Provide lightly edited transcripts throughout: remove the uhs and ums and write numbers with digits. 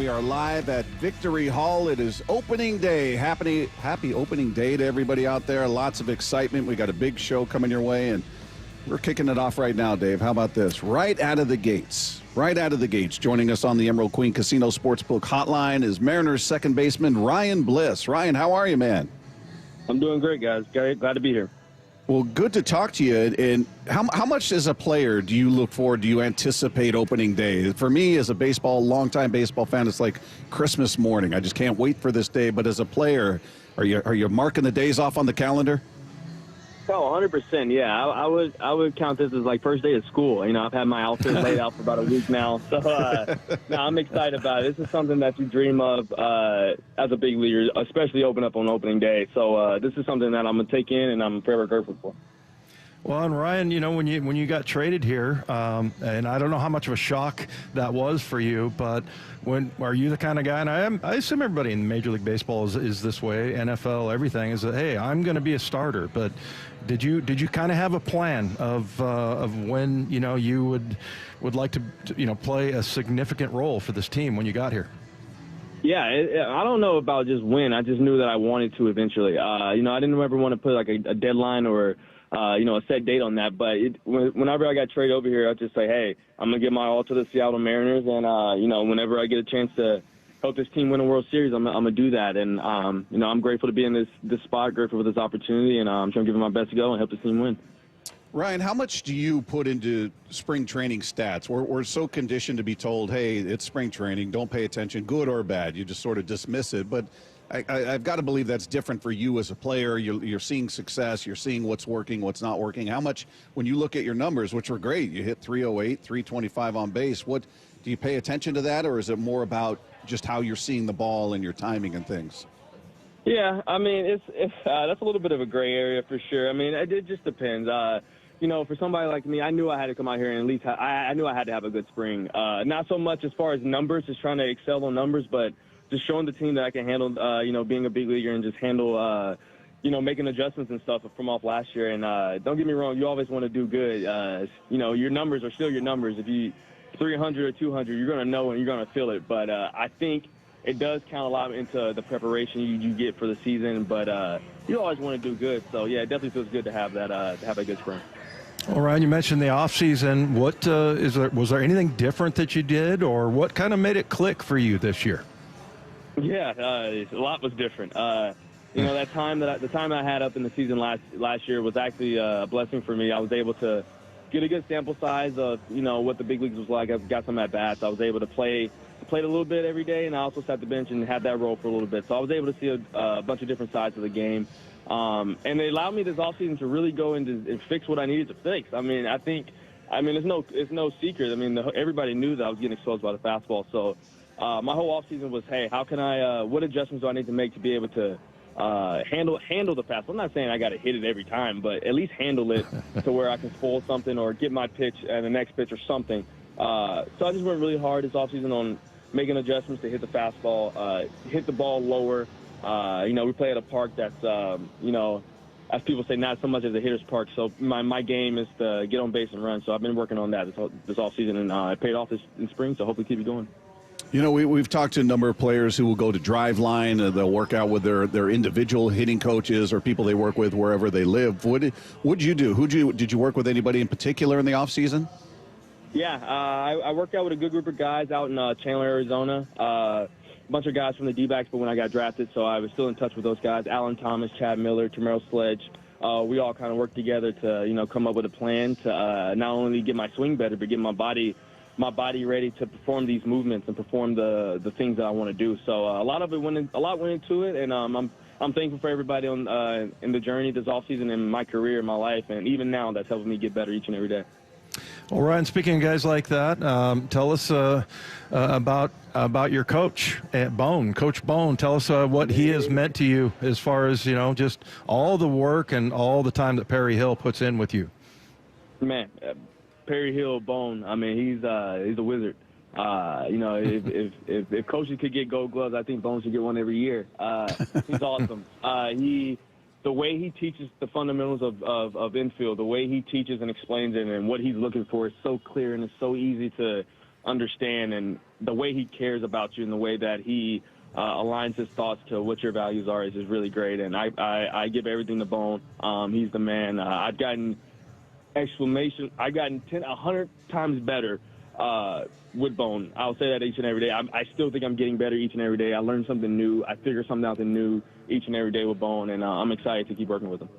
We are live at Victory Hall. It is opening day. Happy opening day to everybody out there. Lots of excitement. We got a big show coming your way, and we're kicking it off right now, Dave. How about this? Right out of the gates. Joining us on the Emerald Queen Casino Sportsbook Hotline is Mariners second baseman Ryan Bliss. Ryan, how are you, man? I'm doing great, guys. Glad to be here. Well, good to talk to you. And how much as a player do you look forward, do you anticipate opening day? For me, as a longtime baseball fan, it's like Christmas morning. I just can't wait for this day. But as a player, are you marking the days off on the calendar? Oh, 100%. Yeah, I would count this as like first day of school. You know, I've had my outfit laid out for about a week now. So, no, I'm excited about it. This is something that you dream of as a big leaguer, especially open up on opening day. So this is something that I'm going to take in and I'm forever grateful for. Well, and Ryan, you know, when you got traded here, and I don't know how much of a shock that was for you, but are you the kind of guy, and I assume everybody in Major League Baseball is this way, NFL, everything, is that, hey, I'm going to be a starter. But did you kind of have a plan of when, you know, you would like to, you know, play a significant role for this team when you got here? Yeah, I don't know about just when. I just knew that I wanted to eventually. You know, I didn't ever want to put like a deadline or you know, a set date on that. But whenever I got traded over here, I'd just say, hey, I'm going to give my all to the Seattle Mariners. And, you know, whenever I get a chance to help this team win a World Series, I'm going to do that. And, you know, I'm grateful to be in this spot, grateful for this opportunity, and I'm trying to give it my best to go and help this team win. Ryan, how much do you put into spring training stats? We're so conditioned to be told, hey, it's spring training, don't pay attention, good or bad. You just sort of dismiss it. But I've got to believe that's different for you as a player. You're seeing success. You're seeing what's working, what's not working. How much, when you look at your numbers, which were great, you hit 308, 325 on base, what do you pay attention to that, or is it more about just how you're seeing the ball and your timing and things? Yeah, I mean, it's that's a little bit of a gray area for sure. I mean, it just depends. You know, for somebody like me, I knew I had to come out here and at least I knew I had to have a good spring. Not so much as far as numbers, just trying to excel on numbers, but just showing the team that I can handle, you know, being a big leaguer and just handle, you know, making adjustments and stuff from off last year. And don't get me wrong, you always want to do good. You know, your numbers are still your numbers. If you 300 or 200, you're going to know and you're going to feel it. But I think it does count a lot into the preparation you get for the season. But you always want to do good. So, yeah, it definitely feels good to have that, to have a good spring. Well, Ryan, you mentioned the off season. What was there anything different that you did, or what kind of made it click for you this year? Yeah, a lot was different. You know, the time I had up in the season last year was actually a blessing for me. I was able to get a good sample size of, you know, what the big leagues was like. I got some at bats. I was able to play a little bit every day, and I also sat the bench and had that role for a little bit. So I was able to see a bunch of different sides of the game. And it allowed me this offseason to really go and fix what I needed to fix. I mean, it's no secret. I mean, everybody knew that I was getting exposed by the fastball. So my whole offseason was, hey, how can I what adjustments do I need to make to be able to handle the fastball? I'm not saying I got to hit it every time, but at least handle it to where I can spoil something or get my pitch and the next pitch or something. So I just went really hard this offseason on making adjustments to hit the fastball, hit the ball lower. You know, we play at a park that's, you know, as people say, not so much as a hitter's park. So my game is to get on base and run. So I've been working on that this offseason, and it paid off in spring, so hopefully keep it going. You know, we've talked to a number of players who will go to drive line. They'll work out with their individual hitting coaches or people they work with wherever they live. What'd you do? Did you work with anybody in particular in the off season? Yeah, I worked out with a good group of guys out in Chandler, Arizona. A bunch of guys from the D-backs, but when I got drafted, so I was still in touch with those guys. Alan Thomas, Chad Miller, Terrell Sledge. We all kind of worked together to, you know, come up with a plan to not only get my swing better, but get my body ready to perform these movements and perform the things that I want to do. So a lot went into it, and I'm thankful for everybody on in the journey this offseason in my career, in my life, and even now that's helping me get better each and every day. Well, Ryan, speaking of guys like that, tell us about your coach, Coach Bone. Tell us what he has meant to you as far as, you know, just all the work and all the time that Perry Hill puts in with you. Man, Perry Hill, Bone. I mean, he's a wizard. You know, if coaches could get Gold Gloves, I think Bone should get one every year. He's awesome. The way he teaches the fundamentals of infield, the way he teaches and explains it, and what he's looking for is so clear and it's so easy to understand, and the way he cares about you and the way that he aligns his thoughts to what your values are is really great. And I give everything to Bone. He's the man. I've gotten 100 times better with Bone. I'll say that each and every day. I still think I'm getting better each and every day. I learn something new. I figure something out new each and every day with Bone, and I'm excited to keep working with him.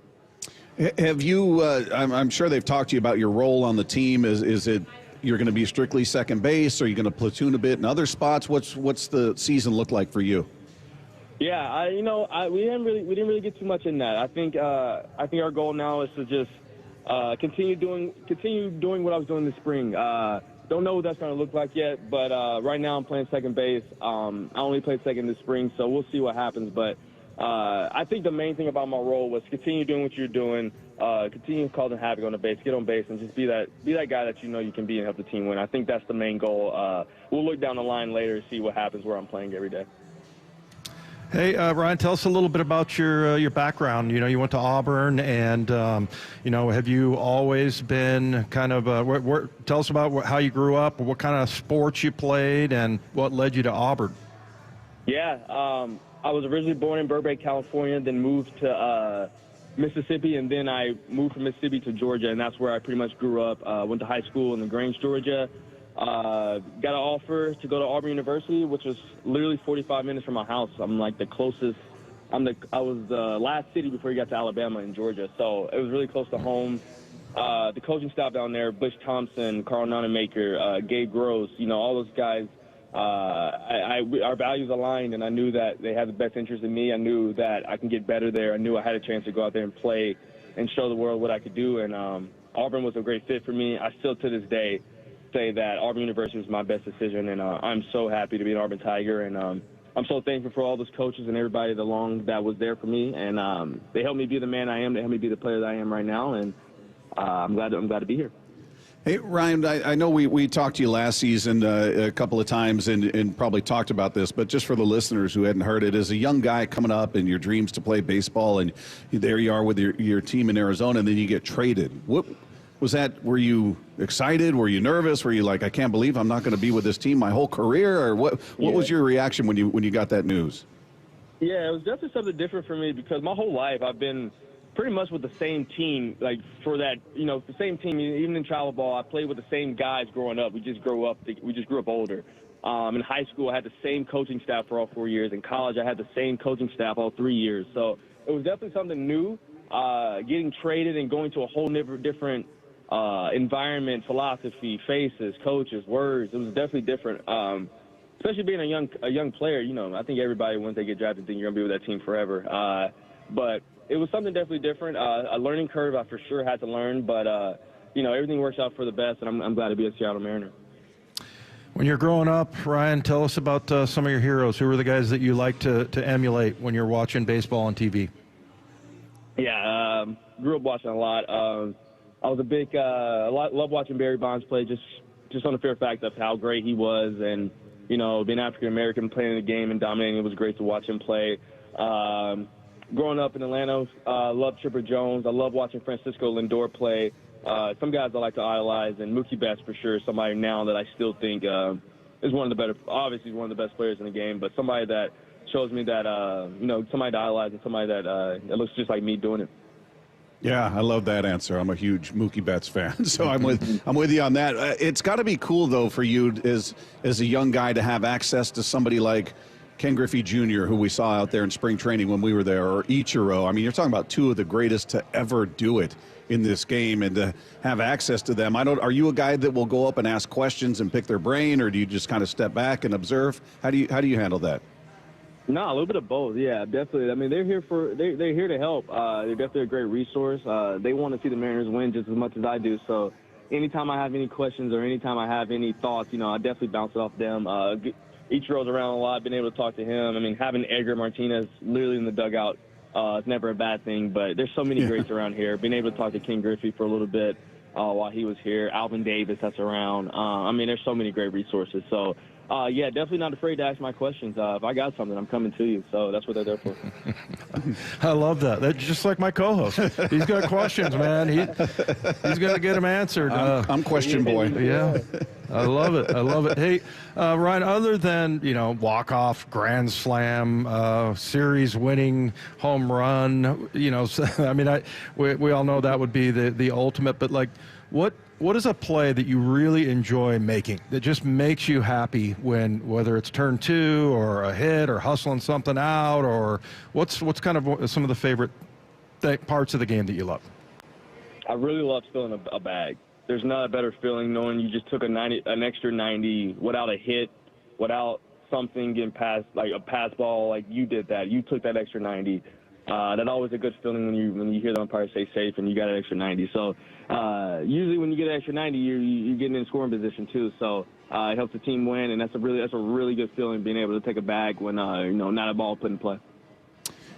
Have you, I'm sure they've talked to you about your role on the team. Is it you're going to be strictly second base? Or are you going to platoon a bit in other spots? What's the season look like for you? Yeah, we didn't really get too much in that. I think our goal now is to just continue doing what I was doing this spring. Don't know what that's going to look like yet, but right now I'm playing second base. I only played second this spring, so we'll see what happens. But I think the main thing about my role was continue doing what you're doing, continue causing havoc on the base, get on base, and just be that guy that you can be and help the team win. I think that's the main goal. We'll look down the line later and see what happens where I'm playing every day. Hey, Ryan, tell us a little bit about your background. You went to Auburn, and have you always been kind of? Tell us about how you grew up, what kind of sports you played, and what led you to Auburn. Yeah, I was originally born in Burbank, California, then moved to Mississippi, and then I moved from Mississippi to Georgia, and that's where I pretty much grew up. Went to high school in LaGrange, Georgia. Got an offer to go to Auburn University, which was literally 45 minutes from my house. I'm like the closest. I was the last city before you got to Alabama in Georgia, so it was really close to home. The coaching staff down there, Bush Thompson, Carl Nonemaker, Gabe Gross, all those guys, our values aligned, and I knew that they had the best interest in me. I knew that I can get better there. I knew I had a chance to go out there and play and show the world what I could do, and Auburn was a great fit for me. I still, to this day, say that Auburn University was my best decision, and I'm so happy to be an Auburn Tiger, and I'm so thankful for all those coaches and everybody that was there for me, and they helped me be the man I am. They helped me be the player that I am right now, and I'm glad to be here. Hey, Ryan, I know we talked to you last season a couple of times and probably talked about this, but just for the listeners who hadn't heard it, as a young guy coming up and your dreams to play baseball, and there you are with your team in Arizona, and then you get traded. What was that? Were you excited? Were you nervous? Were you like, I can't believe I'm not going to be with this team my whole career? Or what was your reaction when you got that news? Yeah, it was definitely something different for me because my whole life I've been pretty much with the same team, like for that, the same team. Even in travel ball, I played with the same guys growing up. We just grew up older. In high school, I had the same coaching staff for all 4 years. In college, I had the same coaching staff all 3 years. So it was definitely something new. Getting traded and going to a whole different environment, philosophy, faces, coaches, words. It was definitely different. Especially being a young player, I think everybody, once they get drafted, think you're going to be with that team forever. But it was something definitely different. A learning curve I for sure had to learn, but, everything works out for the best, and I'm glad to be a Seattle Mariner. When you're growing up, Ryan, tell us about some of your heroes. Who were the guys that you like to emulate when you're watching baseball on TV? Yeah, grew up watching a lot. I was a big love watching Barry Bonds play just on the fair fact of how great he was, and being African American, playing the game and dominating, it was great to watch him play. Growing up in Atlanta, loved Chipper Jones. I love watching Francisco Lindor play. Some guys I like to idolize, and Mookie Betts for sure, somebody now that I still think is one of the better, obviously one of the best players in the game, but somebody that shows me that somebody to idolize and somebody that looks just like me doing it. Yeah, I love that answer. I'm a huge Mookie Betts fan, so I'm with you on that. It's got to be cool though for you as a young guy to have access to somebody like Ken Griffey Jr., who we saw out there in spring training when we were there, or Ichiro. I mean, you're talking about two of the greatest to ever do it in this game, and to have access to them. Are you a guy that will go up and ask questions and pick their brain, or do you just kind of step back and observe? How do you handle that? No, a little bit of both. Yeah, definitely. I mean, they're here to help. They're definitely a great resource. They want to see the Mariners win just as much as I do. So anytime I have any questions or anytime I have any thoughts, I definitely bounce it off them. Ichiro's around a lot, been able to talk to him. I mean, having Edgar Martinez literally in the dugout is never a bad thing, but there's so many greats around here. Being able to talk to Ken Griffey for a little bit while he was here, Alvin Davis that's around. I mean, there's so many great resources. So Yeah, definitely not afraid to ask my questions. If I got something, I'm coming to you. So that's what they're there for. I love that. That's just like my co-host. He's got questions, man. He's going to get them answered. I'm question boy. Yeah, I love it. I love it. Hey, Ryan, other than, walk-off, grand slam, series-winning home run, I mean, we all know that would be the ultimate, but, like, what is a play that you really enjoy making that just makes you happy whether it's turn two or a hit or hustling something out, or what's kind of some of the favorite parts of the game that you love? I really love stealing a bag. There's not a better feeling knowing you just took an extra 90 without a hit, without something getting past, like a pass ball, like you did that. You took that extra 90. That's always a good feeling when you hear the umpire say safe and you got an extra 90. So usually when you get an extra 90, you're getting in scoring position too. So it helps the team win, and that's a really good feeling, being able to take a bag when not a ball put in play.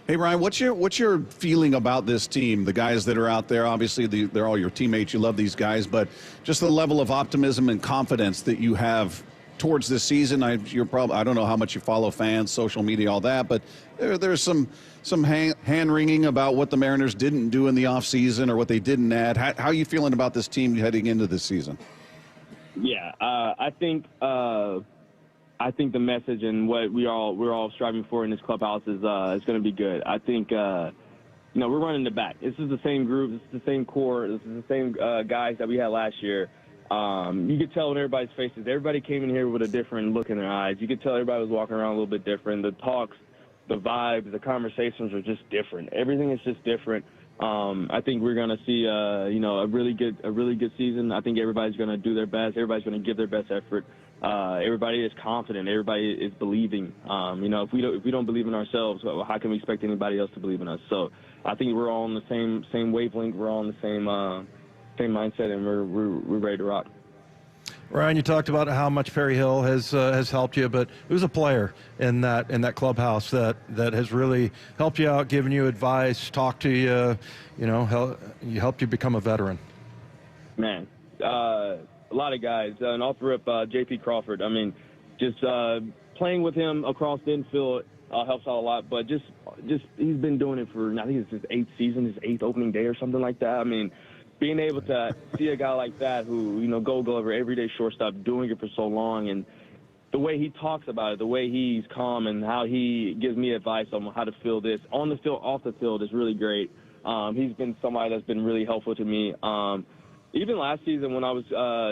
Hey, Ryan, what's your feeling about this team? The guys that are out there, obviously they're all your teammates. You love these guys, but just the level of optimism and confidence that you have towards this season. I don't know how much you follow fans, social media, all that, but there's some hand-wringing about what the Mariners didn't do in the offseason or what they didn't add. How are you feeling about this team heading into this season? Yeah, I think the message and what we're all striving for in this clubhouse is going to be good. I think we're running the back. This is the same group. This is the same core. This is the same guys that we had last year. You could tell in everybody's faces. Everybody came in here with a different look in their eyes. You could tell everybody was walking around a little bit different. The talks, the vibes, the conversations are just different. Everything is just different. I think we're going to see a really good season. I think everybody's going to do their best. Everybody's going to give their best effort. Everybody is confident. Everybody is believing. If we don't believe in ourselves, how can we expect anybody else to believe in us? So I think we're all on the same wavelength. We're all on the same mindset, and we're ready to rock. Ryan, you talked about how much Perry Hill has helped you, but who's a player in that clubhouse that has really helped you out, given you advice, talked to you, helped you become a veteran? Man, a lot of guys, and I'll throw up J.P. Crawford. I mean, just playing with him across the infield helps out a lot. But just he's been doing it for, I think it's his 8th season, his 8th opening day or something like that. I mean, being able to see a guy like that who, Gold Glover, everyday shortstop, doing it for so long, and the way he talks about it, the way he's calm and how he gives me advice on how to feel this on the field, off the field is really great. He's been somebody that's been really helpful to me. Even last season when I was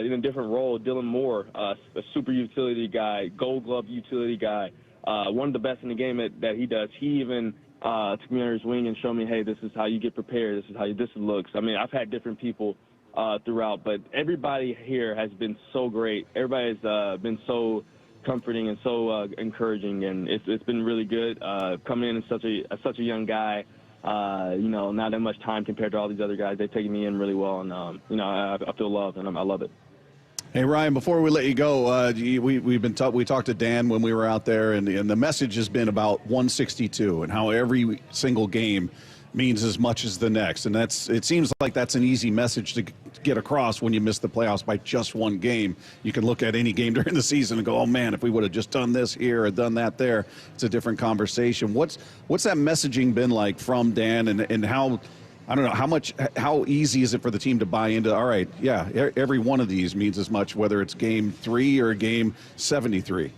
in a different role, Dylan Moore, a super utility guy, Gold Glove utility guy, one of the best in the game that he does. He even took me under his wing and showed me, hey, this is how you get prepared. This is how this looks. I mean, I've had different people throughout, but everybody here has been so great. Everybody's been so comforting and so encouraging, and it's been really good coming in as such a young guy. Not that much time compared to all these other guys. They've taken me in really well, and I feel loved, and I love it. Hey, Ryan, before we let you go, we talked to Dan when we were out there, and the message has been about 162 and how every single game means as much as the next. And it seems like that's an easy message to get across when you miss the playoffs by just one game. You can look at any game during the season and go, oh, man, if we would have just done this here or done that there, it's a different conversation. What's that messaging been like from Dan, and how – I don't know, how easy is it for the team to buy into, all right, yeah, every one of these means as much, whether it's game 3 or game 73?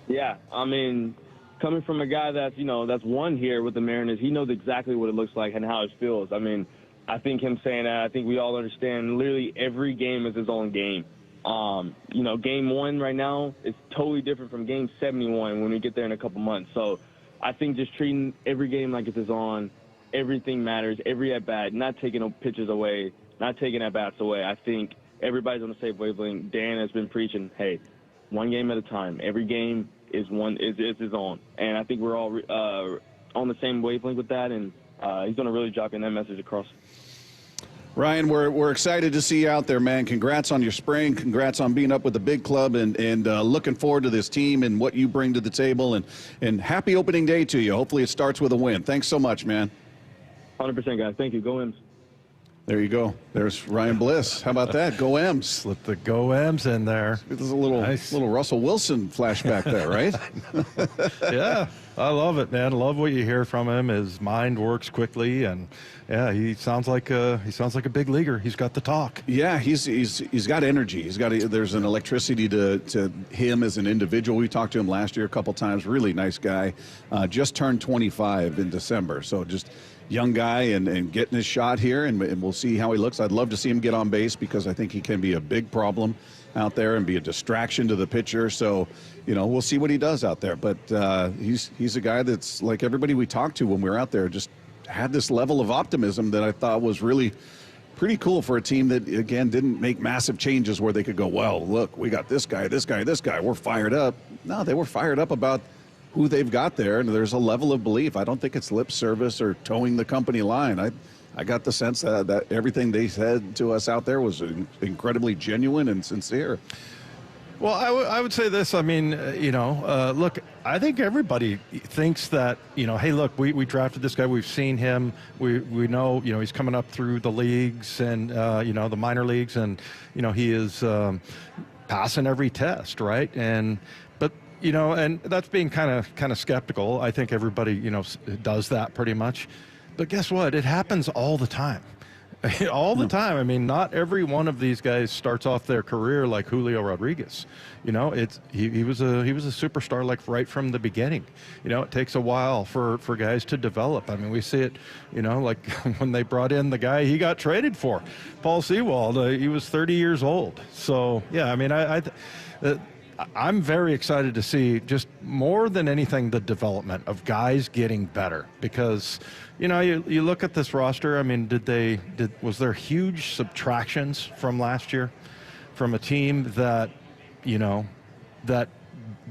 Yeah, I mean, coming from a guy that's won here with the Mariners, he knows exactly what it looks like and how it feels. I mean, I think him saying that, I think we all understand literally every game is his own game. Game 1 right now is totally different from game 71 when we get there in a couple months. So I think just treating every game like it's his own, everything matters, every at-bat, not taking pitches away, not taking at-bats away. I think everybody's on the same wavelength. Dan has been preaching, hey, one game at a time. Every game is his own. And I think we're all on the same wavelength with that, and he's going to really drop in that message across. Ryan, we're excited to see you out there, man. Congrats on your spring. Congrats on being up with the big club, and looking forward to this team and what you bring to the table. And happy opening day to you. Hopefully it starts with a win. Thanks so much, man. 100%, guys. Thank you. Go in. There you go. There's Ryan Bliss. How about that? Go M's. Slip the Go M's in there. There's a little Russell Wilson flashback there, right? Yeah, I love it, man. Love what you hear from him. His mind works quickly, and yeah, he sounds like a big leaguer. He's got the talk. Yeah, he's got energy. There's an electricity to him as an individual. We talked to him last year a couple times. Really nice guy. Just turned 25 in December, so just young guy and getting his shot here, and we'll see how he looks. I'd love to see him get on base because I think he can be a big problem out there and be a distraction to the pitcher. So, we'll see what he does out there. But he's a guy that's like everybody we talked to when we were out there, just had this level of optimism that I thought was really pretty cool for a team that, again, didn't make massive changes where they could go, well, look, we got this guy, we're fired up. No, they were fired up about who they've got there, and there's a level of belief. I don't think it's lip service or towing the company line. I got the sense that everything they said to us out there was incredibly genuine and sincere. Well, I would say this. I mean, look, I think everybody thinks that, hey, look, we drafted this guy. We've seen him. We know, he's coming up through the leagues and, the minor leagues, and, he is passing every test, right? And that's being kind of skeptical. I think everybody, does that pretty much. But guess what? It happens all the time. All the time. I mean, not every one of these guys starts off their career like Julio Rodriguez. He was a superstar like right from the beginning. It takes a while for guys to develop. I mean, we see it, like when they brought in the guy he got traded for, Paul Sewald. He was 30 years old. So yeah, I mean, I'm very excited to see, just more than anything, the development of guys getting better, because you look at this roster. I mean, was there huge subtractions from last year from a team that that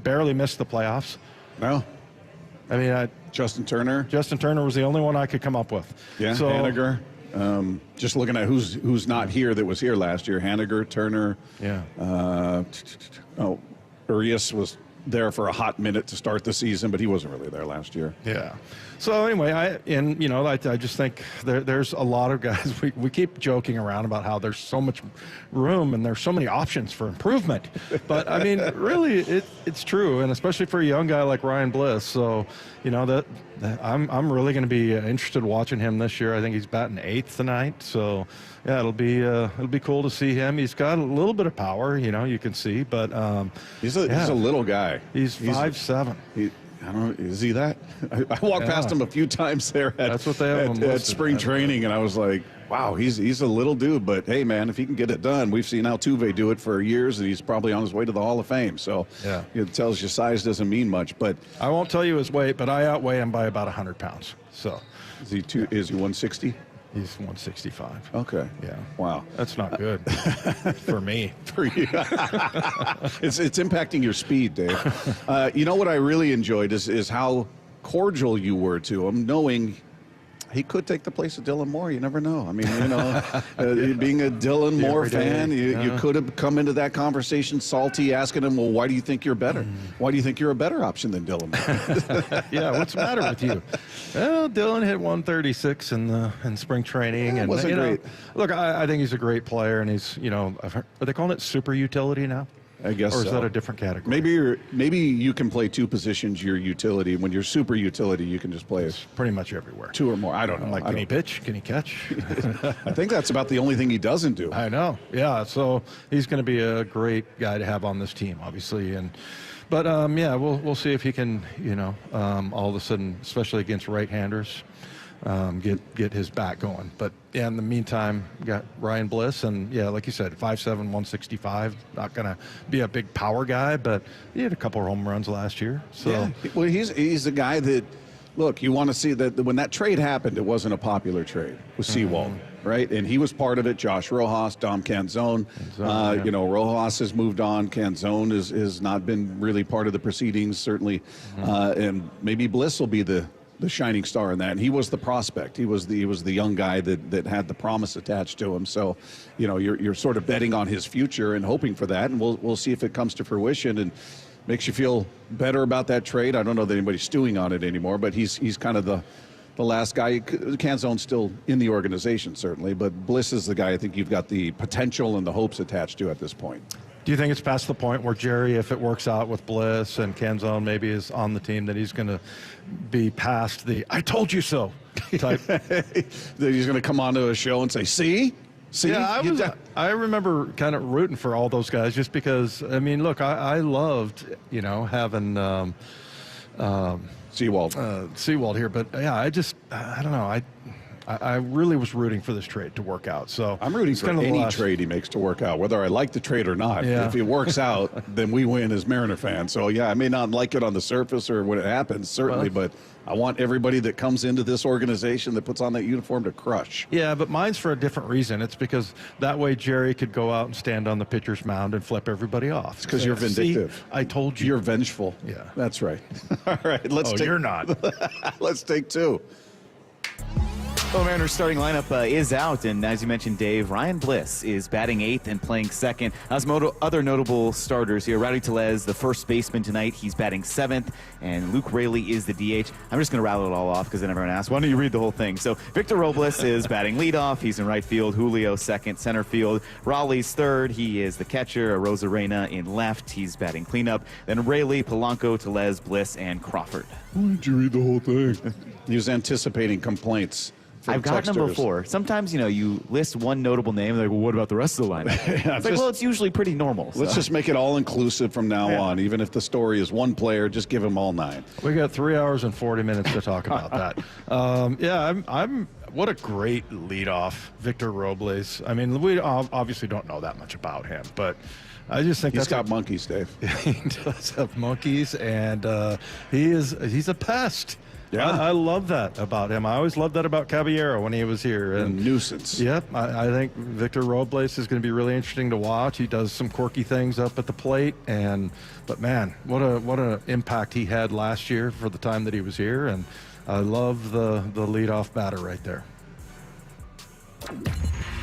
barely missed the playoffs? No. I mean, Justin Turner was the only one I could come up with. Yeah, so, Haniger. Just looking at who's not here that was here last year. Haniger, Turner. Yeah. Rizzs was there for a hot minute to start the season, but he wasn't really there last year. Yeah. So anyway, I just think there's a lot of guys. We keep joking around about how there's so much room and there's so many options for improvement. But I mean, really, it's true, and especially for a young guy like Ryan Bliss. So that I'm really going to be interested watching him this year. I think he's batting 8th tonight. So yeah, it'll be cool to see him. He's got a little bit of power, you can see, but he's a little guy. He's 5'7". I don't know, is he that? I walked past him a few times there That's what they have at spring training, and I was like, wow, he's a little dude, but hey, man, if he can get it done. We've seen Altuve do it for years, and he's probably on his way to the Hall of Fame. So yeah, it tells you size doesn't mean much. But I won't tell you his weight, but I outweigh him by about 100 pounds. So is he 160? He's 165. Okay. Yeah. Wow. That's not good for me. For you. It's impacting your speed, Dave. What I really enjoyed is how cordial you were to him, knowing he could take the place of Dylan Moore. You never know. I mean, being a Dylan Moore fan, you could have come into that conversation salty, asking him, well, why do you think you're better? Why do you think you're a better option than Dylan Moore? Yeah, what's the matter with you? Well, Dylan hit 136 in spring training. It wasn't great. Look, I think he's a great player, and he's, are they calling it super utility now? I guess. Or is so. that a different category? Maybe you can play two positions. Your utility. When you're super utility, you can just play pretty much everywhere. 2 or more. I don't know. Can he pitch? Can he catch? I think that's about the only thing he doesn't do. I know. Yeah. So he's going to be a great guy to have on this team, obviously. But we'll see if he can, all of a sudden, especially against right-handers, get his bat going. But yeah, in the meantime, we got Ryan Bliss, and yeah, like you said, 5'7", 165. Not gonna be a big power guy, but he had a couple of home runs last year. So yeah. Well, he's a guy that, look, you want to see that when that trade happened, it wasn't a popular trade with Sewald, right? And he was part of it. Josh Rojas, Dom Canzone. Rojas has moved on. Canzone has not been really part of the proceedings, certainly, and maybe Bliss will be the shining star in that. And he was the prospect. He was the young guy that had the promise attached to him. So, you're sort of betting on his future and hoping for that. And we'll see if it comes to fruition and makes you feel better about that trade. I don't know that anybody's stewing on it anymore, but he's kind of the last guy. Canzone's still in the organization, certainly, but Bliss is the guy I think you've got the potential and the hopes attached to at this point. Do you think it's past the point where Jerry, if it works out with Bliss and Canzone maybe is on the team, that he's going to be past the "I told you so" type? That he's going to come onto a show and say, "See? Yeah, I remember kind of rooting for all those guys just because, I mean, look, I loved, having Seawald here, but yeah, I don't know. I really was rooting for this trade to work out. So I'm rooting for any trade he makes to work out, whether I like the trade or not. Yeah. If it works out, then we win as Mariner fans. So, yeah, I may not like it on the surface or when it happens, certainly, but I want everybody that comes into this organization that puts on that uniform to crush. Yeah, but mine's for a different reason. It's because that way Jerry could go out and stand on the pitcher's mound and flip everybody off. It's because you're vindictive. See, I told you. You're vengeful. Yeah. That's right. All right, you're not. Let's take two. Well, Mariners starting lineup is out, and as you mentioned, Dave, Ryan Bliss is batting 8th and playing 2nd. As other notable starters here, Rowdy Tellez, the first baseman tonight, he's batting 7th, and Luke Raley is the DH. I'm just going to rattle it all off because then everyone asks, why don't you read the whole thing? So Victor Robles is batting leadoff. He's in right field. Julio 2nd, center field. Raleigh's 3rd. He is the catcher. Rosarena in left. He's batting cleanup. Then Raley, Polanco, Tellez, Bliss, and Crawford. Why did you read the whole thing? He was anticipating complaints. I've gotten them before. Sometimes, you list one notable name, and they're like, well, what about the rest of the lineup? It's like, well, it's usually pretty normal. So. Let's just make it all-inclusive from now on. Even if the story is one player, just give them all 9. We got 3 hours and 40 minutes to talk about that. I'm what a great leadoff, Victor Robles. I mean, we obviously don't know that much about him, but I just think he's got monkeys, Dave. He does have monkeys, and he's a pest. Yeah. I love that about him. I always loved that about Caballero when he was here. And nuisance. Yep. I think Victor Robles is going to be really interesting to watch. He does some quirky things up at the plate, but man, what an impact he had last year for the time that he was here. And I love the leadoff batter right there.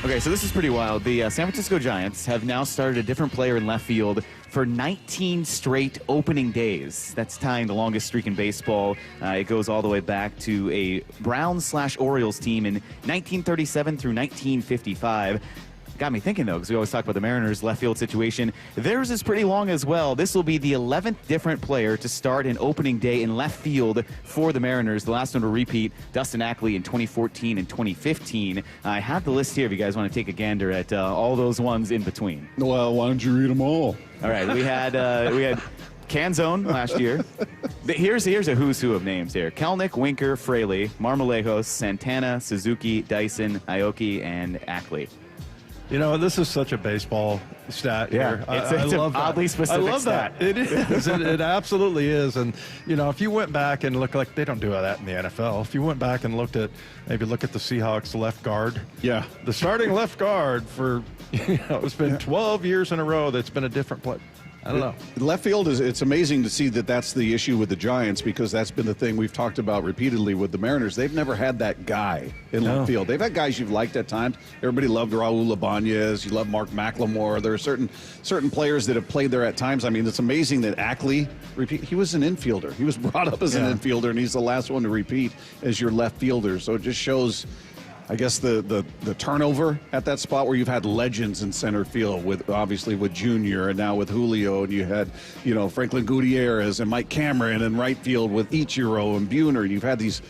Okay, so this is pretty wild. The San Francisco Giants have now started a different player in left field for 19 straight opening days. That's tying the longest streak in baseball. It goes all the way back to a Browns/Orioles team in 1937 through 1955. Got me thinking, though, because we always talk about the Mariners' left field situation. Theirs is pretty long as well. This will be the 11th different player to start an opening day in left field for the Mariners. The last one to repeat, Dustin Ackley in 2014 and 2015. I have the list here if you guys want to take a gander at all those ones in between. Well, why don't you read them all? All right, we had Canzone last year. Here's a who's who of names here. Kelnick, Winker, Fraley, Marmolejos, Santana, Suzuki, Dyson, Aoki, and Ackley. This is such a baseball stat here. It's I love an oddly specific I love stat. That. It is. It absolutely is. And, if you went back and looked, like they don't do that in the NFL. If you went back and look at the Seahawks left guard. Yeah. The starting left guard for, it's been 12 years in a row that's been a different play. I don't know. Left field it's amazing to see that that's the issue with the Giants, because that's been the thing we've talked about repeatedly with the Mariners. They've never had that guy in left field. They've had guys you've liked at times. Everybody loved Raul Ibanez. You love Mark McLemore. There are certain players that have played there at times. I mean, it's amazing that Ackley he was an infielder. He was brought up as an infielder, and he's the last one to repeat as your left fielder. So it just shows, I guess, the turnover at that spot where you've had legends in center field with Junior and now with Julio, and you had, Franklin Gutierrez and Mike Cameron in right field with Ichiro and Buhner. You've had these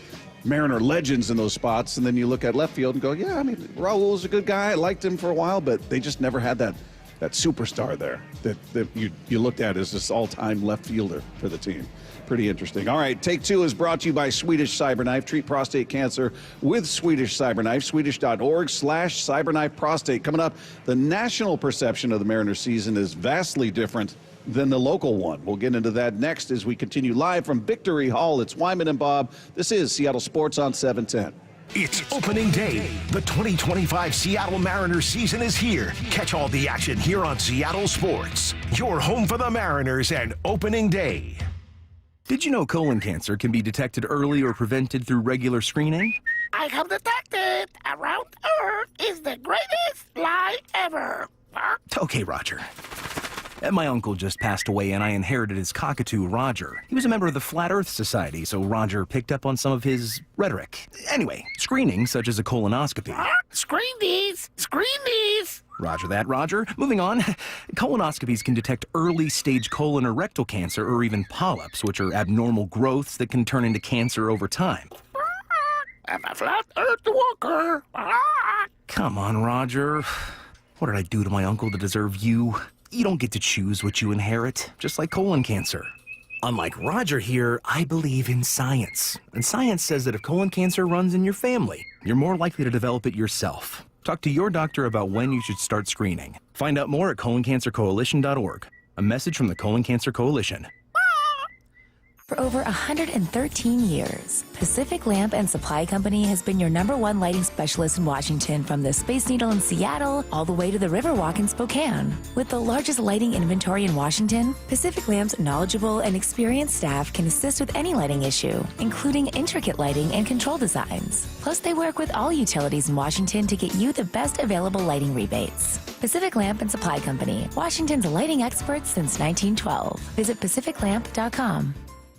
Mariner legends in those spots, and then you look at left field and go, yeah, I mean, Raul's a good guy. I liked him for a while, but they just never had that superstar there that you looked at as this all-time left fielder for the team. Pretty interesting. All right, Take Two is brought to you by Swedish Cyberknife. Treat prostate cancer with Swedish Cyberknife. Swedish.org/cyberknife prostate. Coming up, the national perception of the Mariners season is vastly different than the local one. We'll get into that next as we continue live from Victory Hall. It's Wyman and Bob. This is Seattle Sports on 710. It's opening day. The 2025 Seattle Mariners season is here. Catch all the action here on Seattle Sports. Your home for the Mariners and opening day. Did you know colon cancer can be detected early or prevented through regular screening? I have detected Around Earth is the greatest lie ever. Okay, Roger. My uncle just passed away and I inherited his cockatoo, Roger. He was a member of the Flat Earth Society, so Roger picked up on some of his rhetoric. Anyway, screening, such as a colonoscopy. Screen these! Screen these! Roger that, Roger. Moving on. Colonoscopies can detect early-stage colon or rectal cancer or even polyps, which are abnormal growths that can turn into cancer over time. I'm a flat earth walker. Come on, Roger. What did I do to my uncle to deserve you? You don't get to choose what you inherit, just like colon cancer. Unlike Roger here, I believe in science. And science says that if colon cancer runs in your family, you're more likely to develop it yourself. Talk to your doctor about when you should start screening. Find out more at coloncancercoalition.org. A message from the Colon Cancer Coalition. For over 113 years, Pacific Lamp and Supply Company has been your #1 lighting specialist in Washington, from the Space Needle in Seattle all the way to the Riverwalk in Spokane. With the largest lighting inventory in Washington, Pacific Lamp's knowledgeable and experienced staff can assist with any lighting issue, including intricate lighting and control designs. Plus, they work with all utilities in Washington to get you the best available lighting rebates. Pacific Lamp and Supply Company, Washington's lighting experts since 1912. Visit pacificlamp.com.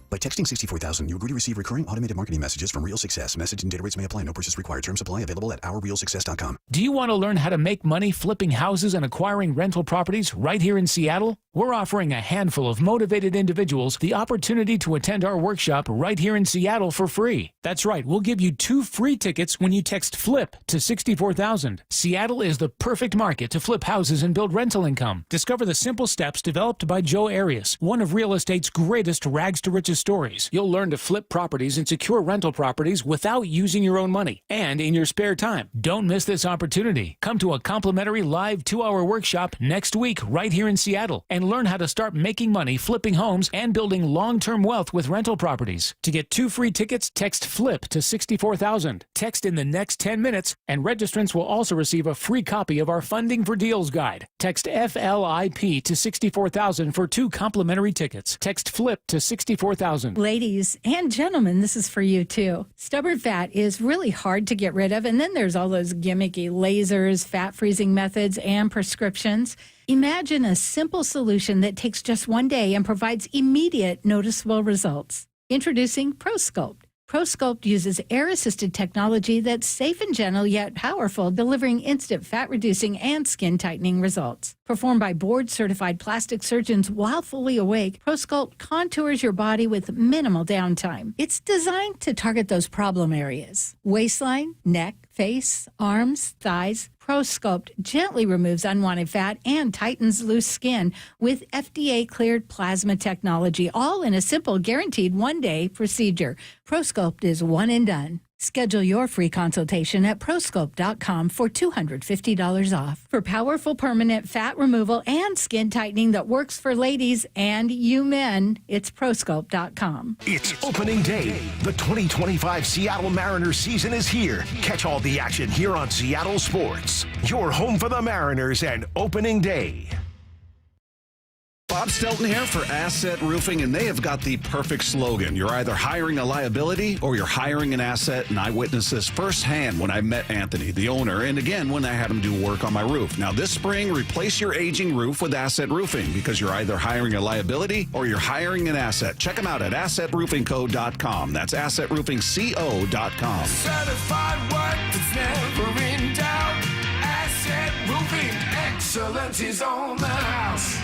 By texting 64,000, you agree to receive recurring automated marketing messages from Real Success. Message and data rates may apply. No purchase required. Terms apply. Available at ourrealsuccess.com. Do you want to learn how to make money flipping houses and acquiring rental properties right here in Seattle? We're offering a handful of motivated individuals the opportunity to attend our workshop right here in Seattle for free. That's right, we'll give you 2 free tickets when you text FLIP to 64,000. Seattle is the perfect market to flip houses and build rental income. Discover the simple steps developed by Joe Arias, one of real estate's greatest rags to riches stories. You'll learn to flip properties and secure rental properties without using your own money and in your spare time. Don't miss this opportunity. Come to a complimentary live 2-hour workshop next week right here in Seattle and learn how to start making money flipping homes and building long-term wealth with rental properties. To get 2 free tickets, text FLIP to 64,000. Text in the next 10 minutes, and registrants will also receive a free copy of our Funding for Deals guide. Text FLIP to 64,000 for 2 complimentary tickets. Text FLIP to 64,000. Ladies and gentlemen, this is for you too. Stubborn fat is really hard to get rid of, and then there's all those gimmicky lasers, fat freezing methods, and prescriptions. Imagine a simple solution that takes just 1 day and provides immediate noticeable results. Introducing ProSculpt. ProSculpt uses air-assisted technology that's safe and gentle yet powerful, delivering instant fat-reducing and skin-tightening results. Performed by board-certified plastic surgeons while fully awake, ProSculpt contours your body with minimal downtime. It's designed to target those problem areas: waistline, neck, face, arms, thighs. ProSculpt gently removes unwanted fat and tightens loose skin with FDA-cleared plasma technology, all in a simple, guaranteed 1-day procedure. ProSculpt is one and done. Schedule your free consultation at prosculpt.com for $250 off. For powerful permanent fat removal and skin tightening that works for ladies and you men, it's prosculpt.com. It's opening day. The 2025 Seattle Mariners season is here. Catch all the action here on Seattle Sports. Your home for the Mariners and opening day. Bob Stelton here for Asset Roofing, and they have got the perfect slogan. You're either hiring a liability or you're hiring an asset, and I witnessed this firsthand when I met Anthony, the owner, and again when I had him do work on my roof. Now this spring, replace your aging roof with Asset Roofing, because you're either hiring a liability or you're hiring an asset. Check them out at assetroofingco.com. That's assetroofingco.com. Certified work that's never in doubt. Asset Roofing, excellence is on the house.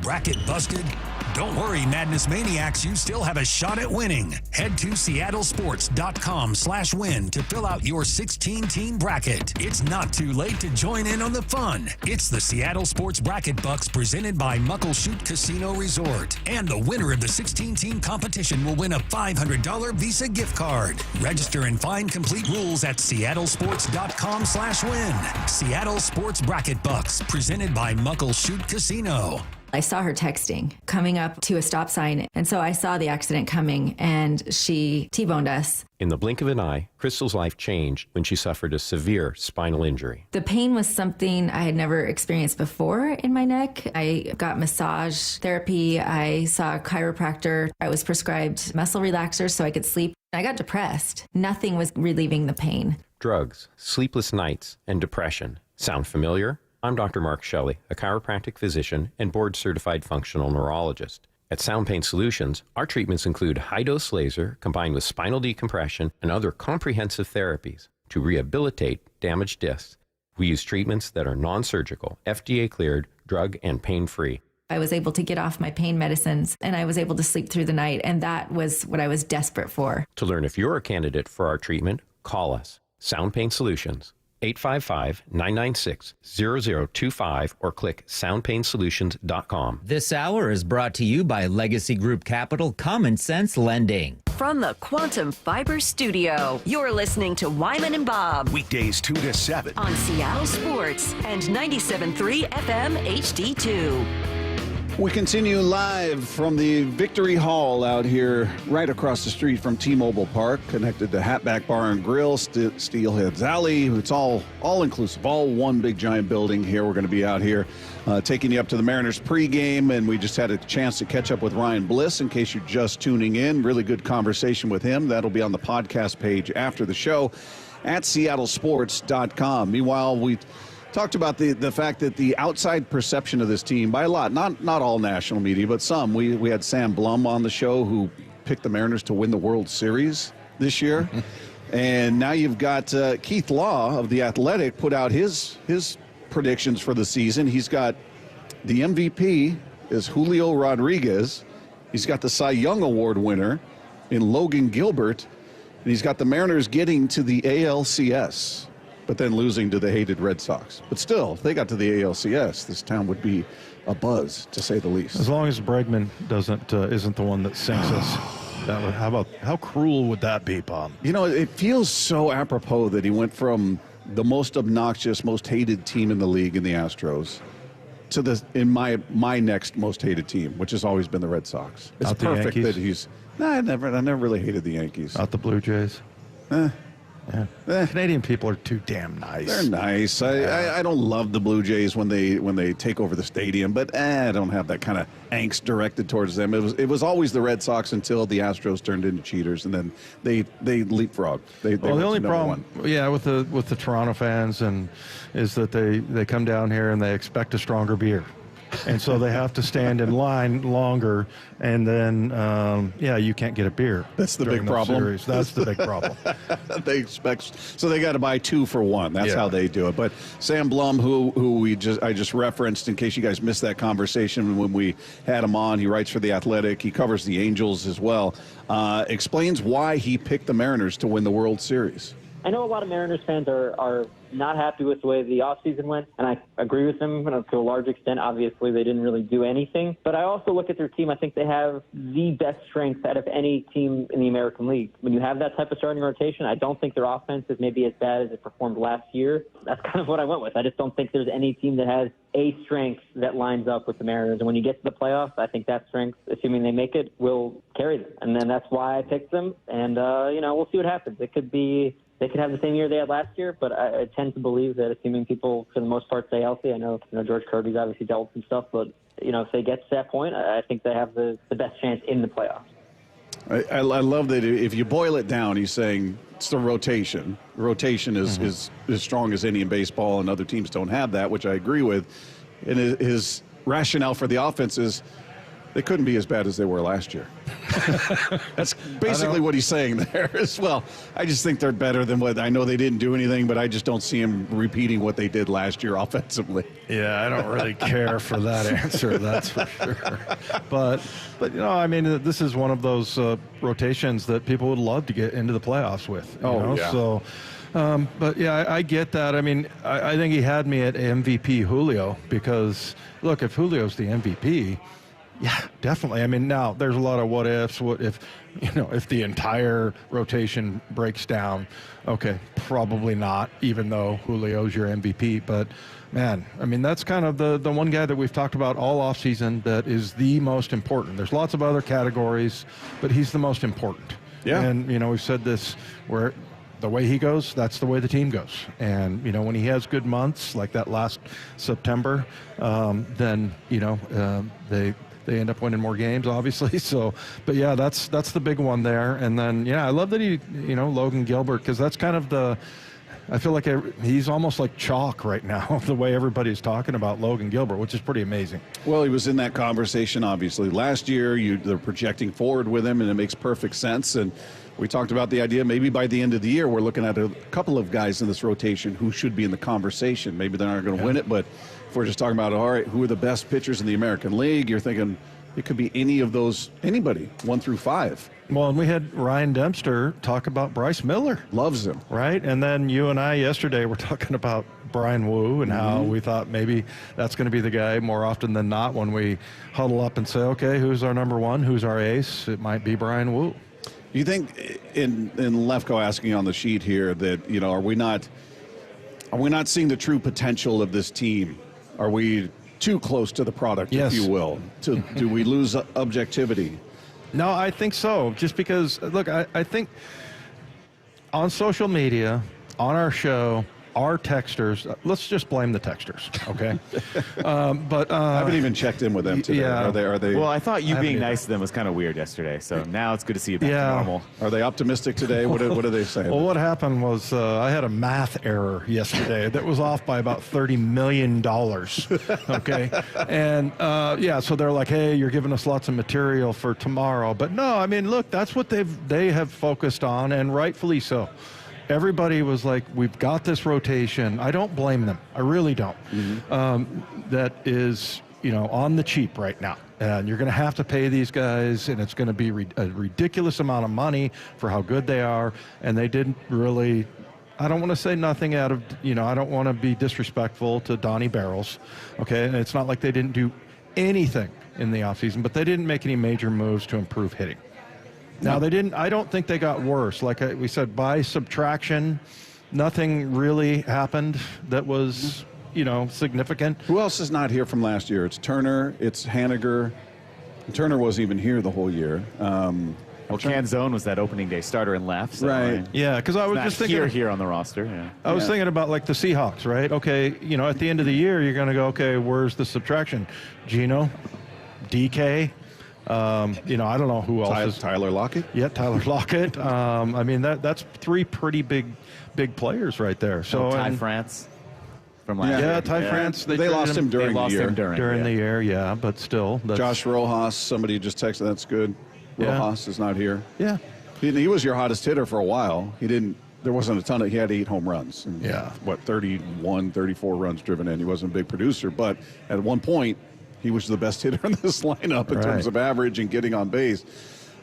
Bracket busted? Don't worry, Madness Maniacs, you still have a shot at winning. Head to seattlesports.com/win to fill out your 16-team bracket. It's not too late to join in on the fun. It's the Seattle Sports Bracket Bucks presented by Muckleshoot Casino Resort. And the winner of the 16-team competition will win a $500 Visa gift card. Register and find complete rules at seattlesports.com/win. Seattle Sports Bracket Bucks presented by Muckleshoot Casino. I saw her texting, coming up to a stop sign, and so I saw the accident coming, and she T-boned us. In the blink of an eye, Crystal's life changed when she suffered a severe spinal injury. The pain was something I had never experienced before in my neck. I got massage therapy. I saw a chiropractor. I was prescribed muscle relaxers so I could sleep. I got depressed. Nothing was relieving the pain. Drugs, sleepless nights, and depression. Sound familiar? I'm Dr. Mark Shelley, a chiropractic physician and board-certified functional neurologist. At Sound Pain Solutions, our treatments include high-dose laser combined with spinal decompression and other comprehensive therapies to rehabilitate damaged discs. We use treatments that are non-surgical, FDA-cleared, drug and pain-free. I was able to get off my pain medicines, and I was able to sleep through the night, and that was what I was desperate for. To learn if you're a candidate for our treatment, call us. Sound Pain Solutions, 855-996-0025, or click soundpainsolutions.com. This hour is brought to you by Legacy Group Capital Common Sense Lending. From the Quantum Fiber Studio, you're listening to Wyman and Bob. Weekdays 2 to 7. On Seattle Sports and 97.3 FM HD2. We continue live from the Victory Hall out here right across the street from T-Mobile Park, connected to Hatback Bar and Grille, Steelheads Alley. It's all inclusive, all one big giant building here. We're going to be out here taking you up to the Mariners pregame, and we just had a chance to catch up with Ryan Bliss in case you're just tuning in. Really good conversation with him. That'll be on the podcast page after the show at seattlesports.com. Meanwhile, we talked about the fact that the outside perception of this team, by a lot, not all national media, but some. We had Sam Blum on the show, who picked the Mariners to win the World Series this year. And now you've got Keith Law of The Athletic put out his predictions for the season. He's got the MVP is Julio Rodriguez. He's got the Cy Young Award winner in Logan Gilbert. And he's got the Mariners getting to the ALCS, but then losing to the hated Red Sox. But still, if they got to the ALCS, this town would be a buzz, to say the least. As long as Bregman isn't the one that sinks us. How cruel would that be, Bob? You know, it feels so apropos that he went from the most obnoxious, most hated team in the league in the Astros to my next most hated team, which has always been the Red Sox. It's Not the perfect Yankees? that he's. No, I never really hated the Yankees. Not the Blue Jays? Canadian people are too damn nice. They're nice. I don't love the Blue Jays when they take over the stadium, but I don't have that kind of angst directed towards them. It was always the Red Sox until the Astros turned into cheaters, and then they leapfrogged. The only problem, with the Toronto fans is that they come down here and they expect a stronger beer. And so they have to stand in line longer, and then, you can't get a beer. That's the big problem. Series. That's the big problem. They expect, so they got to buy 2 for 1. That's how they do it. But Sam Blum, who I just referenced in case you guys missed that conversation when we had him on, he writes for The Athletic. He covers the Angels as well. Explains why he picked the Mariners to win the World Series. I know a lot of Mariners fans are not happy with the way the offseason went, and I agree with them to a large extent. Obviously, they didn't really do anything. But I also look at their team. I think they have the best strength out of any team in the American League. When you have that type of starting rotation, I don't think their offense is maybe as bad as it performed last year. That's kind of what I went with. I just don't think there's any team that has a strength that lines up with the Mariners. And when you get to the playoffs, I think that strength, assuming they make it, will carry them. And then that's why I picked them. And, we'll see what happens. They could have the same year they had last year, but I tend to believe that assuming people, for the most part, stay healthy. I know George Kirby's obviously dealt with some stuff, but, if they get to that point, I think they have the best chance in the playoffs. I love that if you boil it down, he's saying it's the rotation. The rotation is as strong as any in baseball, and other teams don't have that, which I agree with. And his rationale for the offense is they couldn't be as bad as they were last year. That's basically what he's saying there as well. I just think they're better than what I know. They didn't do anything, but I just don't see him repeating what they did last year offensively. Yeah, I don't really care for that answer, that's for sure. But this is one of those rotations that people would love to get into the playoffs with. So, I get that. I mean, I think he had me at MVP Julio because, look, if Julio's the MVP, yeah, definitely. I mean, now there's a lot of what ifs. What if, if the entire rotation breaks down? Okay, probably not, even though Julio's your MVP. But, man, I mean, that's kind of the one guy that we've talked about all offseason that is the most important. There's lots of other categories, but he's the most important. Yeah. And, we've said this where the way he goes, that's the way the team goes. And, when he has good months, like that last September, then, they end up winning more games, obviously. So, but yeah, that's the big one there. And then, I love that he, Logan Gilbert, because that's kind of I feel like he's almost like chalk right now, the way everybody's talking about Logan Gilbert, which is pretty amazing. Well, he was in that conversation, obviously. Last year, they're projecting forward with him, and it makes perfect sense. And we talked about the idea maybe by the end of the year, we're looking at a couple of guys in this rotation who should be in the conversation. Maybe they're not going to win it, but if we're just talking about, all right, who are the best pitchers in the American League, you're thinking it could be any of those, anybody, 1 through 5. Well, and we had Ryan Dempster talk about Bryce Miller. Loves him. Right? And then you and I yesterday were talking about Brian Wu and how we thought maybe that's going to be the guy more often than not when we huddle up and say, okay, who's our number one? Who's our ace? It might be Brian Wu. You think, in Lefko asking on the sheet here, that, you know, are we not seeing the true potential of this team? Are we too close to the product, if you will? Do we lose objectivity? No, I think so. Just because, look, I think on social media, on our show, our texters, let's just blame the texters, okay? But I haven't even checked in with them today. Yeah. Are they? Well, I thought you being nice to them was kind of weird yesterday, so now it's good to see you back to normal. Are they optimistic today? What are they saying? Well, what happened was I had a math error yesterday that was off by about $30 million, okay? And, so they're like, hey, you're giving us lots of material for tomorrow. But no, I mean, look, that's what they have focused on, and rightfully so. Everybody was like, we've got this rotation. I don't blame them. I really don't. That is, on the cheap right now. And you're going to have to pay these guys, and it's going to be a ridiculous amount of money for how good they are. And they didn't really, I don't want to say nothing out of, I don't want to be disrespectful to Donnie Barrels. Okay. And it's not like they didn't do anything in the offseason, but they didn't make any major moves to improve hitting. Now, I don't think they got worse. Like we said, by subtraction, nothing really happened that was, significant. Who else is not here from last year? It's Turner, it's Haniger. Turner wasn't even here the whole year. Canzone was that opening day starter and left. So right. Yeah, because I was just thinking. Here on the roster. Yeah. I was thinking about like the Seahawks, right? Okay, at the end of the year, you're going to go, okay, where's the subtraction? Gino, DK. I don't know who else is. Tyler Lockett? Yeah, Tyler Lockett. I mean, that's 3 pretty big players right there. So Ty France from last year. Yeah, Ty France. They lost him during the year. During the year, yeah, but still. Josh Rojas, somebody just texted, that's good. Rojas is not here. Yeah. He was your hottest hitter for a while. There wasn't a ton he had 8 home runs. And 31, 34 runs driven in. He wasn't a big producer, but at one point, he was the best hitter in this lineup in terms of average and getting on base.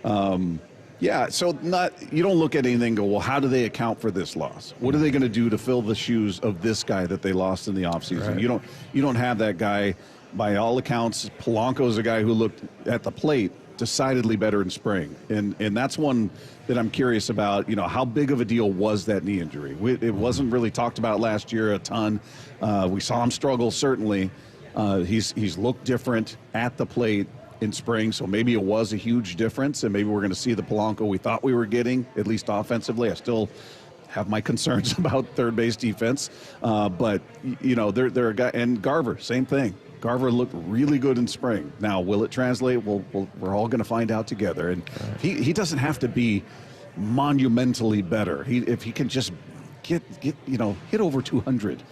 So you don't look at anything and go, well, how do they account for this loss? What are they going to do to fill the shoes of this guy that they lost in the offseason? Right. You don't have that guy. By all accounts, Polanco's a guy who looked at the plate decidedly better in spring. And that's one that I'm curious about, how big of a deal was that knee injury? It wasn't really talked about last year a ton. We saw him struggle, certainly. He's looked different at the plate in spring, so maybe it was a huge difference, and maybe we're going to see the Polanco we thought we were getting, at least offensively. I still have my concerns about third base defense, but they're a guy, and Garver, same thing. Garver looked really good in spring. Now, will it translate? We're all going to find out together, and he doesn't have to be monumentally better. If he can just get hit over 200.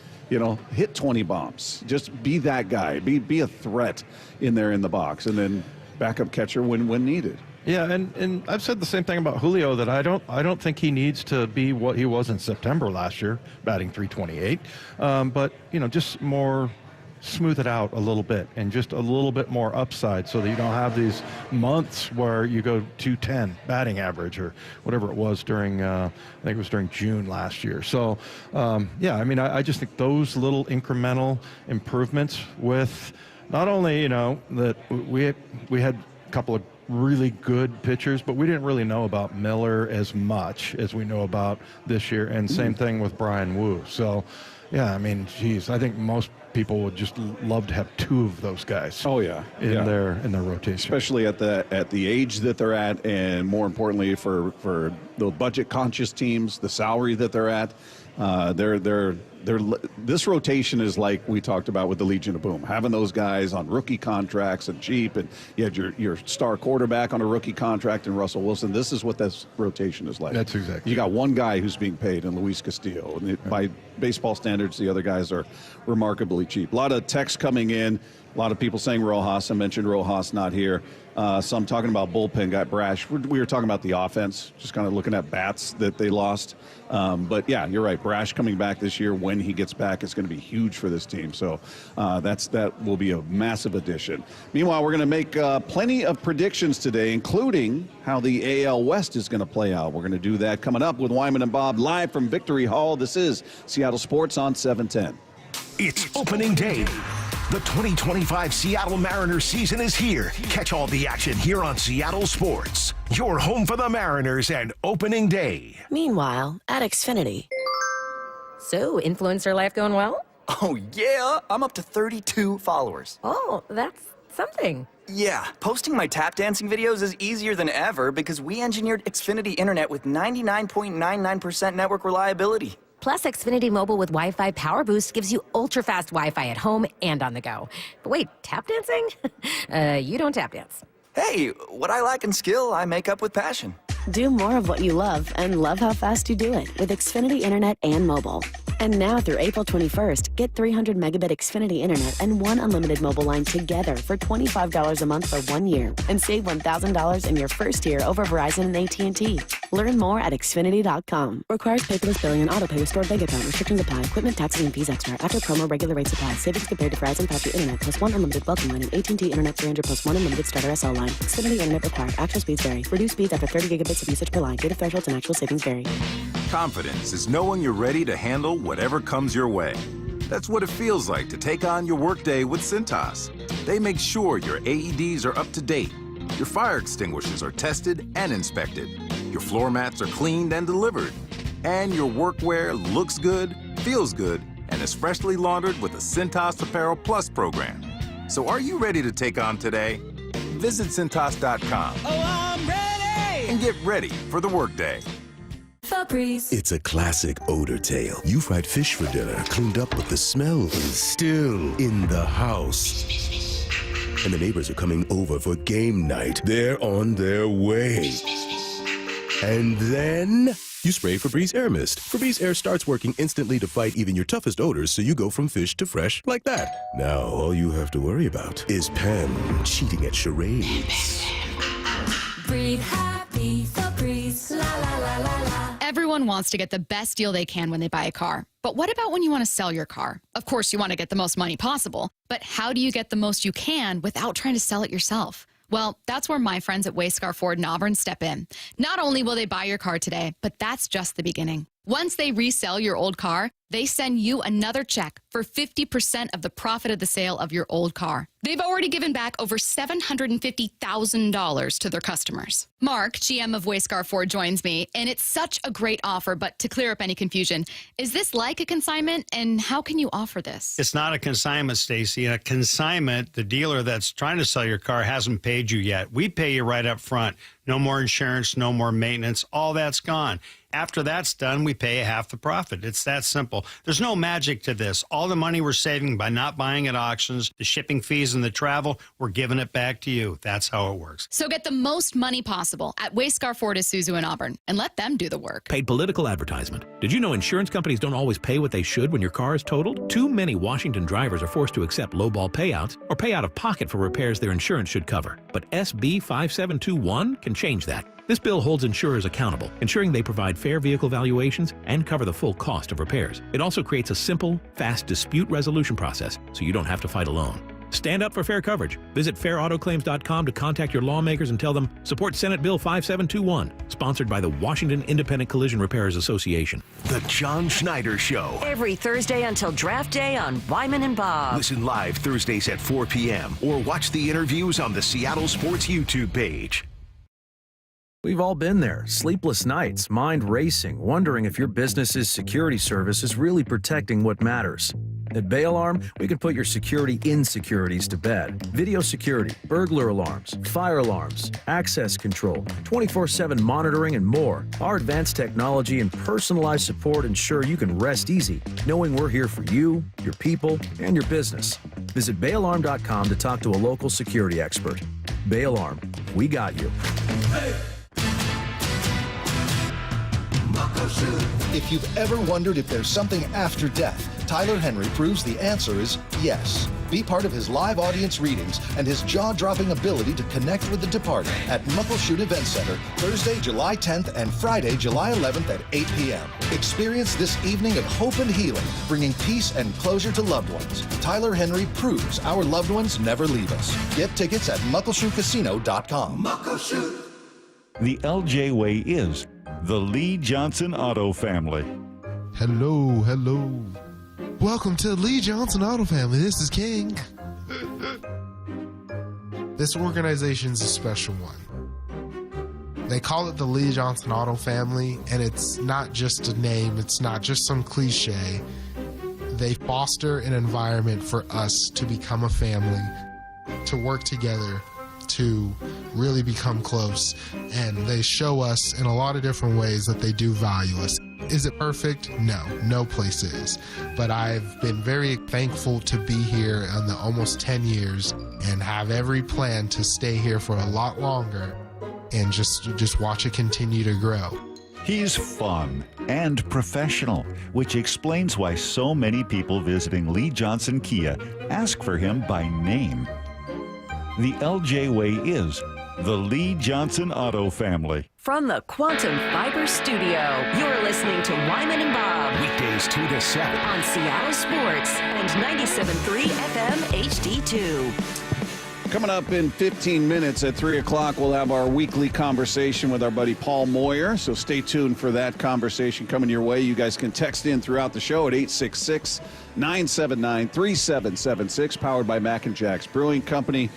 Hit 20 bombs. Just be that guy. Be a threat in the box, and then backup catcher when needed. Yeah, and I've said the same thing about Julio, that I don't think he needs to be what he was in September last year, batting .328. But just more smooth it out a little bit and just a little bit more upside, so that you don't have these months where you go 210 batting average or whatever it was during I think it was during June last year. So I just think those little incremental improvements with not only that we had a couple of really good pitchers, but we didn't really know about Miller as much as we know about this year, and same thing with Brian Wu. So I think most people would just love to have 2 of those guys. Oh yeah, in their rotation, especially at the age that they're at, and more importantly for the budget conscious teams, the salary that they're at. They're this rotation is like we talked about with the Legion of Boom, having those guys on rookie contracts and cheap, and you had your star quarterback on a rookie contract and Russell Wilson. This is what this rotation is like. That's exactly. You got one guy who's being paid, and Luis Castillo. And by baseball standards, the other guys are remarkably cheap. A lot of texts coming in. A lot of people saying Rojas. I mentioned Rojas not here. Some talking about bullpen got brash. We were talking about the offense, just kind of looking at bats that they lost. But yeah, you're right. Brash coming back this year, when he gets back, it's going to be huge for this team. So that will be a massive addition. Meanwhile, we're going to make plenty of predictions today, including how the AL West is going to play out. We're going to do that coming up with Wyman and Bob live from Victory Hall. This is Seattle Sports on 710. It's opening day. The 2025 Seattle Mariners season is here. Catch all the action here on Seattle Sports, your home for the Mariners and opening day. Meanwhile, at Xfinity. So, influencer life going well? Oh, yeah. I'm up to 32 followers. Oh, that's something. Yeah, posting my tap dancing videos is easier than ever because we engineered Xfinity Internet with 99.99% network reliability. Plus, Xfinity Mobile with Wi-Fi Power Boost gives you ultra-fast Wi-Fi at home and on the go. But wait, tap dancing? You don't tap dance. Hey, what I lack in skill, I make up with passion. Do more of what you love and love how fast you do it with Xfinity Internet and mobile. And now through April 21st, get 300 megabit Xfinity Internet and one unlimited mobile line together for $25 a month for 1 year. And save $1,000 in your first year over Verizon and AT&T. Learn more at Xfinity.com. Requires paperless billing and autopay with stored bank account. Restrictions apply. Equipment, taxes, and fees extra. After promo, regular rates apply. Savings compared to Verizon 5G Internet plus one unlimited welcome line and AT&T Internet 300 plus one unlimited starter SL line. Xfinity Internet required. Actual speeds vary. Reduced speeds after 30 gigabits of usage per line. Data thresholds and actual savings vary. Confidence is knowing you're ready to handle whatever comes your way. That's what it feels like to take on your workday with Cintas. They make sure your AEDs are up to date, your fire extinguishers are tested and inspected, your floor mats are cleaned and delivered, and your workwear looks good, feels good, and is freshly laundered with the Cintas Apparel Plus program. So are you ready to take on today? Visit Cintas.com. Oh, I'm ready! And get ready for the workday. Febreze. It's a classic odor tale. You fried fish for dinner, cleaned up, but the smell is still in the house. And the neighbors are coming over for game night. They're on their way. And then you spray Febreze Air Mist. Febreze Air starts working instantly to fight even your toughest odors, so you go from fish to fresh like that. Now all you have to worry about is Pam cheating at charades. Breathe happy, Febreze. La la la la la. Everyone wants to get the best deal they can when they buy a car. But what about when you want to sell your car? Of course, you want to get the most money possible. But how do you get the most you can without trying to sell it yourself? Well, that's where my friends at Wayscar Ford in Auburn step in. Not only will they buy your car today, but that's just the beginning. Once they resell your old car, they send you another check for 50% of the profit of the sale of your old car. They've already given back over $750,000 to their customers. Mark, GM of Wayscar Ford, joins me, and it's such a great offer, but to clear up any confusion, is this like a consignment, and how can you offer this? It's not a consignment, Stacy. A consignment, the dealer that's trying to sell your car hasn't paid you yet. We pay you right up front. No more insurance, no more maintenance, all that's gone. After that's done, we pay half the profit. It's that simple. There's no magic to this. All the money we're saving by not buying at auctions, the shipping fees and the travel, we're giving it back to you. That's how it works. So get the most money possible at Wayscar Ford Isuzu in Auburn and let them do the work. Paid political advertisement. Did you know insurance companies don't always pay what they should when your car is totaled? Too many Washington drivers are forced to accept lowball payouts or pay out of pocket for repairs their insurance should cover. But SB 5721 can change that. This bill holds insurers accountable, ensuring they provide fair vehicle valuations and cover the full cost of repairs. It also creates a simple, fast dispute resolution process, so you don't have to fight alone. Stand up for fair coverage. Visit fairautoclaims.com to contact your lawmakers and tell them support Senate Bill 5721, sponsored by the Washington Independent Collision Repairers Association. The John Schneider Show. Every Thursday until draft day on Wyman and Bob. Listen live Thursdays at 4 p.m. or watch the interviews on the Seattle Sports YouTube page. We've all been there. Sleepless nights, mind racing, wondering if your business's security service is really protecting what matters. At Bay Alarm, we can put your security insecurities to bed. Video security, burglar alarms, fire alarms, access control, 24/7 monitoring, and more. Our advanced technology and personalized support ensure you can rest easy, knowing we're here for you, your people, and your business. Visit bayalarm.com to talk to a local security expert. Bay Alarm, we got you. If you've ever wondered if there's something after death, Tyler Henry proves the answer is yes. Be part of his live audience readings and his jaw-dropping ability to connect with the departed at Muckleshoot Event Center, Thursday, July 10th and Friday, July 11th at 8 p.m. Experience this evening of hope and healing, bringing peace and closure to loved ones. Tyler Henry proves our loved ones never leave us. Get tickets at muckleshootcasino.com. Muckleshoot. The LJ Way is the Lee Johnson Auto Family. Hello. Welcome to Lee Johnson Auto Family. This is King. This organization's a special one. They call it the Lee Johnson Auto Family, and it's not just a name. It's not just some cliche. They foster an environment for us to become a family, to work together, to really become close, and they show us in a lot of different ways that they do value us. Is it perfect? No place is. But I've been very thankful to be here in the almost 10 years and have every plan to stay here for a lot longer and just watch it continue to grow. He's fun and professional, which explains why so many people visiting Lee Johnson Kia ask for him by name. The LJ Way is the Lee Johnson Auto Family. From the Quantum Fiber Studio, you're listening to Wyman and Bob. Weekdays 2 to 7. On Seattle Sports and 97.3 FM HD2. Coming up in 15 minutes at 3 o'clock, we'll have our weekly conversation with our buddy Paul Moyer. So stay tuned for that conversation coming your way. You guys can text in throughout the show at 866-979-3776, powered by Mac and Jack's Brewing Company.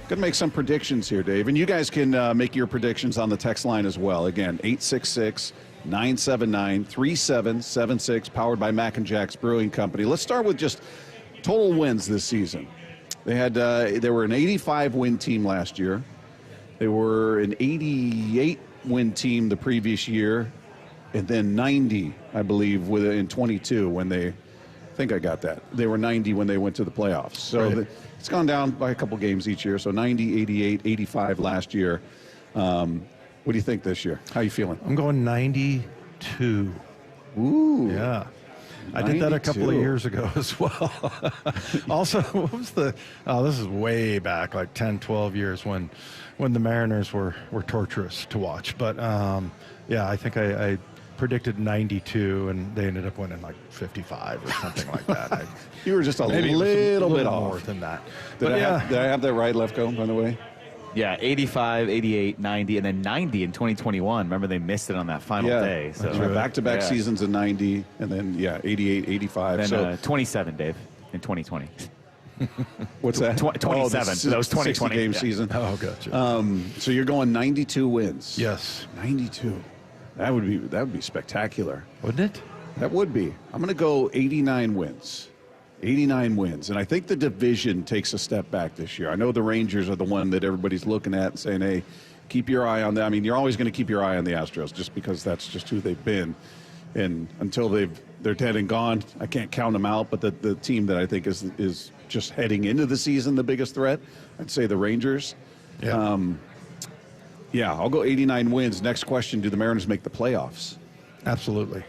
Going to make some predictions here, Dave. And you guys can make your predictions on the text line as well. Again, 866-979-3776, powered by Mac and Jack's Brewing Company. Let's start with just total wins this season. They were an 85-win team last year. They were an 88-win team the previous year, and then 90, I believe, in 22 when they, I think I got that. They were 90 when they went to the playoffs. So Right. It's gone down by a couple games each year. So 90, 88, 85 last year. What do you think this year? How are you feeling? I'm going 92. Ooh. Yeah. I did that a couple of years ago as well. Also, what was this is way back, like 10, 12 years when the Mariners were torturous to watch. But, yeah, I think I predicted 92, and they ended up winning like 55 or something like that. You were just a maybe little bit off. more than that. Did But I have that right, Lefko, by the way? Yeah, 85, 88, 90, and then 90 in 2021. Remember, they missed it on that final day. So That's right. Back-to-back seasons of 90, and then, 88, 85. Then So 27, Dave, in 2020. what's that? 27. So that was 2020. 60-game Yeah. season. Oh, gotcha. So you're going 92 wins. Yes. 92. That would be spectacular. Wouldn't it? That would be. I'm going to go 89 wins. 89 wins. And I think the division takes a step back this year. I know the Rangers are the one that everybody's looking at and saying, hey, keep your eye on that. I mean, you're always going to keep your eye on the Astros just because that's just who they've been. And until they're dead and gone, I can't count them out. But the team that I think is just heading into the season the biggest threat, I'd say the Rangers. Yeah. I'll go 89 wins. Next question, do the Mariners make the playoffs? Absolutely.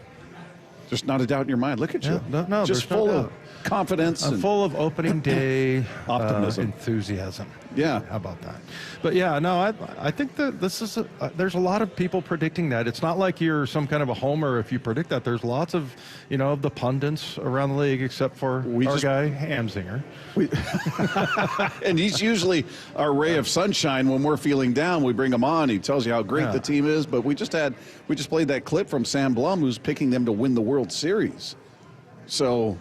Just not a doubt in your mind. Look at you. Yeah, no, just there's no full doubt. of confidence. I'm and full of opening day optimism. enthusiasm. Yeah. How about that? But yeah, no, I think that this is there's a lot of people predicting that. It's not like you're some kind of a homer if you predict that. There's lots of, the pundits around the league, except for our guy, Hamsinger. And he's usually our ray of sunshine when we're feeling down. We bring him on. He tells you how great the team is. But we just played that clip from Sam Blum, who's picking them to win the World Series. So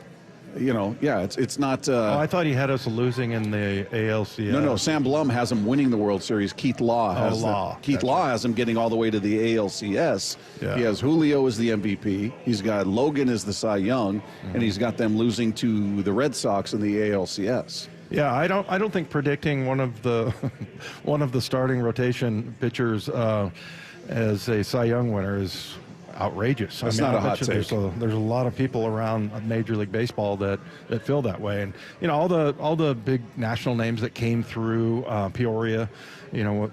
it's not. I thought he had us losing in the ALCS. No. Sam Blum has him winning the World Series. Keith Law has Keith Law has him getting all the way to the ALCS. Yeah. He has Julio as the MVP. He's got Logan as the Cy Young, and he's got them losing to the Red Sox in the ALCS. Yeah, I don't think predicting one of the starting rotation pitchers as a Cy Young winner is outrageous. That's not a hot take. There's a lot of people around Major League Baseball that feel that way, and all the big national names that came through Peoria,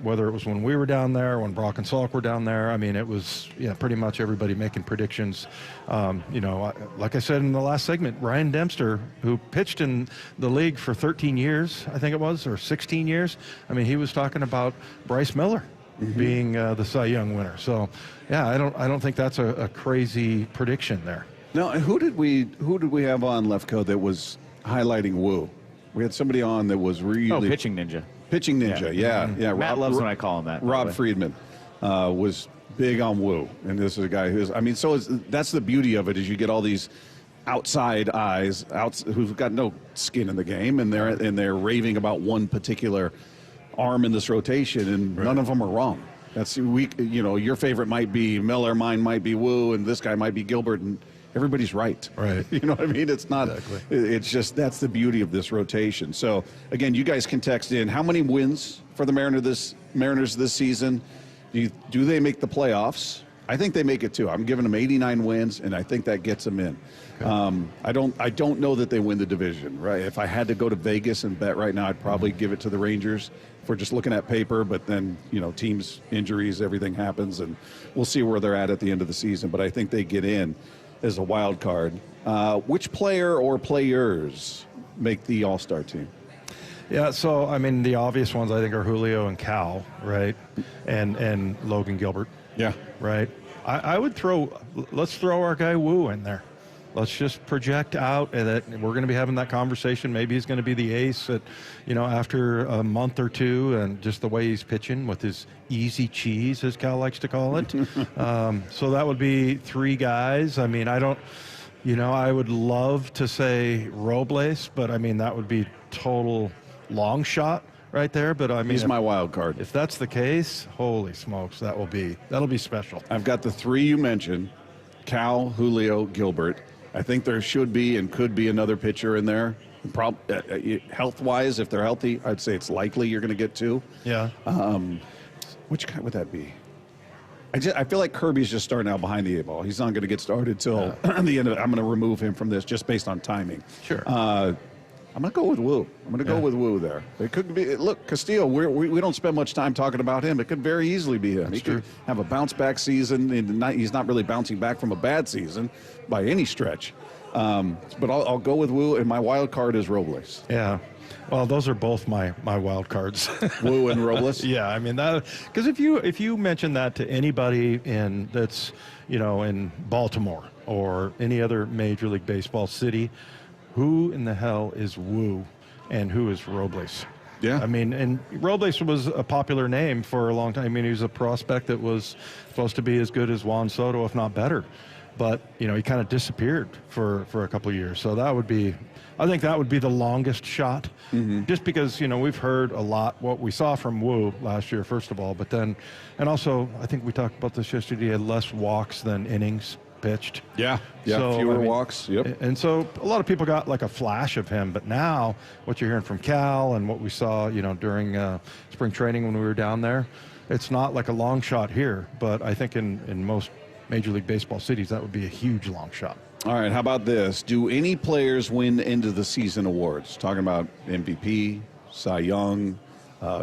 whether it was when we were down there, when Brock and Salk were down there. I mean, it was pretty much everybody making predictions. Like I said in the last segment, Ryan Dempster, who pitched in the league for 13 years, I think it was, or 16 years. I mean, he was talking about Bryce Miller being the Cy Young winner. So, yeah, I don't think that's a crazy prediction there. Now, who did we have on Leftco that was highlighting Woo? We had somebody on that was really Pitching Ninja. Pitching Ninja, yeah. Matt loves when I call him that. Rob Friedman was big on Woo, and this is a guy that's the beauty of it is you get all these outside eyes who've got no skin in the game, and they're raving about one particular arm in this rotation, and none of them are wrong. That's your favorite might be Miller, mine might be Woo, and this guy might be Gilbert, and everybody's right. Right. You know what I mean? It's not. Exactly. It's just that's the beauty of this rotation. So again, you guys can text in how many wins for the Mariners this season. Do they make the playoffs? I think they make it too. I'm giving them 89 wins, and I think that gets them in. Okay. I don't know that they win the division. Right? If I had to go to Vegas and bet right now, I'd probably give it to the Rangers. If we're just looking at paper, but then teams, injuries, everything happens, and we'll see where they're at the end of the season. But I think they get in as a wild card. Which player or players make the All-Star team? Yeah, so I mean the obvious ones I think are Julio and Cal, right, and Logan Gilbert. Yeah, right. Let's throw our guy Woo in there. Let's just project out that we're going to be having that conversation. Maybe he's going to be the ace after a month or two, and just the way he's pitching with his easy cheese, as Cal likes to call it. So that would be three guys. I mean, I would love to say Robles, but I mean, that would be total long shot right there. But I mean, he's my wild card. If that's the case, holy smokes, that'll be special. I've got the three you mentioned: Cal, Julio, Gilbert. I think there should be and could be another pitcher in there. Health-wise, if they're healthy, I'd say it's likely you're going to get two. Yeah. Which kind would that be? I feel like Kirby's just starting out behind the eight ball. He's not going to get started till the end of it. I'm going to remove him from this just based on timing. Sure. I'm going to go with Woo. I'm going to go with Woo there. It could be. Look, Castillo, we don't spend much time talking about him. It could very easily be him. He could have a bounce-back season. He's not really bouncing back from a bad season by any stretch. But I'll go with Woo, and my wild card is Robles. Yeah. Well, those are both my wild cards. Woo and Robles? Yeah, I mean, that because if you mention that to anybody in Baltimore or any other Major League Baseball city, who in the hell is Woo and who is Robles? Yeah. I mean, and Robles was a popular name for a long time. I mean, he was a prospect that was supposed to be as good as Juan Soto, if not better. But, he kind of disappeared for a couple of years. So I think that would be the longest shot. Mm-hmm. Just because, we've heard a lot what we saw from Woo last year, first of all. But then, and also, I think we talked about this yesterday, he had less walks than innings pitched. Yeah, fewer walks. Yep. And so a lot of people got like a flash of him, but now what you're hearing from Cal and what we saw, during spring training when we were down there, it's not like a long shot here, but I think in most Major League Baseball cities, that would be a huge long shot. All right, how about this? Do any players win end of the season awards? Talking about MVP, Cy Young,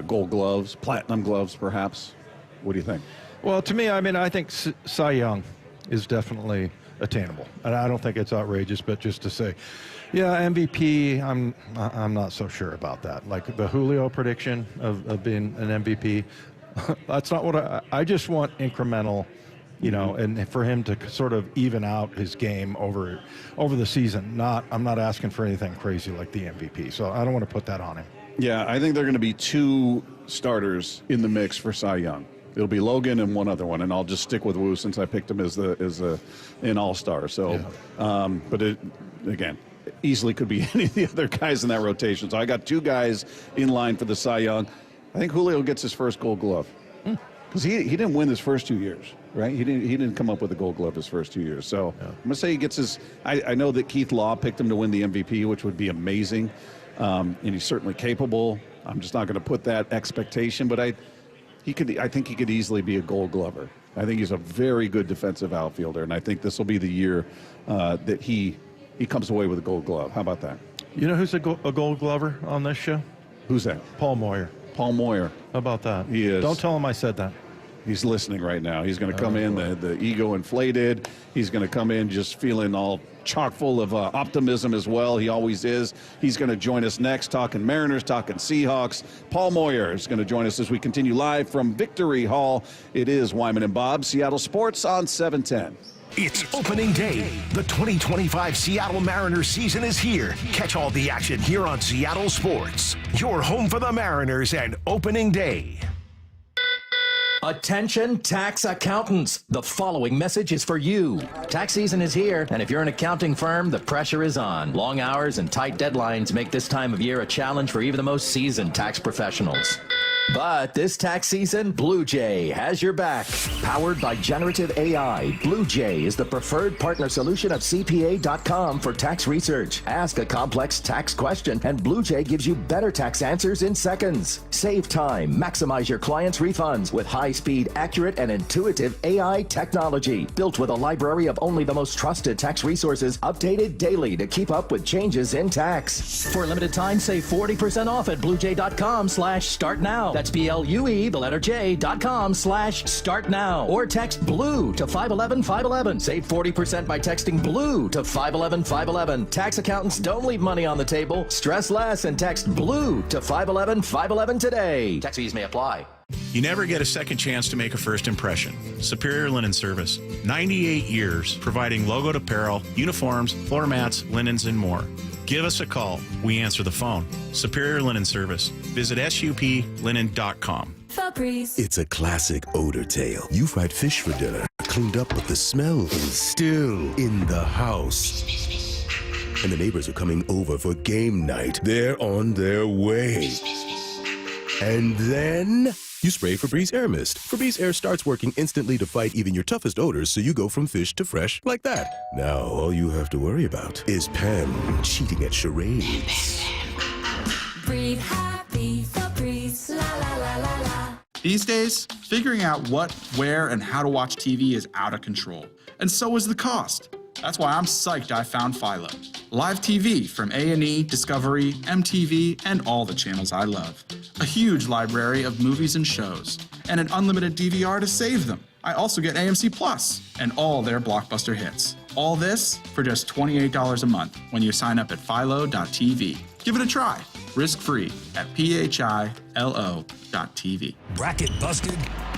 Gold Gloves, Platinum Gloves, perhaps. What do you think? Well, to me, I think Cy Young is definitely attainable, and I don't think it's outrageous. But just to say, yeah, MVP, I'm not so sure about that. Like the Julio prediction of being an MVP, that's not what I just want incremental. And for him to sort of even out his game over the season. I'm not asking for anything crazy like the MVP, so I don't want to put that on him. Yeah, I think there are going to be two starters in the mix for Cy Young. It'll be Logan and one other one, and I'll just stick with Woo since I picked him as an all-star. So, But again, easily could be any of the other guys in that rotation. So I got 2 guys in line for the Cy Young. I think Julio gets his first Gold Glove because he didn't win his first 2 years, right? He didn't come up with a Gold Glove his first 2 years. So I'm gonna say he gets his. I know that Keith Law picked him to win the MVP, which would be amazing, and he's certainly capable. I'm just not going to put that expectation, but I think he could easily be a Gold Glover. I think he's a very good defensive outfielder, and I think this will be the year that he comes away with a Gold Glove. How about that? You know who's a Gold Glover on this show? Who's that? Paul Moyer. Paul Moyer. How about that? He is. Don't tell him I said that. He's listening right now. He's going to come in, the ego inflated. He's going to come in just feeling all chock full of optimism as well. He always is. He's going to join us next, talking Mariners, talking Seahawks. Paul Moyer is going to join us as we continue live from Victory Hall. It is Wyman and Bob, Seattle Sports on 710. It's opening day. The 2025 Seattle Mariners season is here. Catch all the action here on Seattle Sports. Your home for the Mariners and opening day. Attention tax accountants. The following message is for you. Tax season is here, and if you're an accounting firm, the pressure is on. Long hours and tight deadlines make this time of year a challenge for even the most seasoned tax professionals. But this tax season, Blue Jay has your back. Powered by generative AI, Blue Jay is the preferred partner solution of CPA.com for tax research. Ask a complex tax question, and Blue Jay gives you better tax answers in seconds. Save time, maximize your clients' refunds with high-speed, accurate, and intuitive AI technology. Built with a library of only the most trusted tax resources, updated daily to keep up with changes in tax. For a limited time, save 40% off at bluejay.com/start now. That's BLUE, the letter J.com/start now. Or text BLUE to 511-511. Save 40% by texting BLUE to 511-511. Tax accountants don't leave money on the table. Stress less and text BLUE to 511-511 today. Tax fees may apply. You never get a second chance to make a first impression. Superior Linen Service. 98 years providing logoed apparel, uniforms, floor mats, linens, and more. Give us a call. We answer the phone. Superior Linen Service. Visit suplinen.com. It's a classic odor tale. You fried fish for dinner, cleaned up, but the smell is still in the house. And the neighbors are coming over for game night. They're on their way. And then you spray Febreze Air Mist. Febreze Air starts working instantly to fight even your toughest odors, so you go from fish to fresh like that. Now, all you have to worry about is Pam cheating at charades. Breathe happy, Febreze, la la la la la. These days, figuring out what, where, and how to watch TV is out of control. And so is the cost. That's why I'm psyched I found Philo. Live TV from A&E, Discovery, MTV, and all the channels I love. A huge library of movies and shows, and an unlimited DVR to save them. I also get AMC Plus and all their blockbuster hits. All this for just $28 a month when you sign up at philo.tv. Give it a try, risk-free at philo.tv. Bracket busted?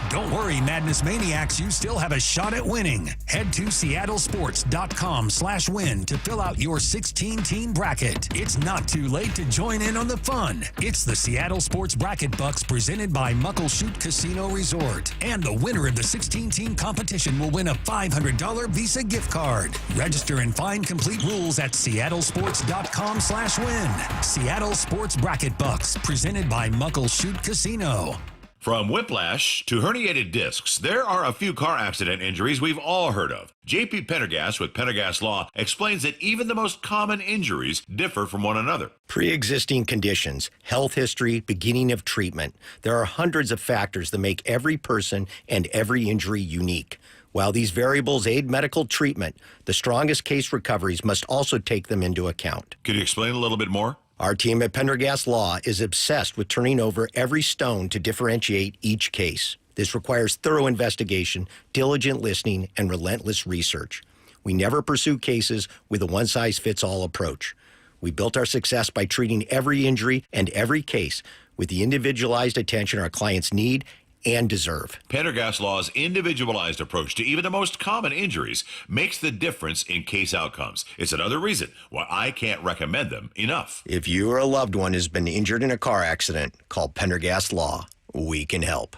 Don't worry, Madness Maniacs, you still have a shot at winning. Head to seattlesports.com/win to fill out your 16-team bracket. It's not too late to join in on the fun. It's the Seattle Sports Bracket Bucks presented by Muckleshoot Casino Resort. And the winner of the 16-team competition will win a $500 Visa gift card. Register and find complete rules at seattlesports.com/win. Seattle Sports Bracket Bucks presented by Muckleshoot Casino. From whiplash to herniated discs, there are a few car accident injuries we've all heard of. J.P. Pendergast with Pendergast Law explains that even the most common injuries differ from one another. Pre-existing conditions, health history, beginning of treatment. There are hundreds of factors that make every person and every injury unique. While these variables aid medical treatment, the strongest case recoveries must also take them into account. Could you explain a little bit more? Our team at Pendergast Law is obsessed with turning over every stone to differentiate each case. This requires thorough investigation, diligent listening, and relentless research. We never pursue cases with a one-size-fits-all approach. We built our success by treating every injury and every case with the individualized attention our clients need and deserve. Pendergast Law's individualized approach to even the most common injuries makes the difference in case outcomes. It's another reason why I can't recommend them enough. If you or a loved one has been injured in a car accident, call Pendergast Law. We can help.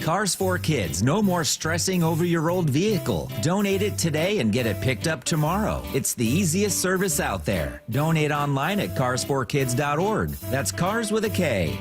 Cars for Kids. No more stressing over your old vehicle. Donate it today and get it picked up tomorrow. It's the easiest service out there. Donate online at carsforkids.org. That's cars with a K.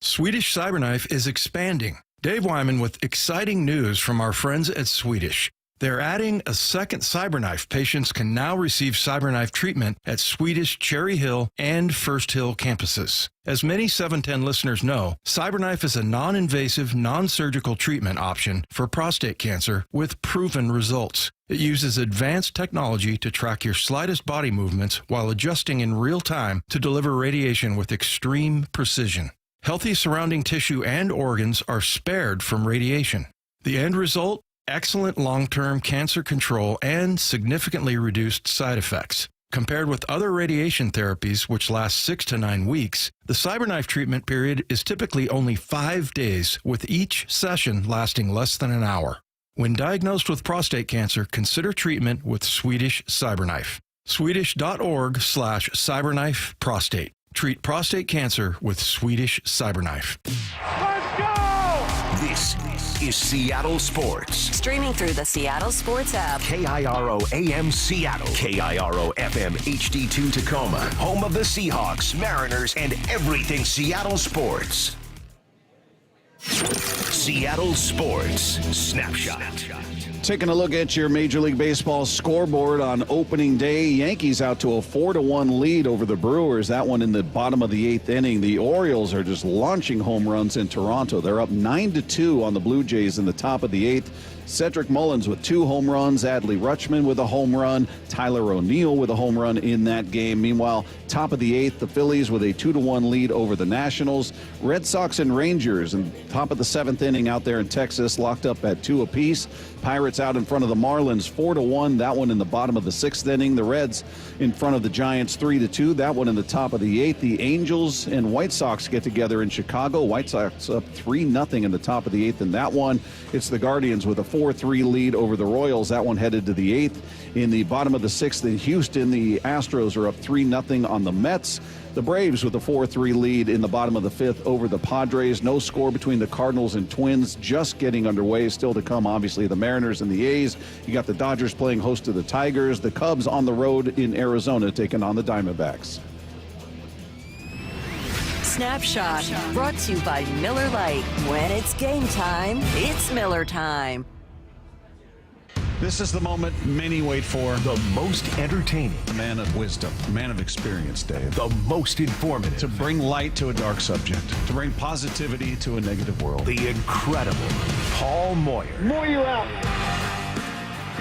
Swedish Cyberknife is expanding. Dave Wyman with exciting news from our friends at Swedish. They're adding a second Cyberknife. Patients can now receive Cyberknife treatment at Swedish Cherry Hill and First Hill campuses. As many 710 listeners know, Cyberknife is a non-invasive, non-surgical treatment option for prostate cancer with proven results. It uses advanced technology to track your slightest body movements while adjusting in real time to deliver radiation with extreme precision. Healthy surrounding tissue and organs are spared from radiation. The end result? Excellent long-term cancer control and significantly reduced side effects. Compared with other radiation therapies, which last 6 to 9 weeks, the Cyberknife treatment period is typically only 5 days, with each session lasting less than an hour. When diagnosed with prostate cancer, consider treatment with Swedish Cyberknife. Swedish.org/Cyberknife prostate. Treat prostate cancer with Swedish Cyberknife. Let's go! This is Seattle Sports. Streaming through the Seattle Sports app. KIRO AM Seattle. KIRO FM HD2 Tacoma. Home of the Seahawks, Mariners, and everything Seattle sports. Seattle Sports Snapshot. Taking a look at your Major League Baseball scoreboard on opening day. Yankees out to a 4-1 lead over the Brewers. That one in the bottom of the 8th inning. The Orioles are just launching home runs in Toronto. They're up 9-2 on the Blue Jays in the top of the 8th. Cedric Mullins with 2 home runs. Adley Rutschman with a home run. Tyler O'Neill with a home run in that game. Meanwhile, top of the 8th, the Phillies with a 2-1 lead over the Nationals. Red Sox and Rangers and top of the 7th inning out there in Texas, locked up at 2 apiece. Pirates out in front of the Marlins 4-1. That one in the bottom of the 6th inning. The Reds in front of the Giants 3-2. That one in the top of the 8th. The Angels and White Sox get together in Chicago. White Sox up 3-0 in the top of the 8th in that one. It's the Guardians with a 4-3 lead over the Royals. That one headed to the 8th. In the bottom of the 6th in Houston, the Astros are up 3-0 on the Mets. The Braves with a 4-3 lead in the bottom of the 5th over the Padres. No score between the Cardinals and Twins, just getting underway. Still to come, obviously, the Mariners and the A's. You got the Dodgers playing host to the Tigers. The Cubs on the road in Arizona taking on the Diamondbacks. Snapshot brought to you by Miller Lite. When it's game time, it's Miller time. This is the moment many wait for. The most entertaining. A man of wisdom, a man of experience, Dave. The most informative. To bring light to a dark subject. To bring positivity to a negative world. The incredible Paul Moyer. Moyer out.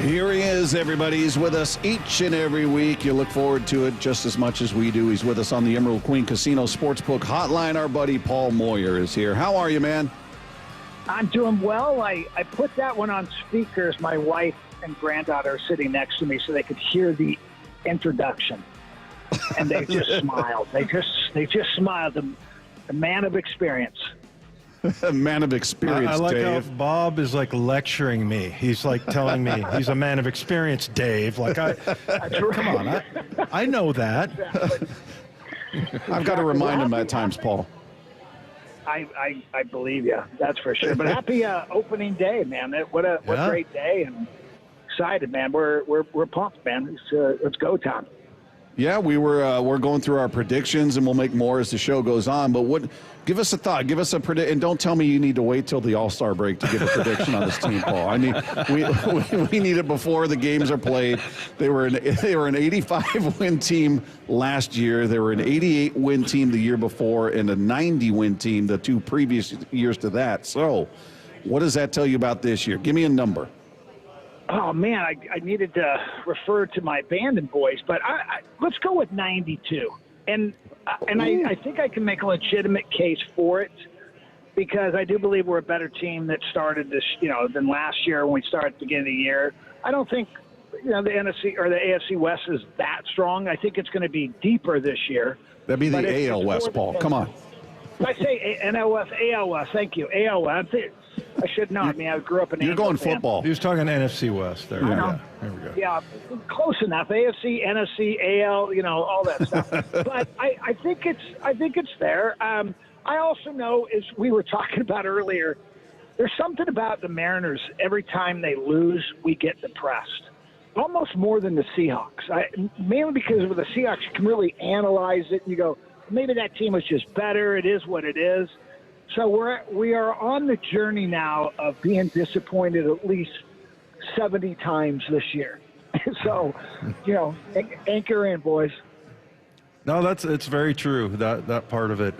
Here he is, everybody. He's with us each and every week. You look forward to it just as much as we do. He's with us on the Emerald Queen Casino Sportsbook Hotline. Our buddy Paul Moyer is here. How are you, man? I'm doing well. I put that one on speakers. My wife and granddaughter are sitting next to me so they could hear the introduction. And they just smiled. They just smiled. The man of experience. A man of experience, I like Dave. how Bob is like lecturing me. He's like telling me he's a man of experience, Dave. Like, come on, I know that. I've got to remind him at times, Paul. I believe you. That's for sure. But happy opening day, man. What a great day, and excited, man. We're pumped, man. It's go time. Yeah, we're going through our predictions, and we'll make more as the show goes on. But give us a thought, give us a predict, and don't tell me you need to wait till the All-Star break to give a prediction on this team, Paul. I mean, we need it before the games are played. They were an 85-win team last year. They were an 88-win team the year before, and a 90-win team the 2 previous years to that. So, what does that tell you about this year? Give me a number. Oh, man, I needed to refer to my Bandon boys, but let's go with 92. And I think I can make a legitimate case for it, because I do believe we're a better team that started this, than last year when we started at the beginning of the year. I don't think, the NFC or the AFC West is that strong. I think it's going to be deeper this year. That'd be the AL West, Paul. Come on. I say NL West, AL West. Thank you. AL West. I should know. I mean, I grew up in. You're going football. He was talking NFC West. There we go. Yeah, close enough. AFC, NFC, AL, all that stuff. But I think it's there. I also know, as we were talking about earlier, there's something about the Mariners. Every time they lose, we get depressed, almost more than the Seahawks. Mainly because with the Seahawks, you can really analyze it and you go, maybe that team was just better. It is what it is. So we are on the journey now of being disappointed at least 70 times this year. So, anchor in, boys. No, it's very true, that part of it.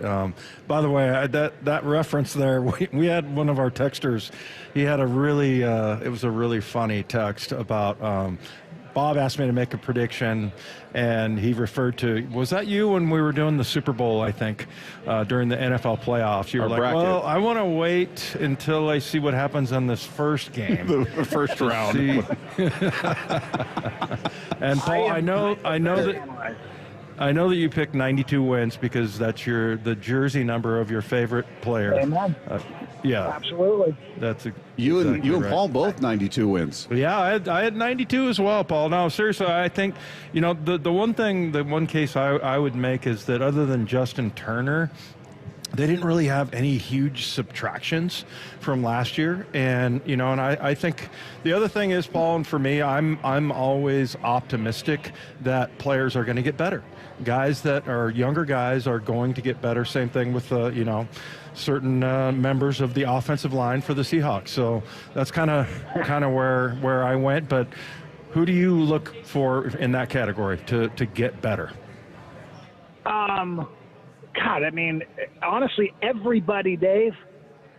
By the way, that reference there, we had one of our texters, he had it was a really funny text about, Bob asked me to make a prediction, and he referred to, was that you when we were doing the Super Bowl, I think, during the NFL playoffs? You were like, bracket. well, I want to wait until I see what happens in this first game. The first round. And Paul, I know that you picked 92 wins because that's the jersey number of your favorite player. Amen. Yeah, absolutely. That's you and right. Paul both 92 wins. Yeah, I had 92 as well, Paul. No, seriously, I think the one case I would make is that other than Justin Turner, they didn't really have any huge subtractions from last year. And, and I think the other thing is, Paul, and for me, I'm always optimistic that players are going to get better. Guys that are younger guys are going to get better. Same thing with, certain members of the offensive line for the Seahawks. So that's kind of where I went. But who do you look for in that category to get better? God, I mean, honestly, everybody, Dave,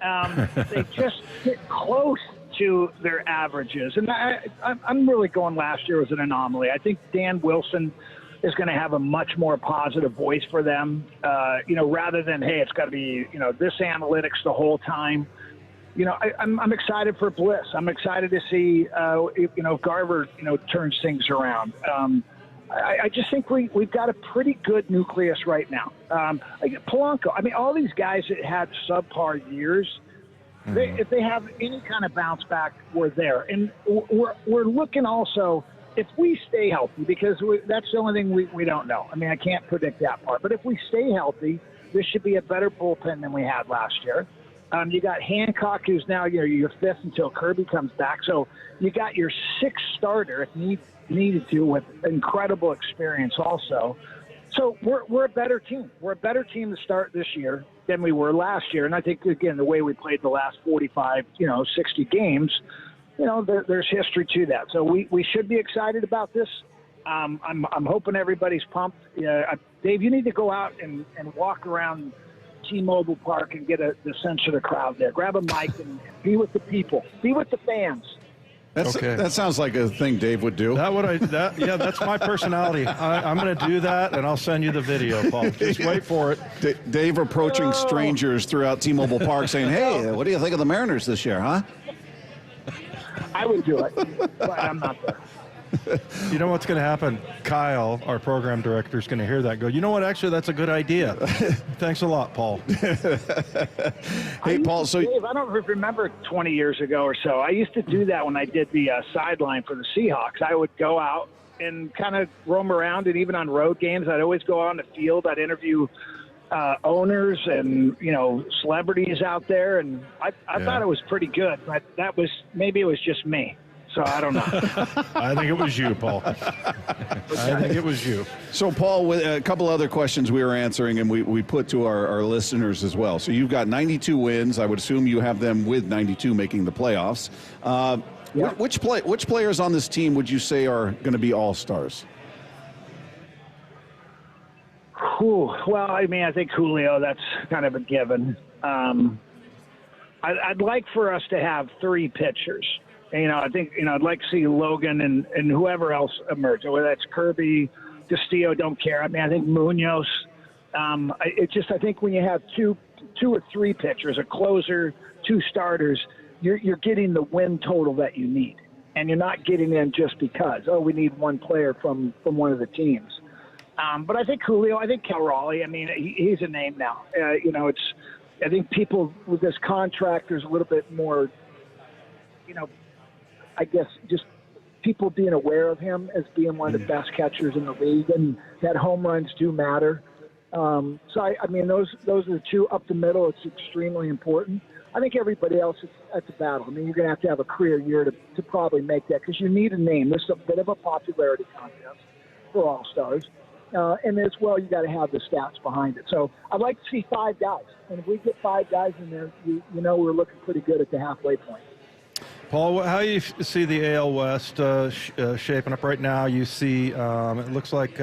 they just get close to their averages. And I'm really going last year was an anomaly. I think Dan Wilson is going to have a much more positive voice for them, rather than, hey, it's got to be, this analytics the whole time. I'm excited for Bliss. I'm excited to see, if Garver, turns things around. I just think we've got a pretty good nucleus right now. Polanco, I mean, all these guys that had subpar years, if they have any kind of bounce back, we're there. And we're looking also, if we stay healthy, because that's the only thing we don't know. I mean, I can't predict that part. But if we stay healthy, this should be a better bullpen than we had last year. You got Hancock, who's now your fifth until Kirby comes back. So you got your sixth starter, if needed to, with incredible experience also. So we're a better team. We're a better team to start this year than we were last year. And I think, again, the way we played the last 45, 60 games, there's history to that. So we should be excited about this. I'm hoping everybody's pumped. Dave, you need to go out and walk around T-Mobile Park and get the sense of the crowd there. Grab a mic and be with the people. Be with the fans. That sounds like a thing Dave would do. That's my personality. I'm going to do that, and I'll send you the video, Paul. Just wait for it. Dave approaching strangers throughout T-Mobile Park saying, hey, what do you think of the Mariners this year, huh? I would do it, but I'm not there. You know what's going to happen? Kyle, our program director, is going to hear that and go, you know what, actually, that's a good idea. Thanks a lot, Paul. Hey, Paul, Dave, I don't remember 20 years ago or so. I used to do that when I did the sideline for the Seahawks. I would go out and kind of roam around, and even on road games, I'd always go out on the field. I'd interview owners and, celebrities out there, and I thought it was pretty good, but maybe it was just me. So I don't know. I think it was you, Paul. I think it was you. So, Paul, with a couple other questions we were answering, and we put to our listeners as well. So you've got 92 wins. I would assume you have them with 92 making the playoffs. Which players on this team would you say are going to be all-stars? Well, I mean, I think Julio, that's kind of a given. I'd like for us to have three pitchers. I think, I'd like to see Logan and whoever else emerge, whether that's Kirby, Castillo, don't care. I mean, I think Munoz. I think when you have two or three pitchers, a closer, two starters, you're getting the win total that you need. And you're not getting in just because, we need one player from one of the teams. But I think Julio, I think Calrali, I mean, he's a name now. I think people with this contract, there's a little bit more, I guess just people being aware of him as being one of the best catchers in the league, and that home runs do matter. So I mean, those are the two up the middle. It's extremely important. I think everybody else is at the battle. I mean, you're going to have a career year to probably make that because you need a name. This is a bit of a popularity contest for All-Stars. And as well, you got to have the stats behind it. So I'd like to see 5 guys. And if we get 5 guys in there, you know we're looking pretty good at the halfway point. Paul, how do you see the AL West shaping up right now? You see, it looks like,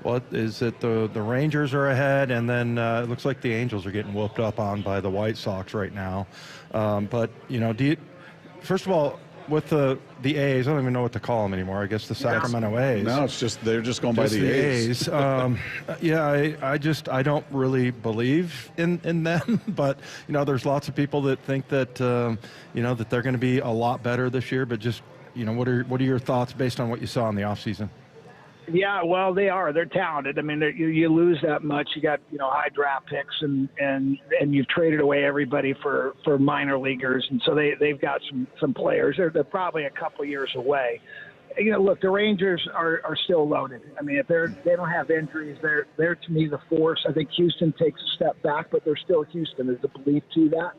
what is it? The Rangers are ahead, and then it looks like the Angels are getting whooped up on by the White Sox right now. But, you know, first of all, with the A's, I don't even know what to call them anymore. I guess the Sacramento A's. No, they're just going by the A's. I don't really believe in them, but you know, there's lots of people that think that you know that they're going to be a lot better this year. But just you know, what are your thoughts based on what you saw in the offseason? Yeah, well, they are. They're talented. I mean, you lose that much. You got high draft picks, and you've traded away everybody for minor leaguers, and so they've got some players. They're probably a couple years away. You know, look, the Rangers are still loaded. I mean, if they don't have injuries, they're to me the force. I think Houston takes a step back, but they're still Houston. There's a belief to that.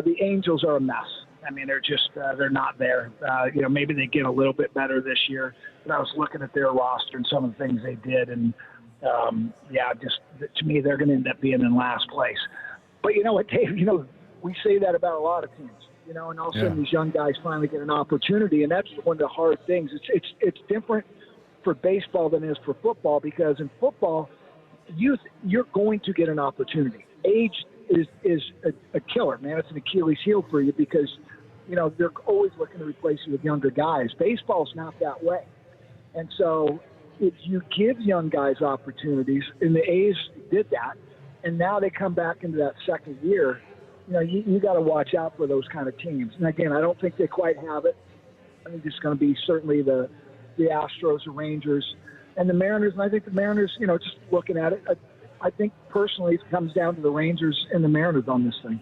The Angels are a mess. I mean, they're just they're not there. You know, maybe they get a little bit better this year. But I was looking at their roster and some of the things they did, and just to me, they're going to end up being in last place. But you know what, Dave? You know, we say that about a lot of teams. You know, and all of a sudden these young guys finally get an opportunity, and that's one of the hard things. It's different for baseball than it is for football because in football, you're going to get an opportunity. Age is a killer, man. It's an Achilles heel for you because, you know, they're always looking to replace you with younger guys. Baseball's not that way. And so if you give young guys opportunities, and the A's did that, and now they come back into that second year, you know, you got to watch out for those kind of teams. And again, I don't think they quite have it. I think it's going to be certainly the Astros, the Rangers, and the Mariners. And I think the Mariners, you know, just looking at it, I think personally it comes down to the Rangers and the Mariners on this thing.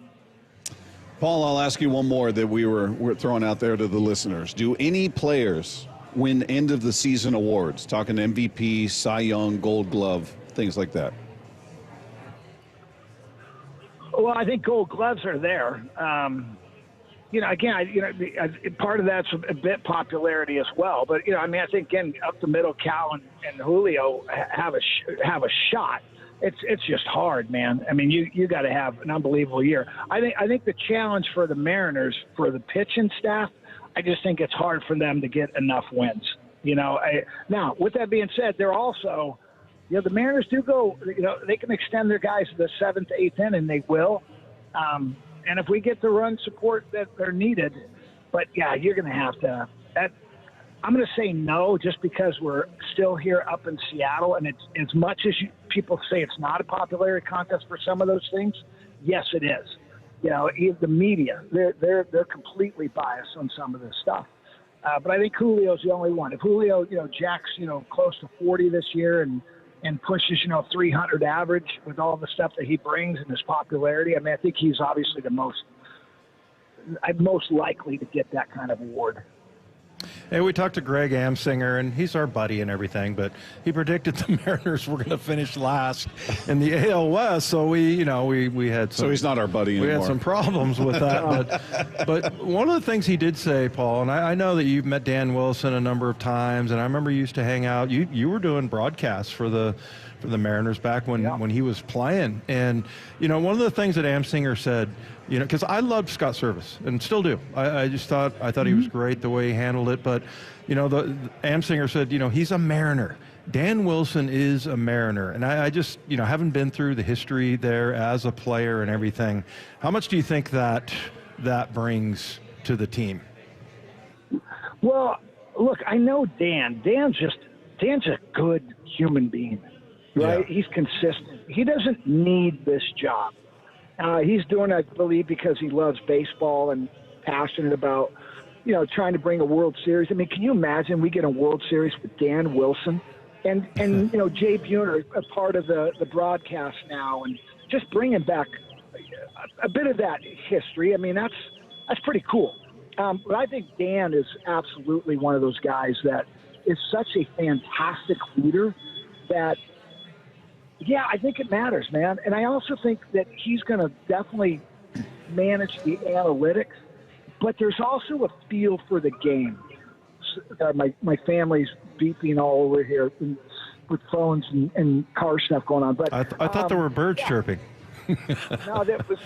Paul, I'll ask you one more that we're throwing out there to the listeners. Do any players win end-of-the-season awards, talking MVP, Cy Young, Gold Glove, things like that? Well, I think Gold Gloves are there. You know, again, part of that's a bit popularity as well. But, you know, I mean, I think, again, up the middle, Cal and Julio have a shot. It's just hard, man. I mean, you got to have an unbelievable year. I think the challenge for the Mariners, for the pitching staff, I just think it's hard for them to get enough wins. You know, now with that being said, they're also, you know, the Mariners do go. You know, they can extend their guys to the 7th, 8th inning, they will. And if we get the run support that they're needed, but yeah, you're going to have to. I'm going to say no, just because we're still here up in Seattle, and it's as much as people say it's not a popularity contest for some of those things. Yes, it is. You know, the media, they're completely biased on some of this stuff. But I think Julio's the only one. If Julio, you know, jacks, you know, close to 40 this year and pushes, you know, 300 average with all the stuff that he brings and his popularity, I mean, I think he's obviously the most likely to get that kind of award. Hey, we talked to Greg Amsinger, and he's our buddy and everything, but he predicted the Mariners were going to finish last in the AL West, so we had some... So he's not our buddy anymore. We had some problems with that, but one of the things he did say, Paul, and I know that you've met Dan Wilson a number of times, and I remember you used to hang out. You were doing broadcasts for the Mariners back when he was playing, and you know, one of the things that Amsinger said, you know, because I loved Scott Service and still do. I thought he was great the way he handled it. But, you know, the Amsinger said, you know, he's a Mariner. Dan Wilson is a Mariner. And I just, you know, haven't been through the history there as a player and everything. How much do you think that brings to the team? Well, look, I know Dan. Dan's a good human being, right? Yeah. He's consistent. He doesn't need this job. He's doing it, I believe, because he loves baseball and passionate about, you know, trying to bring a World Series. I mean, can you imagine we get a World Series with Dan Wilson and you know, Jay Buhner, a part of the broadcast now, and just bringing back a bit of that history. I mean, that's pretty cool. But I think Dan is absolutely one of those guys that is such a fantastic leader that Yeah, I think it matters, man. And I also think that he's going to definitely manage the analytics, but there's also a feel for the game. My family's beeping all over here with phones and car stuff going on. But I thought there were birds chirping. No, that was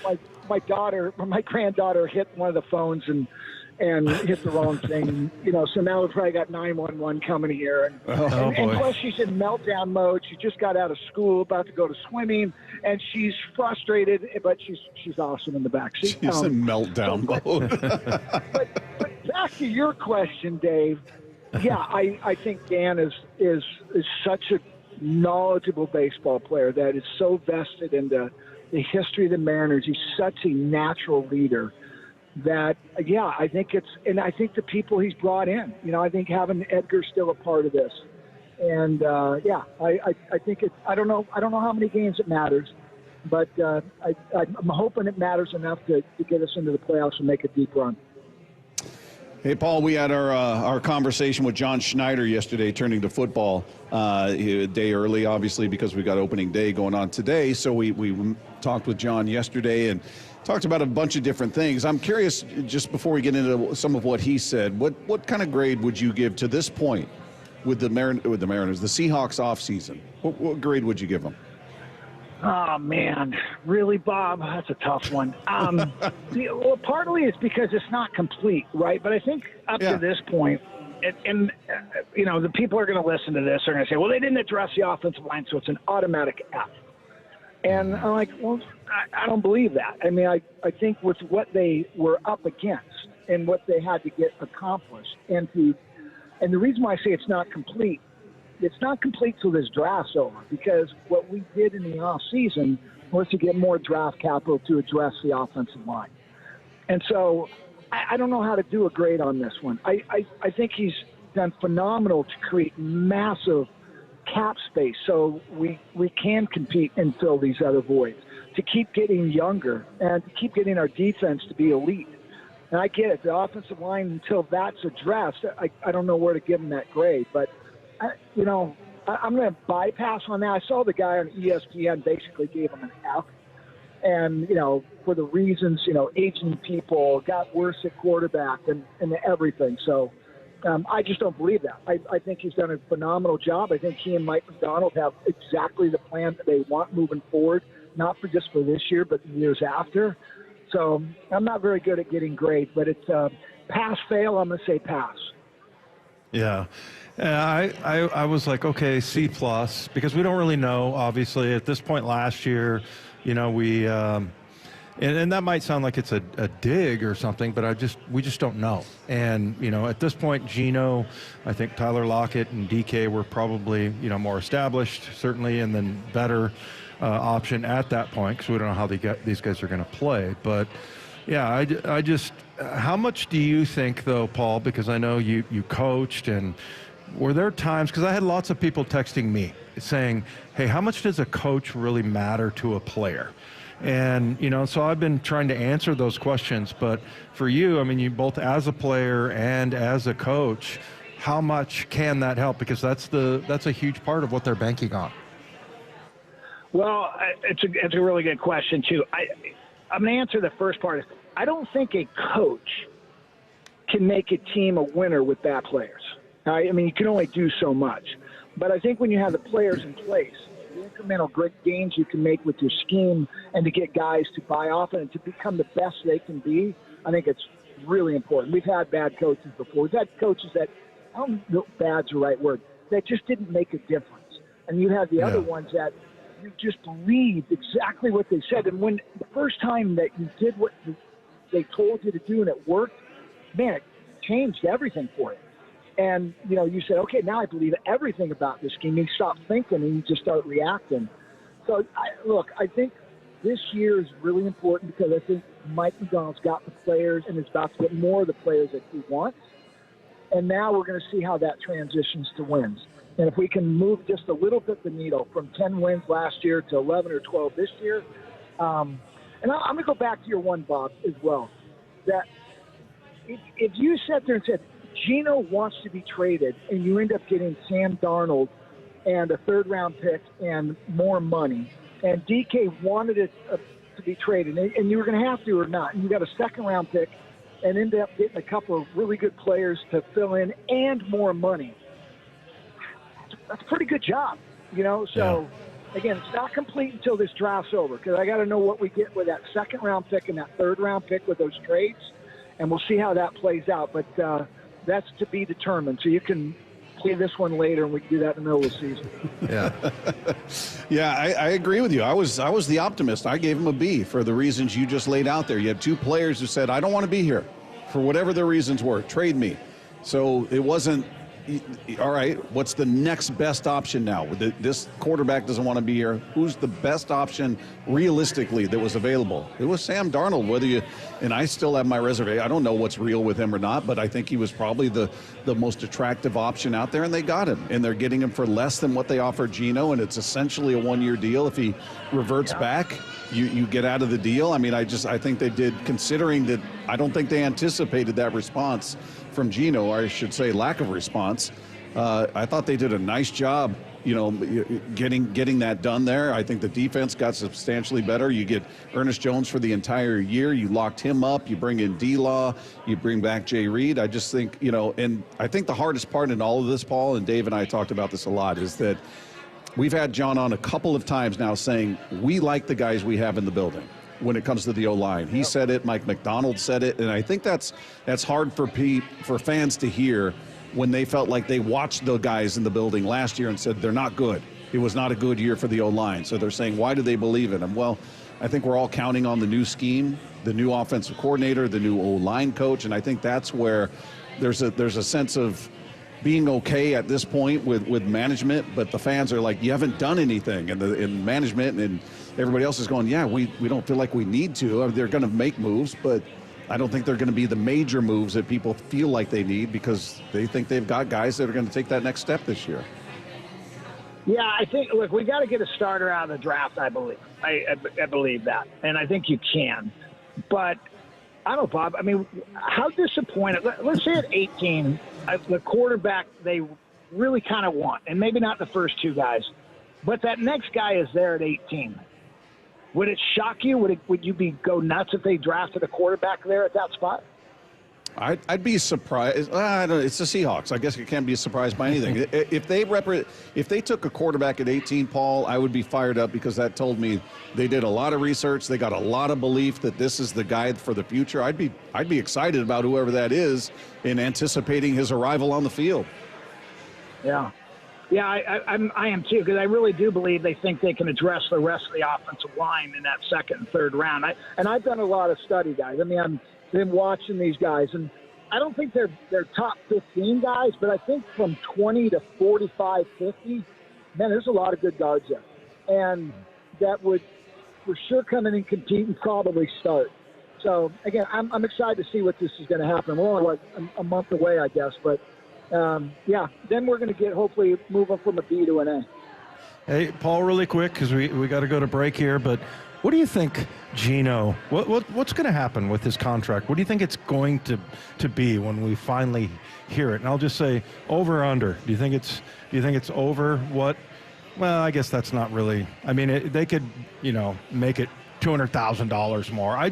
my granddaughter hit one of the phones and hit the wrong thing. So now we've probably got 911 coming here. And plus she's in meltdown mode. She just got out of school, about to go to swimming, and she's frustrated, but she's awesome in the backseat. She's in meltdown mode. But back to your question, Dave. Yeah, I think Dan is such a knowledgeable baseball player that is so vested into the history of the Mariners. He's such a natural leader that, yeah, I think I think the people he's brought in, I think having Edgar still a part of this. And, I think I don't know how many games it matters, but I'm hoping it matters enough to get us into the playoffs and make a deep run. Hey, Paul, we had our conversation with John Schneider yesterday, turning to football a day early, obviously, because we got opening day going on today. So we talked with John yesterday and talked about a bunch of different things. I'm curious, just before we get into some of what he said, what kind of grade would you give to this point with the Mariners, the Seahawks offseason? What grade would you give them? Oh, man. Really, Bob? That's a tough one. Well, partly it's because it's not complete, right? But I think up to this point, and the people are going to listen to this are going to say, well, they didn't address the offensive line, so it's an automatic F. And I'm like, well, I don't believe that. I mean, I think with what they were up against and what they had to get accomplished, and the reason why I say it's not complete till this draft's over, because what we did in the off season was to get more draft capital to address the offensive line. And so I don't know how to do a grade on this one. I think he's done phenomenal to create massive cap space so we can compete and fill these other voids, to keep getting younger and to keep getting our defense to be elite. And I get it, the offensive line, until that's addressed, I don't know where to give him that grade, but I'm going to bypass on that. I saw the guy on ESPN basically gave him an F. And, for the reasons, aging people, got worse at quarterback and everything. So I just don't believe that. I think he's done a phenomenal job. I think he and Mike McDonald have exactly the plan that they want moving forward, not just for this year, but the years after. So I'm not very good at getting grades, but it's pass, fail. I'm going to say pass. Yeah. I was like, okay, C+, because we don't really know, obviously. At this point last year, we and that might sound like it's a dig or something, but we just don't know. And, at this point, Geno, I think Tyler Lockett and DK were probably, more established, certainly, and then better option at that point, because we don't know how these guys are going to play. But, yeah, I just how much do you think, though, Paul, because I know you coached, and were there times, because I had lots of people texting me saying, hey, how much does a coach really matter to a player? And, so I've been trying to answer those questions. But for you, I mean, you both as a player and as a coach, how much can that help? Because that's a huge part of what they're banking on. Well, it's a really good question, too. I'm going to answer the first part. I don't think a coach can make a team a winner with bad players. I mean, you can only do so much. But I think when you have the players in place, the incremental great gains you can make with your scheme and to get guys to buy off it and to become the best they can be, I think it's really important. We've had bad coaches before. We've had coaches that, I don't know if bad's the right word, that just didn't make a difference. And you have the other ones that you just believed exactly what they said. And when the first time that you did what they told you to do and it worked, man, it changed everything for you. And, you said, okay, now I believe everything about this game. You stop thinking and you just start reacting. So, I think this year is really important because I think Mike McDonald's got the players and is about to get more of the players that he wants. And now we're going to see how that transitions to wins. And if we can move just a little bit the needle from 10 wins last year to 11 or 12 this year. And I'm going to go back to your one, Bob, as well. That if you sat there and said, Geno wants to be traded, and you end up getting Sam Darnold and a third-round pick and more money, and DK wanted it to be traded, and you were going to have to or not, and you got a second-round pick and ended up getting a couple of really good players to fill in and more money, that's a pretty good job, So, again, it's not complete until this draft's over, because I got to know what we get with that second-round pick and that third-round pick with those trades, and we'll see how that plays out. But that's to be determined. So you can play this one later, and we can do that in the middle of the season. Yeah. Yeah, I agree with you. I was the optimist. I gave him a B for the reasons you just laid out there. You had two players who said, I don't want to be here for whatever their reasons were. Trade me. So it wasn't, all right, what's the next best option now? This quarterback doesn't want to be here. Who's the best option realistically that was available? It was Sam Darnold, and I still have my reservation. I don't know what's real with him or not, but I think he was probably the most attractive option out there, and they got him. And they're getting him for less than what they offered Geno, and it's essentially a one-year deal. If he reverts back, you get out of the deal. I mean, I think they did, considering that I don't think they anticipated that response from Geno, or I should say lack of response. I thought they did a nice job, getting that done there. I think the defense got substantially better. You get Ernest Jones for the entire year. You locked him up. You bring in D-Law. You bring back Jay Reed. I just think, and I think the hardest part in all of this, Paul, and Dave and I talked about this a lot, is that we've had John on a couple of times now saying we like the guys we have in the building when it comes to the O-line. He said it, Mike McDonald said it, and I think that's hard for fans to hear when they felt like they watched the guys in the building last year and said they're not good. It was not a good year for the O-line. So they're saying, why do they believe in him? Well, I think we're all counting on the new scheme, the new offensive coordinator, the new O-line coach, and I think that's where there's a sense of being okay at this point with management, but the fans are like, you haven't done anything, and in management and everybody else is going, yeah, we don't feel like we need to. I mean, they're going to make moves, but I don't think they're going to be the major moves that people feel like they need, because they think they've got guys that are going to take that next step this year. Yeah, I think, look, we got to get a starter out of the draft, I believe. I believe that, and I think you can. But I don't know, Bob. I mean, how disappointed. Let's say at 18, the quarterback they really kind of want, and maybe not the first two guys, but that next guy is there at 18. Would it shock you? Would you go nuts if they drafted a quarterback there at that spot? I'd be surprised. It's the Seahawks. I guess you can't be surprised by anything. If they took a quarterback at 18, Paul, I would be fired up, because that told me they did a lot of research. They got a lot of belief that this is the guy for the future. I'd be excited about whoever that is and anticipating his arrival on the field. Yeah. Yeah, I am too, because I really do believe they think they can address the rest of the offensive line in that second and third round. I've done a lot of study, guys. I mean, I've been watching these guys, and I don't think they're top 15 guys, but I think from 20 to 45, 50, man, there's a lot of good guards there. And that would for sure come in and compete and probably start. So, again, I'm excited to see what this is going to happen. We're only like a month away, I guess, but yeah, then we're going to get, hopefully, moving from a B to an A. Hey, Paul, really quick, because we got to go to break here, but what do you think, Geno, what's going to happen with his contract? What do you think it's going to be when we finally hear it? And I'll just say over or under. Do you think it's over what? Well, I guess that's not really. I mean, they could, make it $200,000 more. I'm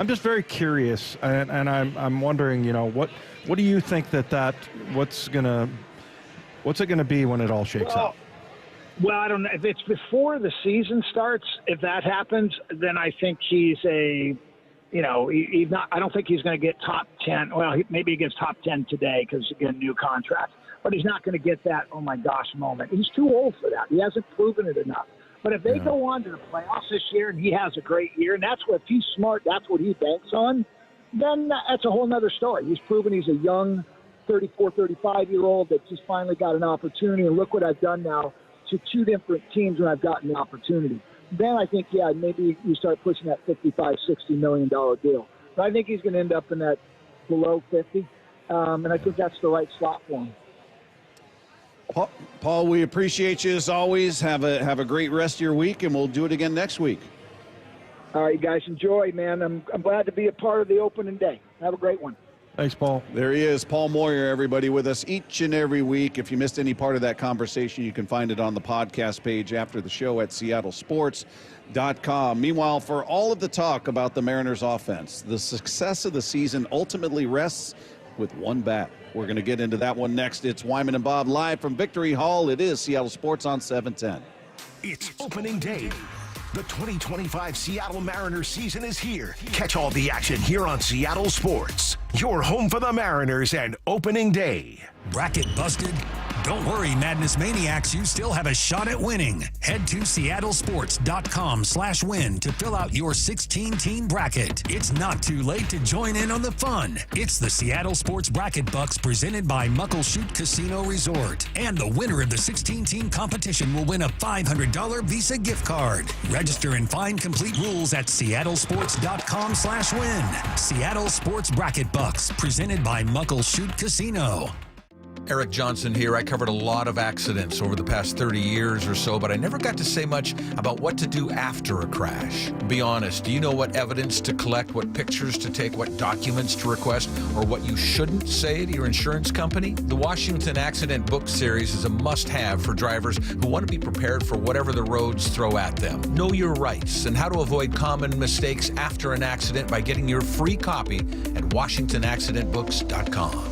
just very curious, and I'm wondering, what do you think what's it gonna be when it all shakes out? Well, I don't know. If it's before the season starts, if that happens, then I think he's he's not. I don't think he's going to get top 10. Well, maybe he gets top 10 today because again, new contract. But he's not going to get that, oh my gosh moment. He's too old for that. He hasn't proven it enough. But if they go on to the playoffs this year and he has a great year, and that's what, if he's smart, that's what he banks on, then that's a whole nother story. He's proven he's a young 34, 35-year-old that just finally got an opportunity. And look what I've done now to two different teams when I've gotten the opportunity. Then I think, maybe you start pushing that $55, $60 million deal. But I think he's going to end up in that below 50, and I think that's the right slot for him. Paul, we appreciate you as always. Have a great rest of your week, and we'll do it again next week. All right, you guys, enjoy, man. I'm glad to be a part of the opening day. Have a great one. Thanks, Paul. There he is, Paul Moyer, everybody, with us each and every week. If you missed any part of that conversation, you can find it on the podcast page after the show at seattlesports.com. Meanwhile, for all of the talk about the Mariners offense, the success of the season ultimately rests with one bat. We're going to get into that one next. It's Wyman and Bob live from Victory Hall. It is Seattle Sports on 710. It's opening day. The 2025 Seattle Mariners season is here. Catch all the action here on Seattle Sports. Your home for the Mariners and opening day. Bracket busted? Don't worry, Madness Maniacs, you still have a shot at winning. Head to seattlesports.com/win to fill out your 16-team bracket. It's not too late to join in on the fun. It's the Seattle Sports Bracket Bucks presented by Muckleshoot Casino Resort. And the winner of the 16-team competition will win a $500 Visa gift card. Register and find complete rules at seattlesports.com/win. Seattle Sports Bracket Bucks presented by Muckleshoot Casino. Eric Johnson here. I covered a lot of accidents over the past 30 years or so, but I never got to say much about what to do after a crash. Be honest, do you know what evidence to collect, what pictures to take, what documents to request, or what you shouldn't say to your insurance company? The Washington Accident Book Series is a must-have for drivers who want to be prepared for whatever the roads throw at them. Know your rights and how to avoid common mistakes after an accident by getting your free copy at WashingtonAccidentBooks.com.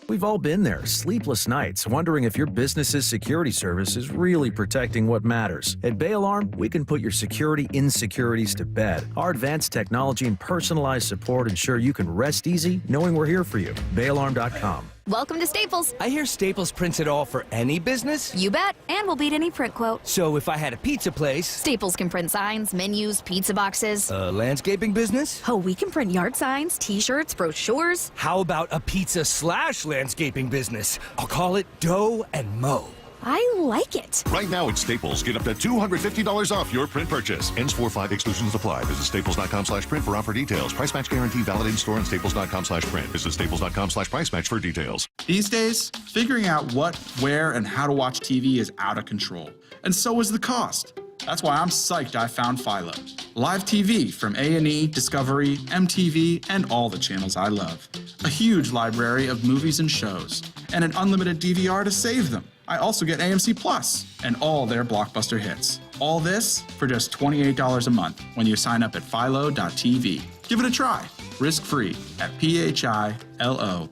We've all been there, sleepless nights, wondering if your business's security service is really protecting what matters. At Bay Alarm, we can put your security insecurities to bed. Our advanced technology and personalized support ensure you can rest easy knowing we're here for you. BayAlarm.com. Welcome to Staples. I hear Staples prints it all for any business? You bet, and we'll beat any print quote. So if I had a pizza place... Staples can print signs, menus, pizza boxes. A landscaping business? Oh, we can print yard signs, t-shirts, brochures. How about a pizza/landscaping business? I'll call it Dough and Mo. I like it. Right now at Staples, get up to $250 off your print purchase. Ends 4/5, exclusions apply. Visit staples.com/print for offer details. Price match guarantee valid in store and staples.com/print. Visit staples.com/price match for details. These days, figuring out what, where, and how to watch TV is out of control. And so is the cost. That's why I'm psyched I found Philo. Live TV from A&E, Discovery, MTV, and all the channels I love. A huge library of movies and shows. And an unlimited DVR to save them. I also get AMC Plus and all their blockbuster hits. All this for just $28 a month when you sign up at philo.tv. Give it a try, risk-free at philo.tv.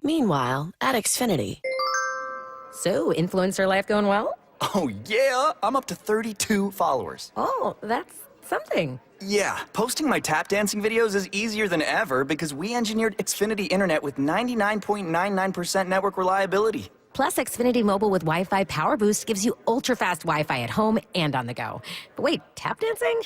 Meanwhile, at Xfinity. So, influencer life going well? Oh yeah, I'm up to 32 followers. Oh, that's something. Yeah, posting my tap dancing videos is easier than ever because we engineered Xfinity Internet with 99.99% network reliability. Plus, Xfinity Mobile with Wi-Fi Power Boost gives you ultra-fast Wi-Fi at home and on the go. But wait, tap dancing?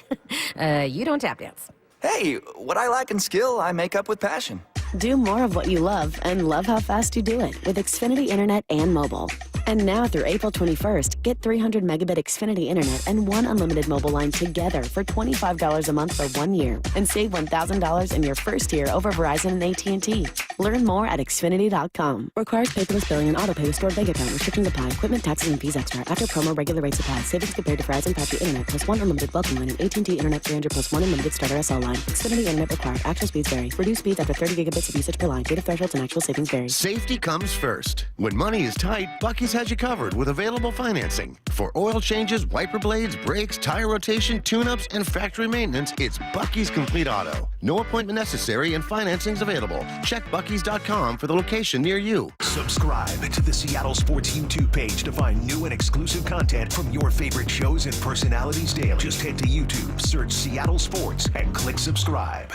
You don't tap dance. Hey, what I lack in skill, I make up with passion. Do more of what you love and love how fast you do it with Xfinity Internet and mobile. And now through April 21st, get 300 megabit Xfinity Internet and one unlimited mobile line together for $25 a month for 1 year. And save $1,000 in your first year over Verizon and AT&T. Learn more at Xfinity.com. Requires paperless billing and auto pay with stored bank account. Restrictions apply. Equipment, taxes, and fees extra. After promo, regular rates apply. Savings compared to Verizon 5G Internet plus one unlimited welcome line and AT&T Internet 300 plus one unlimited starter SL line. Xfinity Internet required. Actual speeds vary. Reduced speeds after 30 gigabits of usage per line. Data thresholds and actual savings vary. Safety comes first. When money is tight, Buc-ee's has you covered with available financing. For oil changes, wiper blades, brakes, tire rotation, tune-ups, and factory maintenance, it's Buc-ee's Complete Auto. No appointment necessary and financing's available. Check Buc-ee's.com for the location near you. Subscribe to the Seattle Sports YouTube page to find new and exclusive content from your favorite shows and personalities daily. Just head to YouTube, search Seattle Sports, and click subscribe.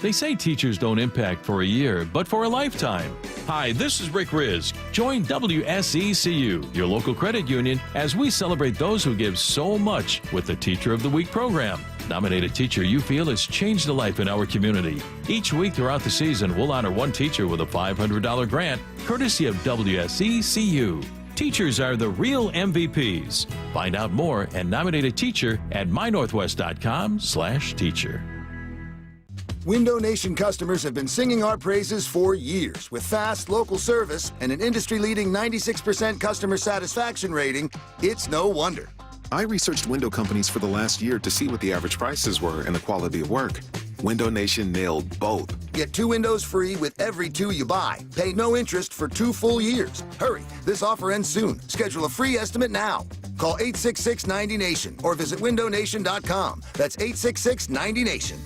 They say teachers don't impact for a year, but for a lifetime. Hi, this is Rick Rizzs. Join WSECU, your local credit union, as we celebrate those who give so much with the Teacher of the Week program. Nominate a teacher you feel has changed a life in our community. Each week throughout the season, we'll honor one teacher with a $500 grant, courtesy of WSECU. Teachers are the real MVPs. Find out more and nominate a teacher at mynorthwest.com/teacher. Window Nation customers have been singing our praises for years. With fast local service and an industry-leading 96% customer satisfaction rating, it's no wonder. I researched window companies for the last year to see what the average prices were and the quality of work. Window Nation nailed both. Get 2 windows free with every 2 you buy. Pay no interest for 2 full years. Hurry, this offer ends soon. Schedule a free estimate now. Call 866-90-NATION or visit windownation.com. That's 866-90-NATION.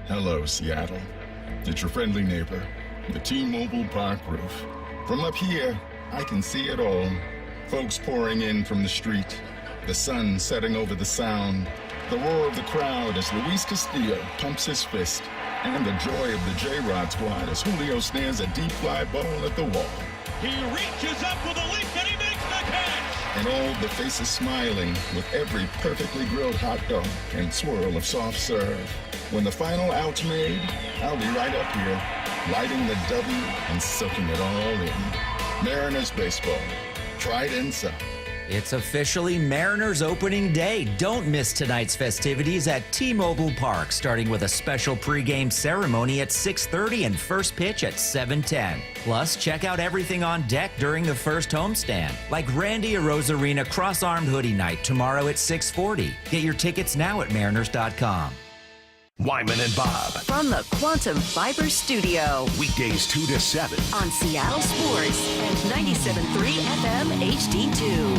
Hello, Seattle. It's your friendly neighbor, the T-Mobile Park roof. From up here, I can see it all. Folks pouring in from the street, the sun setting over the sound, the roar of the crowd as Luis Castillo pumps his fist, and the joy of the J-Rod squad as Julio snares a deep fly ball at the wall. He reaches up with a leap and he makes the catch! And all the faces smiling with every perfectly grilled hot dog and swirl of soft serve. When the final out's made, I'll be right up here, lighting the W and soaking it all in. Mariners baseball. Try it inside. It's officially Mariners opening day. Don't miss tonight's festivities at T-Mobile Park, starting with a special pregame ceremony at 6:30 and first pitch at 7:10. Plus, check out everything on deck during the first homestand, like Randy Arozarena Cross-Armed Hoodie Night tomorrow at 6:40. Get your tickets now at mariners.com. Wyman and Bob. From the Quantum Fiber Studio. Weekdays 2 to 7. On Seattle Sports and 97.3 FM HD2.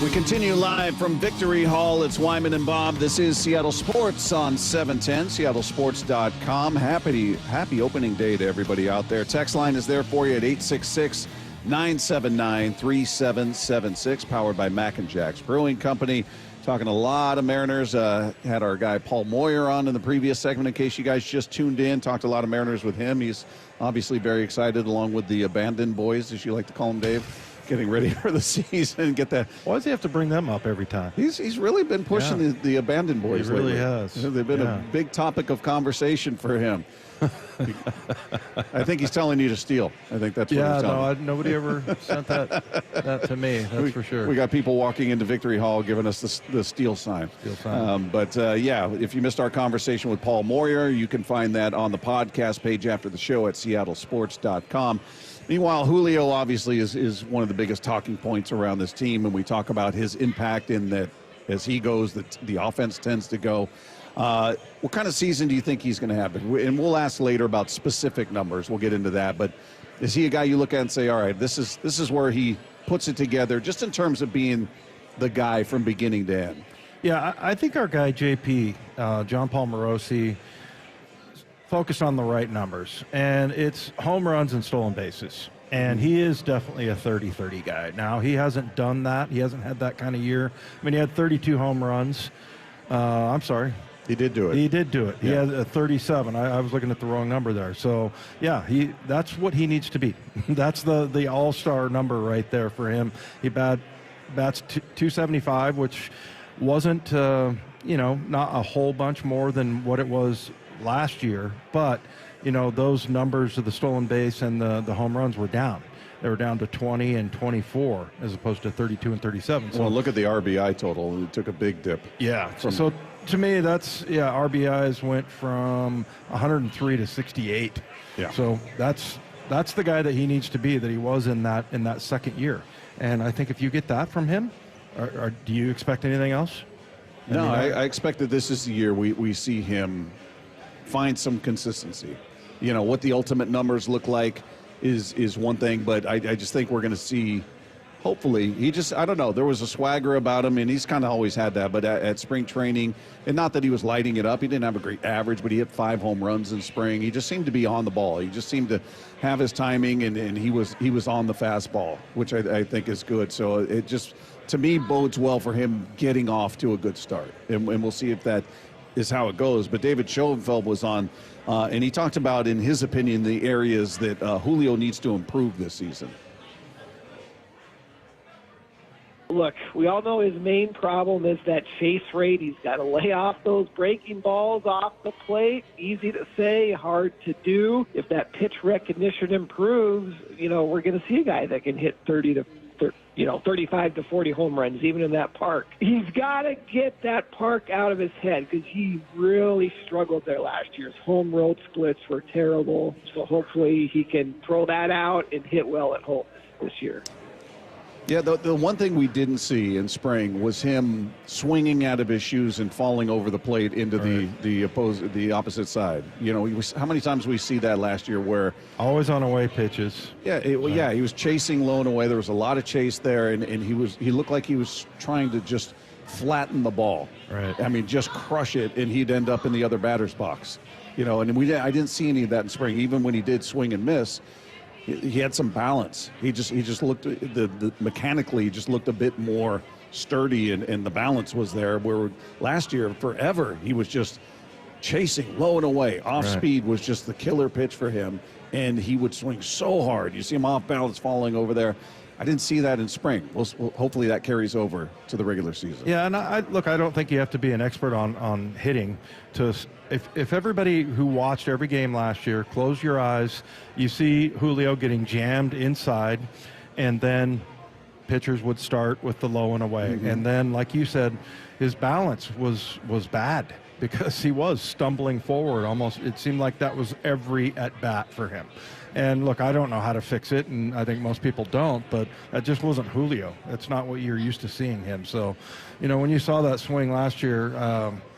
We continue live from Victory Hall. It's Wyman and Bob. This is Seattle Sports on 710, seattlesports.com. Happy opening day to everybody out there. Text line is there for you at 866-979-3776, powered by Mac and Jack's Brewing Company. Talking a lot of Mariners. Had our guy Paul Moyer on in the previous segment in case you guys just tuned in. Talked a lot of Mariners with him. He's obviously very excited, along with the abandoned boys, as you like to call them, Dave, getting ready for the season and get that. Why does he have to bring them up every time? He's really been pushing the abandoned boys lately. He really has. They've been a big topic of conversation for him. I think he's telling you to steal. I think that's what he's telling nobody ever sent that to me. That's for sure. We got people walking into Victory Hall giving us the steal sign. If you missed our conversation with Paul Moyer, you can find that on the podcast page after the show at seattlesports.com. Meanwhile, Julio obviously is one of the biggest talking points around this team, and we talk about his impact in that as he goes, the offense tends to go. What kind of season do you think he's going to have? And we'll ask later about specific numbers. We'll get into that. But is he a guy you look at and say, all right, this is where he puts it together, just in terms of being the guy from beginning to end? Yeah, I think our guy, JP, John Paul Morosi, focused on the right numbers. And it's home runs and stolen bases. And he is definitely a 30-30 guy. Now, he hasn't done that. He hasn't had that kind of year. I mean, he had 32 home runs. I'm sorry. He did do it. He did do it. Yeah. He had a 37. I was looking at the wrong number there. So, yeah, that's what he needs to be. That's the all-star number right there for him. He bats 275, which wasn't, not a whole bunch more than what it was last year. But, those numbers of the stolen base and the home runs were down. They were down to 20 and 24 as opposed to 32 and 37. So look at the RBI total. It took a big dip. Yeah. So to me, RBIs went from 103 to 68. Yeah. So that's the guy that he needs to be, that he was in that second year. And I think if you get that from him, do you expect anything else? No, I expect that this is the year we see him find some consistency. What the ultimate numbers look like is one thing, but I just think we're going to see, hopefully, I don't know, there was a swagger about him, and he's kind of always had that, but at spring training, and not that he was lighting it up, he didn't have a great average, but he hit 5 home runs in spring. He just seemed to be on the ball. He just seemed to have his timing, and he was on the fastball, which I think is good. So it just, to me, bodes well for him getting off to a good start, and we'll see if that is how it goes. But David Schoenfeld was on, and he talked about, in his opinion, the areas that Julio needs to improve this season. Look, we all know his main problem is that chase rate. He's got to lay off those breaking balls off the plate. Easy to say, hard to do. If that pitch recognition improves, we're going to see a guy that can hit 35 to 40 home runs, even in that park. He's got to get that park out of his head, because he really struggled there last year. His home road splits were terrible, so hopefully he can throw that out and hit well at home this year. Yeah, the one thing we didn't see in spring was him swinging out of his shoes and falling over the plate into the opposite side. You know, how many times we see that last year where always on away pitches. Yeah, he was chasing low and away. There was a lot of chase there, and he looked like he was trying to just flatten the ball. Right. I mean, just crush it, and he'd end up in the other batter's box. You know, and I didn't see any of that in spring. Even when he did swing and miss, he had some balance. He just looked mechanically, he just looked a bit more sturdy, and the balance was there. Where last year, forever, he was just chasing low and away. Off speed was just the killer pitch for him, and he would swing so hard. You see him off balance, falling over there. I didn't see that in spring. Well, hopefully that carries over to the regular season. Yeah, and I don't think you have to be an expert on hitting to. If everybody who watched every game last year, close your eyes, you see Julio getting jammed inside, and then pitchers would start with the low and away. Mm-hmm. And then, like you said, his balance was bad because he was stumbling forward almost. It seemed like that was every at-bat for him. And look, I don't know how to fix it, and I think most people don't, but that just wasn't Julio. That's not what you're used to seeing him. So, you know, when you saw that swing last year,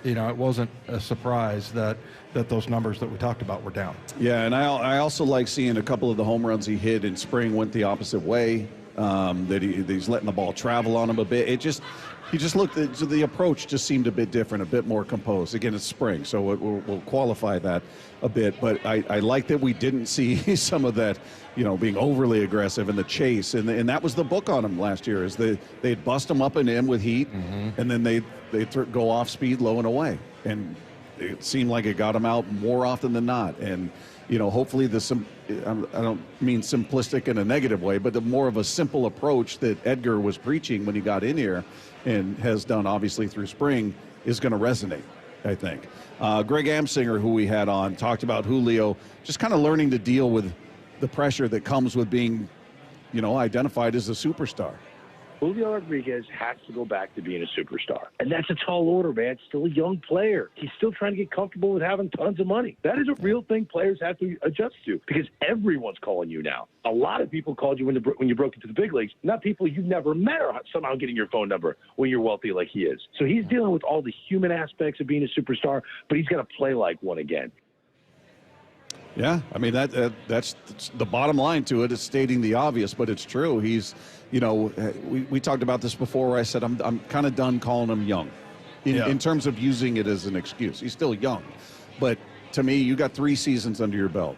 you know, it wasn't a surprise that those numbers that we talked about were down. Yeah, and I also like seeing a couple of the home runs he hit in spring went the opposite way, that he's letting the ball travel on him a bit. He just looked, the approach just seemed a bit different, a bit more composed. Again, it's spring, so we'll qualify that a bit. But I like that we didn't see some of that, you know, being overly aggressive in the chase. And that was the book on him last year, is they'd bust him up and in with heat, and then they'd go off speed low and away. And it seemed like it got him out more often than not. And, you know, hopefully I don't mean simplistic in a negative way, but the more of a simple approach that Edgar was preaching when he got in here and has done obviously through spring is going to resonate, I think. Greg Amsinger, who we had on, talked about Julio just kind of learning to deal with the pressure that comes with being, you know, identified as a superstar. Julio Rodriguez has to go back to being a superstar. And that's a tall order, man. Still a young player. He's still trying to get comfortable with having tons of money. That is a real thing players have to adjust to, because everyone's calling you now. A lot of people called you when you broke into the big leagues, not people you've never met are somehow getting your phone number when you're wealthy like he is. So he's dealing with all the human aspects of being a superstar, but he's got to play like one again. Yeah, I mean, that's the bottom line to it. It's stating the obvious, but it's true. He's, you know, we talked about this before where I said I'm kind of done calling him young in terms of using it as an excuse. He's still young. But to me, you got 3 seasons under your belt,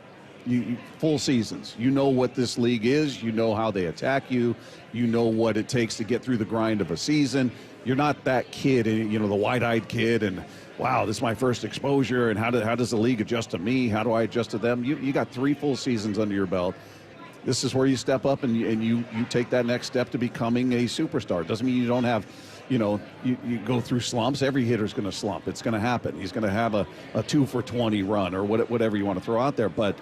full seasons. You know what this league is. You know how they attack you. You know what it takes to get through the grind of a season. You're not that kid, you know, the wide-eyed kid and, wow, this is my first exposure, and how does the league adjust to me? How do I adjust to them? You got 3 full seasons under your belt. This is where you step up and you take that next step to becoming a superstar. It doesn't mean you don't have, you know, you go through slumps. Every hitter's going to slump. It's going to happen. He's going to have a 2 for 20 run or whatever you want to throw out there. But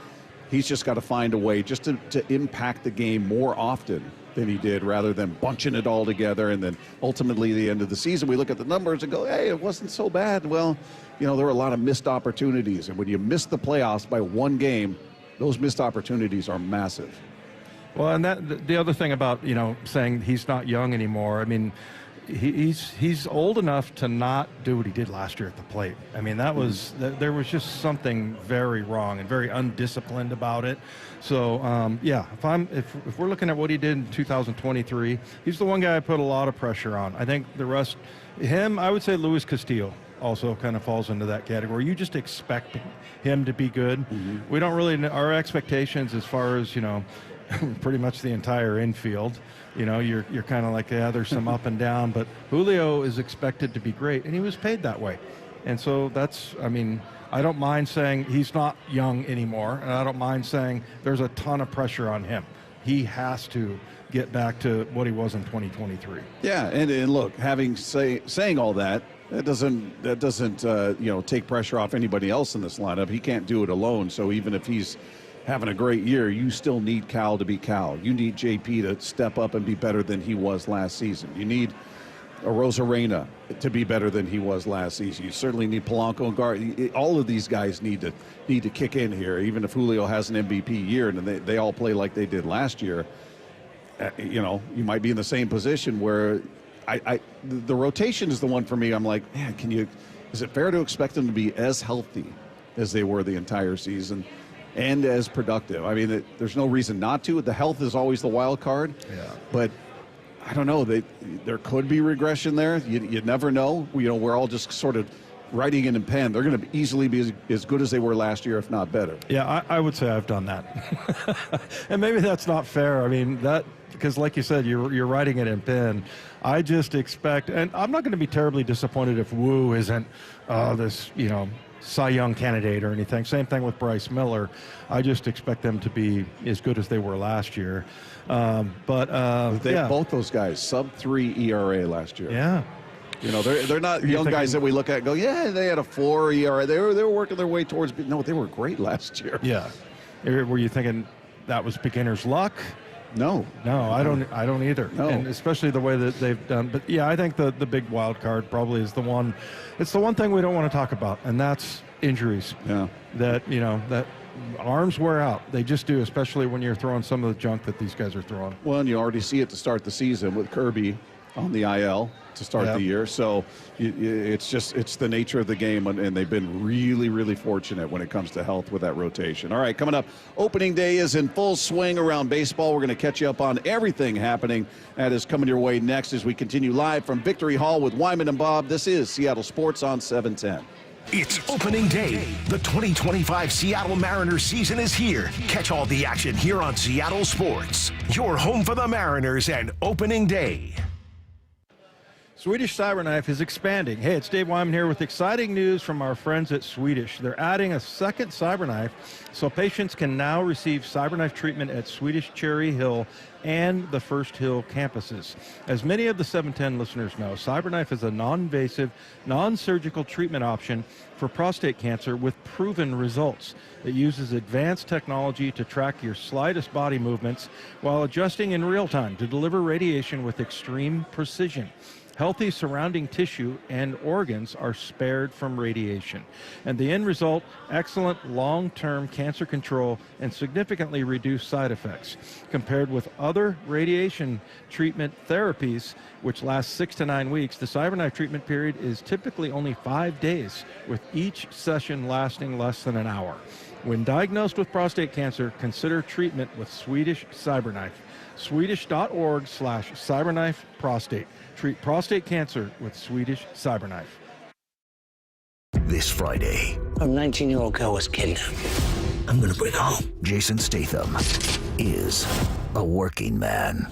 he's just got to find a way just to impact the game more often than he did, rather than bunching it all together. And then ultimately, the end of the season, we look at the numbers and go, hey, it wasn't so bad. Well, you know, there were a lot of missed opportunities. And when you miss the playoffs by 1 game, those missed opportunities are massive. Well, and the other thing about, you know, saying he's not young anymore, I mean, he's old enough to not do what he did last year at the plate. I mean, there was just something very wrong and very undisciplined about it. So, yeah, if we're looking at what he did in 2023, he's the one guy I put a lot of pressure on. I think the rest, I would say Luis Castillo also kind of falls into that category. You just expect him to be good. Mm-hmm. We don't really, our expectations as far as, you know, pretty much the entire infield. You know, you're kind of like, yeah, there's some up and down, but Julio is expected to be great, and he was paid that way. And so I mean, I don't mind saying he's not young anymore, and I don't mind saying there's a ton of pressure on him. He has to get back to what he was in 2023. Yeah, and look, saying all that, that doesn't you know, take pressure off anybody else in this lineup. He can't do it alone. So even if he's having a great year, you still need Cal to be Cal. You need JP to step up and be better than he was last season. You need Rosarena to be better than he was last season. You certainly need Polanco and Gar. All of these guys need to kick in here. Even if Julio has an MVP year and they all play like they did last year, you might be in the same position where the rotation is the one for me. I'm like, man, is it fair to expect them to be as healthy as they were the entire season and as productive? I mean, there's no reason not to. The health is always the wild card. Yeah. But I don't know. There could be regression there. You never know. We're all just sort of writing it in pen. They're going to easily be as good as they were last year, if not better. Yeah, I would say I've done that. And maybe that's not fair. I mean, because like you said, you're writing it in pen. I just expect, and I'm not going to be terribly disappointed if Wu isn't this, Cy Young candidate or anything. Same thing with Bryce Miller. I just expect them to be as good as they were last year. Both those guys, sub-3 ERA last year. Yeah. They're not young guys that we look at and go, yeah, they had a 4 ERA. They were working their way towards. No, they were great last year. Yeah. Were you thinking that was beginner's luck? No, I don't either. No. And especially the way that they've done. But yeah, I think the big wild card probably is the one. It's the one thing we don't want to talk about, and that's injuries. Yeah. That arms wear out. They just do, especially when you're throwing some of the junk that these guys are throwing. Well, and you already see it to start the season with Kirby on the IL to start the year. So it's the nature of the game, and they've been really, really fortunate when it comes to health with that rotation. All right, coming up, opening day is in full swing around baseball. We're going to catch you up on everything happening. That is coming your way next as we continue live from Victory Hall with Wyman and Bob. This is Seattle Sports on 710. It's opening day. The 2025 Seattle Mariners season is here. Catch all the action here on Seattle Sports. Your home for the Mariners and opening day. Swedish Cyberknife is expanding. Hey, it's Dave Wyman here with exciting news from our friends at Swedish. They're adding a second Cyberknife, so patients can now receive Cyberknife treatment at Swedish Cherry Hill and the First Hill campuses. As many of the 710 listeners know, Cyberknife is a non-invasive, non-surgical treatment option for prostate cancer with proven results. It uses advanced technology to track your slightest body movements while adjusting in real time to deliver radiation with extreme precision. Healthy surrounding tissue and organs are spared from radiation. And the end result, excellent long-term cancer control and significantly reduced side effects. Compared with other radiation treatment therapies, which last 6 to 9 weeks, the Cyberknife treatment period is typically only 5 days, with each session lasting less than an hour. When diagnosed with prostate cancer, consider treatment with Swedish Cyberknife. Swedish.org/Cyberknife prostate. Treat prostate cancer with Swedish Cyberknife. This Friday, a 19-year-old girl was kidnapped. I'm gonna bring her home. Jason Statham is a working man.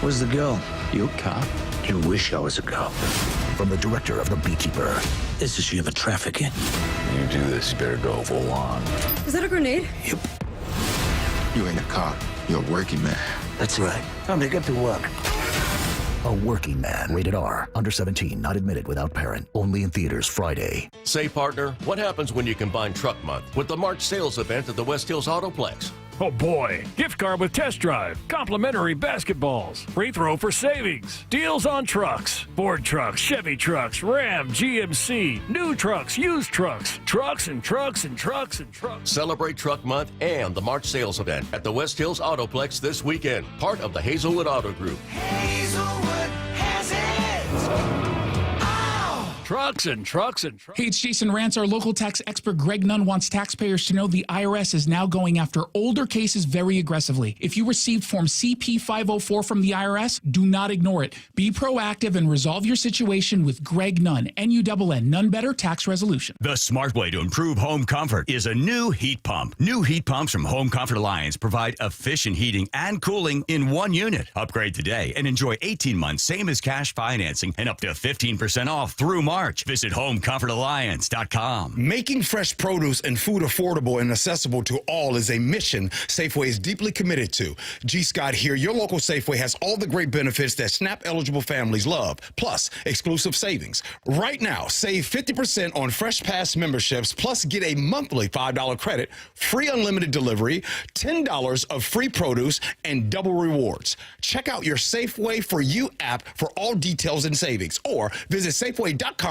Where's the girl? You a cop? You wish I was a cop. From the director of The Beekeeper. This is human trafficking. You do this, you better go full on. Is that a grenade? Yep. You ain't a cop. You're a working man. That's right. Time to get to work. A working man. Rated R. Under 17. Not admitted without parent. Only in theaters Friday. Say, partner, what happens when you combine Truck Month with the March sales event at the West Hills Autoplex? Oh boy, gift card with test drive, complimentary basketballs, free throw for savings, deals on trucks, Ford trucks, Chevy trucks, Ram, GMC, new trucks, used trucks, trucks and trucks and trucks and trucks. Celebrate Truck Month and the March sales event at the West Hills Autoplex this weekend, part of the Hazelwood Auto Group. Hazelwood has it! Trucks and trucks and trucks. Hey, it's Jason Rance. Our local tax expert Greg Nunn wants taxpayers to know the IRS is now going after older cases very aggressively. If you received Form CP-504 from the IRS, do not ignore it. Be proactive and resolve your situation with Greg Nunn, N-U-N-N, None Better Tax Resolution. The smart way to improve home comfort is a new heat pump. New heat pumps from Home Comfort Alliance provide efficient heating and cooling in one unit. Upgrade today and enjoy 18 months, same as cash financing, and up to 15% off through March. Visit HomeComfortAlliance.com. Making fresh produce and food affordable and accessible to all is a mission Safeway is deeply committed to. G. Scott here. Your local Safeway has all the great benefits that SNAP-eligible families love, plus exclusive savings. Right now, save 50% on Fresh Pass memberships, plus get a monthly $5 credit, free unlimited delivery, $10 of free produce, and double rewards. Check out your Safeway For You app for all details and savings, or visit Safeway.com/snap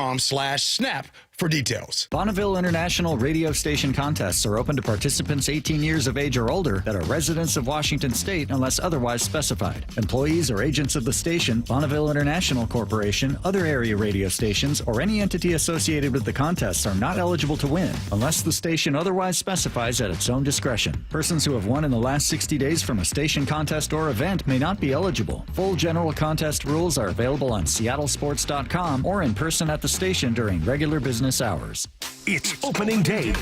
for details. Bonneville International radio station contests are open to participants 18 years of age or older that are residents of Washington State unless otherwise specified. Employees or agents of the station, Bonneville International Corporation, other area radio stations, or any entity associated with the contests are not eligible to win unless the station otherwise specifies at its own discretion. Persons who have won in the last 60 days from a station contest or event may not be eligible. Full general contest rules are available on seattlesports.com or in person at the station during regular business hours. It's opening day.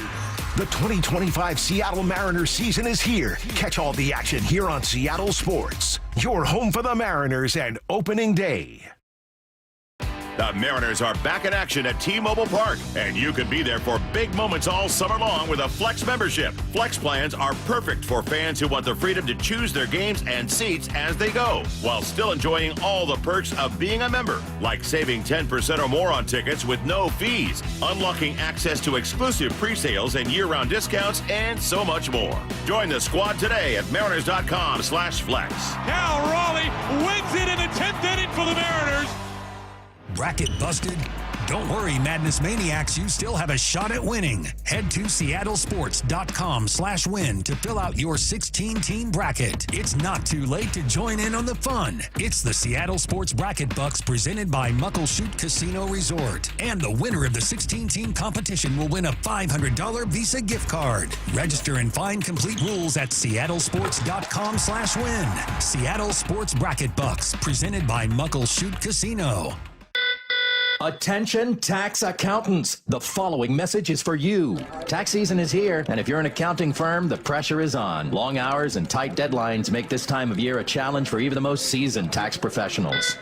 The 2025 Seattle Mariners season is here. Catch all the action here on Seattle Sports, your home for the Mariners and opening day. The Mariners are back in action at T-Mobile Park, and you can be there for big moments all summer long with a Flex membership. Flex plans are perfect for fans who want the freedom to choose their games and seats as they go, while still enjoying all the perks of being a member, like saving 10% or more on tickets with no fees, unlocking access to exclusive pre-sales and year-round discounts, and so much more. Join the squad today at mariners.com/flex. Now Raleigh wins it in the 10th inning for the Mariners. Bracket busted? Don't worry, Madness Maniacs, you still have a shot at winning. Head to seattlesports.com/win to fill out your 16-team bracket. It's not too late to join in on the fun. It's the Seattle Sports Bracket Bucks presented by Muckleshoot Casino Resort. And the winner of the 16-team competition will win a $500 Visa gift card. Register and find complete rules at seattlesports.com/win. Seattle Sports Bracket Bucks presented by Muckleshoot Casino. Attention tax accountants. The following message is for you. Tax season is here, and if you're an accounting firm, the pressure is on. Long hours and tight deadlines make this time of year a challenge for even the most seasoned tax professionals.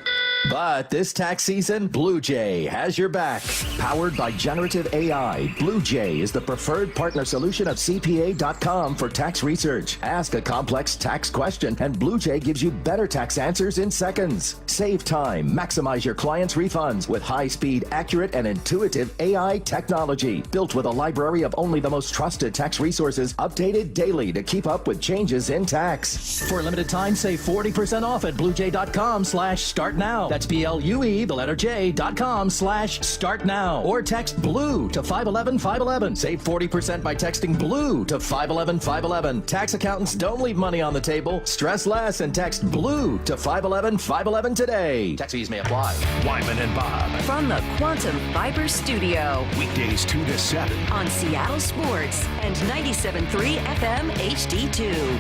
But this tax season, Blue Jay has your back. Powered by generative AI, Blue Jay is the preferred partner solution of CPA.com for tax research. Ask a complex tax question, and Blue Jay gives you better tax answers in seconds. Save time, maximize your clients' refunds with high-speed, accurate, and intuitive AI technology. Built with a library of only the most trusted tax resources, updated daily to keep up with changes in tax. For a limited time, save 40% off at bluejay.com/start now. That's BLUE, the letter J.com/start now. Or text BLUE to 511-511. Save 40% by texting BLUE to 511-511. Tax accountants, don't leave money on the table. Stress less and text BLUE to 511-511 today. Tax fees may apply. Wyman and Bob. From the Quantum Fiber Studio. Weekdays 2 to 7. On Seattle Sports and 97.3 FM HD2.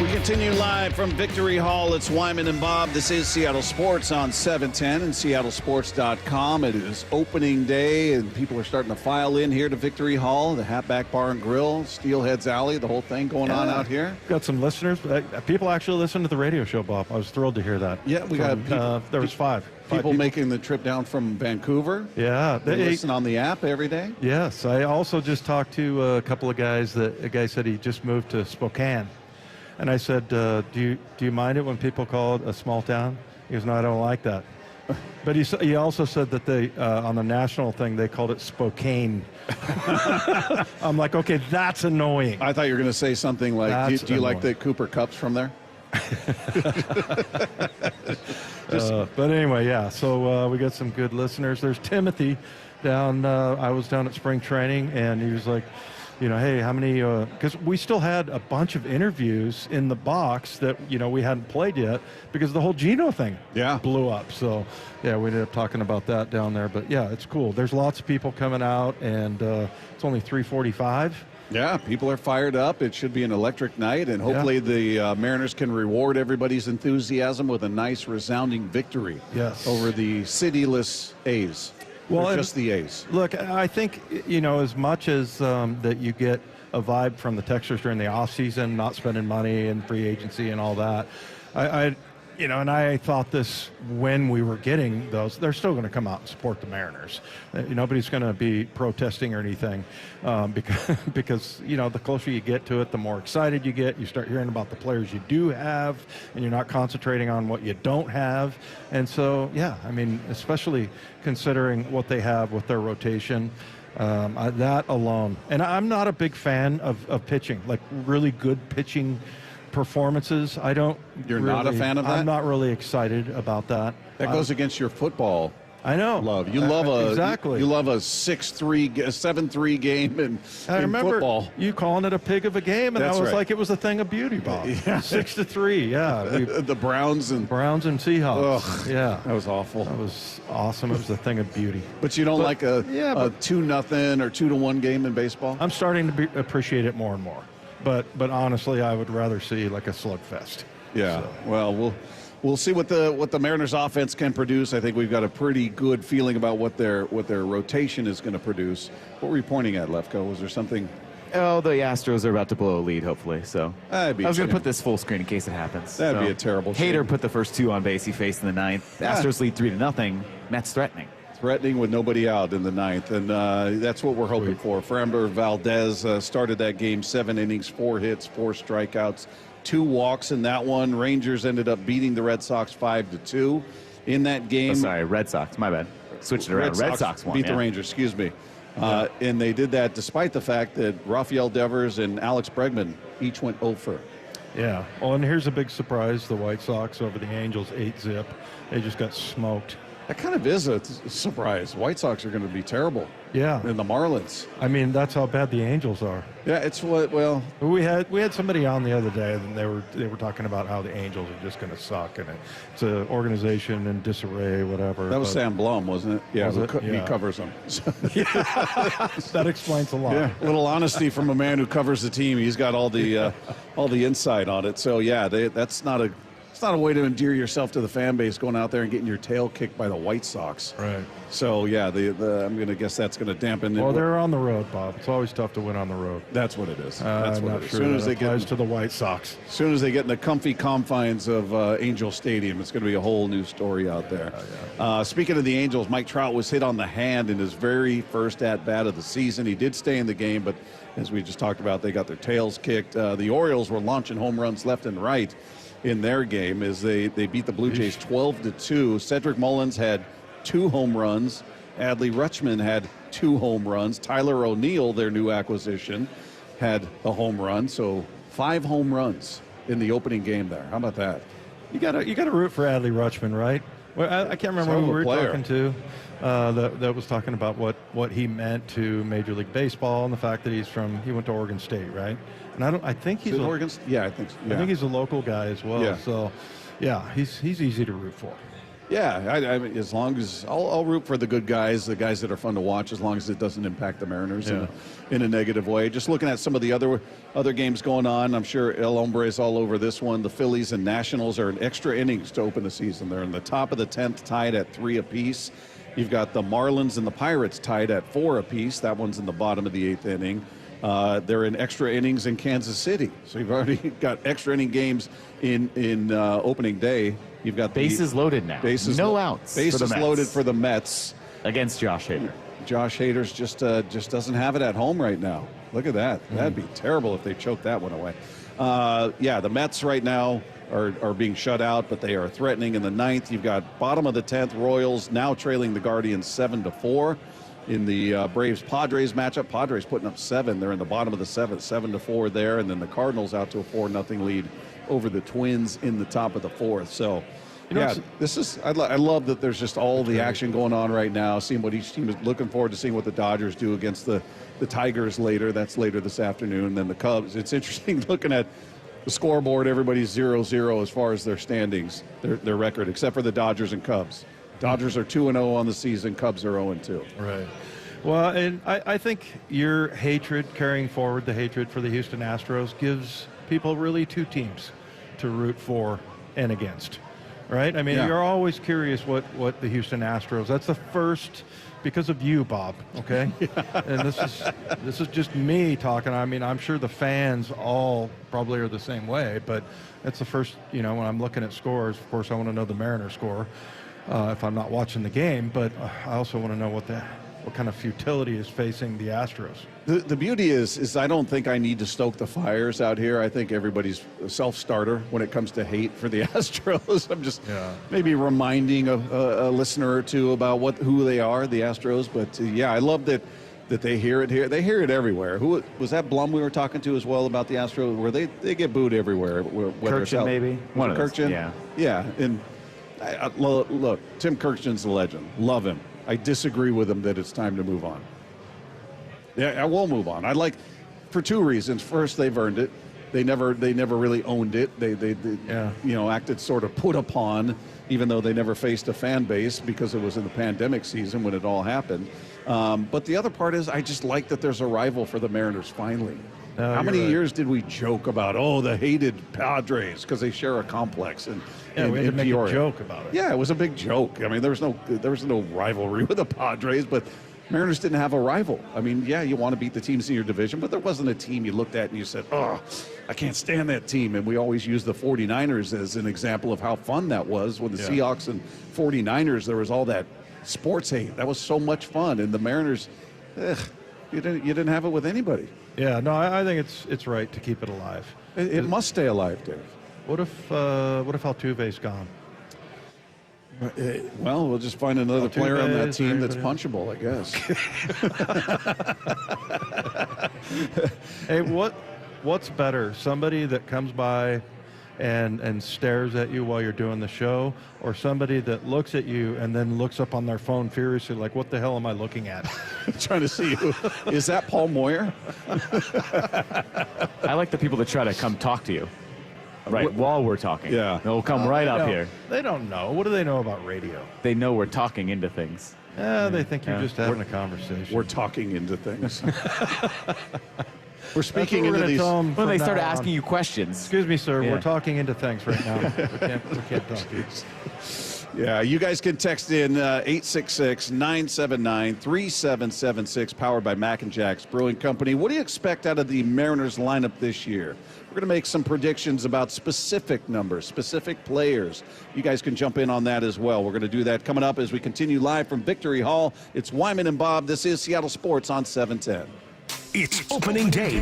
We continue live from Victory Hall. It's Wyman and Bob. This is Seattle Sports on 710 and seattlesports.com. It is opening day, and people are starting to file in here to Victory Hall, the Hatback Bar and Grille, Steelheads Alley, the whole thing going on out here. Got some listeners. People actually listen to the radio show, Bob. I was thrilled to hear that. Yeah, we got people, there was five people making the trip down from Vancouver. Yeah. They listen on the app every day. Yes. I also just talked to a couple of guys. A guy said he just moved to Spokane. And I said, do you mind it when people call it a small town? He goes, no, I don't like that. But he also said that they on the national thing, they called it Spokane. I'm like, okay, that's annoying. I thought you were going to say something like, do you like the Cooper Cups from there? But anyway, yeah, so we got some good listeners. There's Timothy down. I was down at spring training, and he was like, hey, how many, because we still had a bunch of interviews in the box that, we hadn't played yet because the whole Geno thing blew up. So, yeah, we ended up talking about that down there. But, yeah, it's cool. There's lots of people coming out, and it's only 3:45. Yeah, people are fired up. It should be an electric night, and hopefully the Mariners can reward everybody's enthusiasm with a nice, resounding victory over the cityless A's. Well, just the A's. Look, I think, as much as that you get a vibe from the Texans during the offseason, not spending money and free agency and all that, and I thought this when we were getting those, they're still going to come out and support the Mariners. Nobody's going to be protesting or anything because, the closer you get to it, the more excited you get. You start hearing about the players you do have, and you're not concentrating on what you don't have. And so, yeah, especially considering what they have with their rotation, that alone. And I'm not a big fan of pitching, like really good pitching performances. You're not a fan of that? I'm not really excited about that. That goes against your football I know. Love. You love a exactly. You love a 6-3, 7-3 game in remember football. You calling it a pig of a game, and That's I was right. like, it was a thing of beauty, Bob. Yeah. 6-3. Yeah. The Browns and Seahawks. Ugh, yeah. That was awful. That was awesome. It was a thing of beauty. But you don't like a 2-0 or 2-1 game in baseball? I'm starting to appreciate it more and more. But honestly, I would rather see like a slugfest. Yeah. So. Well, we'll see what the Mariners offense can produce. I think we've got a pretty good feeling about what their rotation is going to produce. What were you pointing at, Lefko? Was there something? Oh, the Astros are about to blow a lead, hopefully. So I was going to put this full screen in case it happens. That'd be a terrible Hader shame. put the first 2 on base. He faced in the 9th. The Astros lead 3-0. Mets threatening. Threatening with nobody out in the 9th, and that's what we're hoping for. Framber Valdez started that game, 7 innings, 4 hits, 4 strikeouts, 2 walks in that one. Rangers ended up beating the Red Sox 5-2 in that game. Oh, sorry, Red Sox. My bad. Switched it around. Red Sox won. Beat the Rangers, excuse me. And they did that despite the fact that Rafael Devers and Alex Bregman each went 0-for. Yeah. Well, and here's a big surprise. The White Sox over the Angels, 8-zip. They just got smoked. That kind of is a surprise. White Sox are going to be terrible. Yeah. And the Marlins. I mean, that's how bad the Angels are. Yeah, it's what, well. We had somebody on the other day, and they were talking about how the Angels are just going to suck, and it's an organization in disarray, whatever. That was Sam Blum, wasn't it? Yeah, he covers them. That explains a lot. Yeah, a little honesty from a man who covers the team. He's got all the insight on it. So yeah, that's not a way to endear yourself to the fan base, going out there and getting your tail kicked by the White Sox. Right. So yeah, I'm going to guess that's going to dampen. Well, they're on the road, Bob. It's always tough to win on the road. That's what it is. That's what it is. Sure, as soon as they get to the White Sox. As soon as they get in the comfy confines of Angel Stadium, it's going to be a whole new story out there. Speaking of the Angels, Mike Trout was hit on the hand in his very first at-bat of the season. He did stay in the game, but as we just talked about, they got their tails kicked. The Orioles were launching home runs left and right in their game as they beat the Blue Jays 12-2. Cedric Mullins had 2 home runs. Adley Rutschman had 2 home runs. Tyler O'Neill, their new acquisition, had a home run. So 5 home runs in the opening game there. How about that? You gotta root for Adley Rutschman, right? Well, I can't remember who we were talking to that was talking about what he meant to Major League Baseball and the fact that he went to Oregon State, right? And I think he's Oregon. Yeah, I think so. Yeah. I think he's a local guy as well. Yeah. So, yeah, he's easy to root for. Yeah, I mean, as long as I'll root for the good guys, the guys that are fun to watch, as long as it doesn't impact the Mariners in a negative way. Just looking at some of the other games going on, I'm sure El Hombre is all over this one. The Phillies and Nationals are in extra innings to open the season. They're in the top of the 10th, tied at 3 apiece. You've got the Marlins and the Pirates tied at 4 apiece. That one's in the bottom of the 8th inning. They're in extra innings in Kansas City. So you've already got extra inning games in opening day. You've got bases loaded now. No outs. Bases loaded for the Mets against Josh Hader. Josh Hader's just doesn't have it at home right now. Look at that. That'd be terrible if they choked that one away. The Mets right now are being shut out, but they are threatening in the 9th. You've got bottom of the 10th, Royals now trailing the Guardians 7-4. In the Braves-Padres matchup, Padres putting up 7. They're in the bottom of the 7th, 7-4 there. And then the Cardinals out to a 4-0 lead over the Twins in the top of the 4th. So, I love that there's just all the action going on right now, seeing what each team is looking forward to seeing what the Dodgers do against the Tigers later. That's later this afternoon. And then the Cubs. It's interesting looking at the scoreboard. Everybody's 0-0 as far as their standings, their record, except for the Dodgers and Cubs. Dodgers are 2-0 on the season. Cubs are 0-2. Right. Well, and I think your hatred, carrying forward the hatred for the Houston Astros, gives people really 2 teams to root for and against. Right? I mean, you're always curious what the Houston Astros. That's the first, because of you, Bob. Okay. And this is just me talking. I mean, I'm sure the fans all probably are the same way, but that's the first. When I'm looking at scores, of course, I want to know the Mariners score. If I'm not watching the game, but I also want to know what kind of futility is facing the Astros. The beauty is I don't think I need to stoke the fires out here. I think everybody's a self-starter when it comes to hate for the Astros. I'm just maybe reminding a listener or two about who they are, the Astros. But I love that they hear it here. They hear it everywhere. Who was that? Blum we were talking to as well about the Astros, where they get booed everywhere. Kirkchin maybe. One of Kirkchin. Yeah. Yeah, and Look, Tim Kirkjian's a legend. Love him. I disagree with him that it's time to move on. Yeah, I will move on. I like, for two reasons. First, they've earned it. They never really owned it. They acted sort of put upon, even though they never faced a fan base because it was in the pandemic season when it all happened. But the other part is I just like that there's a rival for the Mariners finally. How many years did we joke about, the hated Padres because they share a complex? And we had to make a joke about it. Yeah, it was a big joke. I mean, there was no rivalry with the Padres, but Mariners didn't have a rival. I mean, yeah, you want to beat the teams in your division, but there wasn't a team you looked at and you said, I can't stand that team. And we always use the 49ers as an example of how fun that was. With the Seahawks and 49ers, there was all that sports hate. That was so much fun. And the Mariners, you didn't have it with anybody. Yeah, no, I think it's right to keep it alive. It must stay alive, Dave. What if Altuve's gone? Well, we'll just find another player on that team that's punchable, I guess. Hey, what's better? Somebody that comes by and stares at you while you're doing the show, or somebody that looks at you and then looks up on their phone furiously like, what the hell am I looking at? Trying to see who. Is that Paul Moyer? I like the people that try to come talk to you. Right, while we're talking. Yeah. They'll come right up here. They don't know. What do they know about radio? They know we're talking into things. They think you're just having a conversation. We're talking into things. We're speaking into these. When they start asking you questions. Excuse me, sir. We're talking into things right now. we can't talk to you. Yeah, you guys can text in 866-979-3776, powered by Mac and Jack's Brewing Company. What do you expect out of the Mariners lineup this year? We're going to make some predictions about specific numbers, specific players. You guys can jump in on that as well. We're going to do that coming up as we continue live from Victory Hall. It's Wyman and Bob. This is Seattle Sports on 710. It's opening day.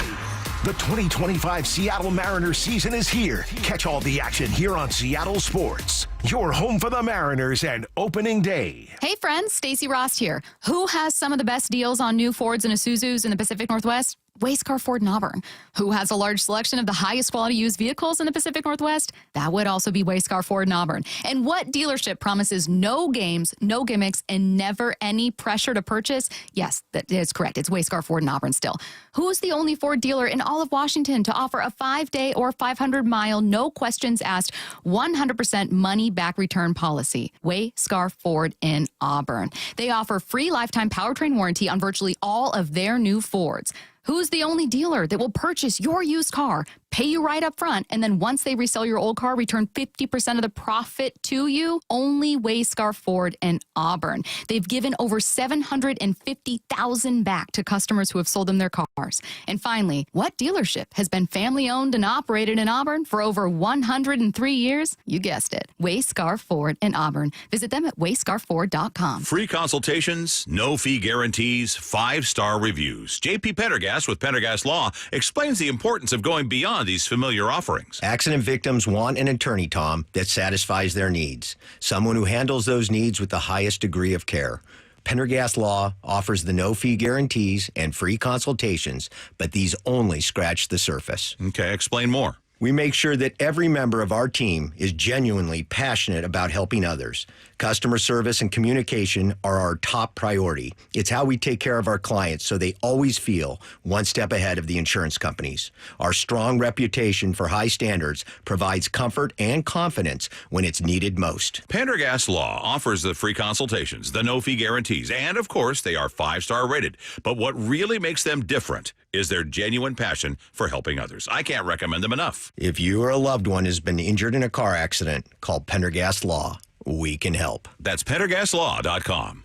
The 2025 Seattle Mariners season is here. Catch all the action here on Seattle Sports. Your home for the Mariners and opening day. Hey friends, Stacey Rost here. Who has some of the best deals on new Fords and Isuzus in the Pacific Northwest? Wayscar Ford in Auburn. Who has a large selection of the highest quality used vehicles in the Pacific Northwest? That would also be Wayscar Ford in Auburn. And what dealership promises no games, no gimmicks, and never any pressure to purchase? Yes, that is correct. It's Wayscar Ford in Auburn still. Who's the only Ford dealer in all of Washington to offer a 5-day or 500-mile, no questions asked, 100% money-back return policy? Wayscar Ford in Auburn. They offer free lifetime powertrain warranty on virtually all of their new Fords. Who's the only dealer that will purchase your used car, pay you right up front, and then once they resell your old car, return 50% of the profit to you? Only Wayscar Ford in Auburn. They've given over $750,000 back to customers who have sold them their cars. And finally, what dealership has been family-owned and operated in Auburn for over 103 years? You guessed it. Wayscar Ford in Auburn. Visit them at wayscarford.com. Free consultations, no fee guarantees, 5-star reviews. J.P. Pendergast with Pendergast Law explains the importance of going beyond these familiar offerings. Accident victims want an attorney, Tom, that satisfies their needs. Someone who handles those needs with the highest degree of care. Pendergast Law offers the no-fee guarantees and free consultations, but these only scratch the surface. Okay, explain more. We make sure that every member of our team is genuinely passionate about helping others. Customer service and communication are our top priority. It's how we take care of our clients so they always feel one step ahead of the insurance companies. Our strong reputation for high standards provides comfort and confidence when it's needed most. Pendergast Law offers the free consultations, the no-fee guarantees, and of course, they are 5-star rated. But what really makes them different is their genuine passion for helping others. I can't recommend them enough. If you or a loved one has been injured in a car accident, call Pendergast Law. We can help. That's PendergastLaw.com.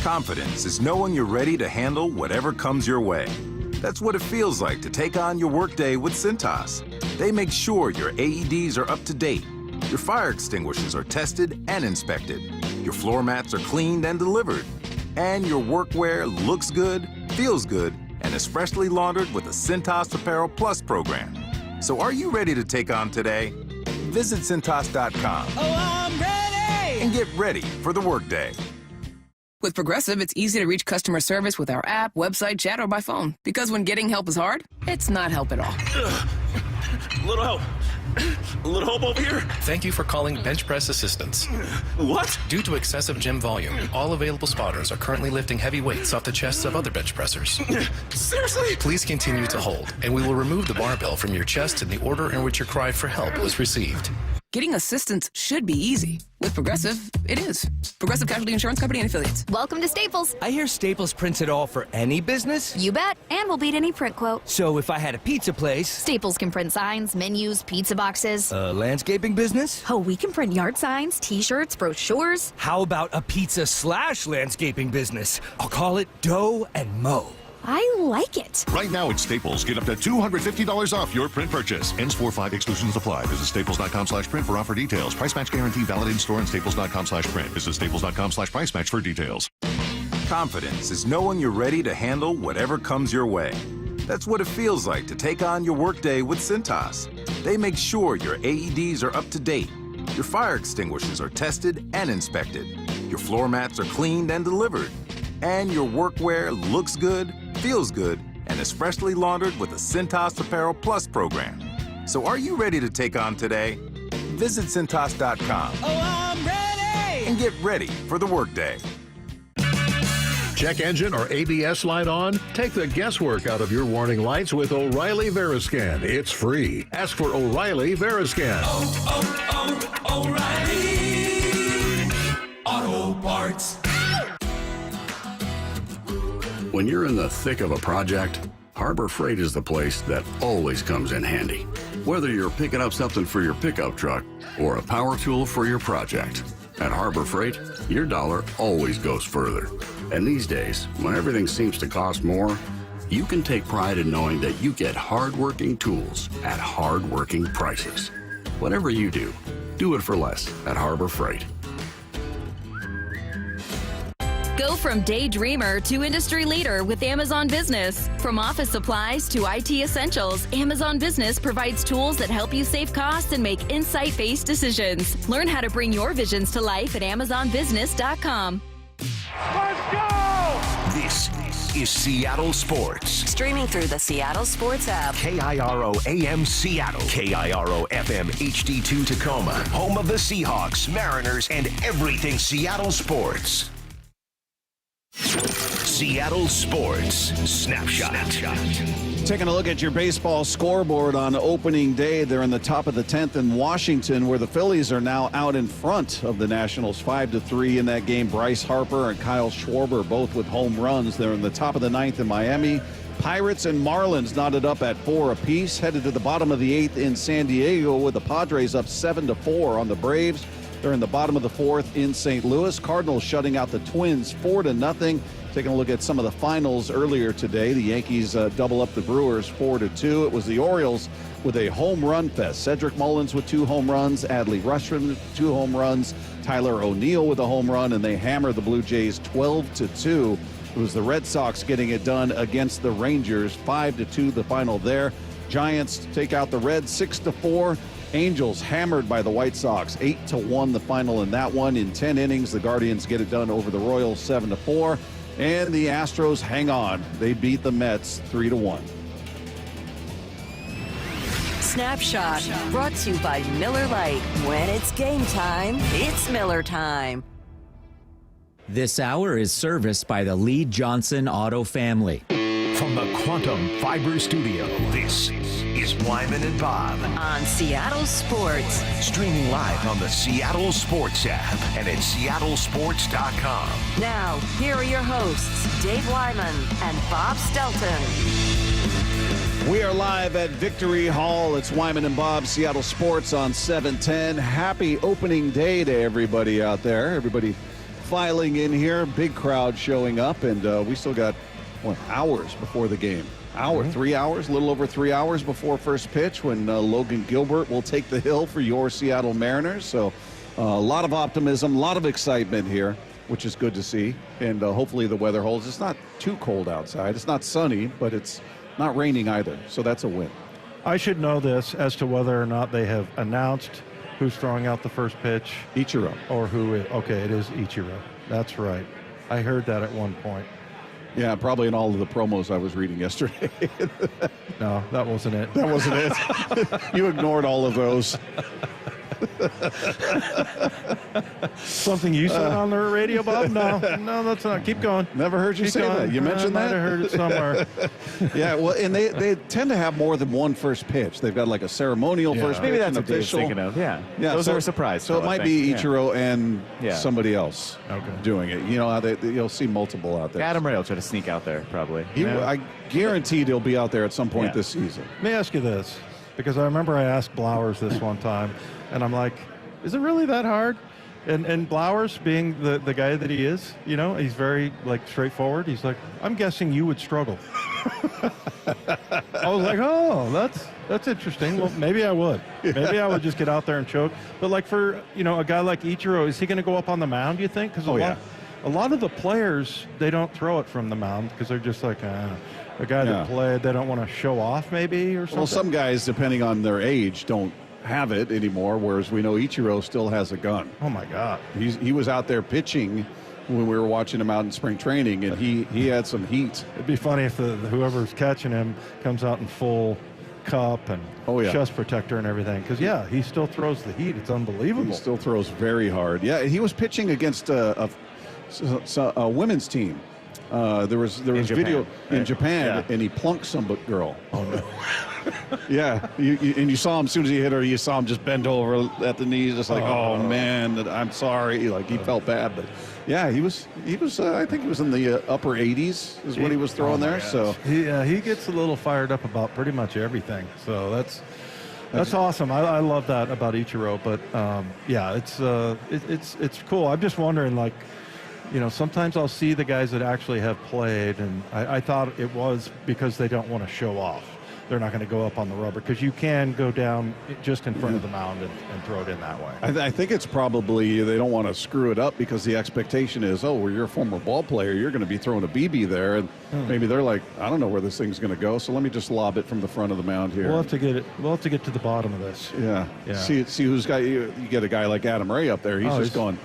Confidence is knowing you're ready to handle whatever comes your way. That's what it feels like to take on your workday with Cintas. They make sure your AEDs are up to date, your fire extinguishers are tested and inspected, your floor mats are cleaned and delivered, and your workwear looks good, feels good, and is freshly laundered with the Cintas Apparel Plus program. So are you ready to take on today? Visit Cintas.com. Oh, I'm ready! And get ready for the workday. With Progressive, it's easy to reach customer service with our app, website, chat, or by phone. Because when getting help is hard, it's not help at all. A little help. A little help over here? Thank you for calling Bench Press Assistance. What? Due to excessive gym volume, all available spotters are currently lifting heavy weights off the chests of other bench pressers. Seriously? Please continue to hold, and we will remove the barbell from your chest in the order in which your cry for help was received. Getting assistance should be easy. With Progressive, it is. Progressive Casualty Insurance Company and Affiliates. Welcome to Staples. I hear Staples prints it all for any business? You bet, and we'll beat any print quote. So if I had a pizza place... Staples can print signs, menus, pizza boxes. A landscaping business? Oh, we can print yard signs, T-shirts, brochures. How about a pizza/landscaping business? I'll call it Dough and Mo. I like it. Right now at Staples, get up to $250 off your print purchase. Ends 4/5, exclusions apply. Visit staples.com/print for offer details. Price match guarantee valid in store and staples.com/print. Visit staples.com/price match for details. Confidence is knowing you're ready to handle whatever comes your way. That's what it feels like to take on your workday with Cintas. They make sure your AEDs are up to date, your fire extinguishers are tested and inspected, your floor mats are cleaned and delivered, and your workwear looks good, feels good, and is freshly laundered with the Cintas Apparel Plus program. So are you ready to take on today? Visit Cintas.com. Oh, I'm ready! And get ready for the workday. Check engine or ABS light on? Take the guesswork out of your warning lights with O'Reilly Veriscan. It's free. Ask for O'Reilly Veriscan. O'Reilly Auto Parts. When you're in the thick of a project, Harbor Freight is the place that always comes in handy. Whether you're picking up something for your pickup truck or a power tool for your project, at Harbor Freight, your dollar always goes further. And these days, when everything seems to cost more, you can take pride in knowing that you get hard-working tools at hard-working prices. Whatever you do it for less at Harbor Freight. Go from daydreamer to industry leader with Amazon Business. From office supplies to IT essentials, Amazon Business provides tools that help you save costs and make insight-based decisions. Learn how to bring your visions to life at AmazonBusiness.com. Let's go! This is Seattle Sports. Streaming through the Seattle Sports app. KIRO AM Seattle. KIRO FM HD2 Tacoma. Home of the Seahawks, Mariners, and everything Seattle sports. Seattle Sports Snapshot. Taking a look at your baseball scoreboard on opening day. They're in the top of the 10th in Washington, where the Phillies are now out in front of the Nationals 5-3 in that game. Bryce Harper and Kyle Schwarber both with home runs. They're in the top of the 9th in Miami. Pirates and Marlins knotted up at 4 apiece. Headed to the bottom of the 8th in San Diego, with the Padres up 7-4 on the Braves. They're in the bottom of the 4th in St. Louis. Cardinals shutting out the Twins 4-0. Taking a look at some of the finals earlier today. The Yankees double up the Brewers 4-2. It was the Orioles with a home run fest. Cedric Mullins with 2 home runs. Adley Rutschman with 2 home runs. Tyler O'Neill with a home run, and they hammered the Blue Jays 12-2. It was the Red Sox getting it done against the Rangers 5-2 the final there. Giants take out the Reds 6-4. Angels hammered by the White Sox 8-1 the final in that one. In 10 innings, the Guardians get it done over the Royals 7-4. And the Astros hang on. They beat the Mets 3-1. Snapshot brought to you by Miller Lite. When it's game time, it's Miller time. This hour is serviced by the Lee Johnson Auto family. From the Quantum Fiber Studio, this is Wyman and Bob On Seattle Sports. Streaming live on the Seattle Sports app and at seattlesports.com. Now, here are your hosts, Dave Wyman and Bob Stelton. We are live at Victory Hall. It's Wyman and Bob, Seattle Sports on 710. Happy opening day to everybody out there. Everybody filing in here. Big crowd showing up, and we still got hours before the game. 3 hours, a little over 3 hours before first pitch, when Logan Gilbert will take the hill for your Seattle Mariners. So a lot of optimism, a lot of excitement here, which is good to see. And hopefully the weather holds. It's not too cold outside. It's not sunny, but it's not raining either. So that's a win. I should know this as to whether or not they have announced who's throwing out the first pitch. Ichiro. Or who it is. Okay, it is Ichiro. That's right. I heard that at one point. Yeah, probably in all of the promos I was reading yesterday. No, that wasn't it. That wasn't it. You ignored all of those. Something you said on the radio, Bob? No, that's not. Keep going. Never heard you say that. You mentioned that? I heard it somewhere. Yeah, well, and they tend to have more than one first pitch. They've got like a ceremonial first pitch. Maybe that's an what Dave's official. thinking of. Yeah. Those are a surprise. So it might be Ichiro and somebody else Okay. doing it. You know how you'll see multiple out there. Adam Ray will try to sneak out there, probably. I guaranteed he'll be out there at some point this season. Let me ask you this, because I remember I asked Blowers this one time, and I'm like, is it really that hard? And Blowers, being the guy that he is, you know, he's very straightforward. He's like, I'm guessing you would struggle. I was like, oh, that's interesting. Well, maybe I would. Maybe I would just get out there and choke. But for a guy like Ichiro, is he going to go up on the mound? You think? Because a lot of the players, they don't throw it from the mound because they're just like a guy that played. They don't want to show off, maybe, or something. Well, some guys, depending on their age, don't have it anymore, whereas we know Ichiro still has a gun. Oh my God. He was out there pitching when we were watching him out in spring training, and he had some heat. It'd be funny if whoever's catching him comes out in full cup and chest protector and everything, because he still throws the heat. It's unbelievable. He still throws very hard. Yeah, he was pitching against a women's team. There was video in Japan, and he plunked some girl. Oh no. Yeah, you saw him as soon as he hit her. You saw him just bend over at the knees, just like, oh man, I'm sorry. He felt bad, but yeah, he was. I think he was in the upper 80s is what he was throwing there. So he gets a little fired up about pretty much everything. So that's awesome. I love that about Ichiro. But it's cool. I'm just wondering, sometimes I'll see the guys that actually have played, and I thought it was because they don't want to show off. They're not going to go up on the rubber, because you can go down just in front of the mound and throw it in that way. I think it's probably they don't want to screw it up because the expectation is, well, you're a former ball player. You're going to be throwing a BB there, and maybe they're like, I don't know where this thing's going to go, so let me just lob it from the front of the mound here. We'll have to get to the bottom of this. Yeah. See who's got you get a guy like Adam Ray up there. He's going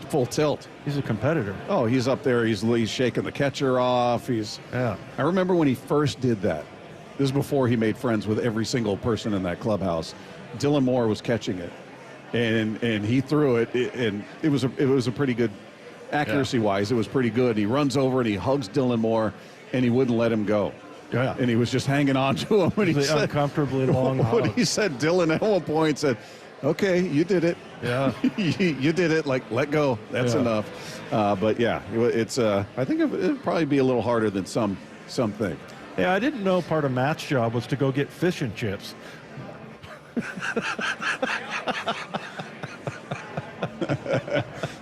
full tilt. He's a competitor. Oh, he's up there. He's shaking the catcher off. I remember when he first did that. This is before he made friends with every single person in that clubhouse. Dylan Moore was catching it, and he threw it, and it was a pretty good accuracy-wise. It was pretty good. He runs over and he hugs Dylan Moore, and he wouldn't let him go. Yeah. And he was just hanging on to him. And he said, uncomfortably long hug. What he said, Dylan at one point said, okay, you did it. Yeah. You did it. Let go. That's enough. But yeah, it's. I think it'd probably be a little harder than some think. Yeah, I didn't know part of Matt's job was to go get fish and chips. I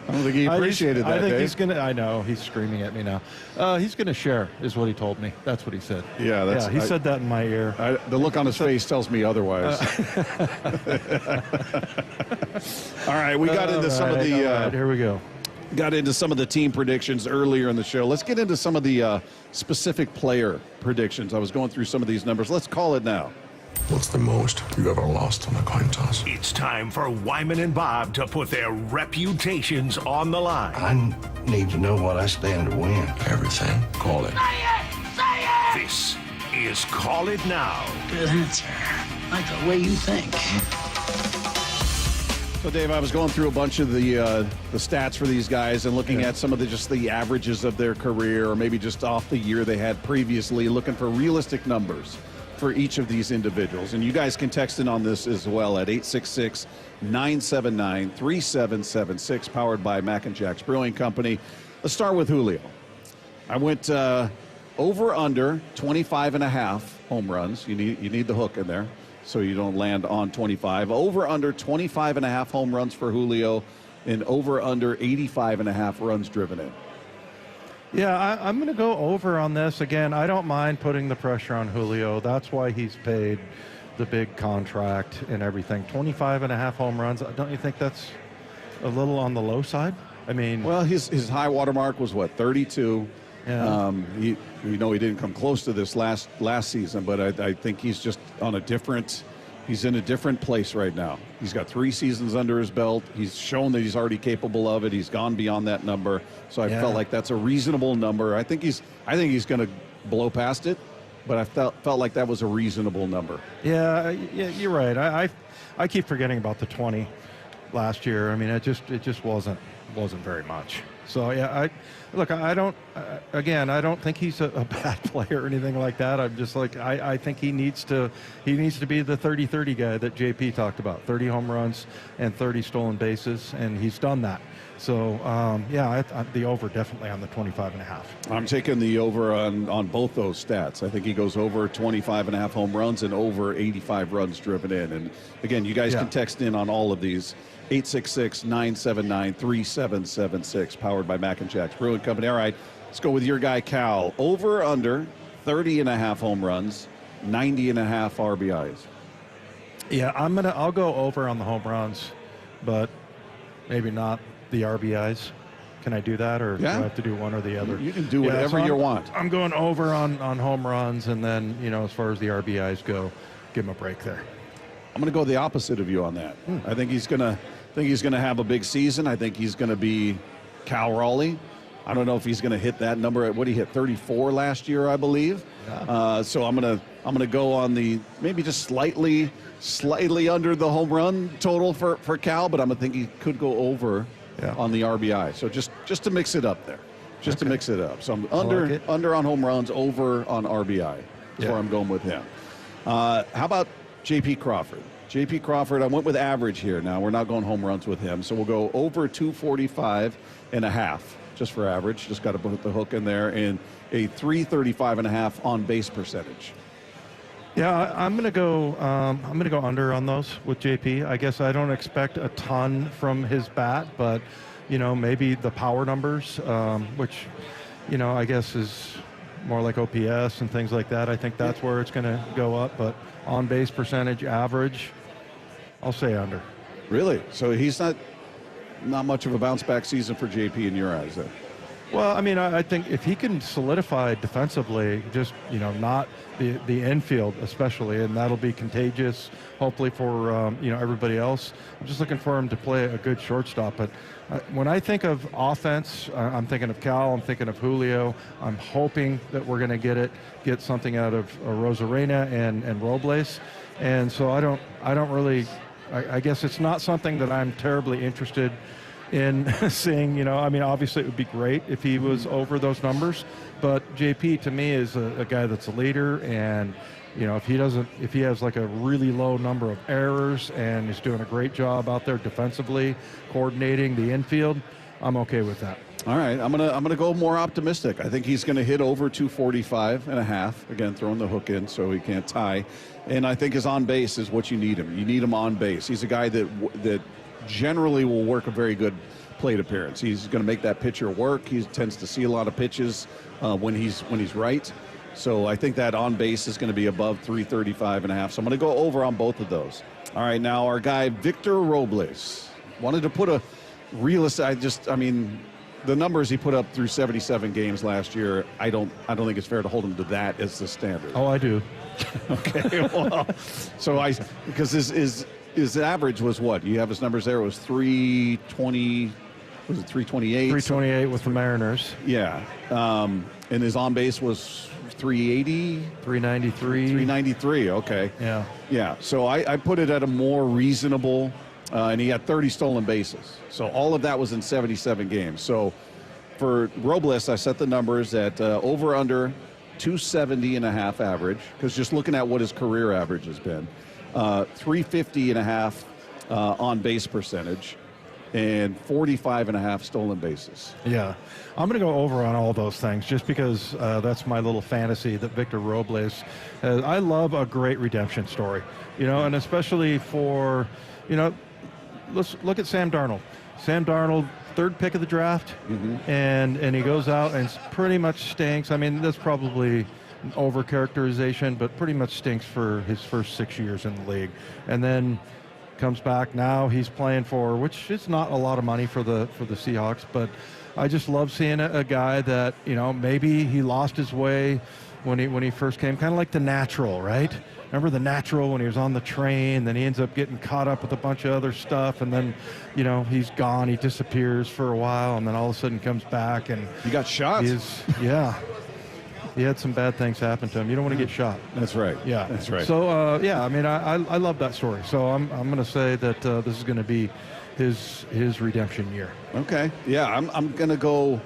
don't think he appreciated that. I think Dave. he's gonna. I know he's screaming at me now. He's gonna share, is what he told me. That's what he said. Yeah, he said that in my ear. The look on his face tells me otherwise. All right, we got into some of the. Here we go. Got into some of the team predictions earlier in the show. Let's get into some of the specific player predictions. I was going through some of these numbers. Let's call it now. What's the most you ever lost on a coin toss? It's time for Wyman and Bob to put their reputations on the line. I need to know what I stand to win. Everything. Call it. Say it! This is Call It Now. Good answer. Like the way you think. So, Dave, I was going through a bunch of the stats for these guys and looking at some of the averages of their career, or maybe just off the year they had previously, looking for realistic numbers for each of these individuals. And you guys can text in on this as well at 866-979-3776, powered by Mac and Jack's Brewing Company. Let's start with Julio. I went over under 25.5 home runs. You need the hook in there, so you don't land on 25. Over under 25.5 home runs for Julio, and over under 85.5 runs driven in. Yeah, I'm going to go over on this. Again, I don't mind putting the pressure on Julio. That's why he's paid the big contract and everything. 25.5 home runs. Don't you think that's a little on the low side? I mean, well, his high water mark was what, 32. Yeah. He didn't come close to this last season, but I think he's just on a different He's in a different place right now. He's got 3 seasons under his belt. He's shown that he's already capable of it. He's gone beyond that number. So I felt like that's a reasonable number. I think he's going to blow past it, but I felt like that was a reasonable number. Yeah, you're right. I keep forgetting about the 20 last year. I mean, it just wasn't very much. So yeah, I don't think he's a bad player or anything like that. I'm just like, I think he needs to be the 30-30 guy that JP talked about, 30 home runs and 30 stolen bases, and he's done that. So the over definitely on the 25.5. I'm taking the over on both those stats. I think he goes over 25.5 home runs and over 85 runs driven in. And again, you guys can text in on all of these. 866-979-3776, powered by Mac and Jack's Brewing Company. All right, let's go with your guy, Cal. Over, under, 30.5 home runs, 90.5 RBIs. Yeah, I'll go over on the home runs, but maybe not the RBIs. Can I do that, or do I have to do one or the other? You can do whatever you want. I'm going over on home runs, and then, as far as the RBIs go, give him a break there. I'm going to go the opposite of you on that. I think he's going to have a big season. I think he's going to be Cal Raleigh. I don't know if he's going to hit that number. What he hit 34 last year, I believe. Yeah. So I'm going to go on the maybe just slightly under the home run total for Cal, but I'm going to think he could go over on the RBI. So just to mix it up there, to mix it up. So I'm under on home runs, over on RBI. That's where I'm going with him. How about J.P. Crawford? J.P. Crawford, I went with average here. Now, we're not going home runs with him, so we'll go over 245.5, just for average. Just got to put the hook in there, and a 335.5 on base percentage. Yeah, I'm going to go under on those with JP. I guess I don't expect a ton from his bat, but maybe the power numbers, which I guess is more like OPS and things like that. I think that's where it's going to go up, but on base percentage average, I'll say under. Really? So he's not much of a bounce back season for JP in your eyes then? Well, I mean, I think if he can solidify defensively, just, not the infield especially, and that'll be contagious, hopefully for, everybody else. I'm just looking for him to play a good shortstop. But when I think of offense, I'm thinking of Cal, I'm thinking of Julio. I'm hoping that we're going to get something out of Rosarena and Robles. And so I don't really, I guess it's not something that I'm terribly interested in seeing. Obviously it would be great if he was over those numbers, but JP to me is a guy that's a leader, and if he has like a really low number of errors and is doing a great job out there defensively, coordinating the infield, I'm okay with that. All right, I'm gonna go more optimistic. I think he's gonna hit over 245.5. Again, throwing the hook in so he can't tie. And I think his on base is what you need him. You need him on base. He's a guy that generally will work a very good plate appearance. He's going to make that pitcher work. He tends to see a lot of pitches when he's right. So I think that on base is going to be above 335.5. So I'm going to go over on both of those. All right, now our guy Victor Robles wanted to put a realistic. The numbers he put up through 77 games last year, I don't think it's fair to hold him to that as the standard. Oh, I do. Okay, well, because his average was what? You have his numbers there. It was 320. Was it 328? 328 with the Mariners. Yeah. And his on base was 380? 393. 393, okay. Yeah. Yeah, so I put it at a more reasonable, and he had 30 stolen bases. So all of that was in 77 games. So for Robles, I set the numbers at over under 270.5 average, because just looking at what his career average has been, 350.5 on base percentage, and 45.5 stolen bases. Yeah, I'm going to go over on all those things just because that's my little fantasy that Victor Robles has. I love a great redemption story, and especially for, let's look at Sam Darnold. Sam Darnold, third pick of the draft, and he goes out and pretty much stinks. I mean, that's probably an over-characterization, but pretty much stinks for his first 6 years in the league. And then comes back. Now he's playing for, which is not a lot of money for the Seahawks, but I just love seeing a guy that, maybe he lost his way when he first came, kind of like the Natural, right? Remember the Natural when he was on the train, then he ends up getting caught up with a bunch of other stuff, and then, he's gone, he disappears for a while, and then all of a sudden comes back, and he got shot. He had some bad things happen to him. You don't want to get shot. That's right. Yeah. That's right. So, I love that story. So I'm going to say that this is going to be his redemption year. Okay. Yeah, I'm going to go,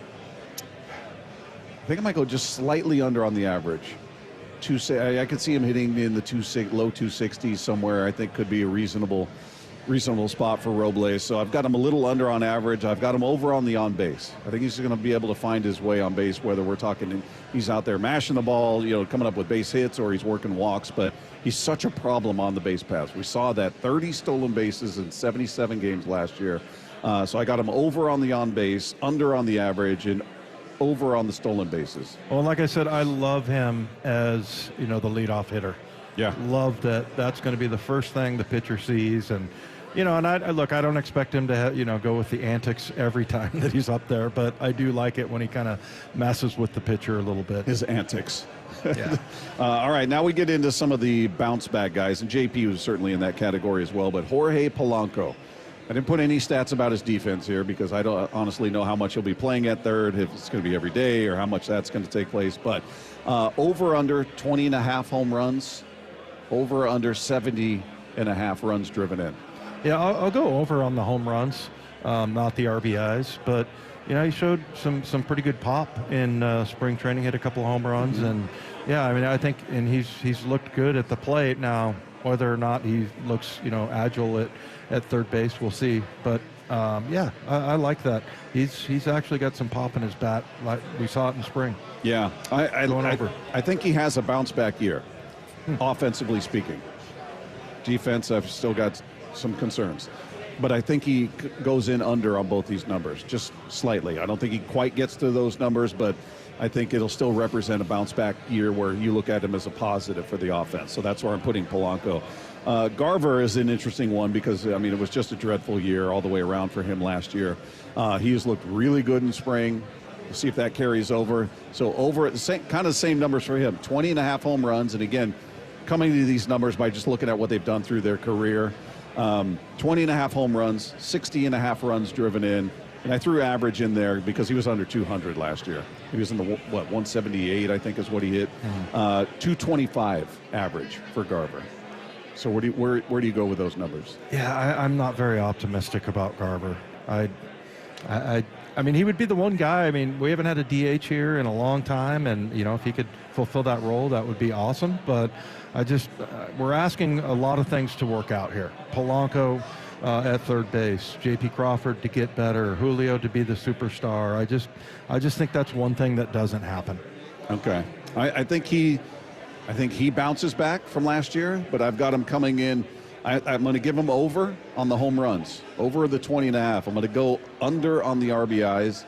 I think I might go just slightly under on the average. I could see him hitting in the low 260s somewhere. I think could be a reasonable spot for Robles. So I've got him a little under on average. I've got him over on the on base. I think he's going to be able to find his way on base, whether we're talking he's out there mashing the ball, coming up with base hits, or he's working walks. But he's such a problem on the base paths. We saw that 30 stolen bases in 77 games last year. So I got him over on the on base, under on the average, and over on the stolen bases. Well, like I said, I love him as, the leadoff hitter. Yeah. Love that. That's going to be the first thing the pitcher sees. And, and I don't expect him to, go with the antics every time that he's up there, but I do like it when he kind of messes with the pitcher a little bit. His antics. Yeah. All right, now we get into some of the bounce back guys, and JP was certainly in that category as well, but Jorge Polanco. I didn't put any stats about his defense here because I don't honestly know how much he'll be playing at third, if it's going to be every day, or how much that's going to take place. But over under 20 and a half home runs, over under 70 and a half runs driven in. Yeah, I'll go over on the home runs, not the RBIs. But, he showed some pretty good pop in spring training, hit a couple of home runs. And, I think he's looked good at the plate. Now, whether or not he looks, agile at third base, we'll see. But, I like that. He's actually got some pop in his bat, like we saw it in spring. Yeah, I think he has a bounce-back year, offensively speaking. Defense, I've still got some concerns. But I think he goes in under on both these numbers, just slightly. I don't think he quite gets to those numbers, but I think it'll still represent a bounce-back year where you look at him as a positive for the offense. So that's where I'm putting Polanco. Garver is an interesting one because, it was just a dreadful year all the way around for him last year. He has looked really good in spring. We'll see if that carries over. So over at the same numbers for him, 20 and a half home runs. And again, coming to these numbers by just looking at what they've done through their career. 20 and a half home runs, 60 and a half runs driven in. And I threw average in there because he was under 200 last year. He was in the, 178, I think is what he hit. 225 average for Garver. So where do you go with those numbers? Yeah, I'm not very optimistic about Garver. He would be the one guy. We haven't had a DH here in a long time, and if he could fulfill that role, that would be awesome. But we're asking a lot of things to work out here. Polanco at third base, J.P. Crawford to get better, Julio to be the superstar. I just think that's one thing that doesn't happen. Okay, I think he bounces back from last year, but I've got him coming in. I'm going to give him over on the home runs, over the 20 and a half. I'm going to go under on the RBIs.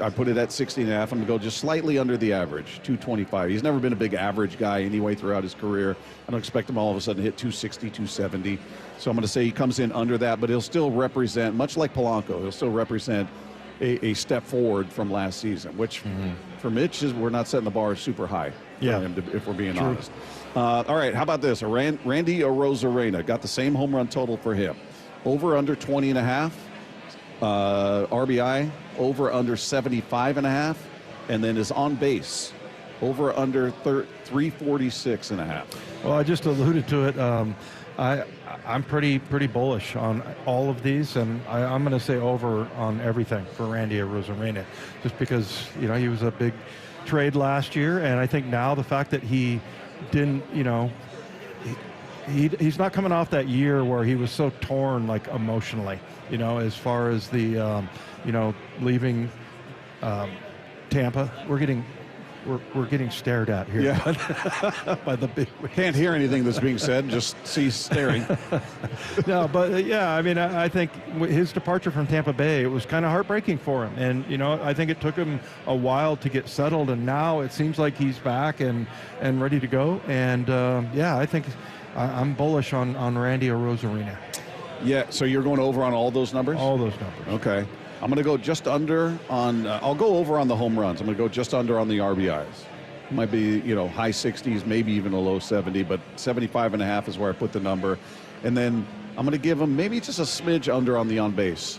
I put it at 60 and a half. I'm going to go just slightly under the average, 225. He's never been a big average guy anyway throughout his career. I don't expect him all of a sudden to hit 260, 270. So I'm going to say he comes in under that, but he'll still represent, much like Polanco, he'll still represent a step forward from last season, which for Mitch, we're not setting the bar super high for him, if we're being honest. All right, how about this? Randy Arozarena got the same home run total for him. Over under 20 and a half. RBI over under 75 and a half, and then is on base over under 346 and a half. Well, I just alluded to it. I'm pretty bullish on all of these, and I'm going to say over on everything for Randy Arozarena, just because he was a big trade last year, and I think now the fact that he didn't, he's not coming off that year where he was so torn, like emotionally, as far as the, leaving Tampa. We're getting stared at here by the big wigs. Can't hear anything that's being said, just see staring. No, but I think his departure from Tampa Bay, it was kind of heartbreaking for him. And, I think it took him a while to get settled, and now it seems like he's back and ready to go. And, I think I'm bullish on Randy Arozarena. Yeah, so you're going over on all those numbers? All those numbers. Okay. I'm going to go just under on, I'll go over on the home runs. I'm going to go just under on the RBIs. Might be, high 60s, maybe even a low 70, but 75.5 is where I put the number. And then I'm going to give him maybe just a smidge under on the on base.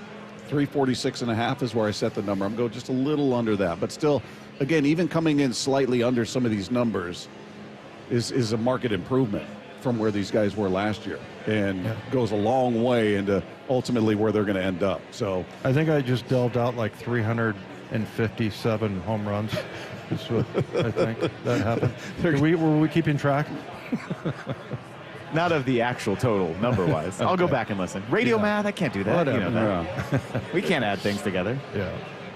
346.5 is where I set the number. I'm going just a little under that, but still, again, even coming in slightly under some of these numbers is a market improvement from where these guys were last year, and goes a long way into ultimately where they're going to end up. So I think I just delved out like 357 home runs. Is what I think that happened. Were we keeping track? Not of the actual total, number-wise. I'll go back and listen. Radio math, I can't do that. Whatever. You know that. We can't add things together. Yeah.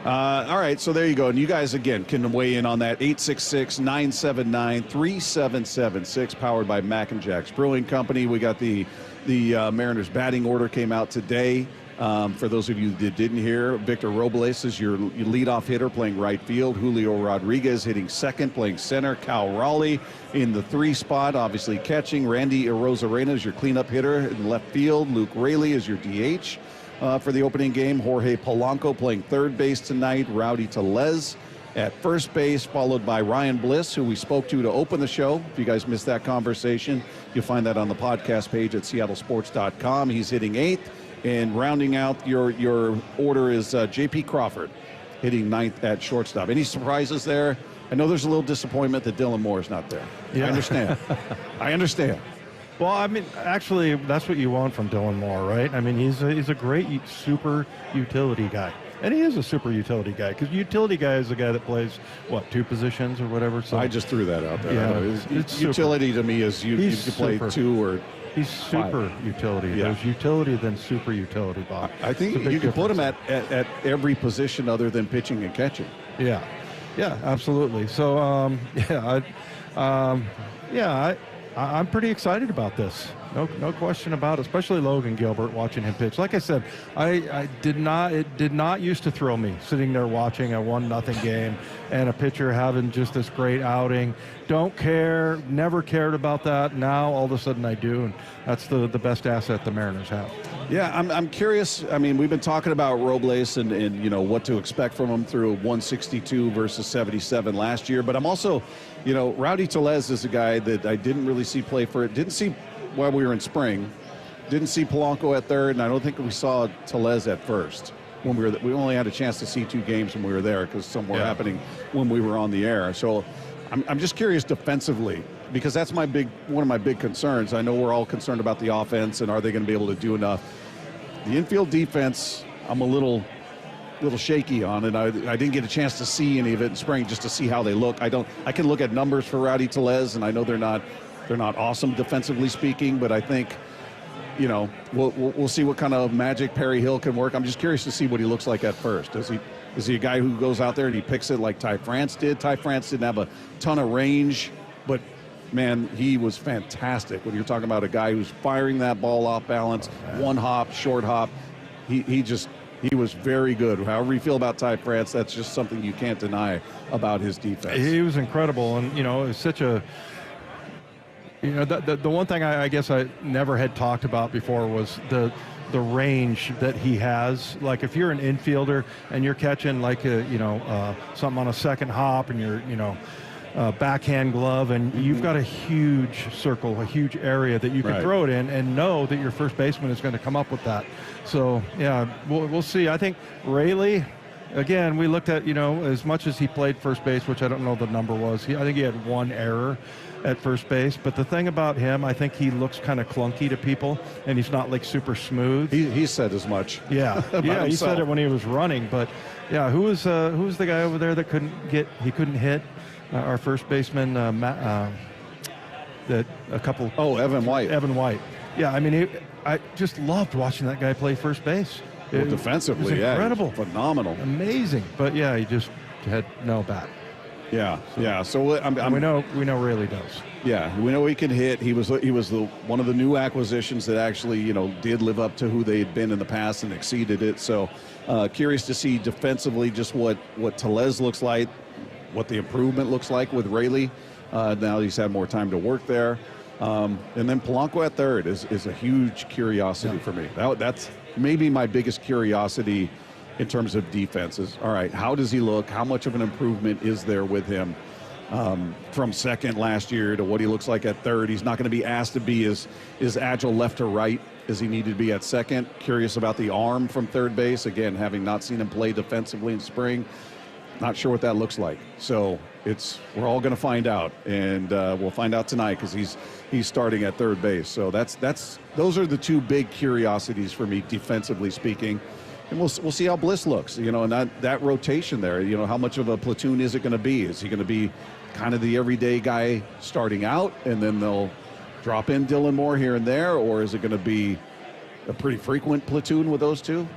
All right, so there you go. And you guys, again, can weigh in on that. 866-979-3776, powered by Mac and Jack's Brewing Company. We got the Mariners batting order came out today. For those of you that didn't hear, Victor Robles is your leadoff hitter playing right field. Julio Rodriguez hitting second, playing center. Cal Raleigh in the 3 spot, obviously catching. Randy Arozarena is your cleanup hitter in left field. Luke Raley is your DH for the opening game. Jorge Polanco playing third base tonight. Rowdy Tellez at first base, followed by Ryan Bliss, who we spoke to open the show. If you guys missed that conversation, you'll find that on the podcast page at seattlesports.com. He's hitting 8th. And rounding out your order is J.P. Crawford hitting 9th at shortstop. Any surprises there? I know there's a little disappointment that Dylan Moore is not there. Yeah. I understand. I understand. Well, I mean, actually, that's what you want from Dylan Moore, right? I mean, he's a great super utility guy. And he is a super utility guy, because utility guy is the guy that plays, 2 positions or whatever. So I just threw that out there. Yeah, it's utility to me is you play 2 or he's super 5. Utility. Yeah. There's utility than super utility, Bob. I think you can put him at every position other than pitching and catching. Yeah, absolutely. So, I'm pretty excited about this. No question about it, especially Logan Gilbert, watching him pitch. Like I said, it did not used to thrill me sitting there watching a 1-0 game and a pitcher having just this great outing. Don't care, never cared about that. Now all of a sudden I do, and that's the best asset the Mariners have. Yeah, I'm curious. I mean, we've been talking about Robles and what to expect from him through 162 versus 77 last year. But I'm also, Rowdy Tellez is a guy that I didn't really see play for it. Didn't see while we were in spring. Didn't see Polanco at third, and I don't think we saw Tellez at first. We only had a chance to see 2 games when we were there, because some were happening when we were on the air. So I'm just curious defensively, because that's one of my big concerns. I know we're all concerned about the offense and are they going to be able to do enough. The infield defense, I'm a little shaky on it. I didn't get a chance to see any of it in spring just to see how they look. I can look at numbers for Rowdy Tellez, and I know they're not awesome defensively speaking, but I think we'll see what kind of magic Perry Hill can work. I'm just curious to see what he looks like at first. Is he a guy who goes out there and he picks it like Ty France did? Ty France didn't have a ton of range, but man, he was fantastic. When you're talking about a guy who's firing that ball off balance, one hop, short hop, he was very good. However you feel about Ty France, that's just something you can't deny about his defense. He was incredible, and it's such a. The one thing I guess I never had talked about before was the range that he has. Like if you're an infielder and you're catching like something on a second hop and you're backhand glove, and you've got a huge circle, a huge area that you can throw it in and know that your first baseman is going to come up with that. So yeah, we'll see. I think Raley, again, we looked at as much as he played first base, which I don't know the number was. I think he had 1 error at first base, but the thing about him, I think he looks kind of clunky to people, and he's not like super smooth. He said as much. Yeah, he said it when he was running. But yeah, who was the guy over there that couldn't hit? Our first baseman, Evan White. Evan White. Yeah, I mean, I just loved watching that guy play first base. Defensively, it was incredible, phenomenal, amazing. But yeah, he just had no bat. Yeah. So we know Raley does. Yeah, we know he can hit. He was one of the new acquisitions that actually did live up to who they had been in the past and exceeded it. So curious to see defensively just what Tellez looks like, what the improvement looks like with Raley. Now he's had more time to work there. And then Polanco at third is a huge curiosity for me. That's maybe my biggest curiosity in terms of defenses. All right, how does he look? How much of an improvement is there with him? from second last year to what he looks like at third. He's not going to be asked to be as agile left to right as he needed to be at second. Curious about the arm from third base. Again, having not seen him play defensively in spring, not sure what that looks like. So we're all going to find out, and we'll find out tonight because he's starting at third base. So those are the two big curiosities for me, defensively speaking. And we'll see how Bliss looks, and that rotation there, how much of a platoon is it going to be? Is he going to be kind of the everyday guy starting out, and then they'll drop in Dylan Moore here and there, or is it going to be a pretty frequent platoon with those two?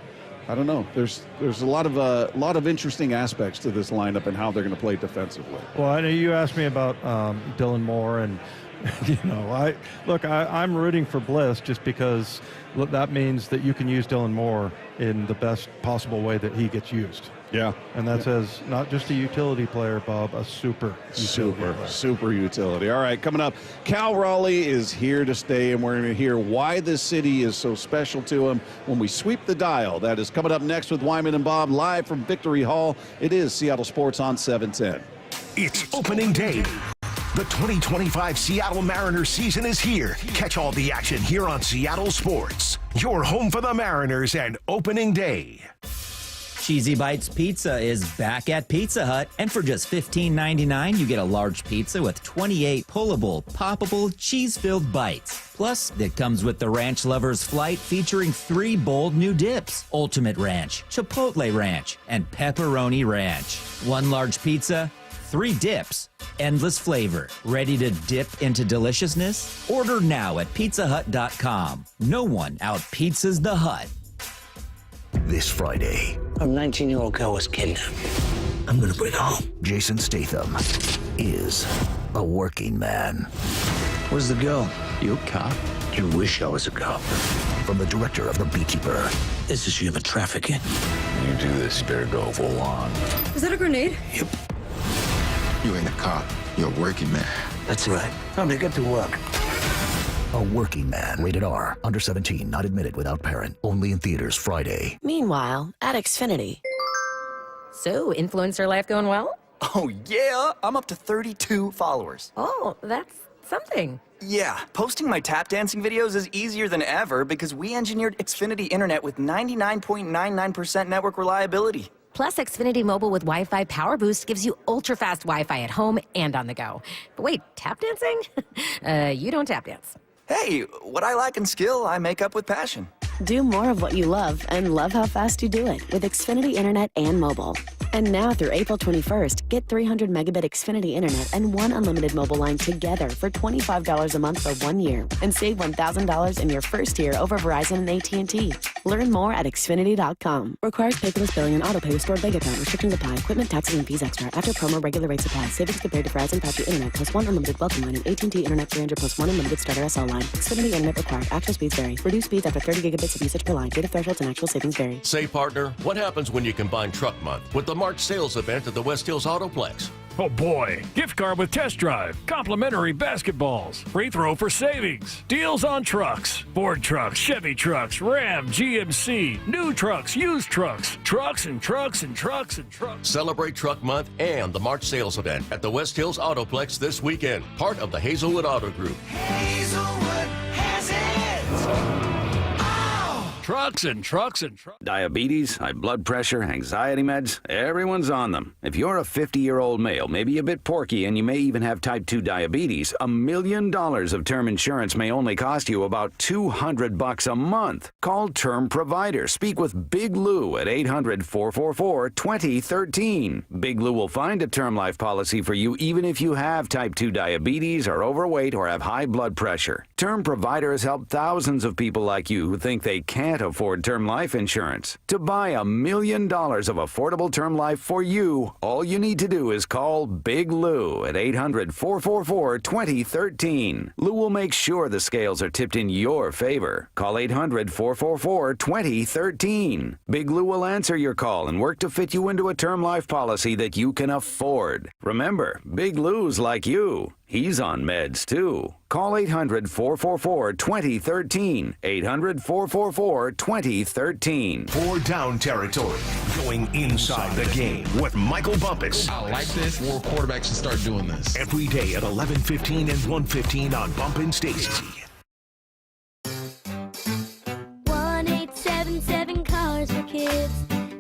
I don't know. There's a lot of interesting aspects to this lineup and how they're going to play defensively. Well, I know you asked me about Dylan Moore, and I'm rooting for Bliss just because that means that you can use Dylan Moore in the best possible way that he gets used. Yeah. And that says not just a utility player, Bob, a super utility. All right, coming up, Cal Raleigh is here to stay, and we're going to hear why this city is so special to him when we sweep the dial. That is coming up next with Wyman and Bob, live from Victory Hall. It is Seattle Sports on 710. It's opening day. The 2025 Seattle Mariners season is here. Catch all the action here on Seattle Sports, your home for the Mariners and opening day. Cheesy Bites Pizza is back at Pizza Hut, and for just $15.99, you get a large pizza with 28 pullable, poppable, cheese-filled bites. Plus, it comes with the Ranch Lovers Flight featuring 3 bold new dips: Ultimate Ranch, Chipotle Ranch, and Pepperoni Ranch. 1 large pizza, 3 dips, endless flavor. Ready to dip into deliciousness? Order now at pizzahut.com. No one out-pizzas the Hut. This Friday, A 19-year-old girl was kidnapped. I'm gonna bring her home. Jason Statham is a working man. Where's the girl? You a cop? You wish I was a cop. From the director of The Beekeeper. This is human trafficking. You do this, you better go full on. Is that a grenade? Yep. You ain't a cop. You're a working man. That's right. Time to get to work. A working man. Rated R. Under 17. Not admitted without parent. Only in theaters Friday. Meanwhile, at Xfinity. So, influencer life going well? Oh, yeah. I'm up to 32 followers. Oh, that's something. Yeah, posting my tap dancing videos is easier than ever because we engineered Xfinity Internet with 99.99% network reliability. Plus, Xfinity Mobile with Wi-Fi Power Boost gives you ultra-fast Wi-Fi at home and on the go. But wait, tap dancing? You don't tap dance. Hey, what I lack in skill, I make up with passion. Do more of what you love and love how fast you do it with Xfinity Internet and mobile. And now through April 21st, get 300 megabit Xfinity Internet and 1 unlimited mobile line together for $25 a month for 1 year. And save $1,000 in your first year over Verizon and AT&T. Learn more at Xfinity.com. Requires paperless billing and autopay with stored bank account. Restrictions apply. Equipment, taxes, and fees extra. After promo, regular rates apply. Savings compared to Verizon 5G Internet plus 1 unlimited welcome line and AT&T Internet 300 plus 1 unlimited starter SL line. Xfinity Internet required. Actual speeds vary. Reduced speeds after 30 gigabits of usage per line. Data thresholds and actual savings vary. Say, partner, what happens when you combine Truck Month with the March sales event at the West Hills Autoplex? Oh boy, gift card with test drive, complimentary basketballs, free throw for savings, deals on trucks, Ford trucks, Chevy trucks, Ram, GMC, new trucks, used trucks, trucks and trucks and trucks and trucks. Celebrate Truck Month and the March sales event at the West Hills Autoplex this weekend, part of the Hazelwood Auto Group. Hazelwood has it! Trucks and trucks and trucks. Diabetes, high blood pressure, anxiety meds, everyone's on them. If you're a 50-year-old male, maybe a bit porky, and you may even have type 2 diabetes, $1 million of term insurance may only cost you about $200 a month. Call Term Provider. Speak with Big Lou at 800-444-2013. Big Lou will find a term life policy for you even if you have type 2 diabetes, are overweight, or have high blood pressure. Term Provider has helped thousands of people like you who think they can't afford term life insurance. To buy $1 million of affordable term life for you, all you need to do is call Big Lou at 800-444-2013. Lou will make sure the scales are tipped in your favor. Call 800-444-2013. Big Lou will answer your call and work to fit you into a term life policy that you can afford. Remember, Big Lou's like you. He's on meds, too. Call 800-444-2013. 800-444-2013. 4 down territory. Going inside the game with Michael Bumpus. I like this. More quarterbacks should start doing this. Every day at 11:15 and 1:15 on Bump and Stacy. 1-877 Cars for Kids.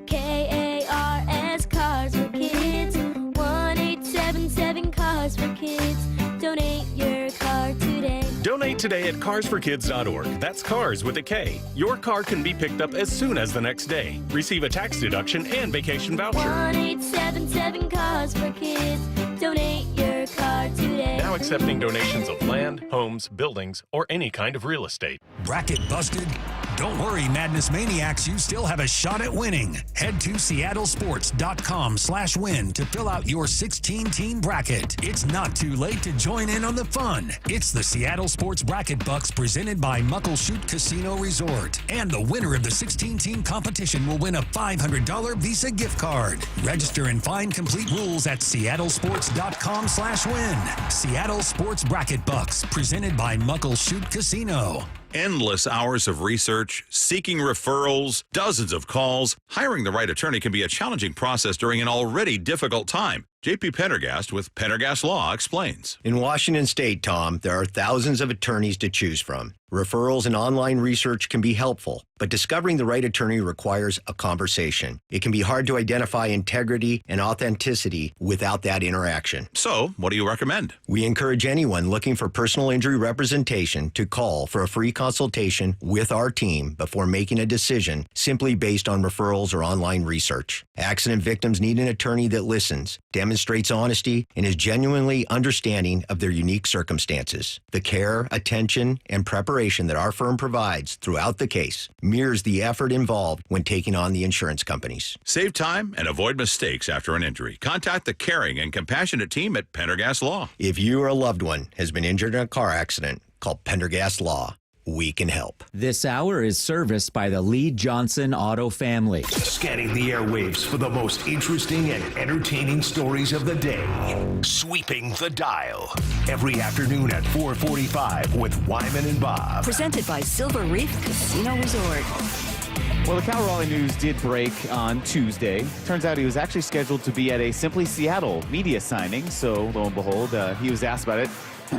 KARS Cars for Kids. 1-877 Cars for Kids. Donate your car today. Donate today at carsforkids.org. That's cars with a K. Your car can be picked up as soon as the next day. Receive a tax deduction and vacation voucher. 1-877 Cars for Kids. Donate your car today. Now accepting donations of land, homes, buildings, or any kind of real estate. Bracket busted? Don't worry, Madness Maniacs, you still have a shot at winning. Head to seattlesports.com/win to fill out your 16-team bracket. It's not too late to join in on the fun. It's the Seattle Sports Bracket Bucks presented by Muckleshoot Casino Resort. And the winner of the 16-team competition will win a $500 Visa gift card. Register and find complete rules at seattlesports.com/win. Seattle Sports Bracket Bucks presented by Muckleshoot Casino. Endless hours of research, seeking referrals, dozens of calls. Hiring the right attorney can be a challenging process during an already difficult time. J.P. Pendergast with Pendergast Law explains. In Washington State, Tom, there are thousands of attorneys to choose from. Referrals and online research can be helpful, but discovering the right attorney requires a conversation. It can be hard to identify integrity and authenticity without that interaction. So, what do you recommend? We encourage anyone looking for personal injury representation to call for a free consultation with our team before making a decision simply based on referrals or online research. Accident victims need an attorney that listens, demonstrates honesty, and is genuinely understanding of their unique circumstances. The care, attention, and preparation that our firm provides throughout the case mirrors the effort involved when taking on the insurance companies. Save time and avoid mistakes after an injury. Contact the caring and compassionate team at Pendergast Law. If you or a loved one has been injured in a car accident, call Pendergast Law. We can help. This hour is serviced by the Lee Johnson Auto family. Scanning the airwaves for the most interesting and entertaining stories of the day. Sweeping the dial. Every afternoon at 4:45 with Wyman and Bob. Presented by Silver Reef Casino Resort. Well, the Cal Raleigh news did break on Tuesday. Turns out he was actually scheduled to be at a Simply Seattle media signing. So, lo and behold, he was asked about it.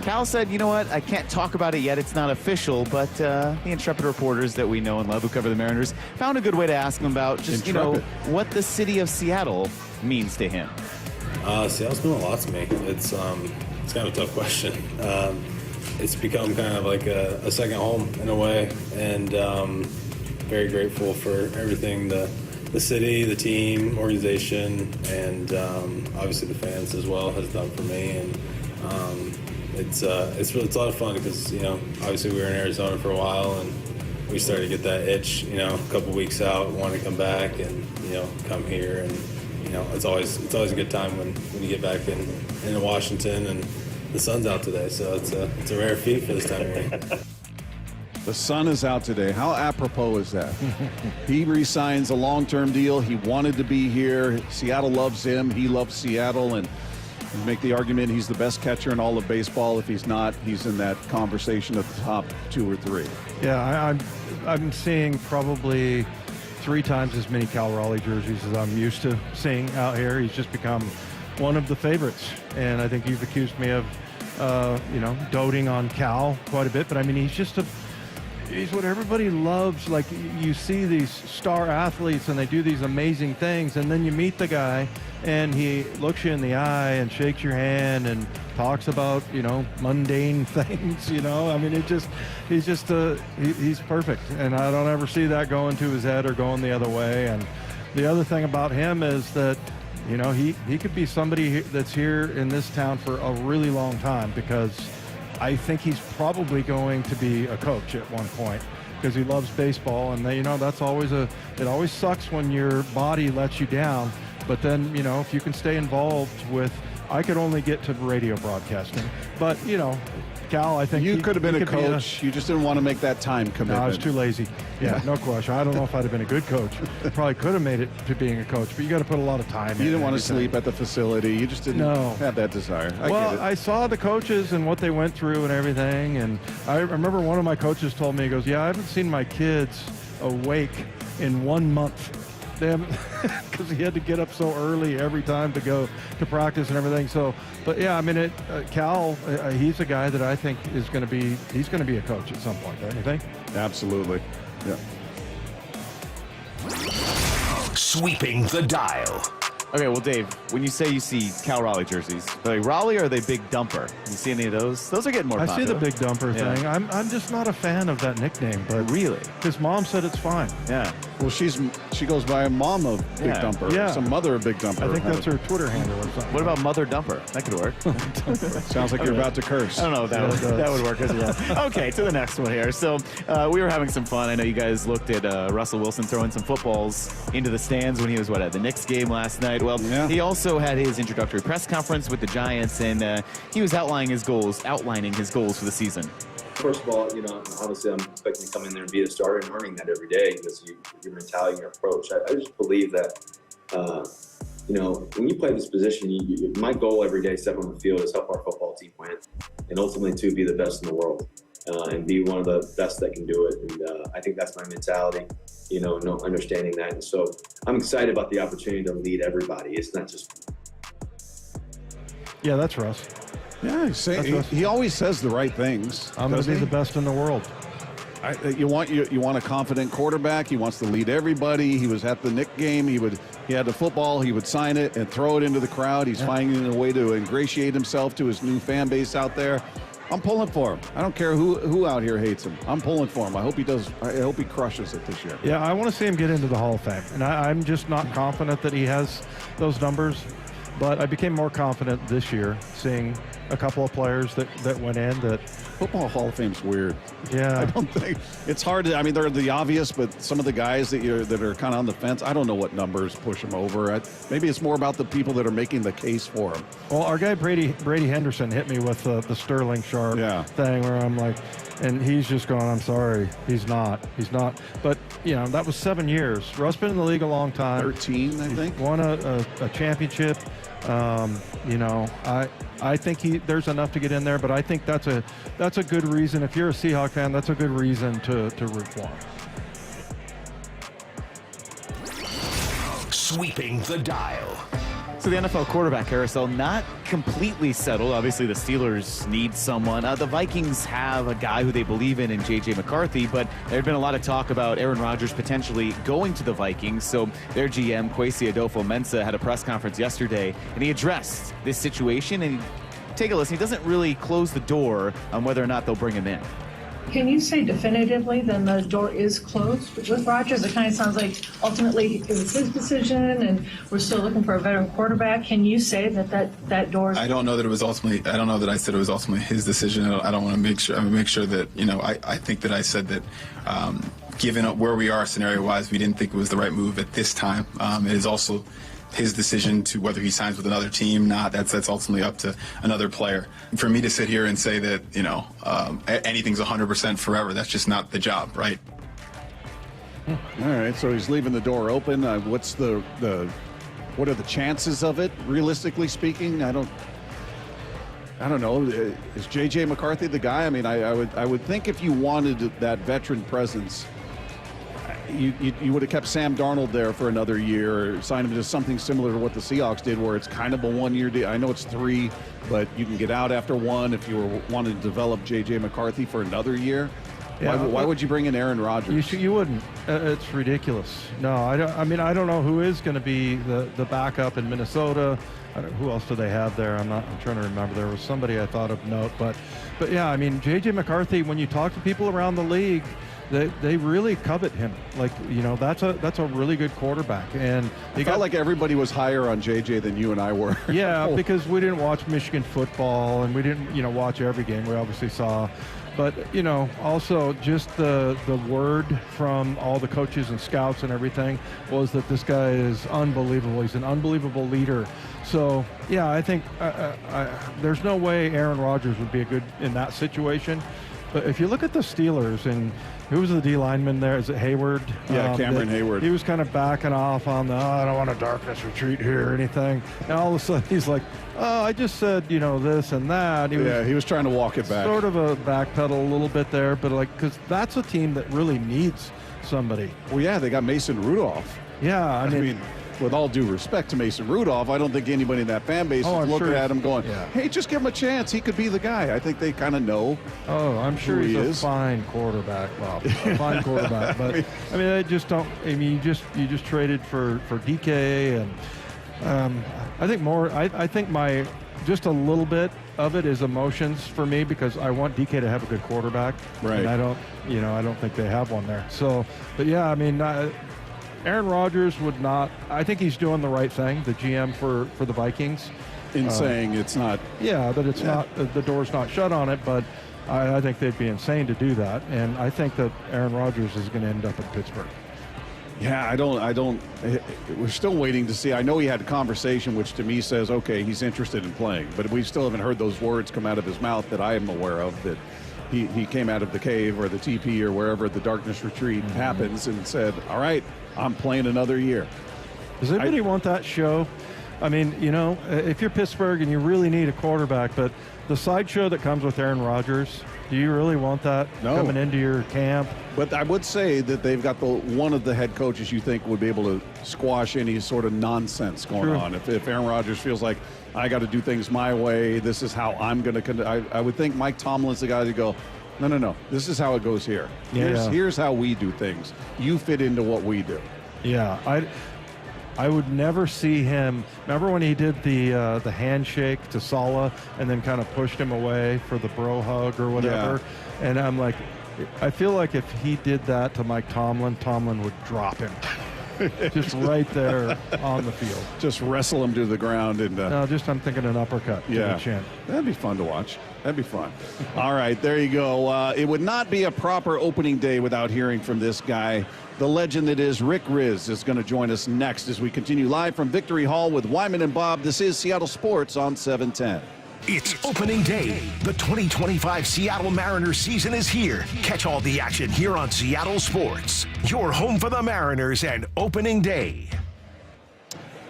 Cal said, you know what, I can't talk about it yet. It's not official, but the intrepid reporters that we know and love who cover the Mariners found a good way to ask him about just, what the city of Seattle means to him. Seattle's meant a lot to me. It's kind of a tough question. It's become kind of like a second home in a way, and very grateful for everything the city, the team, organization, and obviously the fans as well has done for me. And it's a lot of fun because obviously we were in Arizona for a while and we started to get that itch a couple weeks out, wanting to come back and come here, and it's always a good time when you get back into Washington and the sun's out today, so it's a rare feat for this time of year. The sun is out today. How apropos is that? He re-signs a long-term deal. He wanted to be here. Seattle loves him. He loves Seattle, and you make the argument he's the best catcher in all of baseball. If he's not, he's in that conversation of the top 2 or 3. Yeah, I'm seeing probably 3 times as many Cal Raleigh jerseys as I'm used to seeing out here. He's just become one of the favorites, and I think you've accused me of, doting on Cal quite a bit. But I mean, he's what everybody loves. Like, you see these star athletes and they do these amazing things, and then you meet the guy and he looks you in the eye and shakes your hand and talks about, mundane things, I mean, he's perfect. And I don't ever see that going to his head or going the other way. And the other thing about him is that, he could be somebody that's here in this town for a really long time, because I think he's probably going to be a coach at one point, because he loves baseball. And that's always it always sucks when your body lets you down. But then, if you can stay involved with, I could only get to radio broadcasting, but Cal, I think you could have been a coach. You just didn't want to make that time commitment. No, I was too lazy. Yeah, no question. I don't know if I'd have been a good coach. Probably could have made it to being a coach, but you got to put a lot of time in. You didn't want to sleep at the facility. You just didn't have that desire. I saw the coaches and what they went through and everything, and I remember one of my coaches told me, he goes, "Yeah, I haven't seen my kids awake in 1 month." Because he had to get up so early every time to go to practice and everything. So, but yeah, I mean, Cal, he's a guy that I think is going to be, he's going to be a coach at some point, don't you think? Absolutely. Yeah. Sweeping the dial. Okay, well, Dave, when you say you see Cal Raleigh jerseys, are they Raleigh or are they Big Dumper? You see any of those? Those are getting more popular. I see the Big Dumper thing. I'm just not a fan of that nickname. But really? His mom said it's fine. Yeah. Well, she goes by a mom of Big Dumper. Yeah. Some mother of Big Dumper. I think that's her Twitter handle or something. What about Mother Dumper? That could work. Sounds like you're about to curse. I don't know if that would work as well. Okay, to the next one here. So we were having some fun. I know you guys looked at Russell Wilson throwing some footballs into the stands when he was, at the Knicks game last night. Well, he also had his introductory press conference with the Giants, and he was outlining his goals for the season. First of all, obviously I'm expecting to come in there and be a starter and earning that every day because your mentality and your approach. I just believe that, when you play this position, my goal every day, step on the field, is help our football team win and ultimately to be the best in the world and be one of the best that can do it. And I think that's my mentality, understanding that. And so I'm excited about the opportunity to lead everybody. It's not just. Yeah, that's Russ. Yeah, he always says the right things. I'm going to be the best in the world. You want a confident quarterback. He wants to lead everybody. He was at the Knicks game. He had the football. He would sign it and throw it into the crowd. He's finding a way to ingratiate himself to his new fan base out there. I'm pulling for him. I don't care who out here hates him. I'm pulling for him. I hope he does. I hope he crushes it this year. Yeah, I want to see him get into the Hall of Fame, and I'm just not confident that he has those numbers. But I became more confident this year seeing a couple of players that went in that. Football Hall of Fame's weird. Yeah. I don't think it's hard to, they're the obvious, but some of the guys that are kind of on the fence, I don't know what numbers push them over. Maybe it's more about the people that are making the case for him. Well, our guy Brady Henderson hit me with the Sterling Sharp thing where I'm like, and he's just going, I'm sorry, he's not. But, that was 7 years. Russ been in the league a long time. 13, I think. Won a championship. I think there's enough to get in there, but I think that's a good reason. If you're a Seahawk fan, that's a good reason to root for him. Sweeping the dial. So the NFL quarterback carousel not completely settled. Obviously, the Steelers need someone. The Vikings have a guy who they believe in J.J. McCarthy, but there had been a lot of talk about Aaron Rodgers potentially going to the Vikings. So their GM, Kwesi Adolfo-Mensah, had a press conference yesterday, and he addressed this situation. And take a listen. He doesn't really close the door on whether or not they'll bring him in. Can you say definitively then the door is closed? With Rodgers, it kind of sounds like ultimately it was his decision and we're still looking for a veteran quarterback. Can you say that door is... I don't know that it was ultimately, I don't know that I said it was ultimately his decision. I don't want to make sure that, I think that I said that given where we are scenario-wise, we didn't think it was the right move at this time. It is also his decision to whether he signs with another team, that's ultimately up to another player. For me to sit here and say that, anything's 100% forever, that's just not the job, right? All right, so he's leaving the door open. What are the chances of it, realistically speaking? I don't know. Is J.J. McCarthy the guy? I would think if you wanted that veteran presence, you would have kept Sam Darnold there for another year or signed him to something similar to what the Seahawks did, where it's kind of a one-year deal. I know it's 3, but you can get out after 1 if you were wanting to develop J.J. McCarthy for another year. Yeah, why would you bring in Aaron Rodgers? You wouldn't. It's ridiculous. No, I don't know who is going to be the backup in Minnesota. Who else do they have there? I'm trying to remember. There was somebody I thought of note, but yeah, J.J. McCarthy. When you talk to people around the league, they really covet him. That's a really good quarterback. And I felt like everybody was higher on JJ than you and I were. Yeah, because we didn't watch Michigan football and we didn't watch every game. We obviously saw. But, also just the word from all the coaches and scouts and everything was that this guy is unbelievable. He's an unbelievable leader. So, yeah, I think there's no way Aaron Rodgers would be good in that situation. But if you look at the Steelers, and who was the D lineman there? Is it Hayward? Yeah, Cameron Hayward. He was kind of backing off on the, I don't want a darkness retreat here or anything. And all of a sudden he's like, I just said, this and that. He was trying to walk it back. Sort of a backpedal a little bit there, but because that's a team that really needs somebody. Well, yeah, they got Mason Rudolph. Yeah, I mean with all due respect to Mason Rudolph, I don't think anybody in that fan base is looking at him going, hey, just give him a chance. He could be the guy. I think they kind of know. Oh, I'm sure he's a fine quarterback, Bob. A fine quarterback. But, I just don't – you just traded for DK. And I think more – I think just a little bit of it is emotions for me because I want DK to have a good quarterback. Right. And I don't think they have one there. So, but yeah, Aaron Rodgers would not. I think he's doing the right thing, the GM for the Vikings. In saying it's not. Yeah, that it's not, the door's not shut on it, but I think they'd be insane to do that. And I think that Aaron Rodgers is going to end up in Pittsburgh. Yeah, I don't. We're still waiting to see. I know he had a conversation, which to me says, okay, he's interested in playing, but we still haven't heard those words come out of his mouth that I am aware of, that he came out of the cave or the TP or wherever the darkness retreat happens and said, all right, I'm playing another year. Does anybody want that show? If you're Pittsburgh and you really need a quarterback, but the sideshow that comes with Aaron Rodgers, do you really want that coming into your camp? But I would say that they've got one of the head coaches you think would be able to squash any sort of nonsense going on. If Aaron Rodgers feels like, I got to do things my way, this is how I'm going to I would think Mike Tomlin's the guy to go, no, this is how it goes here. Here's how we do things. You fit into what we do. Yeah, I would never see him. Remember when he did the handshake to Saleh and then kind of pushed him away for the bro hug or whatever? Yeah. And I'm like, I feel like if he did that to Mike Tomlin, Tomlin would drop him. Just right there on the field. Just wrestle him to the ground. And I'm thinking an uppercut to the chin. That'd be fun to watch. That'd be fun. All right, there you go. It would not be a proper opening day without hearing from this guy. The legend that is Rick Rizzs is going to join us next as we continue live from Victory Hall with Wyman and Bob. This is Seattle Sports on 710. It's opening day. The 2025 Seattle Mariners season is here. Catch all the action here on Seattle Sports. Your home for the Mariners and opening day.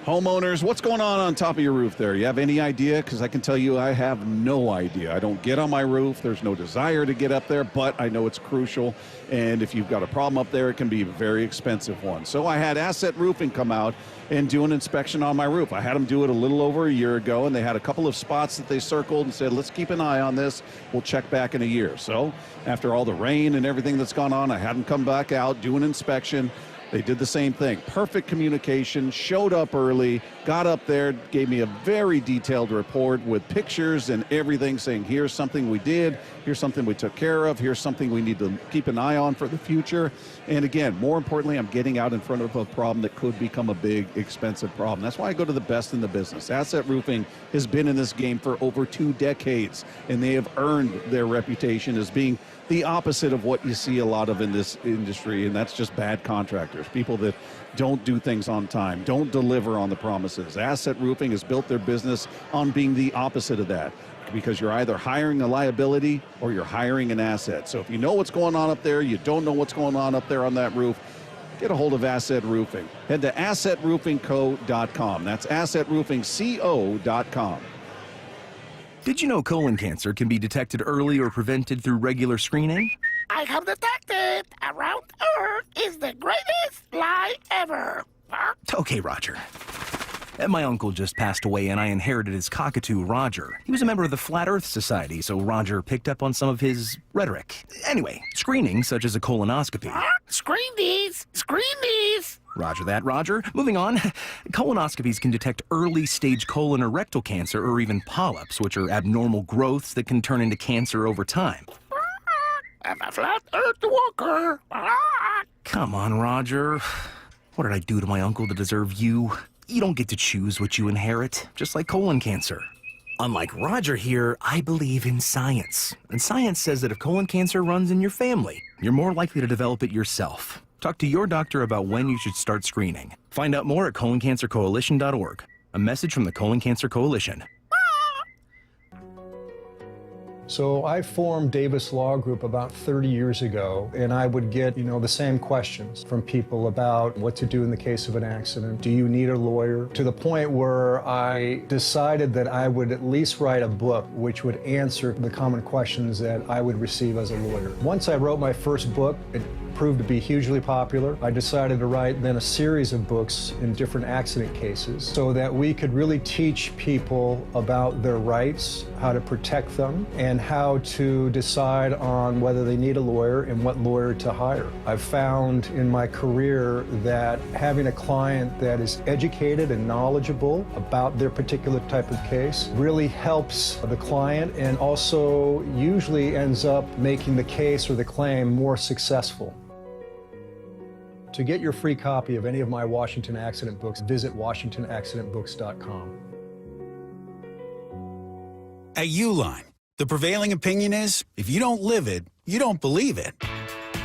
Homeowners, what's going on top of your roof there? You have any idea? Because I can tell you I have no idea. I don't get on my roof. There's no desire to get up there, but I know it's crucial. And if you've got a problem up there, it can be a very expensive one. So I had Asset Roofing come out and do an inspection on my roof. I had them do it a little over a year ago, and they had a couple of spots that they circled and said, let's keep an eye on this. We'll check back in a year. So after all the rain and everything that's gone on, I had them come back out, do an inspection. They did the same thing. Perfect communication, showed up early, got up there, gave me a very detailed report with pictures and everything saying, here's something we did, here's something we took care of, here's something we need to keep an eye on for the future. And again, more importantly, I'm getting out in front of a problem that could become a big, expensive problem. That's why I go to the best in the business. Asset Roofing has been in this game for over 2 decades, and they have earned their reputation as being the opposite of what you see a lot of in this industry, and that's just bad contractors, people that don't do things on time, don't deliver on the promises. Asset Roofing has built their business on being the opposite of that, because you're either hiring a liability or you're hiring an asset. So if you know what's going on up there, you don't know what's going on up there on that roof, get a hold of Asset Roofing. Head to assetroofingco.com. That's assetroofingco.com. Did you know colon cancer can be detected early or prevented through regular screening? I have detected Around Earth is the greatest lie ever. Okay, Roger. My uncle just passed away and I inherited his cockatoo, Roger. He was a member of the Flat Earth Society, so Roger picked up on some of his rhetoric. Anyway, screening, such as a colonoscopy. Screen these! Screen these! Roger that, Roger. Moving on. Colonoscopies can detect early-stage colon or rectal cancer or even polyps, which are abnormal growths that can turn into cancer over time. I'm a Flat Earth walker. Come on, Roger. What did I do to my uncle to deserve you? You don't get to choose what you inherit, just like colon cancer. Unlike Roger here, I believe in science. And science says that if colon cancer runs in your family, you're more likely to develop it yourself. Talk to your doctor about when you should start screening. Find out more at coloncancercoalition.org. A message from the Colon Cancer Coalition. So I formed Davis Law Group about 30 years ago, and I would get, the same questions from people about what to do in the case of an accident. Do you need a lawyer? To the point where I decided that I would at least write a book which would answer the common questions that I would receive as a lawyer. Once I wrote my first book, it proved to be hugely popular. I decided to write then a series of books in different accident cases so that we could really teach people about their rights, how to protect them, and how to decide on whether they need a lawyer and what lawyer to hire. I've found in my career that having a client that is educated and knowledgeable about their particular type of case really helps the client and also usually ends up making the case or the claim more successful. To get your free copy of any of my Washington accident books, visit WashingtonAccidentBooks.com. At Uline, the prevailing opinion is, if you don't live it, you don't believe it.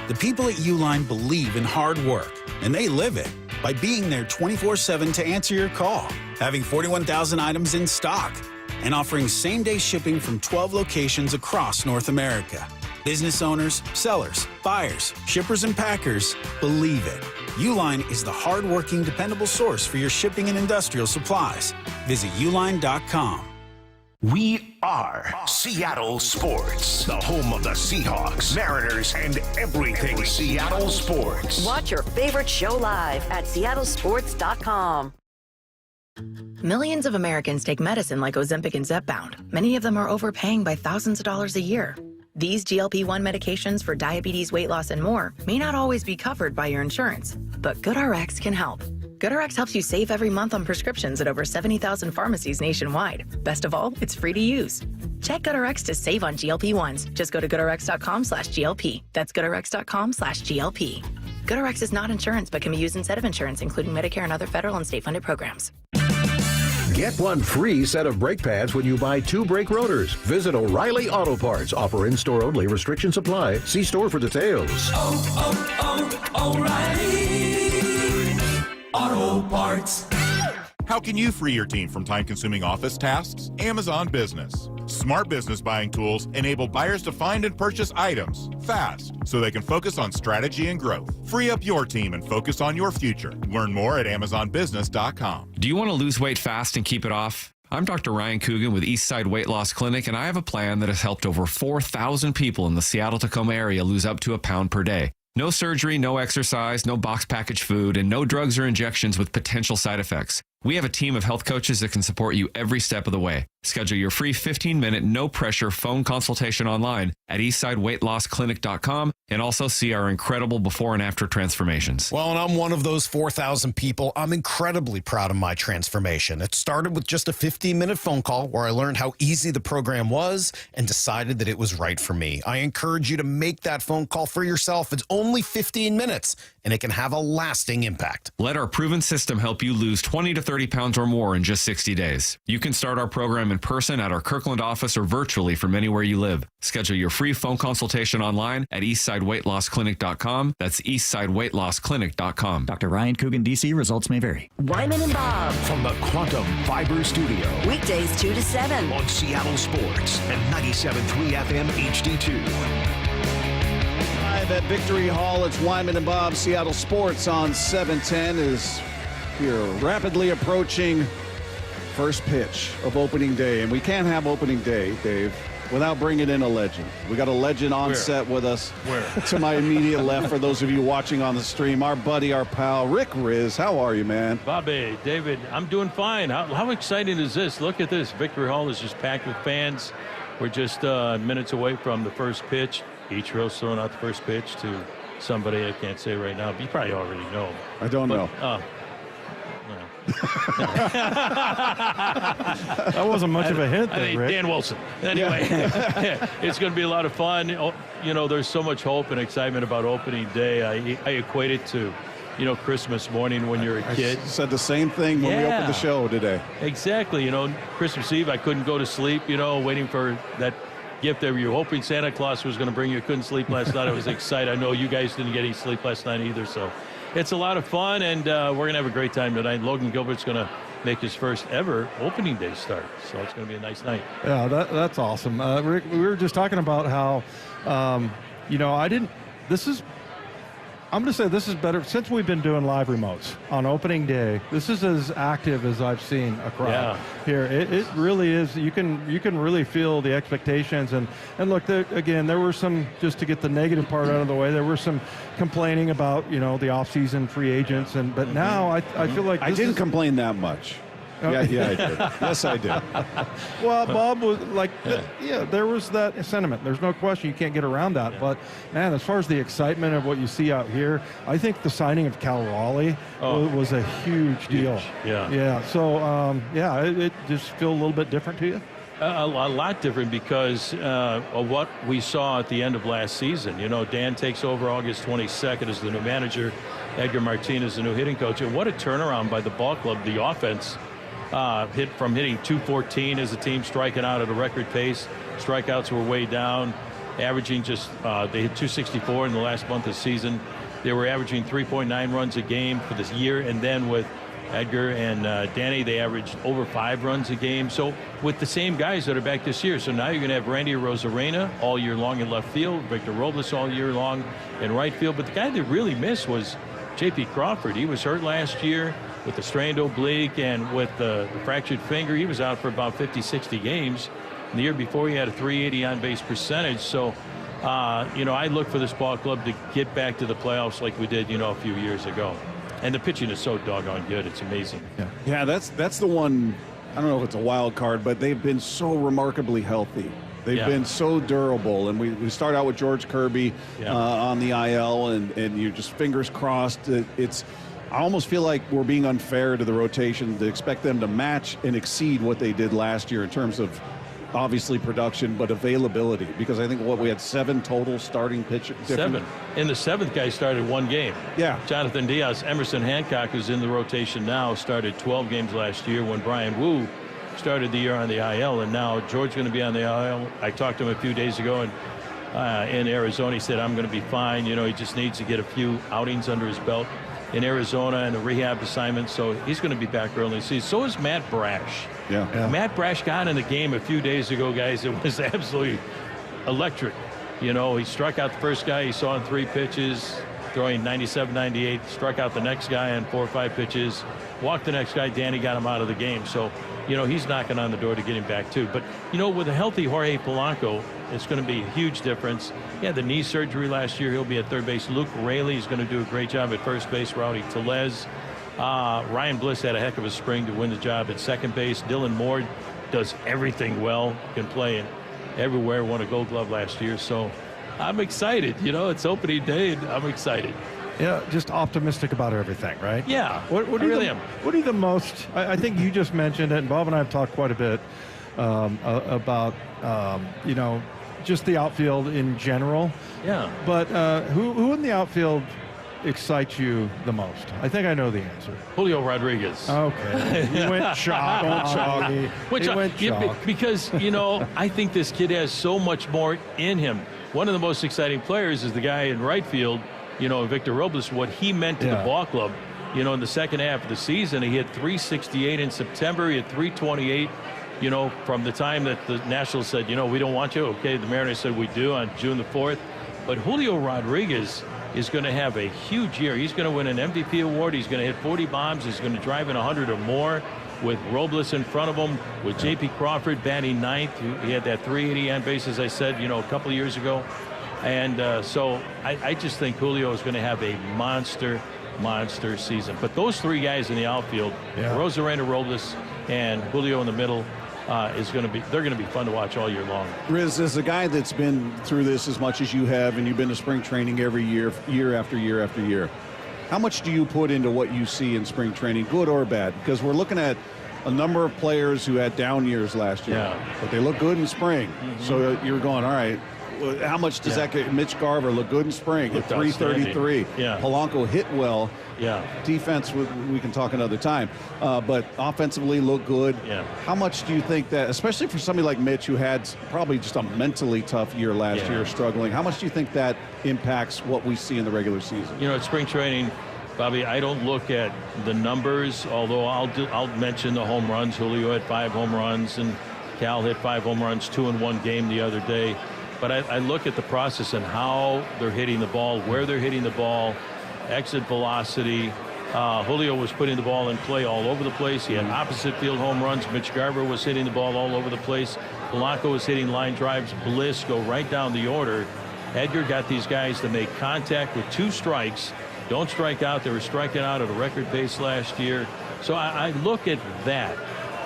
The people at Uline believe in hard work, and they live it by being there 24/7 to answer your call, having 41,000 items in stock, and offering same-day shipping from 12 locations across North America. Business owners, sellers, buyers, shippers, and packers believe it. Uline is the hard-working, dependable source for your shipping and industrial supplies. Visit uline.com. We are Seattle Sports, the home of the Seahawks, Mariners, and everything Seattle sports. Watch your favorite show live at seattlesports.com. Millions of Americans take medicine like Ozempic and Zepbound. Many of them are overpaying by thousands of dollars a year. These GLP-1 medications for diabetes, weight loss, and more may not always be covered by your insurance, but GoodRx can help. GoodRx helps you save every month on prescriptions at over 70,000 pharmacies nationwide. Best of all, it's free to use. Check GoodRx to save on GLP-1s. Just go to goodrx.com/GLP. That's goodrx.com/GLP. GoodRx is not insurance, but can be used instead of insurance, including Medicare and other federal and state-funded programs. Get one free set of brake pads when you buy 2 brake rotors. Visit O'Reilly Auto Parts. Offer in-store only. Restrictions apply. See store for details. O'Reilly Auto Parts. How can you free your team from time-consuming office tasks? Amazon Business. Smart business buying tools enable buyers to find and purchase items fast so they can focus on strategy and growth. Free up your team and focus on your future. Learn more at amazonbusiness.com. Do you want to lose weight fast and keep it off? I'm Dr. Ryan Coogan with Eastside Weight Loss Clinic, and I have a plan that has helped over 4,000 people in the Seattle-Tacoma area lose up to a pound per day. No surgery, no exercise, no box package food, and no drugs or injections with potential side effects. We have a team of health coaches that can support you every step of the way. Schedule your free 15-minute, no-pressure phone consultation online at eastsideweightlossclinic.com and also see our incredible before and after transformations. Well, and I'm one of those 4,000 people. I'm incredibly proud of my transformation. It started with just a 15-minute phone call where I learned how easy the program was and decided that it was right for me. I encourage you to make that phone call for yourself. It's only 15 minutes, and it can have a lasting impact. Let our proven system help you lose 20 to 30 pounds or more in just 60 days. You can start our program in person at our Kirkland office or virtually from anywhere you live. Schedule your free phone consultation online at eastsideweightlossclinic.com. That's eastsideweightlossclinic.com. Dr. Ryan Coogan, D.C. Results may vary. Wyman and Bob. From the Quantum Fiber Studio. Weekdays 2 to 7. On Seattle Sports and 97.3 FM HD2. Live at Victory Hall, it's Wyman and Bob. Seattle Sports on 710 is here rapidly approaching first pitch of opening day. And we can't have opening day, Dave, without bringing in a legend. We got a legend on set with us. Where? To my immediate left, for those of you watching on the stream, our buddy, our pal, Rick Rizzs. How are you, man? Bobby, David, I'm doing fine. How exciting is this? Look at this. Victory Hall is just packed with fans. We're just minutes away from the first pitch. Ichiro's throwing out the first pitch to somebody I can't say right now. But you probably already know. I don't know. That wasn't much of a hint, though, Rick. Dan Wilson. Anyway, it's going to be a lot of fun. You know, there's so much hope and excitement about opening day. I equate it to, Christmas morning when you're a kid. I said the same thing when we opened the show today. Exactly. Christmas Eve, I couldn't go to sleep, waiting for that gift that you were hoping Santa Claus was going to bring you. Couldn't sleep last night. I was excited. I know you guys didn't get any sleep last night either, so it's a lot of fun, and we're going to have a great time tonight. Logan Gilbert's going to make his first ever opening day start. So it's going to be a nice night. Yeah, that's awesome. Rick, we were just talking about how, I'm going to say this is better since we've been doing live remotes on opening day. This is as active as I've seen a crowd here. It really is. You can really feel the expectations and look, there were some, just to get the negative part out of the way, there were some complaining about the off-season free agents but now I feel like I didn't complain that much. Yeah, I did. Yes, I did. Well, Bob was like, there was that sentiment. There's no question. You can't get around that. Yeah. But, man, as far as the excitement of what you see out here, I think the signing of Cal Raleigh was a huge deal. Yeah. Yeah. So, it just feel a little bit different to you? A lot different because of what we saw at the end of last season. Dan takes over August 22nd as the new manager. Edgar Martinez, the new hitting coach. And what a turnaround by the ball club. The offense hit from hitting 214 as a team, striking out at a record pace. Strikeouts were way down, averaging they hit 264 in the last month of the season. They were averaging 3.9 runs a game for this year, and then with Edgar and Danny, they averaged over 5 runs a game. So with the same guys that are back this year, so now you're going to have Randy Rosarena all year long in left field, Victor Robles all year long in right field. But the guy that really missed was J.P. Crawford. He was hurt last year with the strained oblique and with the fractured finger. He was out for about 50, 60 games. And the year before, he had a 380 on-base percentage. So, I look for this ball club to get back to the playoffs like we did, a few years ago. And the pitching is so doggone good. It's amazing. Yeah, that's the one. I don't know if it's a wild card, but they've been so remarkably healthy. They've been so durable. And we start out with George Kirby on the IL, and you're just fingers crossed. I almost feel like we're being unfair to the rotation to expect them to match and exceed what they did last year in terms of obviously production, but availability. Because I think we had 7 total starting pitchers. 7. And the 7th guy started 1 game. Yeah. Jonathan Diaz. Emerson Hancock, who's in the rotation now, started 12 games last year when Brian Wu started the year on the IL, and now George's going to be on the IL. I talked to him a few days ago in Arizona. He said, I'm going to be fine. He just needs to get a few outings under his belt in Arizona and a rehab assignment, so he's going to be back early in the season. So is Matt Brash. Yeah. Matt Brash got in the game a few days ago, guys. It was absolutely electric. He struck out the first guy he saw in 3 pitches, throwing 97, 98, struck out the next guy on 4 or 5 pitches, walked the next guy. Danny got him out of the game. So, he's knocking on the door to get him back too. But, with a healthy Jorge Polanco, it's going to be a huge difference. He had the knee surgery last year. He'll be at third base. Luke Raley is going to do a great job at first base. Rowdy Tellez. Ryan Bliss had a heck of a spring to win the job at second base. Dylan Moore does everything well. Can play everywhere. Won a Gold Glove last year. So I'm excited. It's opening day, and I'm excited. Yeah, just optimistic about everything, right? Yeah, what I really am. What are you the most, I think you just mentioned it, and Bob and I have talked quite a bit about, just the outfield in general. Yeah. But who in the outfield excites you the most? I think I know the answer. Julio Rodriguez. Okay. You went chalk. Went chalk. Because, I think this kid has so much more in him. One of the most exciting players is the guy in right field, Victor Robles, what he meant to the ball club. In the second half of the season, he hit 368 in September. He had 328. From the time that the Nationals said, we don't want you. Okay, the Mariners said we do on June the 4th. But Julio Rodriguez is going to have a huge year. He's going to win an MVP award. He's going to hit 40 bombs. He's going to drive in 100 or more with Robles in front of him, with J.P. Crawford batting ninth. He had that 380 on base, as I said, a couple of years ago. And so I just think Julio is going to have a monster season. But those 3 guys in the outfield, Rosarena, Robles, and Julio in the middle, they're going to be fun to watch all year long. Rizzs, as a guy that's been through this as much as you have, and you've been to spring training every year, year after year after year, how much do you put into what you see in spring training, good or bad? Because we're looking at a number of players who had down years last year, but they look good in spring. So you're going, all right, how much does that get? Mitch Garver look good in spring at 333. Polanco hit well. Defense, we can talk another time. But offensively look good. How much do you think that, especially for somebody like Mitch, who had probably just a mentally tough year last year, struggling, how much do you think that impacts what we see in the regular season? At spring training, Bobby, I don't look at the numbers, although I'll mention the home runs. Julio had 5 home runs, and Cal hit 5 home runs, 2 in one game the other day. But I look at the process and how they're hitting the ball, where they're hitting the ball, exit velocity. Julio was putting the ball in play all over the place. He had opposite field home runs. Mitch Garver was hitting the ball all over the place. Polanco was hitting line drives. Bliss go right down the order. Edgar got these guys to make contact with 2 strikes. Don't strike out. They were striking out at a record pace last year. So I look at that,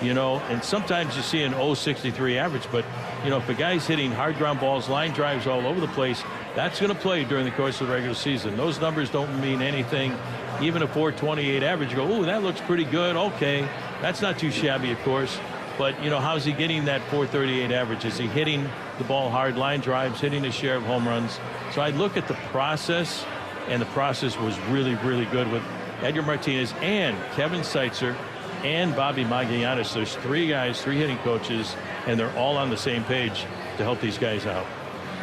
you know, and sometimes you see an 0.63 average, but, you know, if a guy's hitting hard ground balls, line drives all over the place, that's going to play during the course of the regular season. Those numbers don't mean anything. Even a 4.28 average, you go, oh, that looks pretty good. Okay, that's not too shabby, of course. But, you know, how's he getting that 4.38 average? Is he hitting the ball hard, line drives, hitting his share of home runs? So I look at the process, and the process was really, really good with Edgar Martinez and Kevin Seitzer and Bobby Magallanes. There's 3 guys, 3 hitting coaches, and they're all on the same page to help these guys out.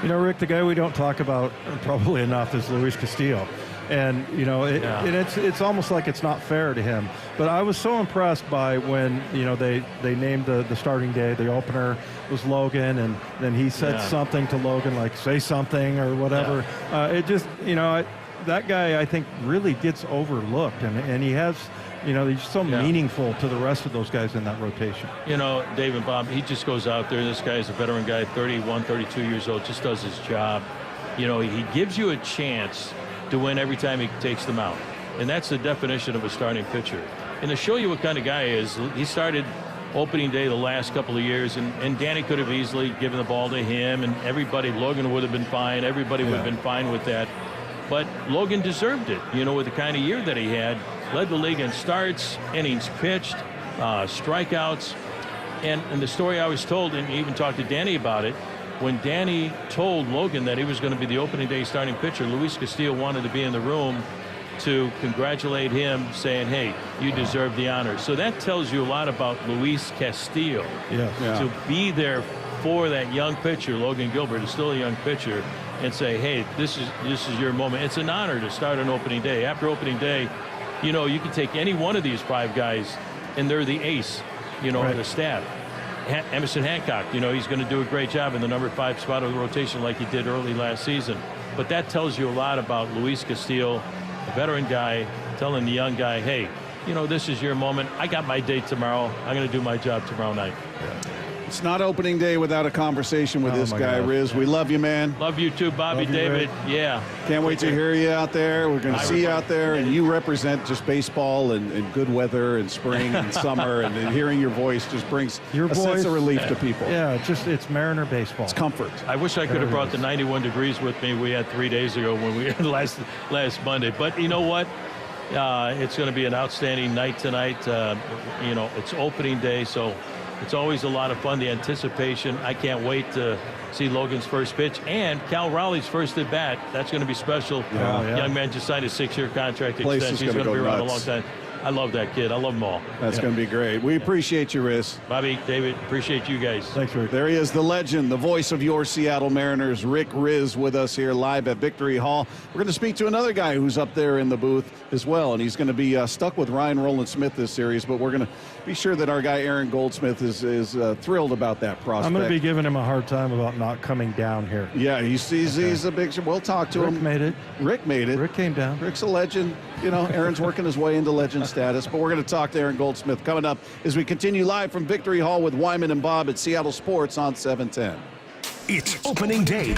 You know, Rick, the guy we don't talk about probably enough is Luis Castillo. And, you know, it's almost like it's not fair to him. But I was so impressed by when, you know, they named the starting day. The opener was Logan, and then he said something to Logan, like, say something or whatever. It just, you know, that guy, I think, really gets overlooked. And he has, you know, he's so meaningful to the rest of those guys in that rotation. You know, Dave and Bob, he just goes out there. This guy's a veteran guy, 31, 32 years old, just does his job. You know, he gives you a chance to win every time he takes them out. And that's the definition of a starting pitcher. And to show you what kind of guy he is, he started opening day the last couple of years, and Danny could have easily given the ball to him, and everybody, Logan would have been fine. Everybody would have been fine with that. But Logan deserved it, you know, with the kind of year that he had. Led the league in starts, innings pitched, strikeouts. And the story I was told, and even talked to Danny about it, when Danny told Logan that he was going to be the opening day starting pitcher, Luis Castillo wanted to be in the room to congratulate him, saying, hey, you deserve the honor. So that tells you a lot about Luis Castillo. To be there for that young pitcher, Logan Gilbert is still a young pitcher, and say, hey, this is your moment. It's an honor to start on opening day. After opening day, you know, you can take any one of these 5 guys, and they're the ace, you know, of the staff. Emerson Hancock, you know, he's going to do a great job in the number 5 spot of the rotation like he did early last season. But that tells you a lot about Luis Castillo, a veteran guy, telling the young guy, hey, you know, this is your moment. I got my date tomorrow. I'm going to do my job tomorrow night. It's not opening day without a conversation with this guy, Riz. We love you, man. Love you too, Bobby, love you, David. Rick. Can't wait to hear you out there. We're going to see you out there, and you represent just baseball and good weather and spring and summer, and hearing your voice just brings a sense of relief to people. Yeah, it's Mariner baseball. It's comfort. I wish I could have brought the 91 degrees with me we had 3 days ago when we had last Monday. But you know what? It's going to be an outstanding night tonight. You know, it's opening day, so it's always a lot of fun, the anticipation. I can't wait to see Logan's first pitch and Cal Raleigh's first at bat. That's going to be special. Young man just signed a 6-year contract extension. He's going to be around a long time. I love that kid. I love them all. That's going to be great. We appreciate you, Riz. Bobby, David, appreciate you guys. Thanks, Rick. There he is, the legend, the voice of your Seattle Mariners, Rick Rizzs, with us here live at Victory Hall. We're going to speak to another guy who's up there in the booth as well, and he's going to be stuck with Ryan Rowland-Smith this series, but we're going to be sure that our guy Aaron Goldsmith is thrilled about that prospect. I'm going to be giving him a hard time about not coming down here. Yeah, he's a big. We'll talk to him. Rick made it. Rick made it. Rick came down. Rick's a legend. You know, Aaron's working his way into legend status, but we're going to talk to Aaron Goldsmith coming up as we continue live from Victory Hall with Wyman and Bob at Seattle Sports on 710. It's opening day.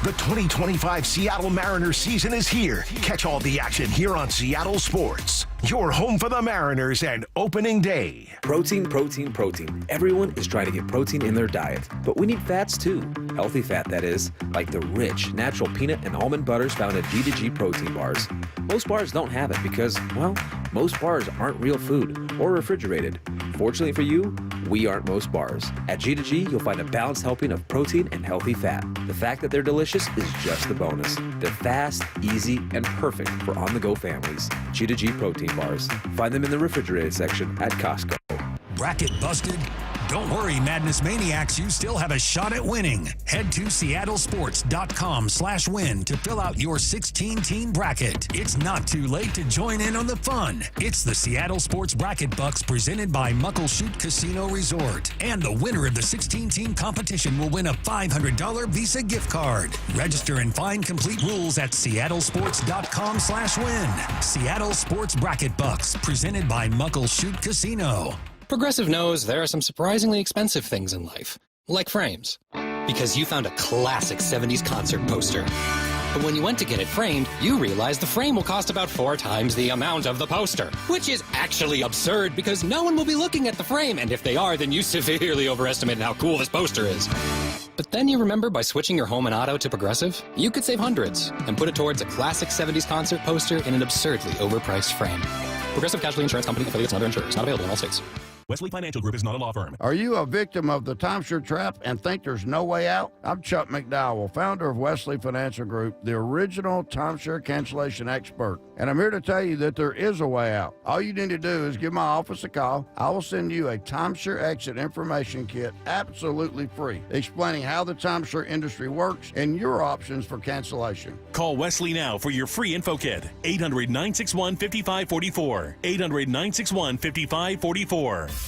The 2025 Seattle Mariners season is here. Catch all the action here on Seattle Sports. Your home for the Mariners and opening day. Protein, protein, protein. Everyone is trying to get protein in their diet, but we need fats too. Healthy fat, that is, like the rich, natural peanut and almond butters found at G2G protein bars. Most bars don't have it because, well, most bars aren't real food or refrigerated. Fortunately for you, we aren't most bars. At G2G, you'll find a balanced helping of protein and healthy fat. The fact that they're delicious is just the bonus. They're fast, easy, and perfect for on-the-go families. G2G protein bars. Find them in the refrigerated section at Costco. Bracket busted? Don't worry, Madness Maniacs, you still have a shot at winning. Head to seattlesports.com/win to fill out your 16-team bracket. It's not too late to join in on the fun. It's the Seattle Sports Bracket Bucks presented by Muckleshoot Casino Resort. And the winner of the 16-team competition will win a $500 Visa gift card. Register and find complete rules at seattlesports.com/win. Seattle Sports Bracket Bucks presented by Muckleshoot Casino. Progressive knows there are some surprisingly expensive things in life, like frames. Because you found a classic 70s concert poster. But when you went to get it framed, you realized the frame will cost about 4 times the amount of the poster. Which is actually absurd because no one will be looking at the frame, and if they are, then you severely overestimated how cool this poster is. But then you remember by switching your home and auto to Progressive, you could save hundreds and put it towards a classic 70s concert poster in an absurdly overpriced frame. Progressive Casualty Insurance Company, affiliates, and other insurers. Not available in all states. Wesley Financial Group is not a law firm. Are you a victim of the timeshare trap and think there's no way out? I'm Chuck McDowell, founder of Wesley Financial Group, the original timeshare cancellation expert. And I'm here to tell you that there is a way out. All you need to do is give my office a call. I will send you a timeshare exit information kit absolutely free, explaining how the timeshare industry works and your options for cancellation. Call Wesley now for your free info kit. 800-961-5544. 800-961-5544.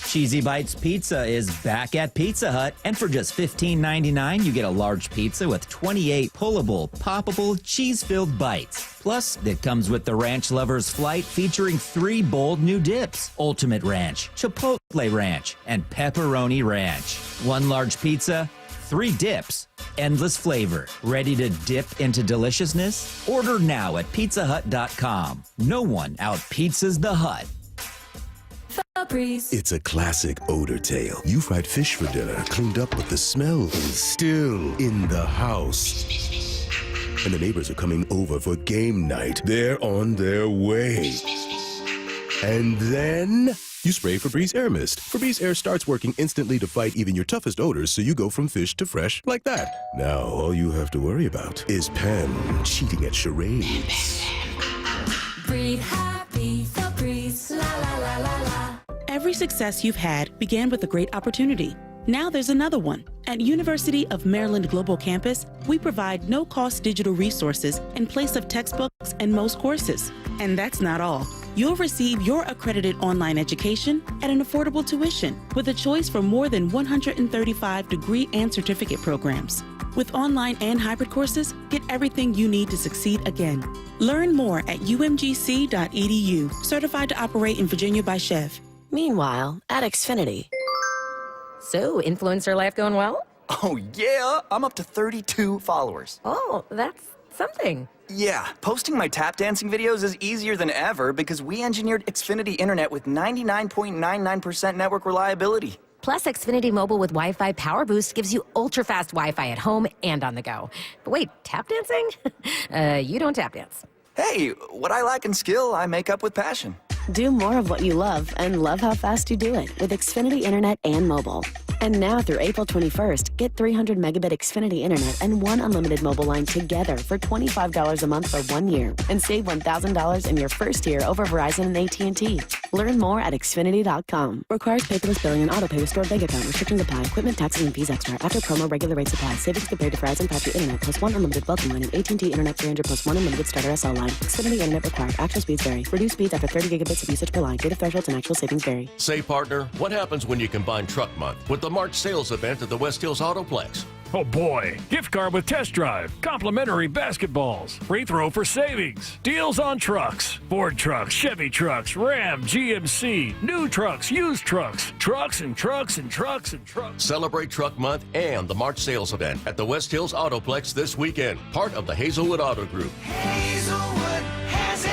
Cheesy Bites Pizza is back at Pizza Hut, and for just $15.99, you get a large pizza with 28 pullable, poppable, cheese-filled bites. Plus, it comes with the Ranch Lovers Flight featuring 3 bold new dips: Ultimate Ranch, Chipotle Ranch, and Pepperoni Ranch. 1 large pizza, 3 dips, endless flavor. Ready to dip into deliciousness? Order now at pizzahut.com. No one out-pizzas the Hut. It's a classic odor tale. You fried fish for dinner, cleaned up, but the smell is still in the house. And the neighbors are coming over for game night. They're on their way. And then you spray Febreze Air Mist. Febreze Air starts working instantly to fight even your toughest odors, so you go from fish to fresh like that. Now all you have to worry about is Pam cheating at charades. Breathe happy, Febreze, la la la la la. Every success you've had began with a great opportunity. Now there's another one. At University of Maryland Global Campus, we provide no-cost digital resources in place of textbooks and most courses. And that's not all. You'll receive your accredited online education at an affordable tuition with a choice from more than 135 degree and certificate programs. With online and hybrid courses, get everything you need to succeed again. Learn more at umgc.edu, certified to operate in Virginia by Chev. Meanwhile, at Xfinity. So, influencer life going well? Oh, yeah. I'm up to 32 followers. Oh, that's something. Yeah, posting my tap dancing videos is easier than ever because we engineered Xfinity Internet with 99.99% network reliability. Plus, Xfinity Mobile with Wi-Fi Power Boost gives you ultra-fast Wi-Fi at home and on the go. But wait, tap dancing? You don't tap dance. Hey, what I lack in skill, I make up with passion. Do more of what you love and love how fast you do it with Xfinity Internet and mobile. And now through April 21st, get 300 megabit Xfinity Internet and 1 unlimited mobile line together for $25 a month for 1 year and save $1,000 in your first year over Verizon and AT&T. Learn more at Xfinity.com. Requires paperless billing and autopay with stored bank account. Restrictions apply. Equipment, taxes, and fees extra. After promo, regular rate supply. Savings compared to Verizon 5G Internet plus 1 unlimited welcome line and AT&T Internet 300 plus 1 unlimited starter SL line. Xfinity Internet required. Actual speeds vary. Reduced speeds after 30 gigabits of usage per line. Data thresholds and actual savings vary. Say, partner, what happens when you combine Truck Month with the March sales event at the West Hills Autoplex? Oh boy, gift card with test drive, complimentary basketballs, free throw for savings, deals on trucks, Ford trucks, Chevy trucks, Ram, GMC, new trucks, used trucks, trucks and trucks and trucks and trucks. Celebrate Truck Month and the March sales event at the West Hills Autoplex this weekend, part of the Hazelwood Auto Group. Hazelwood has it!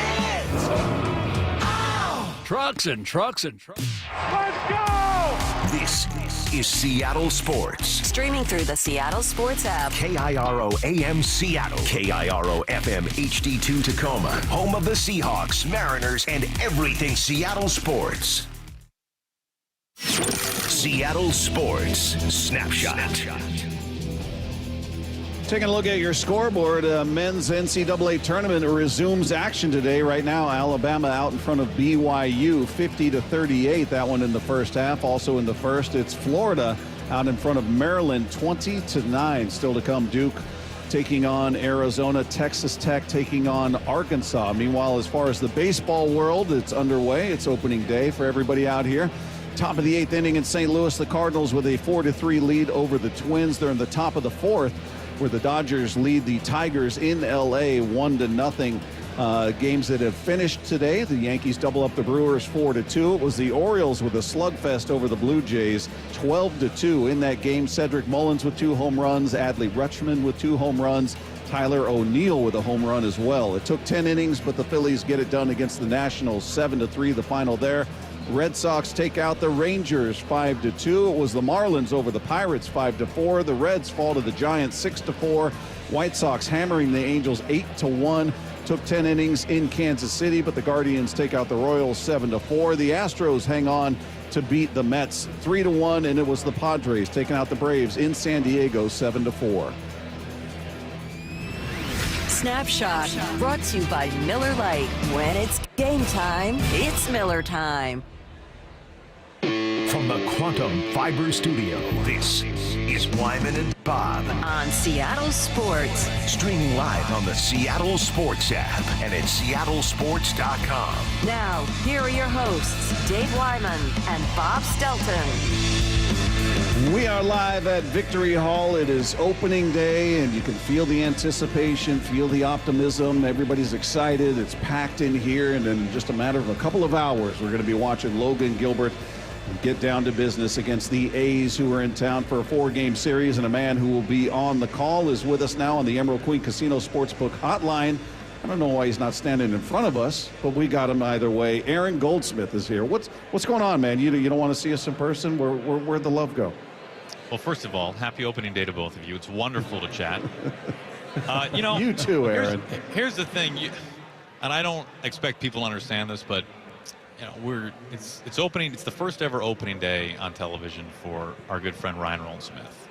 Oh! Trucks and trucks and trucks. Let's go! This is Seattle Sports. Streaming through the Seattle Sports app. KIRO AM Seattle. KIRO FM HD2 Tacoma. Home of the Seahawks, Mariners, and everything Seattle sports. Seattle Sports Snapshot. Taking a look at your scoreboard, men's NCAA tournament resumes action today. Right now, Alabama out in front of BYU, 50-38. That one in the first half. Also in the first, it's Florida out in front of Maryland, 20-9. Still to come, Duke taking on Arizona, Texas Tech taking on Arkansas. Meanwhile, as far as the baseball world, it's underway. It's opening day for everybody out here. Top of the 8th inning in St. Louis, the Cardinals with a 4-3 lead over the Twins. They're in the top of the 4th, where the Dodgers lead the Tigers in L.A. 1-0. Games that have finished today. The Yankees double up the Brewers 4-2. It was the Orioles with a slugfest over the Blue Jays, 12-2 in that game. Cedric Mullins with 2 home runs. Adley Rutschman with 2 home runs. Tyler O'Neill with a home run as well. It took 10 innings, but the Phillies get it done against the Nationals, 7-3 the final there. Red Sox take out the Rangers 5-2. It was the Marlins over the Pirates 5-4. The Reds fall to the Giants 6-4. White Sox hammering the Angels 8-1. Took 10 innings in Kansas City, but the Guardians take out the Royals 7-4. The Astros hang on to beat the Mets 3-1, and it was the Padres taking out the Braves in San Diego 7-4. Snapshot brought to you by Miller Lite. When it's game time, it's Miller time. From the Quantum Fiber Studio, this is Wyman and Bob On Seattle Sports. Streaming live on the Seattle Sports app and at seattlesports.com. Now, here are your hosts, Dave Wyman and Bob Stelton. We are live at Victory Hall. It is opening day, and you can feel the anticipation, feel the optimism. Everybody's excited. It's packed in here, and in just a matter of a couple of hours, we're going to be watching Logan Gilbert get down to business against the A's, who are in town for a 4-game series. And a man who will be on the call is with us now on the Emerald Queen Casino Sportsbook hotline. I don't know why he's not standing in front of us, but we got him either way. Aaron Goldsmith is here. What's going on, man? You don't want to see us in person? Where'd the love go? Well, first of all, happy opening day to both of you. It's wonderful to chat. You too, Aaron. Here's the thing, and I don't expect people to understand this, but it's opening. It's the first ever opening day on television for our good friend Ryan Roll-Smith.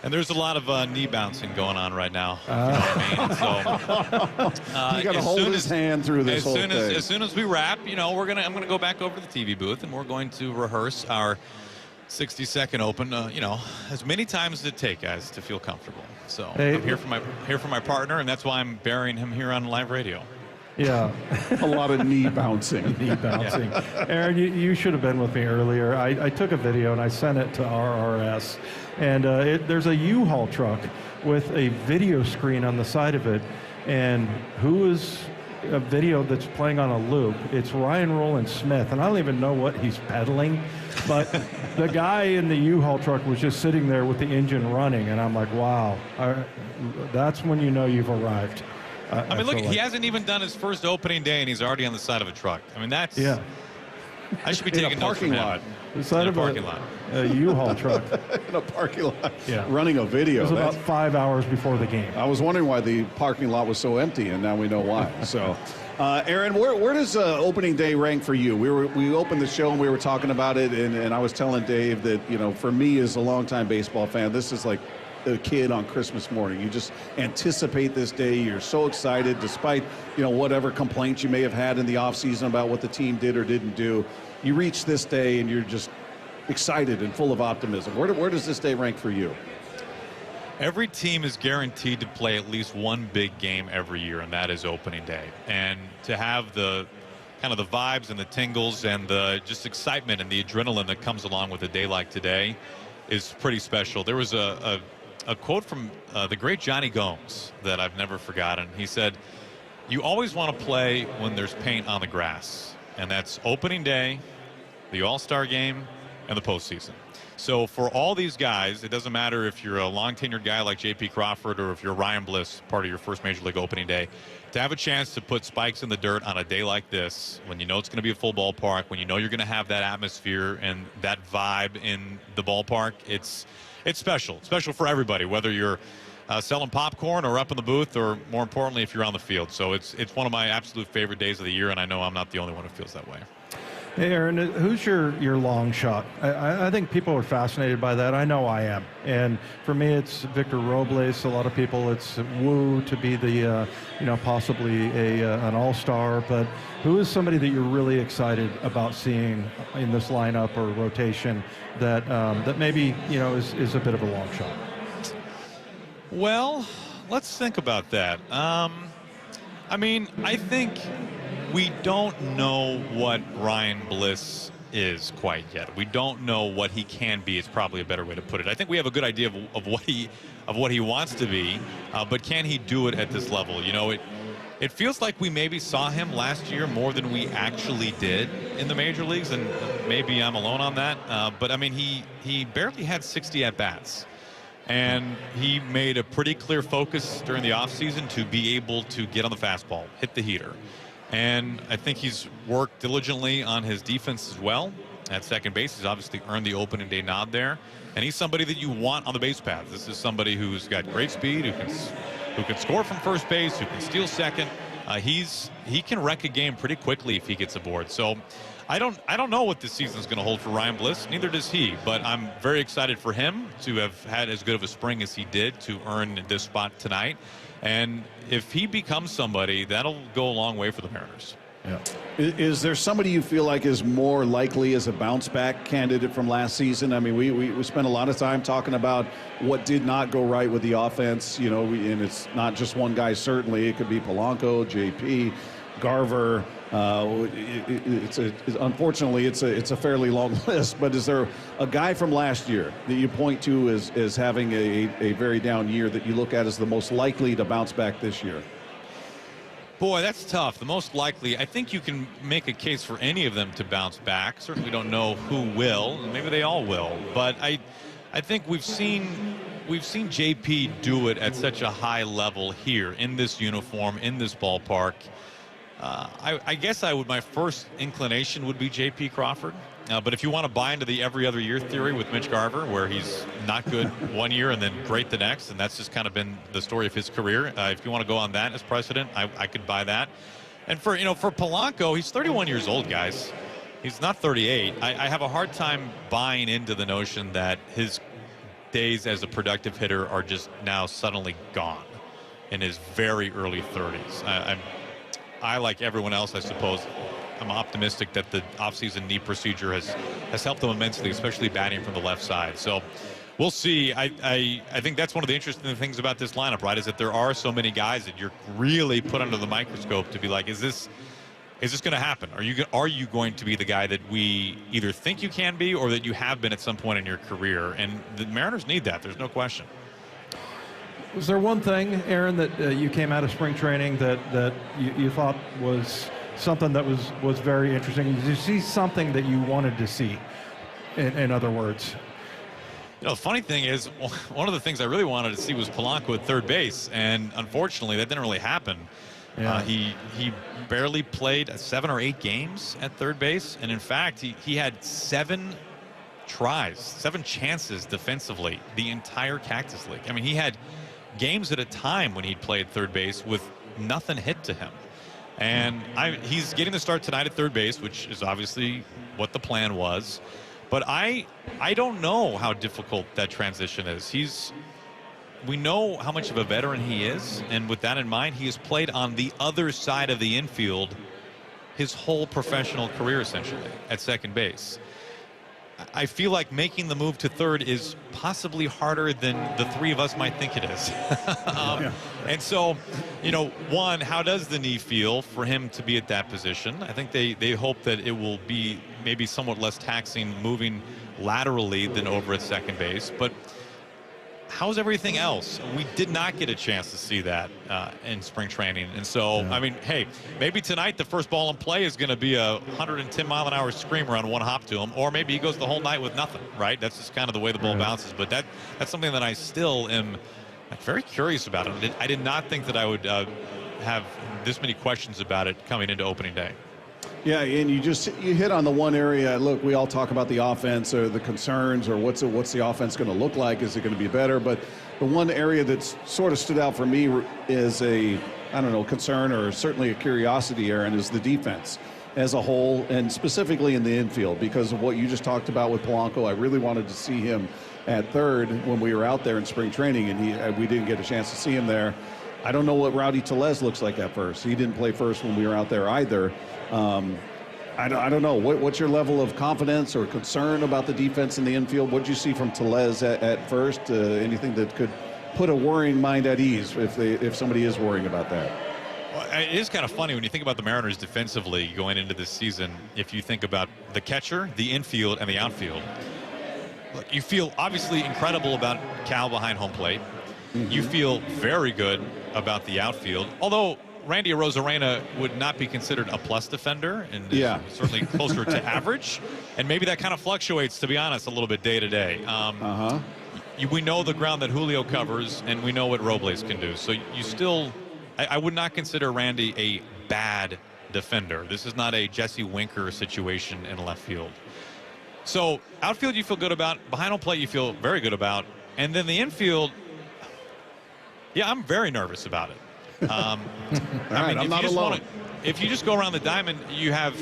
And there's a lot of knee bouncing going on right now. You know what I mean? So you got to hold his hand through this whole thing. As soon as we wrap, I'm gonna go back over to the TV booth, and we're going to rehearse our 60-second open. As many times as it take, guys, to feel comfortable. So I'm here for my partner, and that's why I'm burying him here on live radio. Yeah, a lot of knee bouncing. Yeah. Aaron, you should have been with me earlier. I took a video and I sent it to RRS, and there's a U-Haul truck with a video screen on the side of it, and who is a video that's playing on a loop? It's Ryan Roll-Smith, and I don't even know what he's pedaling, but the guy in the U-Haul truck was just sitting there with the engine running, and I'm like, wow, that's when you know you've arrived. I mean, look, he hasn't even done his first opening day, and he's already on the side of a truck. I mean, that's... Yeah. I should be taking notes from him. The side of a U-Haul truck. In a parking lot. Yeah. Running a video. It was about 5 hours before the game. I was wondering why the parking lot was so empty, and now we know why. So, Aaron, where does opening day rank for you? We opened the show, and we were talking about it, and I was telling Dave that, for me as a longtime baseball fan, this is like a kid on Christmas morning. You just anticipate this day. You're so excited, despite whatever complaints you may have had in the offseason about what the team did or didn't do. You reach this day and you're just excited and full of optimism. Where does this day rank for you? Every team is guaranteed to play at least one big game every year, and that is opening day. And to have the kind of the vibes and the tingles and the just excitement and the adrenaline that comes along with a day like today is pretty special. There was a quote from the great Johnny Gomes that I've never forgotten. He said, "You always want to play when there's paint on the grass." And that's opening day, the All-Star game, and the postseason. So for all these guys, it doesn't matter if you're a long-tenured guy like J.P. Crawford or if you're Ryan Bliss, part of your first Major League opening day, to have a chance to put spikes in the dirt on a day like this, when you know it's going to be a full ballpark, when you know you're going to have that atmosphere and that vibe in the ballpark, it's special. It's special for everybody, whether you're selling popcorn or up in the booth, or more importantly, if you're on the field. So it's one of my absolute favorite days of the year, and I know I'm not the only one who feels that way. Hey, Aaron, who's your long shot? I think people are fascinated by that. I know I am. And for me, it's Victor Robles. A lot of people, it's Wu to be the, possibly an all-star. But who is somebody that you're really excited about seeing in this lineup or rotation that maybe, is a bit of a long shot? Well, let's think about that. I think we don't know what Ryan Bliss is quite yet. We don't know what he can be. It's probably a better way to put it. I think we have a good idea of what he wants to be, but can he do it at this level? It feels like we maybe saw him last year more than we actually did in the major leagues, and maybe I'm alone on that. But he barely had 60 at bats. And he made a pretty clear focus during the offseason to be able to get on the fastball, hit the heater. And I think he's worked diligently on his defense as well. At second base, he's obviously earned the opening day nod there. And he's somebody that you want on the base path. This is somebody who's got great speed, who can score from first base, who can steal second. He can wreck a game pretty quickly if he gets aboard. So I don't know what this season is going to hold for Ryan Bliss. Neither does he. But I'm very excited for him to have had as good of a spring as he did to earn this spot tonight. And if he becomes somebody, that'll go a long way for the Mariners. Yeah. Is there somebody you feel like is more likely as a bounce back candidate from last season? We spent a lot of time talking about what did not go right with the offense, and it's not just one guy, certainly. It could be Polanco, JP, Garver. Unfortunately, it's a fairly long list, but is there a guy from last year that you point to as having a very down year that you look at as the most likely to bounce back this year? Boy, that's tough. The most likely, I think you can make a case for any of them to bounce back. Certainly we don't know who will. Maybe they all will. But I think we've seen JP do it at such a high level here in this uniform, in this ballpark. I guess my first inclination would be JP Crawford. But if you want to buy into the every other year theory with Mitch Garver, where he's not good one year and then great the next, and that's just kind of been the story of his career. If you want to go on that as precedent, I could buy that. And for Polanco, he's 31 years old, guys. He's not 38. I have a hard time buying into the notion that his days as a productive hitter are just now suddenly gone in his very early 30s. I, like everyone else, I suppose, I'm optimistic that the offseason knee procedure has helped him immensely, especially batting from the left side. So we'll see. I think that's one of the interesting things about this lineup, right, is that there are so many guys that you're really put under the microscope to be like, is this going to happen? Are you going to be the guy that we either think you can be or that you have been at some point in your career? And the Mariners need that. There's no question. Was there one thing, Aaron, that you came out of spring training that you thought was something that was very interesting? Did you see something that you wanted to see, in other words? The funny thing is, one of the things I really wanted to see was Polanco at third base, and unfortunately that didn't really happen. Yeah. He barely played 7 or 8 games at third base, and in fact he had 7 tries, 7 chances defensively the entire Cactus League. He had games at a time when he'd played third base with nothing hit to him. And he's getting the start tonight at third base, which is obviously what the plan was. But I don't know how difficult that transition is. We know how much of a veteran he is, and with that in mind, he has played on the other side of the infield his whole professional career, essentially, at second base. I feel like making the move to third is possibly harder than the three of us might think it is. And so, one, how does the knee feel for him to be at that position? I think they hope that it will be maybe somewhat less taxing moving laterally than over at second base. But how's everything else? We did not get a chance to see that in spring training. And so, hey, maybe tonight the first ball in play is going to be a 110-mile-an-hour screamer on one hop to him, or maybe he goes the whole night with nothing, right? That's just kind of the way the ball bounces. But that's something that I still am very curious about. I did not think that I would have this many questions about it coming into opening day. Yeah, and you hit on the one area. Look, we all talk about the offense or the concerns or what's the offense going to look like? Is it going to be better? But the one area that's sort of stood out for me is a concern or certainly a curiosity, Aaron, is the defense. as a whole, and specifically in the infield, because of what you just talked about with Polanco. I really wanted to see him at third when we were out there in spring training, and we didn't get a chance to see him there. I don't know what Rowdy Tellez looks like at first. He didn't play first when we were out there either. I don't know. What's your level of confidence or concern about the defense in the infield? What did you see from Tellez at first? Anything that could put a worrying mind at ease if somebody is worrying about that? Well, it is kind of funny when you think about the Mariners defensively going into this season. If you think about the catcher, the infield, and the outfield, look, you feel obviously incredible about Cal behind home plate. Mm-hmm. You feel very good about the outfield, although Randy Arozarena would not be considered a plus defender, and is certainly closer to average. And maybe that kind of fluctuates, to be honest, a little bit day to day. We know the ground that Julio covers, and we know what Robles can do. So you still, I would not consider Randy a bad defender. This is not a Jesse Winker situation in left field. So outfield you feel good about. Behind home plate you feel very good about. And then the infield, yeah, I'm very nervous about it. I mean, I'm not alone. If you just go around the diamond, you have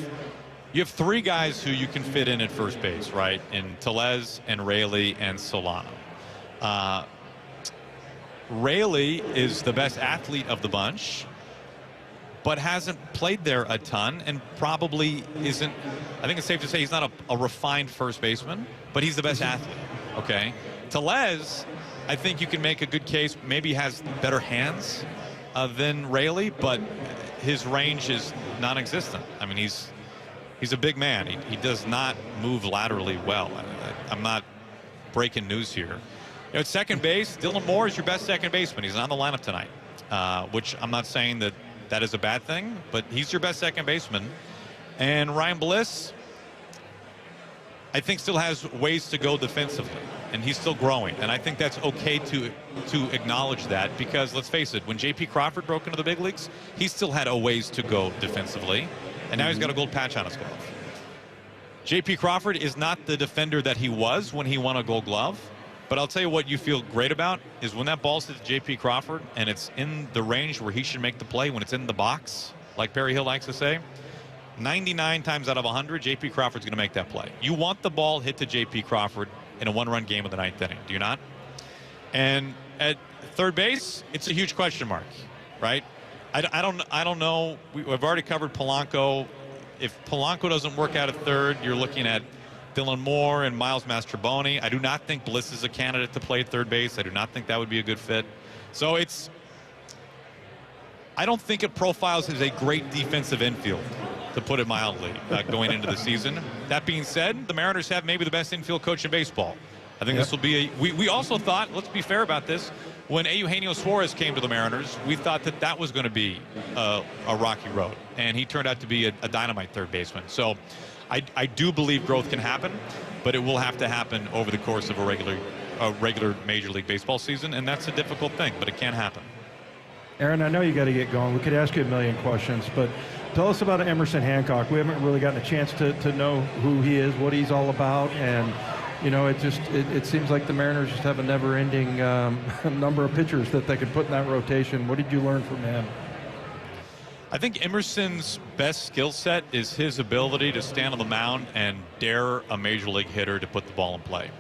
three guys who you can fit in at first base, right? In Tellez and Raley and Solano. Raley is the best athlete of the bunch, but hasn't played there a ton, and probably isn't. I think it's safe to say he's not a refined first baseman, but he's the best athlete. Okay, Tellez, I think you can make a good case. Maybe has better hands than Raley, but his range is non-existent. I mean, he's a big man. He does not move laterally well. I'm not breaking news here. At second base, Dylan Moore is your best second baseman. He's not on the lineup tonight, which I'm not saying that is a bad thing, but he's your best second baseman. And Ryan Bliss, I think, still has ways to go defensively, and he's still growing. And I think that's okay to acknowledge that, because let's face it, when J.P. Crawford broke into the big leagues, he still had a ways to go defensively, and now he's got a gold patch on his glove. J.P. Crawford is not the defender that he was when he won a gold glove, but I'll tell you what you feel great about is when that ball hits J.P. Crawford and it's in the range where he should make the play, when it's in the box, like Perry Hill likes to say, 99 times out of 100, J.P. Crawford's going to make that play. You want the ball hit to J.P. Crawford in a one-run game of the ninth inning, do you not? And at third base, it's a huge question mark, right? I don't know. We've already covered Polanco. If Polanco doesn't work out at third, you're looking at Dylan Moore and Miles Mastrobuoni. I do not think Bliss is a candidate to play at third base. I do not think that would be a good fit. So I don't think it profiles as a great defensive infield, to put it mildly, going into the season. That being said, the Mariners have maybe the best infield coach in baseball. I think this will be we also thought, let's be fair about this, when Eugenio Suarez came to the Mariners, we thought that was going to be a rocky road, and he turned out to be a dynamite third baseman. So I do believe growth can happen, but it will have to happen over the course of a regular Major League Baseball season, and that's a difficult thing, but it can happen. Aaron, I know you got to get going. We could ask you a million questions, but tell us about Emerson Hancock. We haven't really gotten a chance to know who he is, what he's all about, and you know, it seems like the Mariners just have a never-ending number of pitchers that they could put in that rotation. What did you learn from him? I think Emerson's best skill set is his ability to stand on the mound and dare a major league hitter to put the ball in play,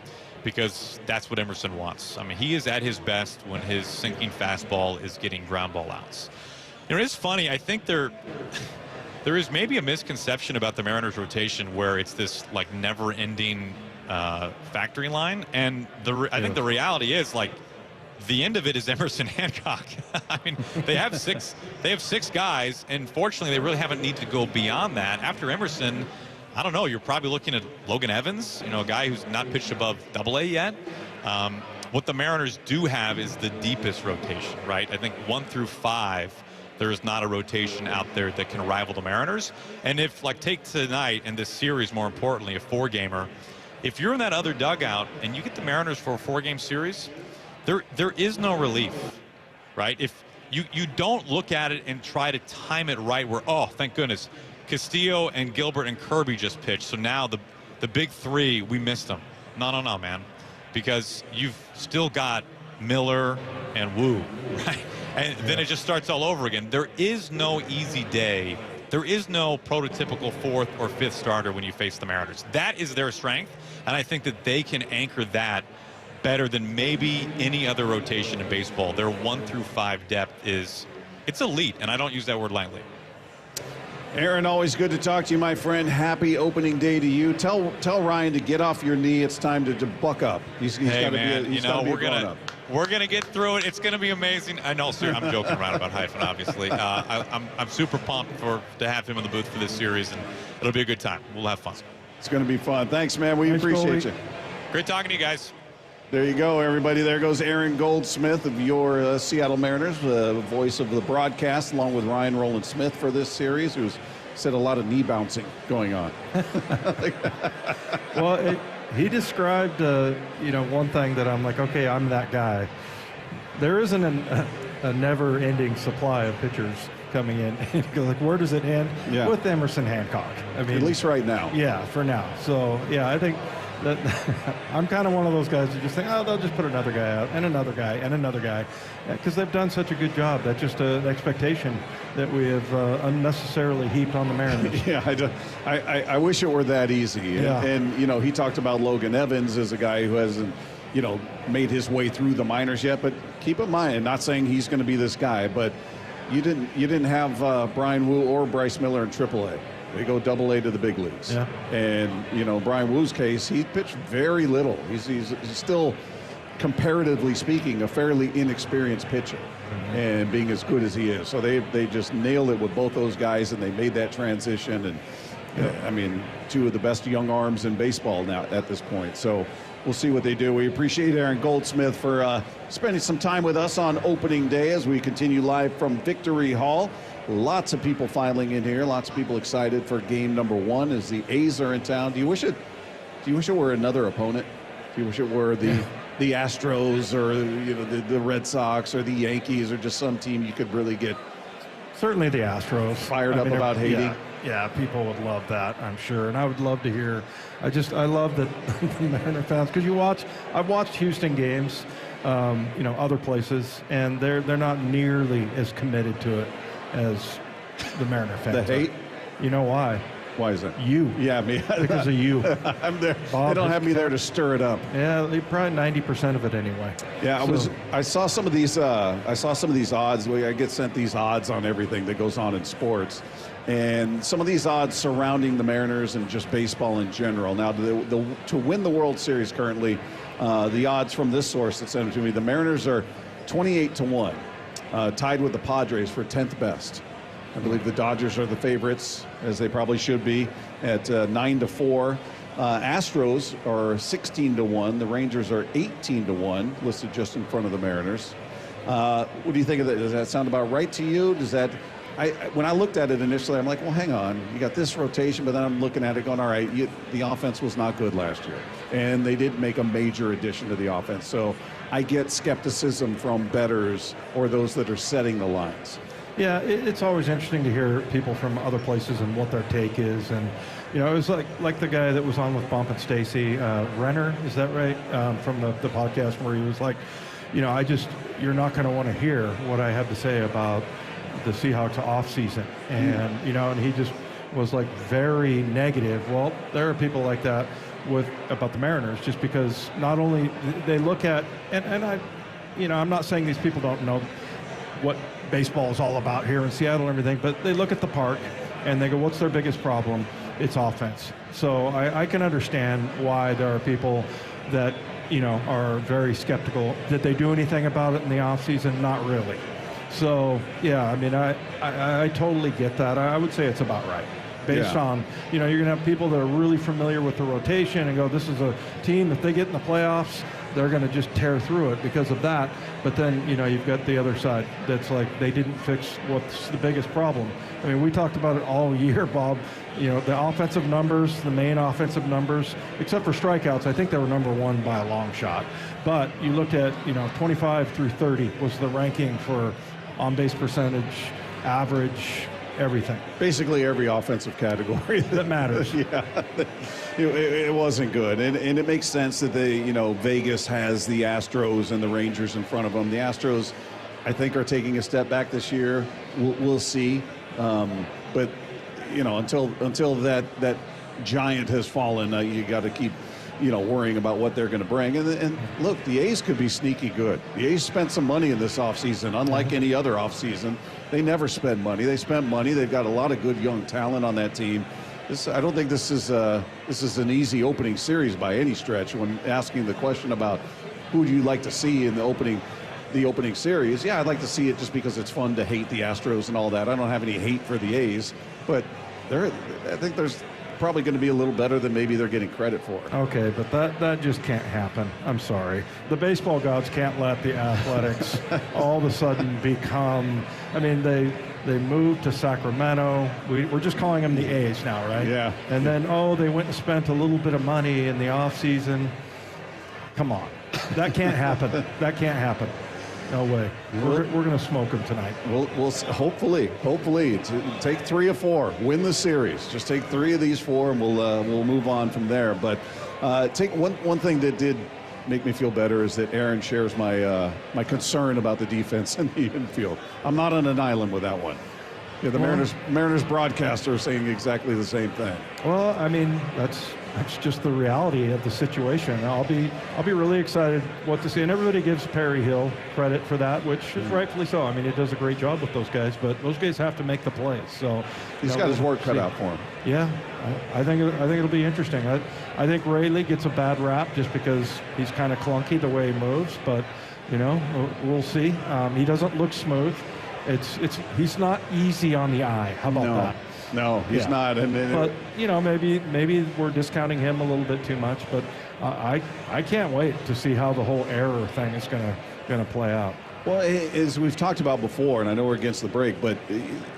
because that's what Emerson wants. I mean, he is at his best when his sinking fastball is getting ground ball outs. You know, it's funny. I think there is maybe a misconception about the Mariners rotation where it's this like never-ending factory line, and I think the reality is, like, the end of it is Emerson Hancock. I mean, they have six guys, and fortunately they really haven't needed to go beyond that. After Emerson, I don't know, you're probably looking at Logan Evans, you know, a guy who's not pitched above Double-A yet. What the Mariners do have is the deepest rotation, right? I think 1 through 5, there is not a rotation out there that can rival the Mariners. And if, like, take tonight and this series, more importantly, a 4-gamer, if you're in that other dugout and you get the Mariners for a 4-game series, there is no relief, right? If you don't look at it and try to time it right where, oh, thank goodness, Castillo and Gilbert and Kirby just pitched, so now the big three, we missed them. No, man, because you've still got Miller and Wu, right? And then it just starts all over again. There is no easy day there is no prototypical 4th or 5th starter when you face the Mariners. That is their strength, and I think that they can anchor that better than maybe any other rotation in baseball. Their 1 through 5 depth it's elite, and I don't use that word lightly. Aaron, always good to talk to you, my friend. Happy opening day to you. Tell Ryan to get off your knee. It's time to buck up. He's Hey, got to man, be. He's got to be grown up. We're gonna get through it. It's gonna be amazing. I know, sir. I'm joking around about Hyphen, obviously. I'm super pumped to have him in the booth for this series, and it'll be a good time. We'll have fun. It's going to be fun. Thanks, man. We Thanks, appreciate Goldie. you. Great talking to you guys. There you go, everybody. There goes Aaron Goldsmith of your Seattle Mariners, voice of the broadcast, along with Ryan Roland Smith for this series, who's said a lot of knee bouncing going on. Well, he described, one thing that I'm like, okay, I'm that guy. There isn't a never-ending supply of pitchers coming in. Like, where does it end? Yeah. With Emerson Hancock. I mean, at least right now. Yeah, for now. So, yeah, I think that I'm kind of one of those guys who just think, oh, they'll just put another guy out and another guy and another guy, because they've done such a good job. That's just an expectation that we have unnecessarily heaped on the Mariners. Yeah, I wish it were that easy. Yeah. And he talked about Logan Evans as a guy who hasn't, made his way through the minors yet. But keep in mind, not saying he's going to be this guy, but you didn't have Brian Wu or Bryce Miller in AAA. They go AA to the big leagues. Yeah. And, Brian Wu's case, he pitched very little. He's still, comparatively speaking, a fairly inexperienced pitcher, and being as good as he is. So they just nailed it with both those guys, and they made that transition. And, two of the best young arms in baseball now at this point. So we'll see what they do. We appreciate Aaron Goldsmith for spending some time with us on opening day as we continue live from Victory Hall. Lots of people filing in here. Lots of people excited for game number 1 as the A's are in town. Do you wish it were another opponent? Do you wish it were the Astros or the Red Sox or the Yankees or just some team you could really get Certainly the Astros. Fired up about Haiti? Yeah, people would love that, I'm sure. And I would love to hear. I love that the Mariner fans, because I've watched Houston games, other places, and they're not nearly as committed to it as the Mariner fans. The hate? You know why? Why is that? You. Yeah, me. Because of you. I'm there. Bob, they don't have me there to stir it up. Yeah, probably 90% of it anyway. Yeah, So- I saw some of these. I saw some of these odds. I get sent these odds on everything that goes on in sports, and some of these odds surrounding the Mariners and just baseball in general. Now, to win the World Series currently, the odds from this source that sent them to me, the Mariners are 28-1, tied with the Padres for 10th best. I believe the Dodgers are the favorites, as they probably should be, at 9-4. Astros are 16-1. The Rangers are 18-1, listed just in front of the Mariners. What do you think of that? Does that sound about right to you? Does that? When I looked at it initially, I'm like, well, hang on. You got this rotation, but then I'm looking at it going, all right, the offense was not good last year. And they did make a major addition to the offense. So I get skepticism from bettors or those that are setting the lines. Yeah, it's always interesting to hear people from other places and what their take is. And, it was like the guy that was on with Bump and Stacy, Renner, is that right? From the podcast where he was like, you're not going to want to hear what I have to say about the Seahawks offseason. And, and he just was like very negative. Well, there are people like that about the Mariners, just because not only they look at, and I'm not saying these people don't know what baseball is all about here in Seattle and everything, but they look at the park and they go, what's their biggest problem? It's offense. So I can understand why there are people that, are very skeptical. Did they do anything about it in the offseason? Not really. So, yeah, I totally get that. I would say it's about right. Based on, you're going to have people that are really familiar with the rotation and go, this is a team, if they get in the playoffs, they're going to just tear through it because of that. But then, you've got the other side that's like, they didn't fix what's the biggest problem. We talked about it all year, Bob. The offensive numbers, the main offensive numbers, except for strikeouts, I think they were number one by a long shot. But you looked at, 25 through 30 was the ranking for on-base percentage, average, everything. Basically every offensive category that matters. Yeah, it wasn't good. And it makes sense that Vegas has the Astros and the Rangers in front of them. The Astros, I think, are taking a step back this year. We'll see. But until that giant has fallen, you got to keep worrying about what they're going to bring. And look, the A's could be sneaky good. The A's spent some money in this offseason, unlike any other offseason. They never spend money. They spent money. They've got a lot of good young talent on that team. I don't think this is an easy opening series by any stretch. When asking the question about who do you like to see in the opening series, yeah, I'd like to see it just because it's fun to hate the Astros and all that. I don't have any hate for the A's, but I think there's probably going to be a little better than maybe they're getting credit for. Okay, but that just can't happen. I'm sorry. The baseball gods can't let the Athletics all of a sudden become, they moved to Sacramento. We're just calling them the A's now, right? Yeah. And then, they went and spent a little bit of money in the offseason. Come on. That can't happen. That can't happen. No way. We're going to smoke them tonight. We'll hopefully take 3 of 4, win the series. Just take 3 of these 4, and we'll move on from there. But take one thing that did make me feel better is that Aaron shares my concern about the defense in the infield. I'm not on an island with that one. Yeah, the Mariners broadcaster is saying exactly the same thing. Well, that's just the reality of the situation. I'll be really excited what to see. And everybody gives Perry Hill credit for that, which is rightfully so. He does a great job with those guys, but those guys have to make the plays. So he's got his work cut out for him. Yeah, I think it'll be interesting. I think Rayleigh gets a bad rap just because he's kind of clunky the way he moves, but we'll see. He doesn't look smooth. He's not easy on the eye. How about that? No, he's not. But maybe we're discounting him a little bit too much. But I can't wait to see how the whole error thing is going to play out. Well, as we've talked about before, and I know we're against the break, but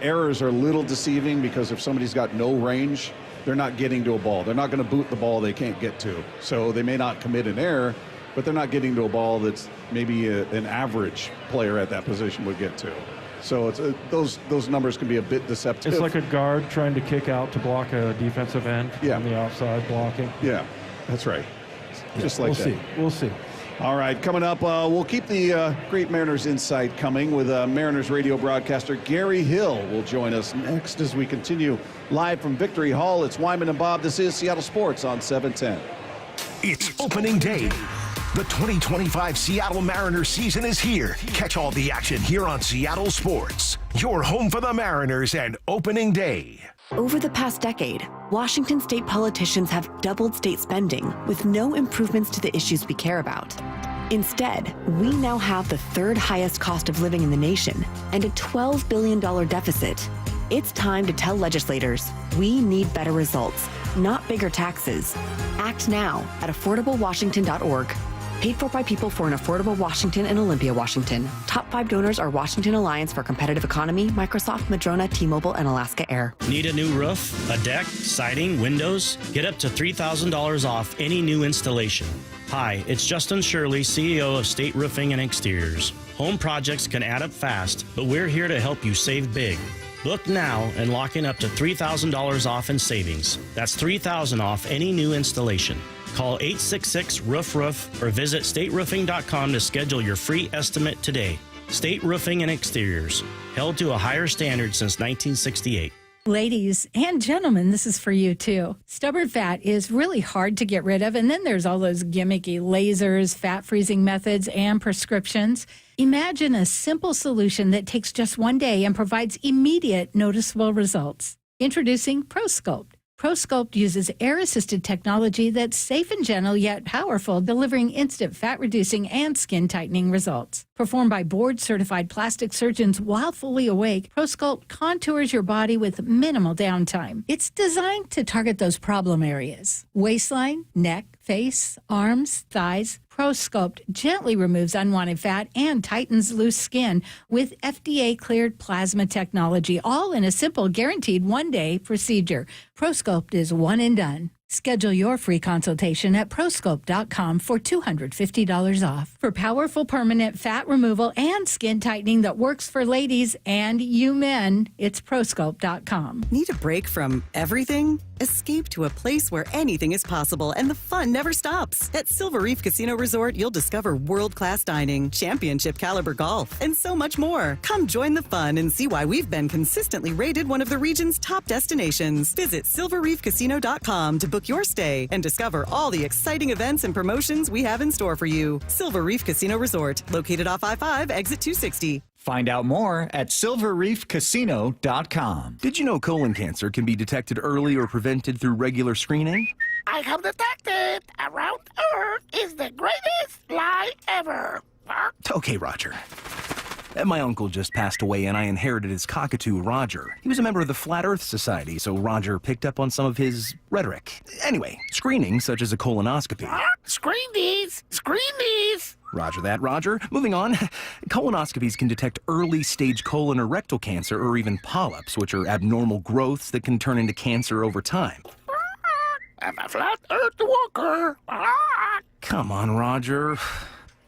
errors are a little deceiving because if somebody's got no range, they're not getting to a ball. They're not going to boot the ball they can't get to. So they may not commit an error, but they're not getting to a ball that's maybe an average player at that position would get to. So those numbers can be a bit deceptive. It's like a guard trying to kick out to block a defensive end on the outside blocking. Yeah, that's right. Just like that. We'll see. All right, coming up, we'll keep the great Mariners Insight coming with Mariners radio broadcaster Gary Hill will join us next as we continue live from Victory Hall. It's Wyman and Bob. This is Seattle Sports on 710. It's opening day. The 2025 Seattle Mariners season is here. Catch all the action here on Seattle Sports, your home for the Mariners and opening day. Over the past decade, Washington state politicians have doubled state spending with no improvements to the issues we care about. Instead, we now have the 3rd highest cost of living in the nation and a $12 billion deficit. It's time to tell legislators we need better results, not bigger taxes. Act now at affordablewashington.org. Paid for by people for an affordable Washington and Olympia, Washington. Top 5 donors are Washington Alliance for Competitive Economy, Microsoft, Madrona, T-Mobile, and Alaska Air. Need a new roof, a deck, siding, windows? Get up to $3,000 off any new installation. Hi, it's Justin Shirley, CEO of State Roofing and Exteriors. Home projects can add up fast, but we're here to help you save big. Book now and lock in up to $3,000 off in savings. That's $3,000 off any new installation. Call 866-ROOF-ROOF or visit stateroofing.com to schedule your free estimate today. State Roofing and Exteriors, held to a higher standard since 1968. Ladies and gentlemen, this is for you too. Stubborn fat is really hard to get rid of, and then there's all those gimmicky lasers, fat freezing methods, and prescriptions. Imagine a simple solution that takes just one day and provides immediate noticeable results. Introducing ProSculpt. ProSculpt uses air-assisted technology that's safe and gentle yet powerful, delivering instant fat-reducing and skin-tightening results. Performed by board-certified plastic surgeons while fully awake, ProSculpt contours your body with minimal downtime. It's designed to target those problem areas: waistline, neck, face, arms, thighs. ProSculpt gently removes unwanted fat and tightens loose skin with FDA-cleared plasma technology, all in a simple, guaranteed one-day procedure. ProSculpt is one and done. Schedule your free consultation at proscope.com for $250 off. For powerful permanent fat removal and skin tightening that works for ladies and you men, it's proscope.com. Need a break from everything? Escape to a place where anything is possible and the fun never stops. At Silver Reef Casino Resort, you'll discover world-class dining, championship caliber golf, and so much more. Come join the fun and see why we've been consistently rated one of the region's top destinations. Visit silverreefcasino.com to book your stay and discover all the exciting events and promotions we have in store for you. Silver Reef Casino Resort, located off I-5, exit 260. Find out more at silverreefcasino.com. Did you know colon cancer can be detected early or prevented through regular screening? I have detected Around Earth is the greatest lie ever. Okay, Roger. My uncle just passed away and I inherited his cockatoo, Roger. He was a member of the Flat Earth Society, so Roger picked up on some of his rhetoric. Anyway, screening, such as a colonoscopy. Screen these! Screen these! Roger that, Roger. Moving on. Colonoscopies can detect early-stage colon or rectal cancer or even polyps, which are abnormal growths that can turn into cancer over time. I'm a Flat Earth walker. Come on, Roger.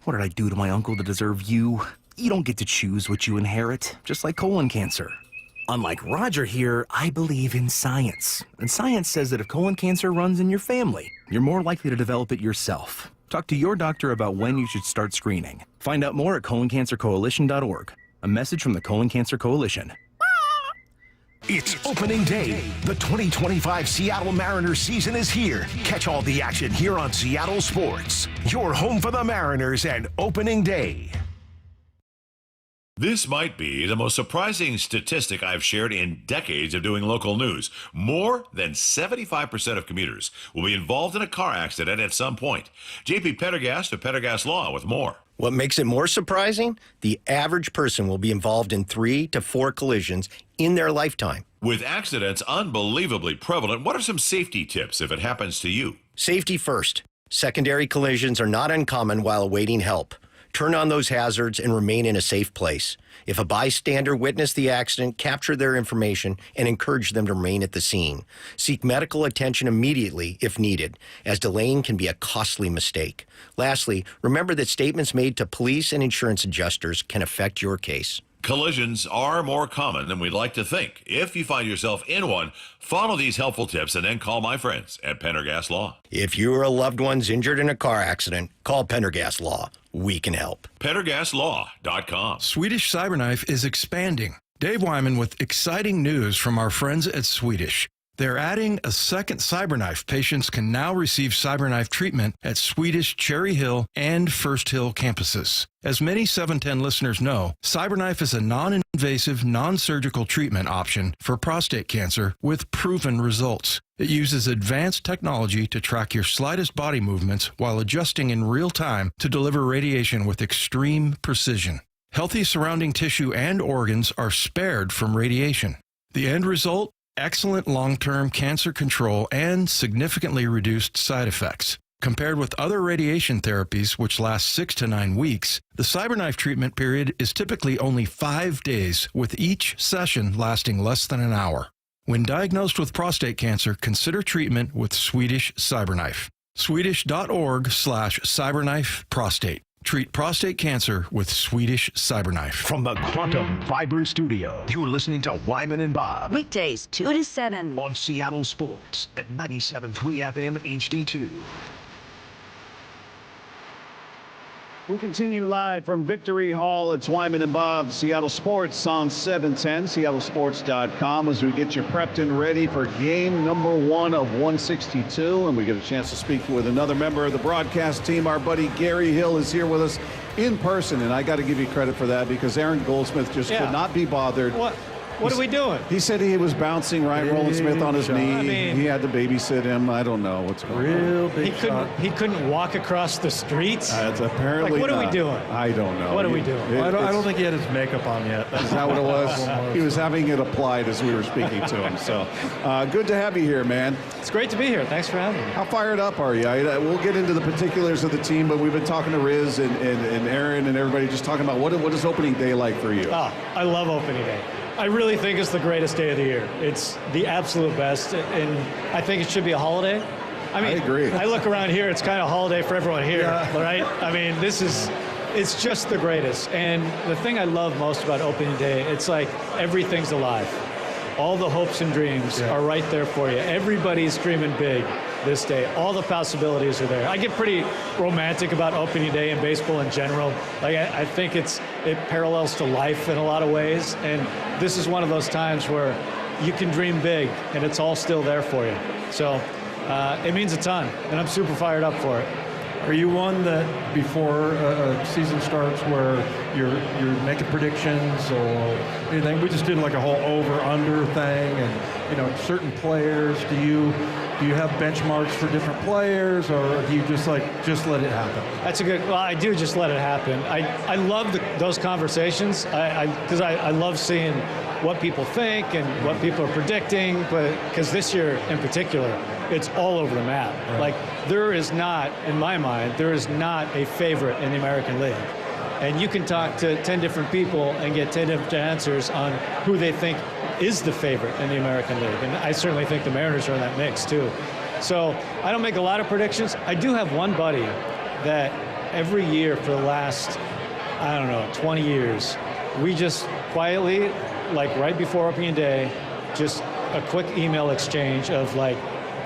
What did I do to my uncle to deserve you? You don't get to choose what you inherit, just like colon cancer. Unlike Roger here, I believe in science. And science says that if colon cancer runs in your family, you're more likely to develop it yourself. Talk to your doctor about when you should start screening. Find out more at coloncancercoalition.org. A message from the Colon Cancer Coalition. It's opening day. The 2025 Seattle Mariners season is here. Catch all the action here on Seattle Sports. Your home for the Mariners and opening day. This might be the most surprising statistic I've shared in decades of doing local news. More than 75% of commuters will be involved in a car accident at some point. JP Pendergast of Pendergast Law with more. What makes it more surprising? The average person will be involved in 3 to 4 collisions in their lifetime. With accidents unbelievably prevalent, what are some safety tips if it happens to you? Safety first. Secondary collisions are not uncommon while awaiting help. Turn on those hazards and remain in a safe place. If a bystander witnessed the accident, capture their information and encourage them to remain at the scene. Seek medical attention immediately if needed, as delaying can be a costly mistake. Lastly, remember that statements made to police and insurance adjusters can affect your case. Collisions are more common than we'd like to think. If you find yourself in one, follow these helpful tips and then call my friends at Pendergast Law. If you or a loved one's injured in a car accident, call Pendergast Law. We can help. PendergastLaw.com. Swedish Cyberknife is expanding. Dave Wyman with exciting news from our friends at Swedish. They're adding a second Cyberknife. Patients can now receive Cyberknife treatment at Swedish Cherry Hill and First Hill campuses. As many 710 listeners know, Cyberknife is a non-invasive, non-surgical treatment option for prostate cancer with proven results. It uses advanced technology to track your slightest body movements while adjusting in real time to deliver radiation with extreme precision. Healthy surrounding tissue and organs are spared from radiation. The end result? Excellent long-term cancer control and significantly reduced side effects. Compared with other radiation therapies, which last 6 to 9 weeks, the Cyberknife treatment period is typically only 5 days, with each session lasting less than an hour. When diagnosed with prostate cancer, consider treatment with Swedish Cyberknife. Swedish.org/Cyberknife Prostate. Treat prostate cancer with Swedish Cyberknife. From the Quantum Fiber Studio, you're listening to Wyman and Bob. Weekdays, 2 to 7. On Seattle Sports at 97.3 FM HD2. We'll continue live from Victory Hall. It's Wyman and Bob, Seattle Sports on 710, seattlesports.com, as we get you prepped and ready for game number 1 of 162. And we get a chance to speak with another member of the broadcast team. Our buddy Gary Hill is here with us in person. And I got to give you credit for that, because Aaron Goldsmith just could not be bothered. What are we doing? He said he was bouncing Ryan Rowland-Smith on his knee. I mean, he had to babysit him. I don't know what's going on. He couldn't walk across the streets. It's apparently what are we doing? I don't know. What are we doing? I don't think he had his makeup on yet. Is that what it was? He was having it applied as we were speaking to him. So good to have you here, man. It's great to be here. Thanks for having me. How fired up are you? We'll get into the particulars of the team, but we've been talking to Rizzs and Aaron and everybody, just talking about what is opening day like for you? I love opening day. I really think it's the greatest day of the year. It's the absolute best, and I think it should be a holiday. I mean, I agree. I look around here, it's kind of holiday for everyone here, right? I mean, it's just the greatest. And the thing I love most about opening day, it's like everything's alive. All the hopes and dreams are right there for you. Everybody's dreaming big this day. All the possibilities are there. I get pretty romantic about opening day in baseball in general. Like I think it parallels to life in a lot of ways. And this is one of those times where you can dream big and it's all still there for you. So it means a ton, and I'm super fired up for it. Are you one that before a season starts where you're making predictions or anything? We just did like a whole over/under thing, and certain players. Do you have benchmarks for different players, or do you just let it happen? That's a good. Well, I do just let it happen. I love those conversations. Because I love seeing what people think and what people are predicting. But because this year in particular, it's all over the map. Right. Like there is not, in my mind, there is not a favorite in the American League. And you can talk to 10 different people and get 10 different answers on who they think is the favorite in the American League. And I certainly think the Mariners are in that mix too. So I don't make a lot of predictions. I do have one buddy that every year for the last, 20 years, we just quietly, like right before opening day, just a quick email exchange of like,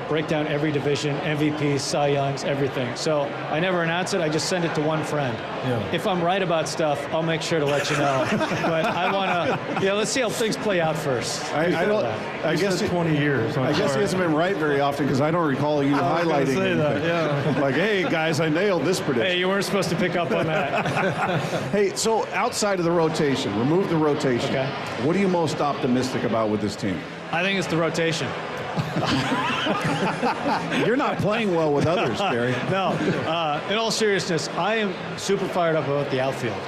break down every division, MVPs, Cy Youngs, everything. So I never announce it. I just send it to one friend. Yeah. If I'm right about stuff, I'll make sure to let you know. But I want to, let's see how things play out first. I guess 20 years. I guess he hasn't been right very often because I don't recall you highlighting anything. Yeah. Like, hey, guys, I nailed this prediction. Hey, you weren't supposed to pick up on that. Hey, so outside of the rotation, remove the rotation. Okay. What are you most optimistic about with this team? I think it's the rotation. You're not playing well with others, Barry. No. In all seriousness, I am super fired up about the outfield.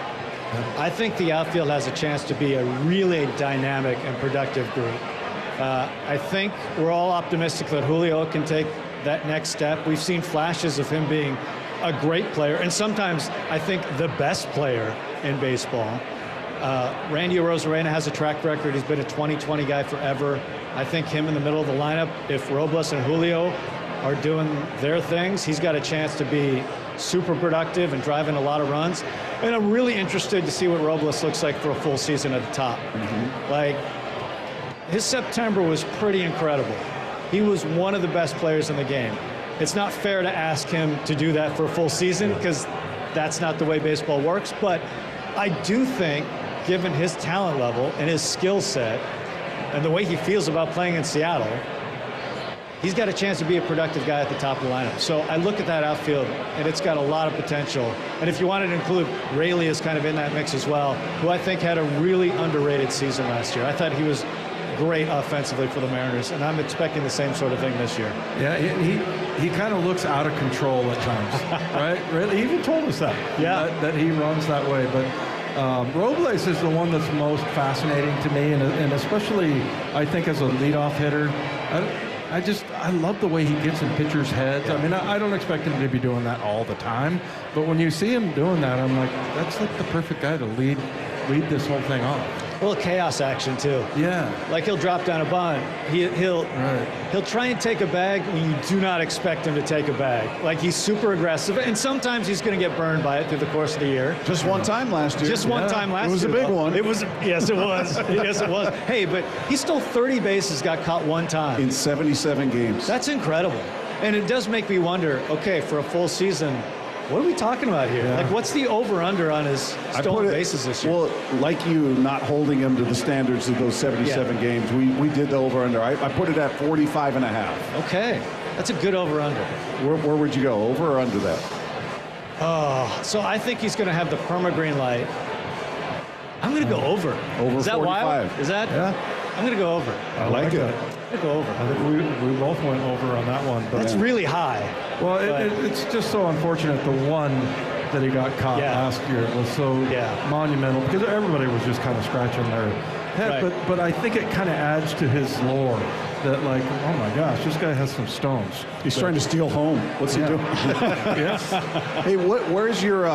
I think the outfield has a chance to be a really dynamic and productive group. I think we're all optimistic that Julio can take that next step. We've seen flashes of him being a great player, and sometimes I think the best player in baseball. Randy Arozarena has a track record. He's been a 20-20 guy forever. I think him in the middle of the lineup, if Robles and Julio are doing their things, he's got a chance to be super productive and driving a lot of runs. And I'm really interested to see what Robles looks like for a full season at the top. Mm-hmm. Like, his September was pretty incredible. He was one of the best players in the game. It's not fair to ask him to do that for a full season because that's not the way baseball works. But I do think, given his talent level and his skill set and the way he feels about playing in Seattle, he's got a chance to be a productive guy at the top of the lineup. So I look at that outfield, and it's got a lot of potential. And if you wanted to include Grille is kind of in that mix as well, who I think had a really underrated season last year. I thought he was great offensively for the Mariners, and I'm expecting the same sort of thing this year. Yeah, he kind of looks out of control at times, right? Really, he even told us that. Yeah, that he runs that way, but. Robles is the one that's most fascinating to me, and especially I think as a leadoff hitter. I love the way he gets in pitchers' heads. I mean, I don't expect him to be doing that all the time, but when you see him doing that, I'm like, that's like the perfect guy to lead this whole thing off. A little chaos action too. Yeah. Like he'll drop down a bunt. He'll try and take a bag when you do not expect him to take a bag. Like he's super aggressive, and sometimes he's going to get burned by it through the course of the year. Just one time last year. Just one time last year. It was a big one. It was. Yes, it was. Yes, it was. Hey, but he stole 30 bases, got caught one time in 77 games. That's incredible, and it does make me wonder. Okay, for a full season, what are we talking about here? Like, what's the over/under on his stolen bases this year? Well, like you not holding him to the standards of those 77 games, we did the over/under. I put it at 45.5. Okay, that's a good over/under. Where would you go, over or under that? Oh, so I think he's going to have the perma-green light. I'm going to go over. Over Is that 45. wild? Is that? Yeah. I'm going to go over. I like it. I'm going to go over. I think we both went over on that one. But that's really high. Well, it's just so unfortunate. The one that he got caught last year was so monumental because everybody was just kind of scratching their head. Right. But I think it kind of adds to his lore that, like, oh my gosh, this guy has some stones. He's trying to steal home. What's he doing? Yeah. Hey, where's your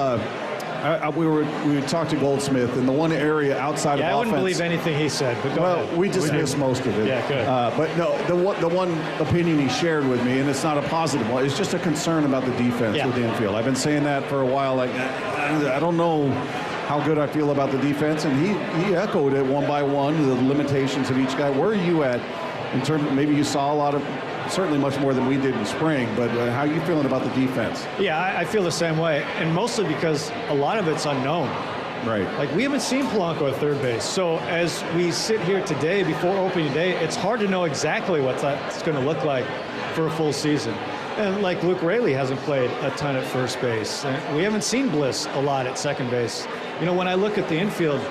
We talked to Goldsmith, and the one area outside of offense. I wouldn't believe anything he said, but go ahead. We dismissed most of it. Yeah, good. But no, the one opinion he shared with me, and it's not a positive one, it's just a concern about the defense with the infield. I've been saying that for a while. Like, I don't know how good I feel about the defense, and he echoed it one by one, the limitations of each guy. Where are you at in terms of, maybe you saw a lot of, certainly much more than we did in spring, but how are you feeling about the defense? Yeah, I feel the same way, and mostly because a lot of it's unknown. Right. Like, we haven't seen Polanco at third base, so as we sit here today before opening day, it's hard to know exactly what that's going to look like for a full season. And like Luke Raley hasn't played a ton at first base. And we haven't seen Bliss a lot at second base. You know, when I look at the infield,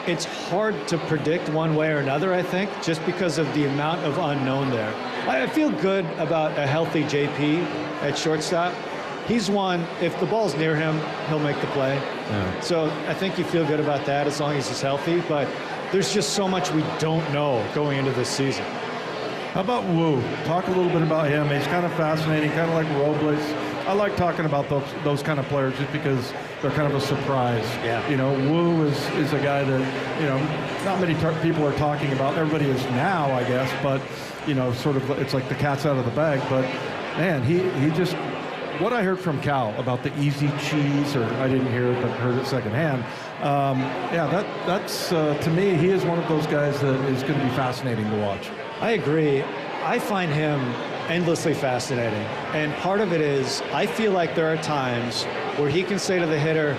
it's hard to predict one way or another, I think, just because of the amount of unknown there. I feel good about a healthy JP at shortstop. He's one, if the ball's near him, he'll make the play. Yeah. So I think you feel good about that as long as he's healthy, but there's just so much we don't know going into this season. How about Wu? Talk a little bit about him. He's kind of fascinating, kind of like Robles. I like talking about those kind of players just because they're kind of a surprise. Yeah. You know, Wu is a guy that, you know, not many people are talking about. Everybody is now, I guess, but, you know, sort of it's like the cat's out of the bag. But, man, he just, what I heard from Cal about the easy cheese, or I didn't hear it but heard it secondhand, that's to me, he is one of those guys that is going to be fascinating to watch. I agree. I find him endlessly fascinating. And part of it is I feel like there are times where he can say to the hitter,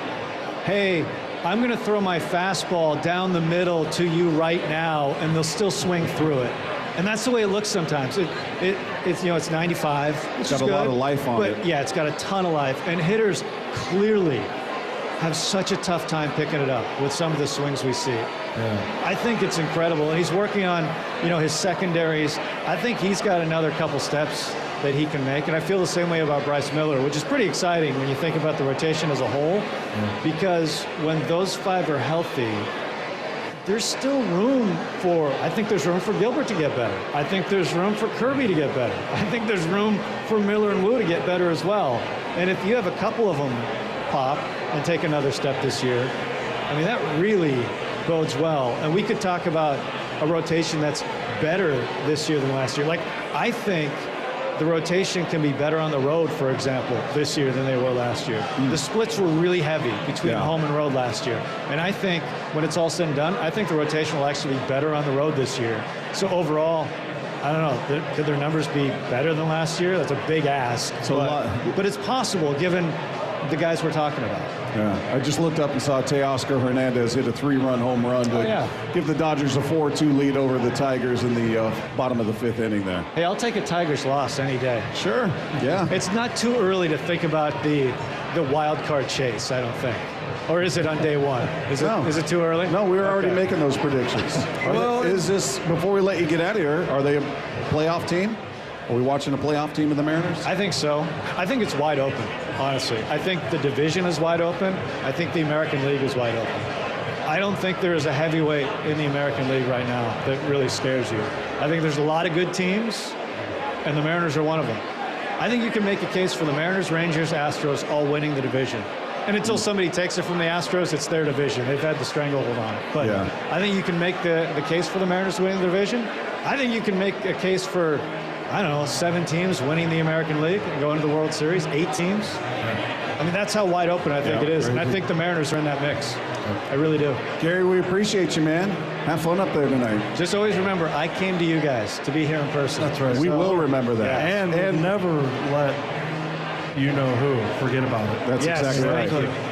hey, I'm going to throw my fastball down the middle to you right now, and they'll still swing through it. And that's the way it looks sometimes. It's, you know, it's 95, which is got a good, lot of life on it. But yeah, it's got a ton of life. And hitters clearly have such a tough time picking it up with some of the swings we see. Yeah. I think it's incredible. And he's working on, you know, his secondaries. I think he's got another couple steps that he can make. And I feel the same way about Bryce Miller, which is pretty exciting when you think about the rotation as a whole, because when those five are healthy, there's still room for, I think there's room for Gilbert to get better. I think there's room for Kirby to get better. I think there's room for Miller and Wu to get better as well. And if you have a couple of them pop and take another step this year, I mean, that really bodes well. And we could talk about a rotation that's better this year than last year. Like, I think the rotation can be better on the road, for example, this year than they were last year. The splits were really heavy between home and road last year. And I think when it's all said and done, I think the rotation will actually be better on the road this year. So overall, I don't know, could their numbers be better than last year? That's a big ask. But it's possible given the guys we're talking about. Yeah, I just looked up and saw Teoscar Hernandez hit a 3-run home run to give the Dodgers a 4-2 lead over the Tigers in the bottom of the 5th inning there. Hey, I'll take a Tigers loss any day. Sure, yeah. It's not too early to think about the wild card chase, I don't think. Or is it on day one? Is it too early? No, we were already making those predictions. Is this, before we let you get out of here, are they a playoff team? Are we watching a playoff team of the Mariners? I think so. I think it's wide open, honestly. I think the division is wide open. I think the American League is wide open. I don't think there is a heavyweight in the American League right now that really scares you. I think there's a lot of good teams, and the Mariners are one of them. I think you can make a case for the Mariners, Rangers, Astros all winning the division. And until somebody takes it from the Astros, it's their division. They've had the stranglehold on it. But I think you can make the case for the Mariners winning the division. I think you can make a case for, I don't know, 7 teams winning the American League and going to the World Series, 8 teams. I mean, that's how wide open I think it is. And I think the Mariners are in that mix. I really do. Gary, we appreciate you, man. Have fun up there tonight. Just always remember, I came to you guys to be here in person. That's right. We will remember that. Yeah. And never let you know who forget about it. That's exactly right.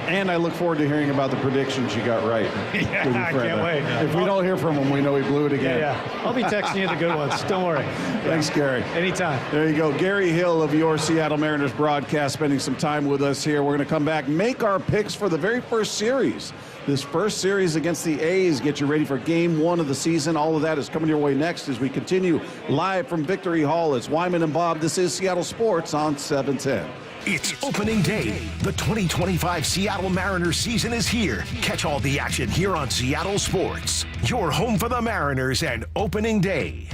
And I look forward to hearing about the predictions you got right. I can't wait. If we don't hear from him, we know he blew it again. Yeah. I'll be texting you the good ones. Don't worry. Thanks, Gary. Anytime. There you go. Gary Hill of your Seattle Mariners broadcast spending some time with us here. We're going to come back, make our picks for the very first series. This first series against the A's, get you ready for game 1 of the season. All of that is coming your way next as we continue live from Victory Hall. It's Wyman and Bob. This is Seattle Sports on 710. It's opening day. The 2025 Seattle Mariners season is here. Catch all the action here on Seattle Sports, your home for the Mariners and opening day.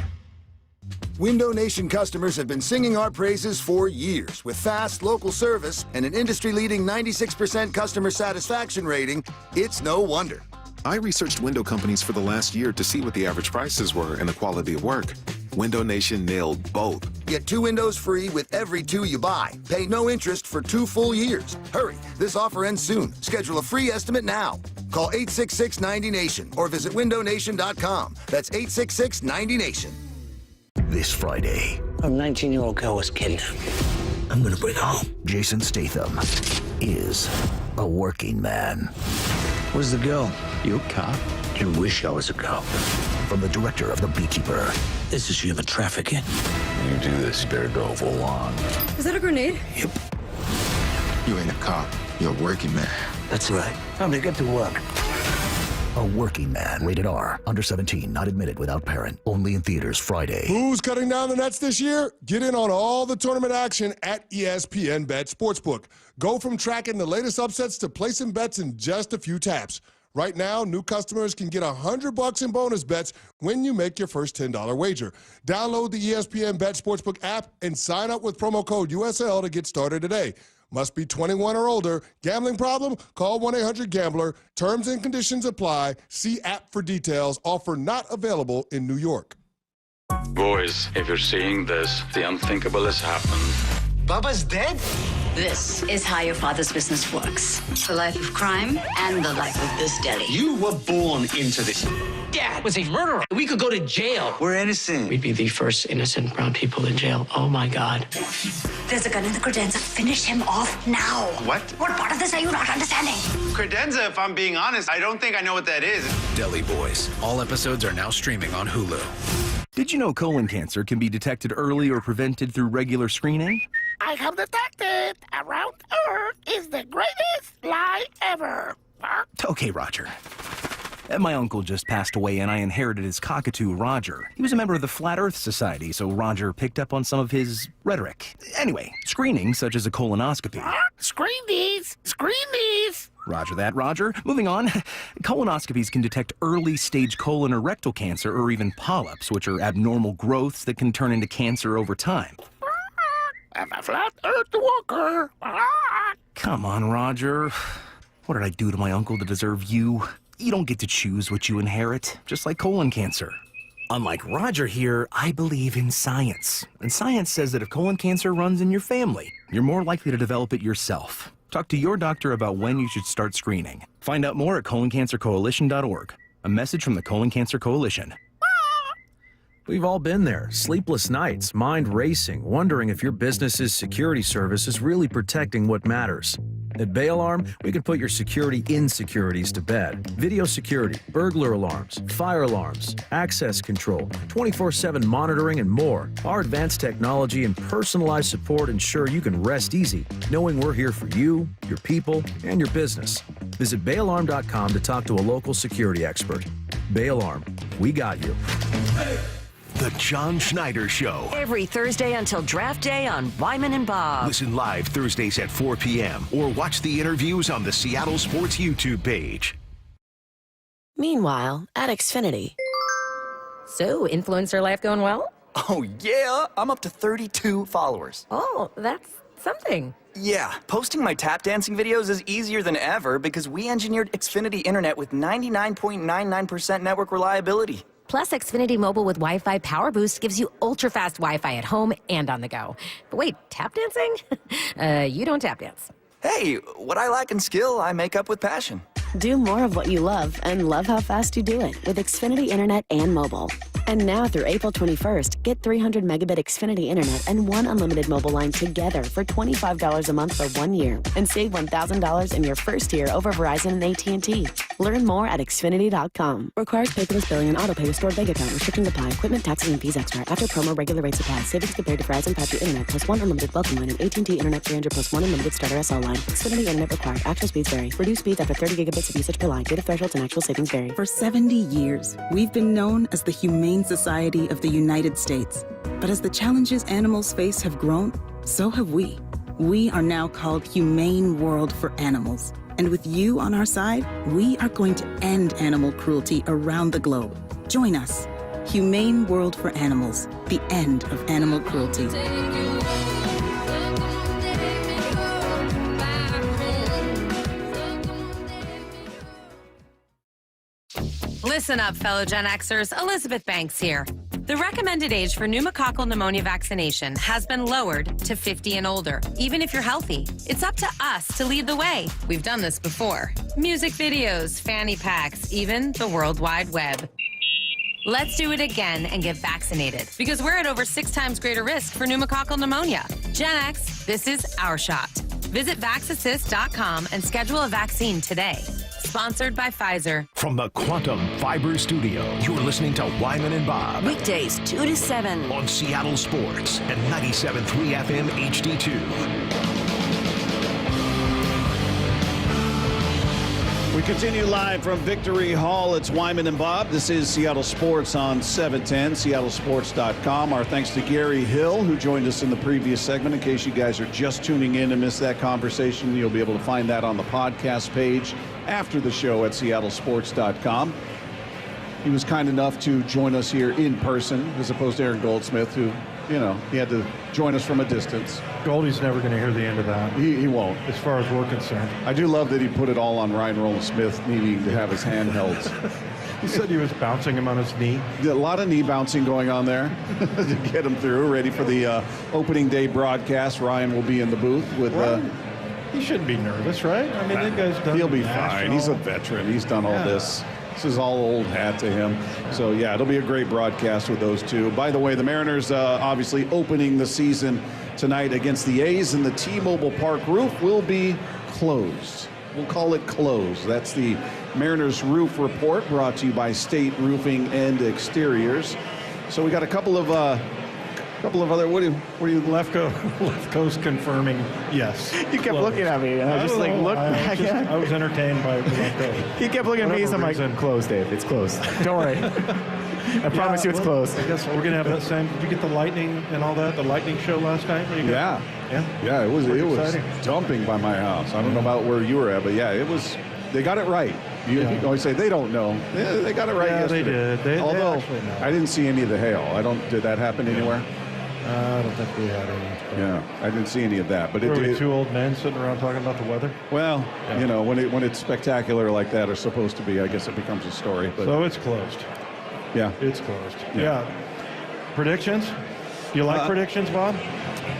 Window Nation customers have been singing our praises for years. With fast, local service and an industry-leading 96% customer satisfaction rating, it's no wonder. I researched window companies for the last year to see what the average prices were and the quality of work. Window Nation nailed both. Get 2 windows free with every 2 you buy. Pay no interest for 2 full years. Hurry, this offer ends soon. Schedule a free estimate now. Call 866-90-NATION or visit windownation.com. That's 866-90-NATION. This Friday, a 19-year-old girl was kidnapped. I'm gonna bring her home. Jason Statham is a working man. Where's the girl? You a cop? You wish I was a cop. From the director of The Beekeeper. This is human trafficking. You do this, you better go full on. Is that a grenade? Yep. You ain't a cop. You're a working man. That's right. Time to get to work. A working man. Rated R. Under 17. Not admitted without parent. Only in theaters Friday. Who's cutting down the nets this year? Get in on all the tournament action at ESPN Bet Sportsbook. Go from tracking the latest upsets to placing bets in just a few taps. Right now, new customers can get $100 in bonus bets when you make your first $10 wager. Download the ESPN Bet Sportsbook app and sign up with promo code USL to get started today. Must be 21 or older. Gambling problem? Call 1-800-GAMBLER. Terms and conditions apply. See app for details. Offer not available in New York. Boys, if you're seeing this, the unthinkable has happened. Bubba's dead? This is how your father's business works. The life of crime and the life of this deli. You were born into this. Dad was a murderer. We could go to jail. We're innocent. We'd be the first innocent brown people in jail. Oh, my God. There's a gun in the credenza. Finish him off now. What? What part of this are you not understanding? Credenza, if I'm being honest, I don't think I know what that is. Deli Boys. All episodes are now streaming on Hulu. Did you know colon cancer can be detected early or prevented through regular screening? I have detected around Earth is the greatest lie ever. Okay, Roger. My uncle just passed away and I inherited his cockatoo, Roger. He was a member of the Flat Earth Society, so Roger picked up on some of his rhetoric. Anyway, screening, such as a colonoscopy. Screen these! Screen these! Roger that, Roger. Moving on. Colonoscopies can detect early-stage colon or rectal cancer or even polyps, which are abnormal growths that can turn into cancer over time. I'm a flat earth walker. Come on, Roger. What did I do to my uncle to deserve you? You don't get to choose what you inherit, just like colon cancer. Unlike Roger here, I believe in science. And science says that if colon cancer runs in your family, you're more likely to develop it yourself. Talk to your doctor about when you should start screening. Find out more at coloncancercoalition.org. A message from the Colon Cancer Coalition. We've all been there. Sleepless nights, mind racing, wondering if your business's security service is really protecting what matters. At Bay Alarm, we can put your security insecurities to bed. Video security, burglar alarms, fire alarms, access control, 24/7 monitoring, and more. Our advanced technology and personalized support ensure you can rest easy, knowing we're here for you, your people, and your business. Visit bayalarm.com to talk to a local security expert. Bay Alarm, we got you. The John Schneider Show. Every Thursday until draft day on Wyman and Bob. Listen live Thursdays at 4 p.m. or watch the interviews on the Seattle Sports YouTube page. Meanwhile, at Xfinity. So, influencer life going well? Oh, yeah. I'm up to 32 followers. Oh, that's something. Yeah, posting my tap dancing videos is easier than ever because we engineered Xfinity Internet with 99.99% network reliability. Plus, Xfinity Mobile with Wi-Fi Power Boost gives you ultra-fast Wi-Fi at home and on the go. But wait, tap dancing? You don't tap dance. Hey, what I lack in skill, I make up with passion. Do more of what you love and love how fast you do it with Xfinity Internet and mobile. And now through April 21st, get 300 megabit Xfinity Internet and 1 unlimited mobile line together for $25 a month for 1 year. And save $1,000 in your first year over Verizon and AT&T. Learn more at Xfinity.com. Requires paperless billing and autopay with stored bank account. Restrictions apply. Equipment, taxes, and fees extra. After promo, regular rates apply. Savings compared to Verizon 5G Internet plus 1 unlimited welcome line and AT&T Internet 300 plus 1 unlimited starter SL line. Xfinity Internet required. Actual speeds vary. Reduced speeds after 30 gigabits of usage per line. Data thresholds and actual savings vary. For 70 years, we've been known as the Humane Society of the United States. But as the challenges animals face have grown, so have we. We are now called Humane World for Animals. And with you on our side, we are going to end animal cruelty around the globe. Join us. Humane World for Animals. The end of animal cruelty. Listen up, fellow Gen Xers. Elizabeth Banks here. The recommended age for pneumococcal pneumonia vaccination has been lowered to 50 and older, even if you're healthy. It's up to us to lead the way. We've done this before. Music videos, fanny packs, even the World Wide Web. Let's do it again and get vaccinated, because we're at over 6 times greater risk for pneumococcal pneumonia. Gen X, this is our shot. Visit vaxassist.com and schedule a vaccine today. Sponsored by Pfizer. From the Quantum Fiber Studio, you're listening to Wyman and Bob. Weekdays 2 to 7 on Seattle Sports and 97.3 FM HD2. We continue live from Victory Hall. It's Wyman and Bob. This is Seattle Sports on 710, seattlesports.com. Our thanks to Gary Hill, who joined us in the previous segment. In case you guys are just tuning in and missed that conversation, you'll be able to find that on the podcast page after the show at seattlesports.com. He was kind enough to join us here in person, as opposed to Aaron Goldsmith, who, you know, he had to join us from a distance. Goldie's never going to hear the end of that. He won't. As far as we're concerned. I do love that he put it all on Ryan Roland-Smith needing to have his hand held. He said he was bouncing him on his knee. A lot of knee bouncing going on there to get him through, ready for the opening day broadcast. Ryan will be in the booth with... he shouldn't be nervous, right? I mean, that guy's done. He'll be fine. He's a veteran. He's done all this. This is all old hat to him. So, yeah, it'll be a great broadcast with those two. By the way, the Mariners obviously opening the season tonight against the A's, and the T-Mobile Park roof will be closed. We'll call it closed. That's the Mariners Roof Report, brought to you by State Roofing and Exteriors. So we got a couple of other, what do you left coast confirming yes. You kept looking at me, and I just like looked back at him. I was entertained by left coast. He kept looking at me, so I'm like, closed, Dave. It's closed. Don't worry. I promise you it's closed. I guess we're going to have that same. Did you get the lightning and all that? The lightning show last night? Yeah, it was dumping by my house. I don't know about where you were at, but yeah, it was. They got it right. You always say they don't know. Yeah, they got it right yesterday. They did. Although they know. I didn't see any of the hail. Did that happen anywhere? I don't think we had any. Yeah, I didn't see any of that. But were we two old men sitting around talking about the weather? Well, you know, when it's spectacular like that, or supposed to be, I guess it becomes a story. But so it's closed. Yeah, it's closed. Yeah. Predictions? Do you like predictions, Bob?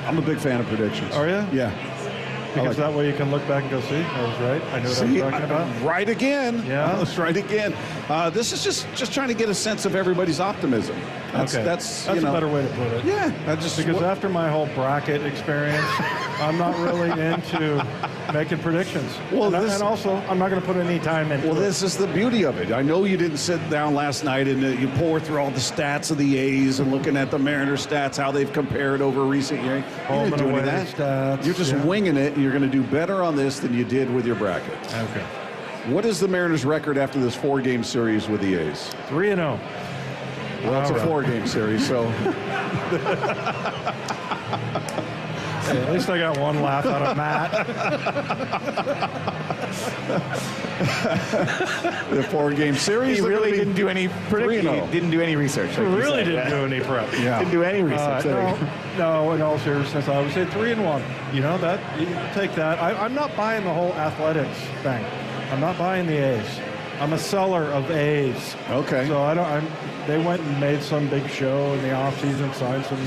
I'm a big fan of predictions. Are you? Yeah. Because that way you can look back and go, see, I was right. I knew what I was talking about. Right again. Yeah. I was right again. This is just trying to get a sense of everybody's optimism. That's a better way to put it. Yeah. Because after my whole bracket experience, I'm not really into making predictions. Well, and also, I'm not going to put any time into it. Well, this is the beauty of it. I know you didn't sit down last night and you pour through all the stats of the A's and looking at the Mariners stats, how they've compared over recent years. You didn't do any of that. Stats, You're just winging it, and you're going to do better on this than you did with your bracket. Okay. What is the Mariners' record after this 4-game series with the A's? 3-0. Well, it's a 4-game series, so... Hey, at least I got one laugh out of Matt. The 4-game series. He really didn't do any prediction. Didn't do any research. He really didn't do any prep. Yeah. Didn't do any research. No, in all seriousness, I would say 3-1. You know that you take that. I'm not buying the whole athletics thing. I'm not buying the A's. I'm a seller of A's. Okay. So they went and made some big show in the offseason, signed some.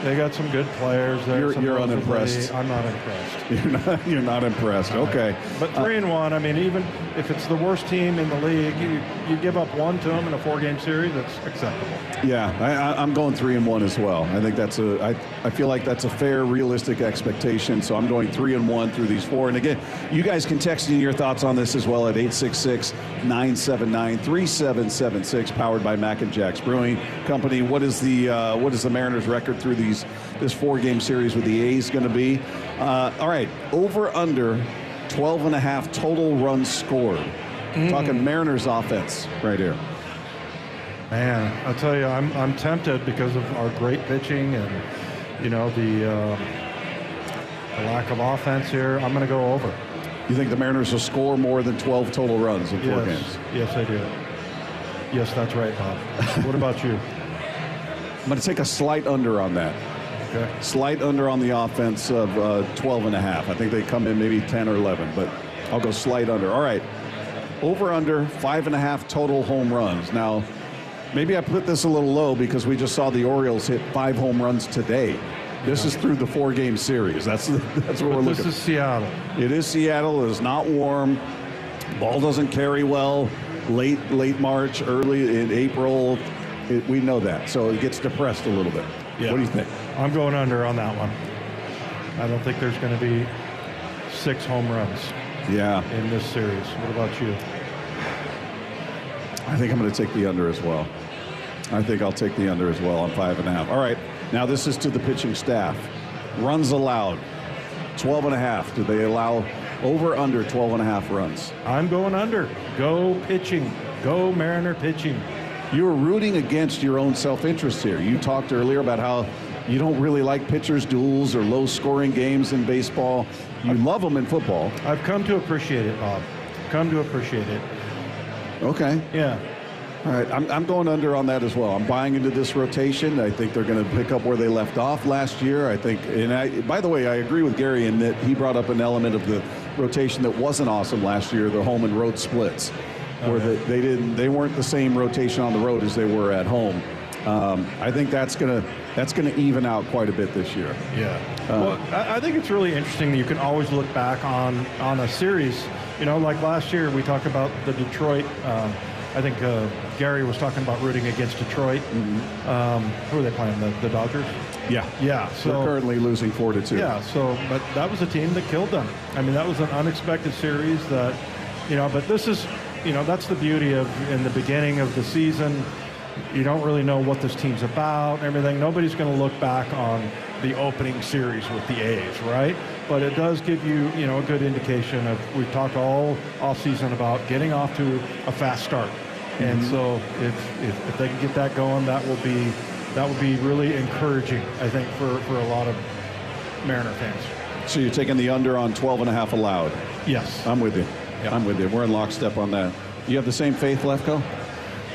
They got some good players there. You're unimpressed. I'm not impressed. You're not impressed. Okay. But 3-1. I mean, even if it's the worst team in the league, you give up one to them in a 4-game series. That's acceptable. Yeah, I'm going 3-1 as well. I think I feel like that's a fair, realistic expectation. So I'm going 3-1 through these 4. And again, you guys can text in your thoughts on this as well at 866-979-3776. Powered by Mac and Jack's Brewing Company. What is the Mariners' record through this 4-game series with the A's going to be? All right, over under 12.5 total runs scored. Talking Mariners offense right here. Man, I'll tell you, I'm tempted because of our great pitching and the lack of offense here. I'm going to go over. You think the Mariners will score more than 12 total runs in 4 games? Yes, I do. Yes, that's right, Bob. What about you? I'm going to take a slight under on that. Okay. Slight under on the offense of 12.5. I think they come in maybe 10 or 11, but I'll go slight under. All right. Over under 5.5 total home runs. Now, maybe I put this a little low because we just saw the Orioles hit 5 home runs today. This is through the 4-game series. That's what we're looking at. This is Seattle. It is Seattle. It is not warm. Ball doesn't carry well. Late March, early in April. We know that. So it gets depressed a little bit. Yeah. What do you think? I'm going under on that one. I don't think there's going to be 6 home runs in this series. What about you? I think I'm going to take the under as well. I think I'll take the under as well on 5.5. All right. Now this is to the pitching staff. Runs allowed, 12.5. Do they allow over under 12.5 runs? I'm going under. Go pitching. Go Mariner pitching. You're rooting against your own self-interest here. You talked earlier about how you don't really like pitchers' duels or low-scoring games in baseball. You love them in football. I've come to appreciate it, Bob. Come to appreciate it. Okay. Yeah. All right. I'm going under on that as well. I'm buying into this rotation. I think they're going to pick up where they left off last year. I think, by the way, I agree with Gary in that he brought up an element of the rotation that wasn't awesome last year, the home and road splits. Where they weren't the same rotation on the road as they were at home. I think that's gonna even out quite a bit this year. Yeah. Well, I think it's really interesting that you can always look back on a series. You know, like last year we talked about the Detroit. I think Gary was talking about rooting against Detroit. Who are they playing? The Dodgers. Yeah. Yeah. So they're currently losing 4-2. Yeah. So, but that was a team that killed them. I mean, that was an unexpected series. That, you know, but this is. You know, that's the beauty of in the beginning of the season, you don't really know what this team's about and everything. Nobody's going to look back on the opening series with the A's, right? But it does give you, a good indication of, we've talked all offseason about getting off to a fast start. And so if they can get that going, that will be really encouraging, I think, for a lot of Mariner fans. So you're taking the under on 12.5 allowed? Yes. I'm with you. Yep. I'm with you. We're in lockstep on that. You have the same faith, Lefko?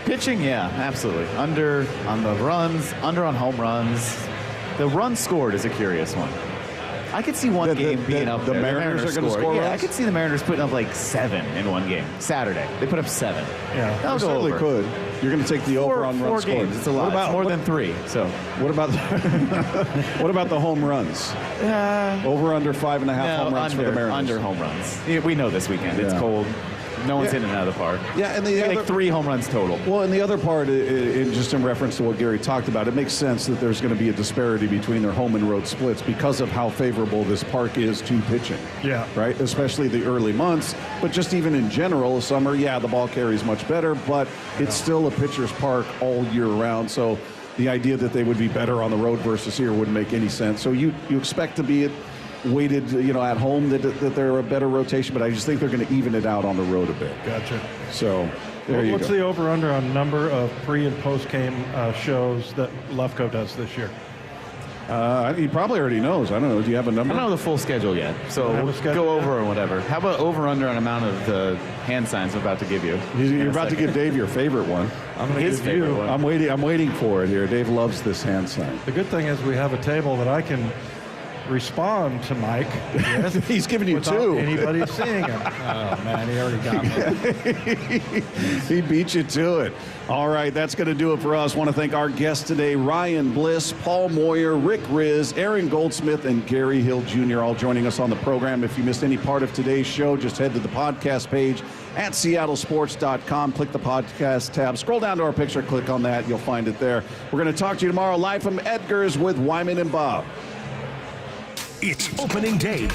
Pitching, yeah, absolutely. Under on the runs, under on home runs. The run scored is a curious one. I could see one game being up there. The Mariners are going to score Yeah, runs? I could see the Mariners putting up like 7 in one game. Saturday, they put up 7. Yeah, I'll go certainly over. could. You're going to take the over on runs scored. Games. It's a lot. It's more than 3. So what about what about the home runs? Over under 5.5 home runs for the Mariners. Under home runs. We know this weekend. It's cold. No one's in and out of the park. Yeah, and the other, like 3 home runs total. Well, and the other part, just in reference to what Gary talked about, it makes sense that there's going to be a disparity between their home and road splits because of how favorable this park is to pitching. Yeah. Right? Especially the early months, but just even in general, summer, the ball carries much better, but it's still a pitcher's park all year round. So the idea that they would be better on the road versus here wouldn't make any sense. So you expect to be weighted, at home that they're a better rotation, but I just think they're going to even it out on the road a bit. Gotcha. So there you go. What's the over-under on number of pre- and post-game shows that Lefko does this year? He probably already knows. I don't know. Do you have a number? I don't know the full schedule yet, so go over or whatever. How about over/under on amount of the hand signs I'm about to give you? You're about to give Dave your favorite one. His favorite one. I'm waiting for it here. Dave loves this hand sign. The good thing is we have a table that I can respond to Mike. Yes, he's giving you 2. Anybody seeing him? Oh man, he already got me. He beat you to it. All right, that's going to do it for us. Want to thank our guests today: Ryan Bliss, Paul Moyer, Rick Rizzs, Aaron Goldsmith, and Gary Hill Jr. all joining us on the program. If you missed any part of today's show, just head to the podcast page at seattlesports.com. Click the podcast tab. Scroll down to our picture. Click on that. You'll find it there. We're going to talk to you tomorrow live from Edgar's with Wyman and Bob. It's opening day.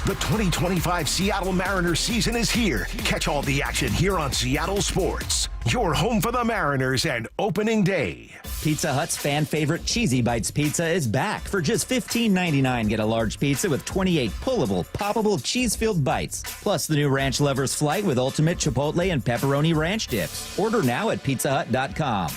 The 2025 Seattle Mariners season is here. Catch all the action here on Seattle Sports. Your home for the Mariners and opening day. Pizza Hut's fan favorite Cheesy Bites pizza is back. For just $15.99, get a large pizza with 28 pullable, poppable, cheese-filled bites. Plus the new Ranch Lovers Flight with ultimate chipotle and pepperoni ranch dips. Order now at pizzahut.com.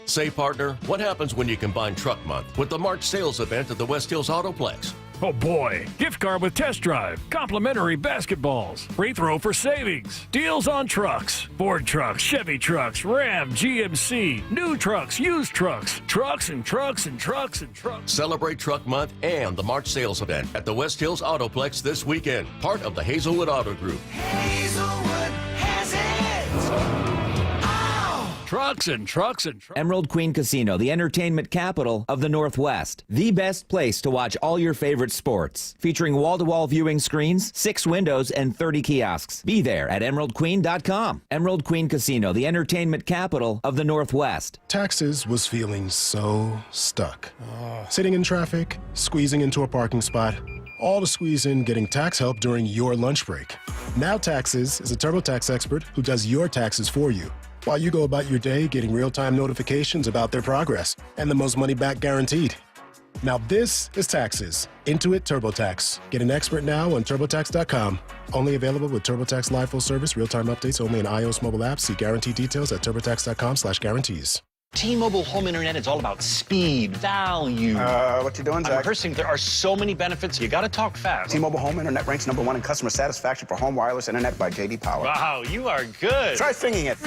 Say, partner, what happens when you combine Truck Month with the March sales event at the West Hills Autoplex? Oh boy, gift card with test drive, complimentary basketballs, free throw for savings, deals on trucks, Ford trucks, Chevy trucks, Ram, GMC, new trucks, used trucks, trucks and trucks and trucks and trucks. Celebrate Truck Month and the March sales event at the West Hills Autoplex this weekend, part of the Hazelwood Auto Group. Hazelwood has it! Trucks and trucks and trucks. Emerald Queen Casino, the entertainment capital of the Northwest. The best place to watch all your favorite sports. Featuring wall-to-wall viewing screens, 6 windows, and 30 kiosks. Be there at emeraldqueen.com. Emerald Queen Casino, the entertainment capital of the Northwest. Taxes was feeling so stuck. Sitting in traffic, squeezing into a parking spot, all to squeeze in getting tax help during your lunch break. Now Taxes is a TurboTax expert who does your taxes for you, while you go about your day getting real-time notifications about their progress and the most money back guaranteed. Now this is Taxes. Intuit TurboTax. Get an expert now on TurboTax.com. Only available with TurboTax Live Full Service, real-time updates only in iOS mobile apps. See guarantee details at TurboTax.com/guarantees. T-Mobile home internet is all about speed, value. What you doing, Zach? I'm rehearsing. There are so many benefits. You got to talk fast. T-Mobile home internet ranks #1 in customer satisfaction for home wireless internet by J.D. Power. Wow, you are good. Try singing it.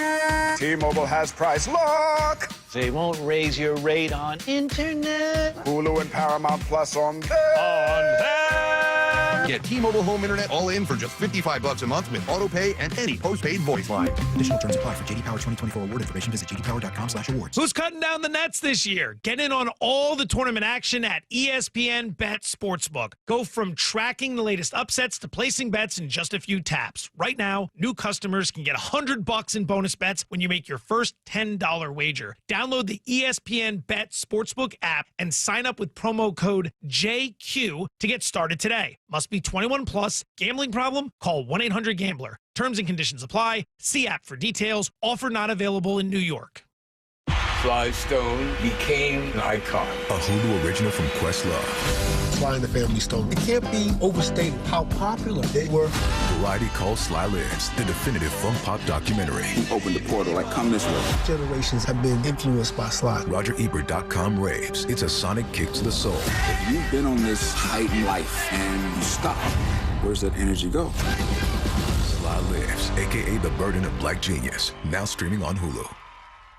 T-Mobile has price lock. They won't raise your rate on internet. Hulu and Paramount Plus on there. Get T-Mobile home internet all in for just $55 a month with auto pay and any postpaid voice line. Additional terms apply. For J.D. Power 2024 award information, visit jdpower.com/awards. Who's cutting down the nets this year? Get in on all the tournament action at ESPN Bet Sportsbook. Go from tracking the latest upsets to placing bets in just a few taps. Right now, new customers can get $100 in bonus bets when you make your first $10 wager. Download the ESPN Bet Sportsbook app and sign up with promo code JQ to get started today. Must be 21 plus. Gambling problem? Call 1-800-GAMBLER. Terms and conditions apply. See app for details. Offer not available in New York. Sly Stone became an icon. A Hulu original from Questlove. Sly and the Family Stone. It can't be overstated how popular they were. Variety called Sly Lives, the definitive funk pop documentary. He opened the portal like, come this way. Generations have been influenced by Sly. RogerEbert.com raves. It's a sonic kick to the soul. If you've been on this height in life and you stop, where's that energy go? Sly Lives, a.k.a. the burden of black genius. Now streaming on Hulu.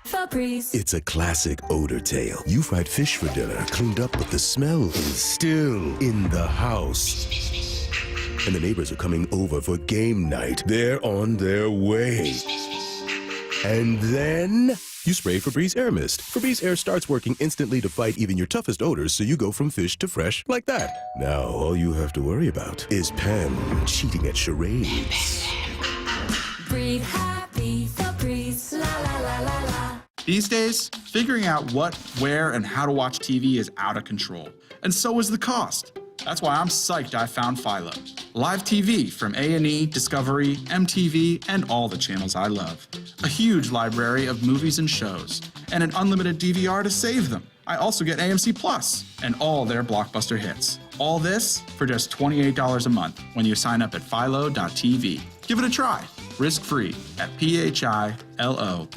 Febreze. It's a classic odor tale. You fried fish for dinner, cleaned up, but the smell is still in the house. And the neighbors are coming over for game night. They're on their way. And then you spray Febreze Air Mist. Febreze Air starts working instantly to fight even your toughest odors, so you go from fish to fresh like that. Now all you have to worry about is Pam cheating at charades. Breathe happy, Febreze, la la la la la. These days, figuring out what, where, and how to watch TV is out of control. And so is the cost. That's why I'm psyched I found Philo. Live TV from A&E, Discovery, MTV, and all the channels I love. A huge library of movies and shows. And an unlimited DVR to save them. I also get AMC Plus and all their blockbuster hits. All this for just $28 a month when you sign up at philo.tv. Give it a try. Risk-free at philo.tv.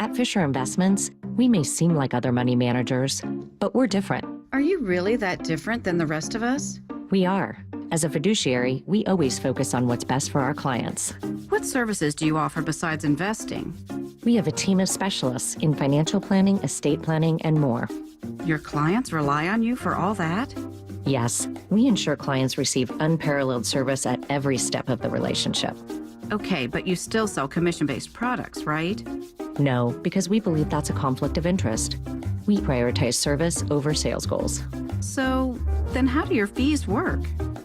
At Fisher Investments, we may seem like other money managers, but we're different. Are you really that different than the rest of us? We are. As a fiduciary, we always focus on what's best for our clients. What services do you offer besides investing? We have a team of specialists in financial planning, estate planning, and more. Your clients rely on you for all that? Yes, we ensure clients receive unparalleled service at every step of the relationship. Okay, but you still sell commission-based products, right? No, because we believe that's a conflict of interest. We prioritize service over sales goals. So, then how do your fees work?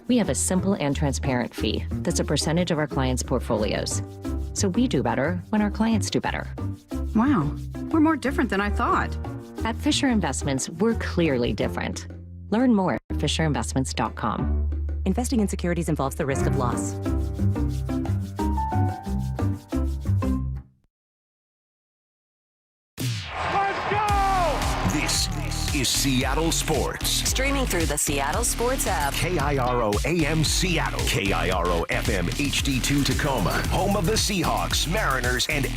We have a simple and transparent fee that's a percentage of our clients' portfolios. So we do better when our clients do better. Wow, we're more different than I thought. At Fisher Investments, we're clearly different. Learn more at fisherinvestments.com. Investing in securities involves the risk of loss. This is Seattle Sports. Streaming through the Seattle Sports app. KIRO AM Seattle. KIRO FM HD2 Tacoma. Home of the Seahawks, Mariners, and